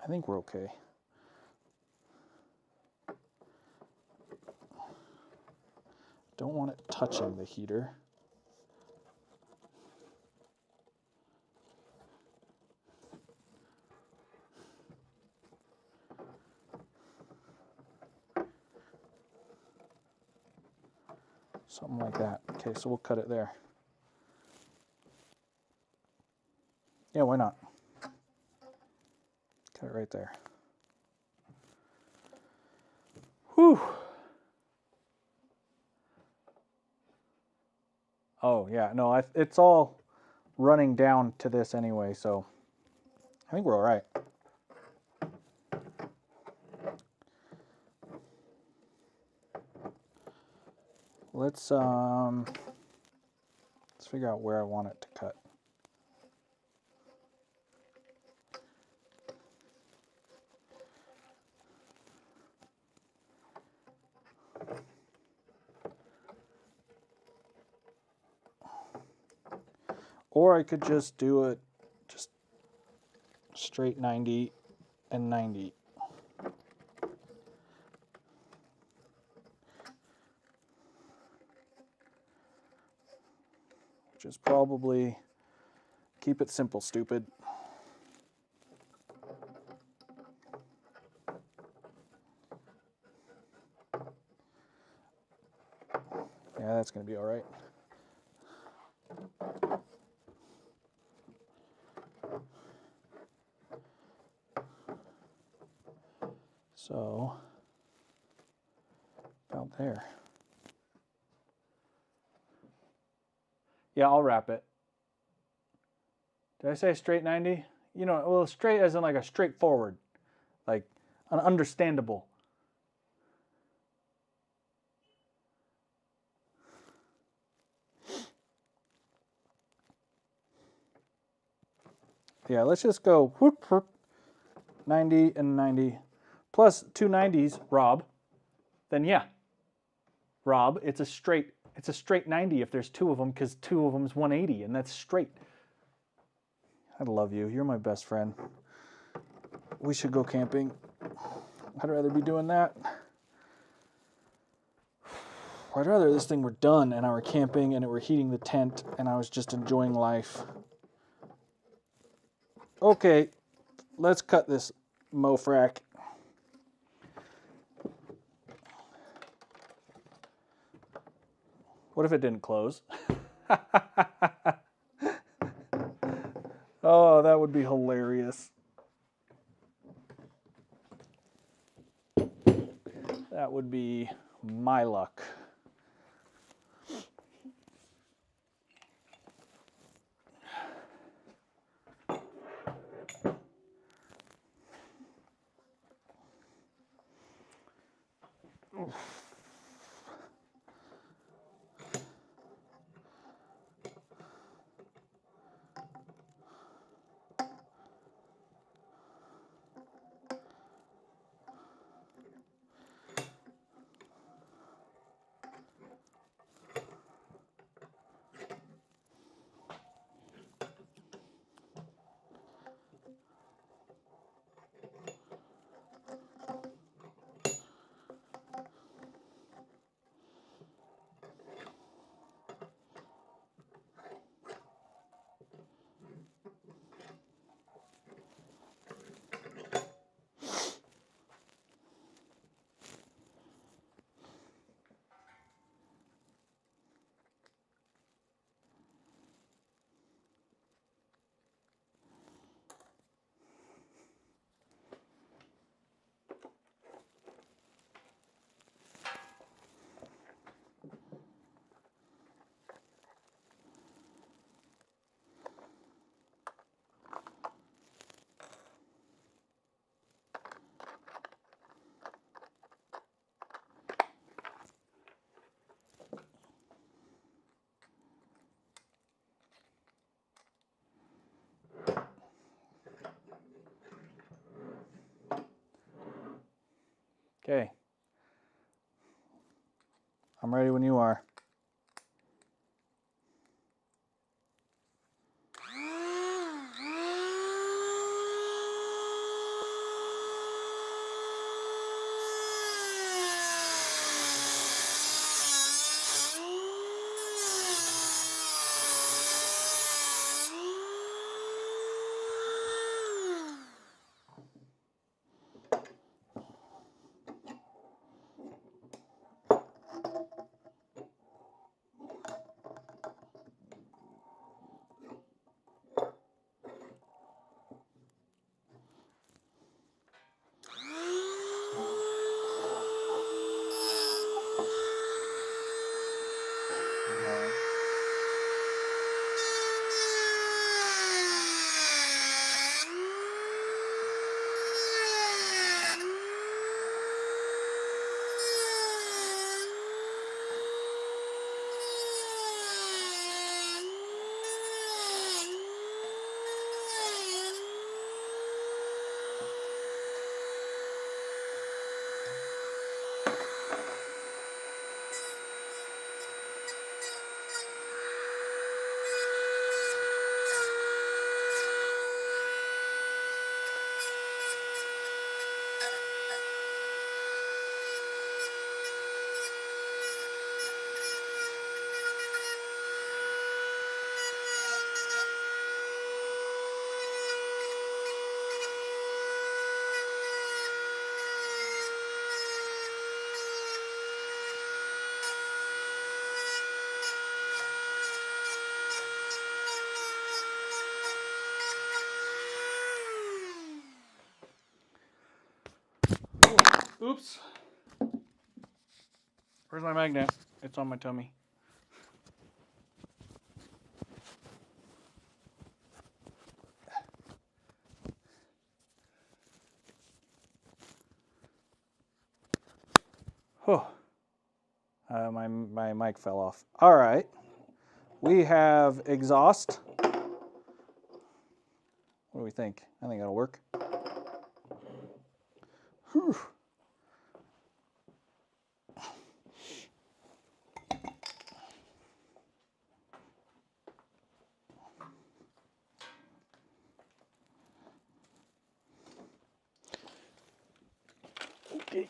I think we're okay. Don't want it touching the heater. Something like that. Okay, so we'll cut it there. Yeah, why not? Cut it right there. Whew. Oh, yeah, no, it's all running down to this anyway, so I think we're all right. Let's figure out where I want it to cut. Or I could just do it just straight 90 and 90. Which is probably, keep it simple, stupid. Yeah, that's going to be all right. So, about there. Yeah, I'll wrap it. Did I say straight 90? You know, well, straight as in like a straightforward, like an understandable. Yeah, let's just go whoop, whoop, 90 and 90, plus two 90s, Rob. Then yeah, Rob, it's a straight 90 if there's two of them, because two of them is 180, and that's straight. I love you. You're my best friend. We should go camping. I'd rather be doing that. I'd rather this thing were done and I were camping and it were heating the tent and I was just enjoying life. Okay, let's cut this mofrack. What if it didn't close? Oh, that would be hilarious. That would be my luck. Okay. I'm ready when you are. Oops. Where's my magnet? It's on my tummy. Oh, my mic fell off. All right. We have exhaust. What do we think? I think it'll work. Whew. Okay.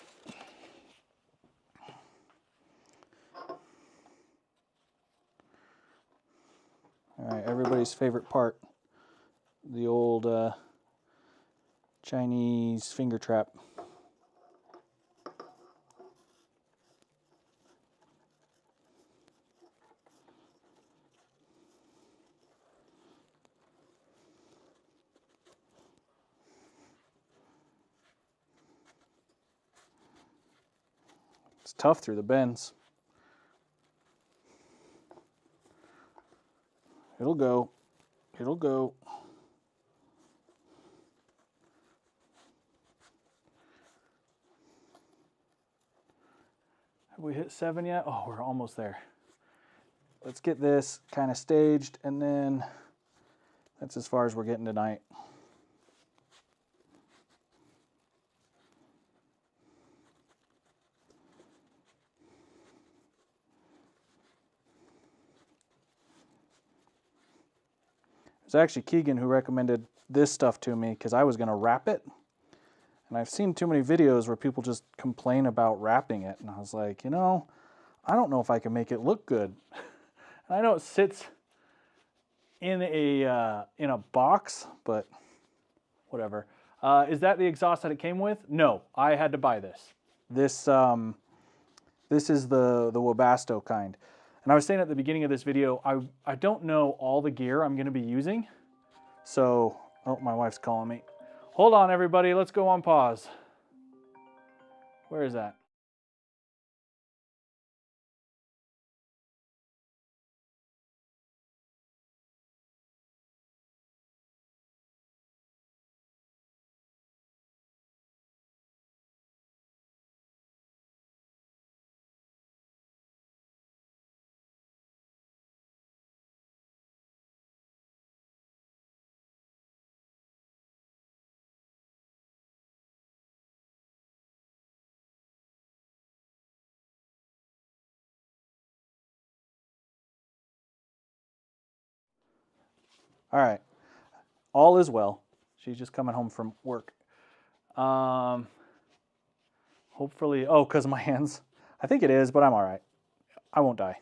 All right, everybody's favorite part, the old Chinese finger trap. It's tough through the bends. It'll go. It'll go. Have we hit 7 yet? Oh, we're almost there. Let's get this kind of staged, and then that's as far as we're getting tonight. It was actually Keegan who recommended this stuff to me because I was going to wrap it. And I've seen too many videos where people just complain about wrapping it. And I was like, you know, I don't know if I can make it look good. And I know it sits in a box, but whatever. Is that the exhaust that it came with? No, I had to buy this. This is the Webasto kind. And I was saying at the beginning of this video, I don't know all the gear I'm going to be using. So, oh, my wife's calling me. Hold on, everybody. Let's go on pause. Where is that? All right. All is well. She's just coming home from work. Hopefully, oh, because of my hands. I think it is, but I'm all right. I won't die.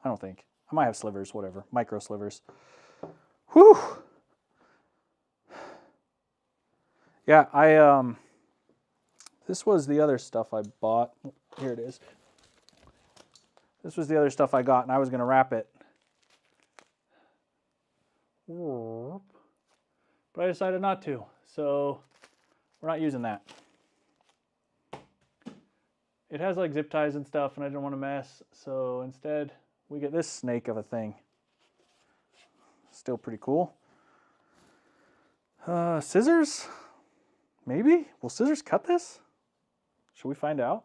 I don't think. I might have slivers, whatever. Micro slivers. Whew. Yeah, this was the other stuff I bought. Here it is. This was the other stuff I got, and I was going to wrap it. But I decided not to, so we're not using that. It has like zip ties and stuff, and I didn't want to mess, so instead we get this snake of a thing. Still pretty cool. Scissors? Maybe? Will scissors cut this? Should we find out?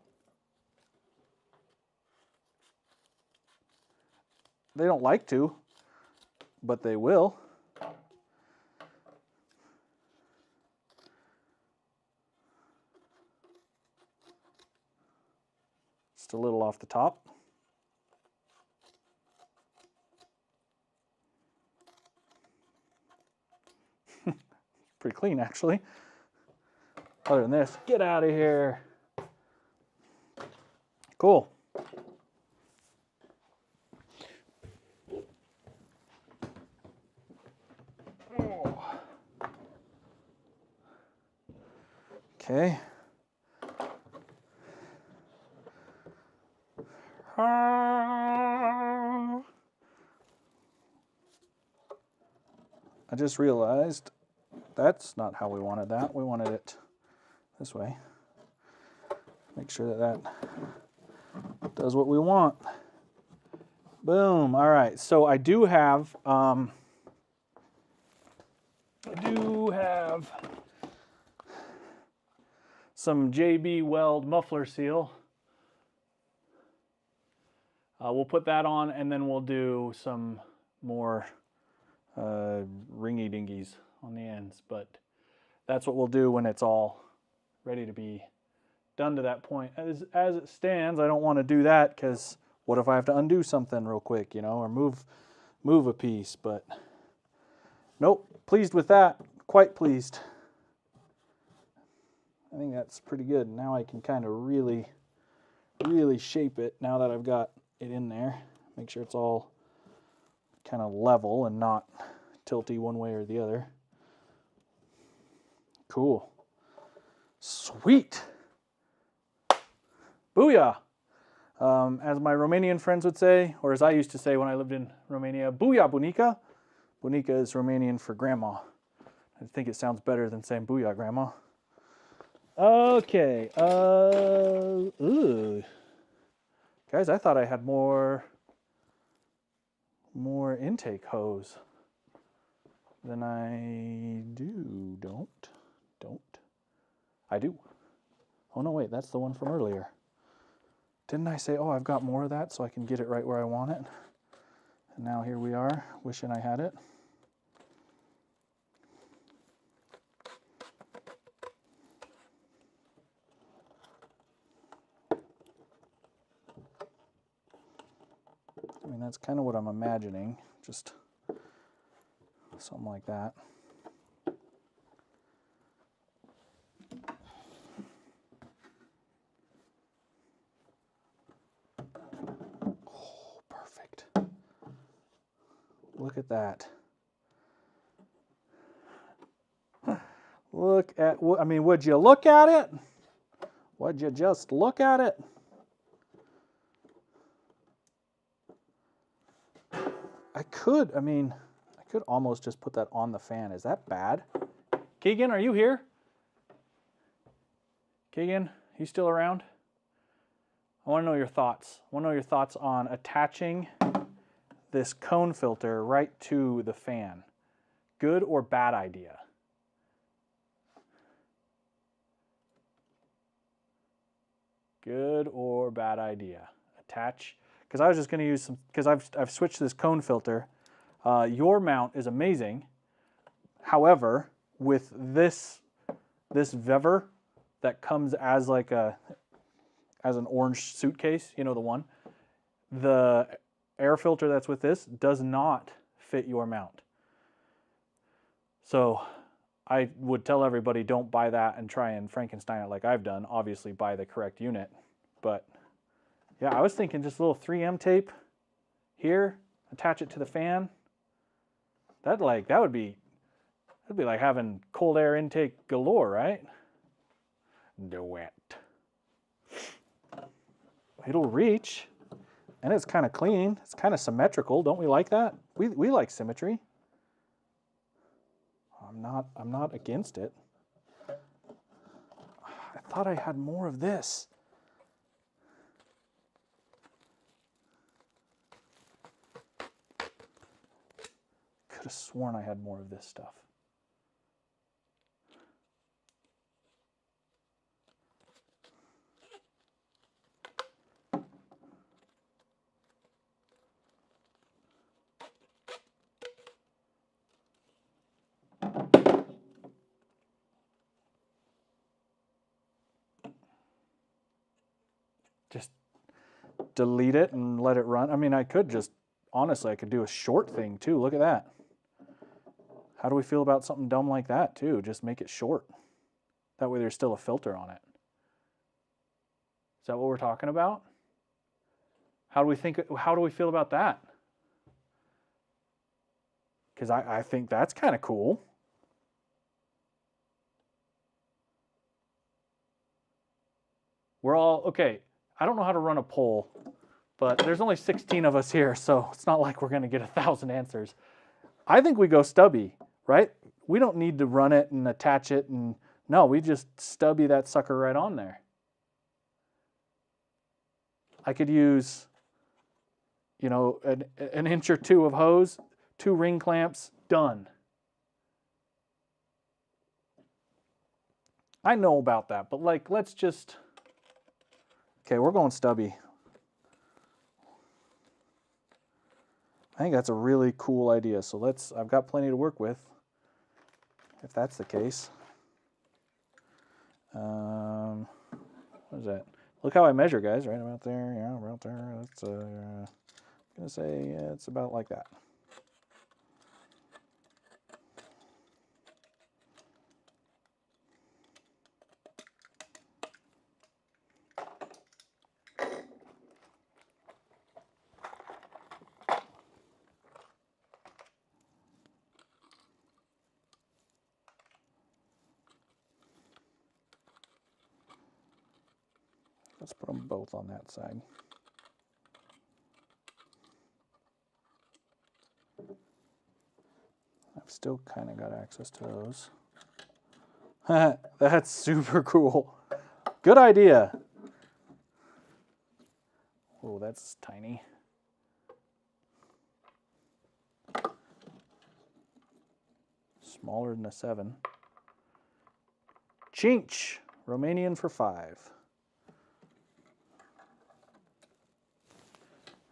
They don't like to, but they will. Just a little off the top. Pretty clean, actually. Other than this, get out of here. Cool. Okay. I just realized that's not how we wanted that. We wanted it this way. Make sure that that does what we want. Boom. All right. So I do have some JB Weld muffler seal. We'll put that on, and then we'll do some more ringy dingies on the ends, but that's what we'll do when it's all ready to be done to that point. As it stands, I don't want to do that because what if I have to undo something real quick, you know, or move a piece, but nope, pleased with that, quite pleased. I think that's pretty good. Now I can kind of really shape it now that I've got it in there. Make sure it's all kind of level and not tilty one way or the other. Cool. Sweet. Booyah. As my Romanian friends would say, or as I used to say when I lived in Romania, booyah, bunica. Bunica is Romanian for grandma. I think it sounds better than saying booyah, grandma. Okay. Ooh. Guys, I thought I had more intake hose than I do. Don't. I do. Oh no, wait, that's the one from earlier. Didn't I say, oh, I've got more of that so I can get it right where I want it? And now here we are, wishing I had it. I mean, that's kind of what I'm imagining, just something like that. Oh, perfect. Look at that. Look at, I mean, would you look at it? Would you just look at it? I could almost just put that on the fan. Is that bad? Keegan, are you here? Keegan, you still around? I want to know your thoughts. I want to know your thoughts on attaching this cone filter right to the fan. Good or bad idea? Good or bad idea? Attach, because I was just going to use some, because I've switched this cone filter. Your mount is amazing. However, with this Vever that comes as like as an orange suitcase, you know, the one, the air filter that's with this does not fit your mount. So I would tell everybody, don't buy that and try and Frankenstein it like I've done. Obviously buy the correct unit. But yeah, I was thinking just a little 3M tape here, attach it to the fan. That'd be like having cold air intake galore, right? Do it. It'll reach, and it's kind of clean. It's kind of symmetrical. Don't we like that? We like symmetry. I'm not against it. I thought I had more of this. Could have sworn I had more of this stuff. Just delete it and let it run. I mean, I could just, honestly, I could do a short thing too. Look at that. How do we feel about something dumb like that too? Just make it short. That way there's still a filter on it. Is that what we're talking about? How do we feel about that? Because I think that's kind of cool. We're all, okay, I don't know how to run a poll, but there's only 16 of us here, so it's not like we're going to get 1,000 answers. I think we go stubby, right? We don't need to run it and attach it, and no, we just stubby that sucker right on there. I could use, you know, an inch or two of hose, 2 ring clamps, done. I know about that, but like, let's just, okay, we're going stubby. I think that's a really cool idea. So I've got plenty to work with, if that's the case. What is that? Look how I measure, guys, right about there, yeah, about there. That's, I'm gonna say it's about like that. Let's put them both on that side. I've still kind of got access to those. That's super cool. Good idea. Oh, that's tiny. Smaller than a 7. Chinch, Romanian for 5.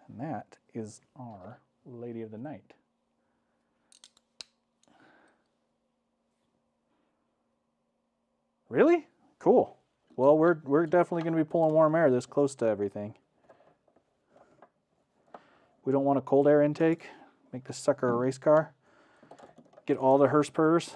And that is our Lady of the Night. Really? Cool. Well, we're definitely going to be pulling warm air this close to everything. We don't want a cold air intake. Make this sucker a race car. Get all the hearse purrs.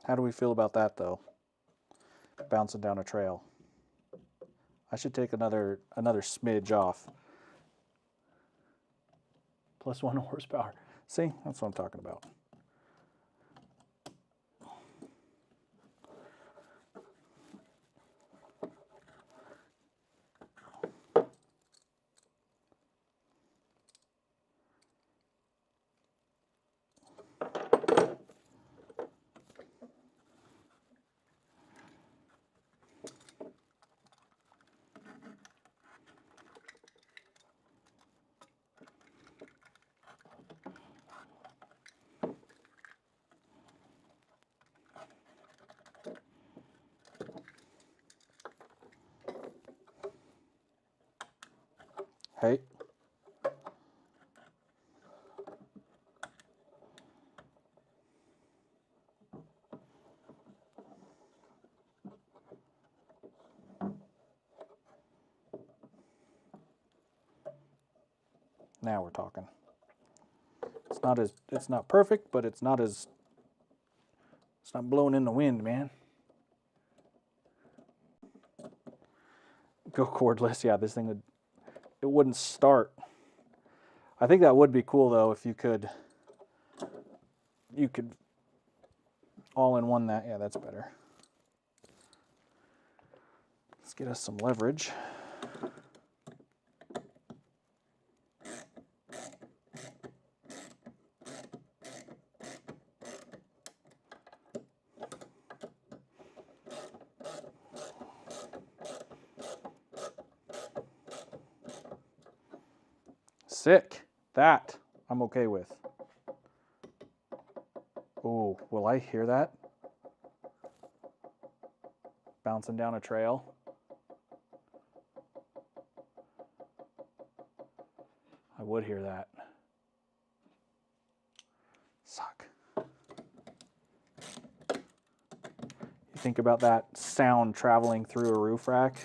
How do we feel about that, though? Bouncing down a trail. I should take another smidge off. Plus 1 horsepower. See, that's what I'm talking about. Hey. Now we're talking. It's not perfect, but it's not blowing in the wind, man. Go cordless. Yeah, this thing wouldn't start. I think that would be cool though if you could all in one that. Yeah, that's better. Let's get us some leverage. Sick. That I'm okay with. Oh, will I hear that? Bouncing down a trail. I would hear that. Suck. You think about that sound traveling through a roof rack.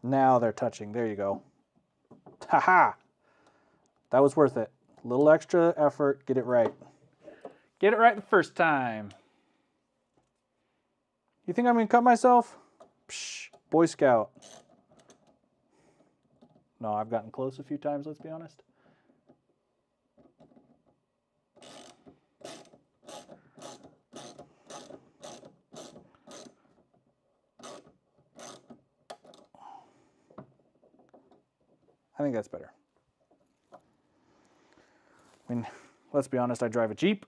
Now they're touching. There you go. Ha-ha! That was worth it. A little extra effort. Get it right. Get it right the first time. You think I'm gonna cut myself? Psh, Boy Scout. No, I've gotten close a few times, let's be honest. I think that's better. I mean, let's be honest, I drive a Jeep.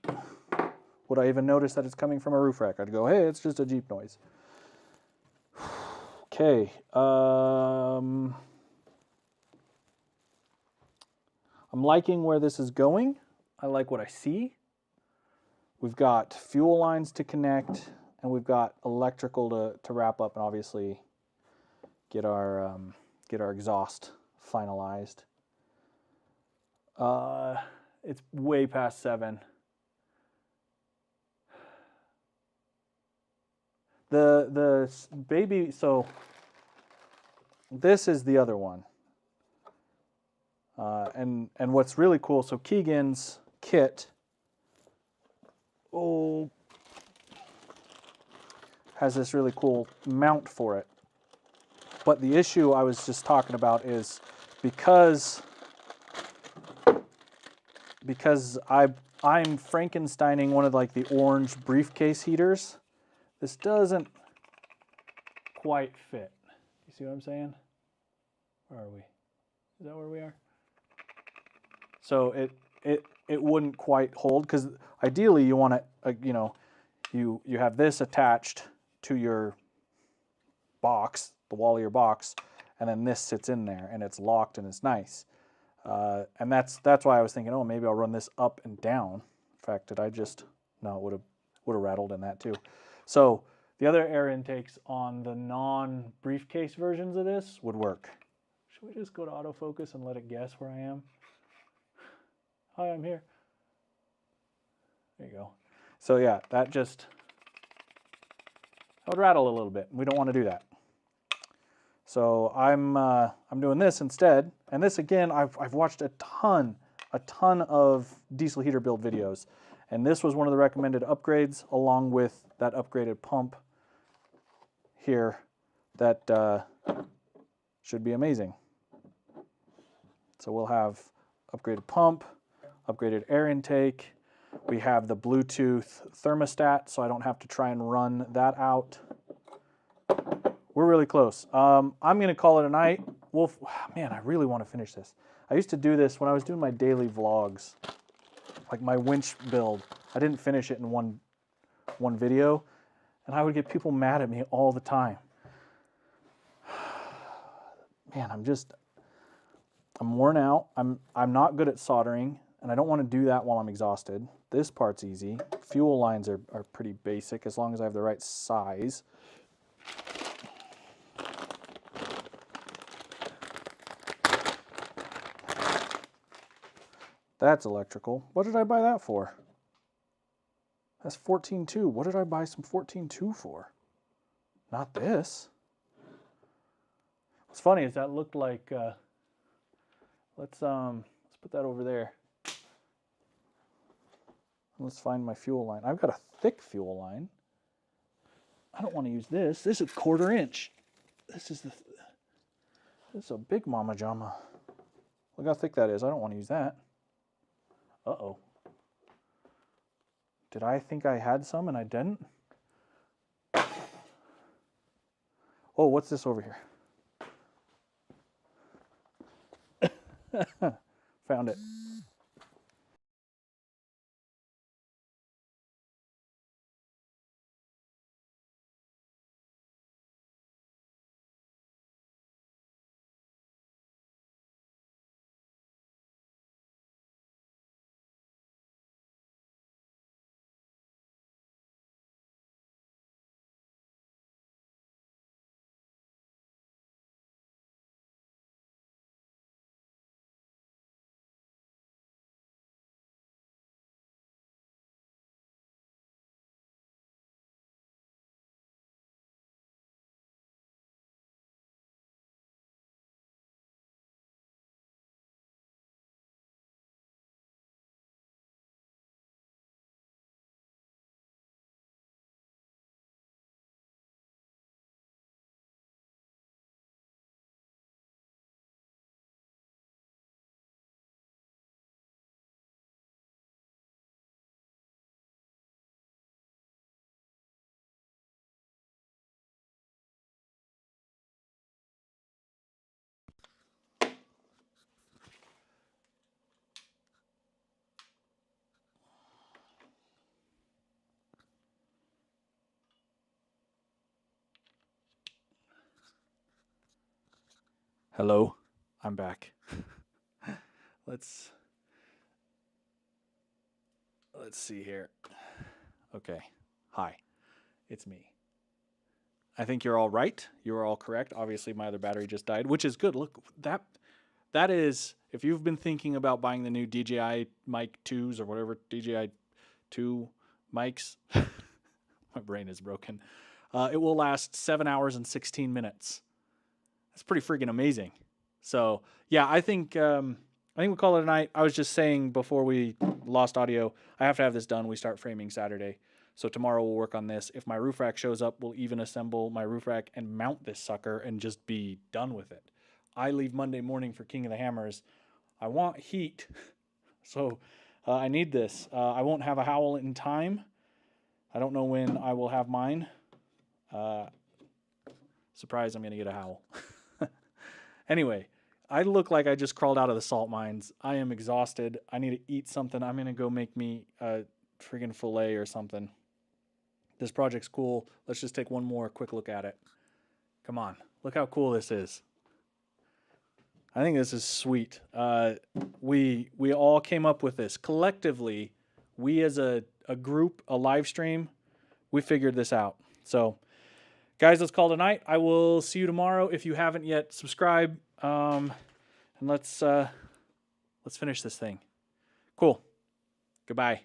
Would I even notice that it's coming from a roof rack? I'd go, hey, it's just a Jeep noise. Okay. I'm liking where this is going. I like what I see. We've got fuel lines to connect, and we've got electrical to wrap up, and obviously get our exhaust finalized. It's way past 7. The baby, so this is the other one. And what's really cool, so Keegan's kit has this really cool mount for it. But the issue I was just talking about is because I'm Frankensteining one of like the orange briefcase heaters, this doesn't quite fit. You see what I'm saying? Where are we? Is that where we are? So it wouldn't quite hold, because ideally you want to, you know, you have this attached to your box, the wall of your box, and then this sits in there and it's locked and it's nice. And that's why I was thinking, oh, maybe I'll run this up and down. In fact, did I just, no, it would have rattled in that too. So the other air intakes on the non-briefcase versions of this would work. Should we just go to autofocus and let it guess where I am? Hi, I'm here. There you go. So yeah, that would rattle a little bit. We don't want to do that. So I'm doing this instead. And this again, I've watched a ton of diesel heater build videos. And this was one of the recommended upgrades, along with that upgraded pump here that should be amazing. So we'll have upgraded pump, upgraded air intake. We have the Bluetooth thermostat, so I don't have to try and run that out. We're really close. I'm going to call it a night. Man, I really want to finish this. I used to do this when I was doing my daily vlogs, like my winch build. I didn't finish it in one video, and I would get people mad at me all the time. Man, I'm worn out. I'm not good at soldering, and I don't want to do that while I'm exhausted. This part's easy. Fuel lines are pretty basic as long as I have the right size. That's electrical. What did I buy that for? That's 14.2. What did I buy some 14.2 for? Not this. What's funny is that looked like, let's put that over there. Let's find my fuel line. I've got a thick fuel line. I don't want to use this. This is 1/4 inch. This is a big mama jama. Look how thick that is. I don't want to use that. Uh-oh. Did I think I had some and I didn't? Oh, what's this over here? Found it. Hello, I'm back. Let's see here. Okay. Hi, it's me. I think you're all right. You're all correct. Obviously, my other battery just died, which is good. Look, that is, if you've been thinking about buying the new DJI Mic 2s or whatever, DJI 2 mics, my brain is broken. It will last 7 hours and 16 minutes. That's pretty freaking amazing. So, yeah, I think we call it a night. I was just saying before we lost audio, I have to have this done. We start framing Saturday. So tomorrow we'll work on this. If my roof rack shows up, we'll even assemble my roof rack and mount this sucker and just be done with it. I leave Monday morning for King of the Hammers. I want heat, so I need this. I won't have a howl in time. I don't know when I will have mine. Surprise, I'm going to get a howl. Anyway, I look like I just crawled out of the salt mines. I am exhausted. I need to eat something. I'm going to go make me a friggin' filet or something. This project's cool. Let's just take one more quick look at it. Come on. Look how cool this is. I think this is sweet. We all came up with this. Collectively, we as a group, a live stream, we figured this out. So, guys, let's call it a night. I will see you tomorrow. If you haven't yet, subscribe. And let's finish this thing. Cool. Goodbye.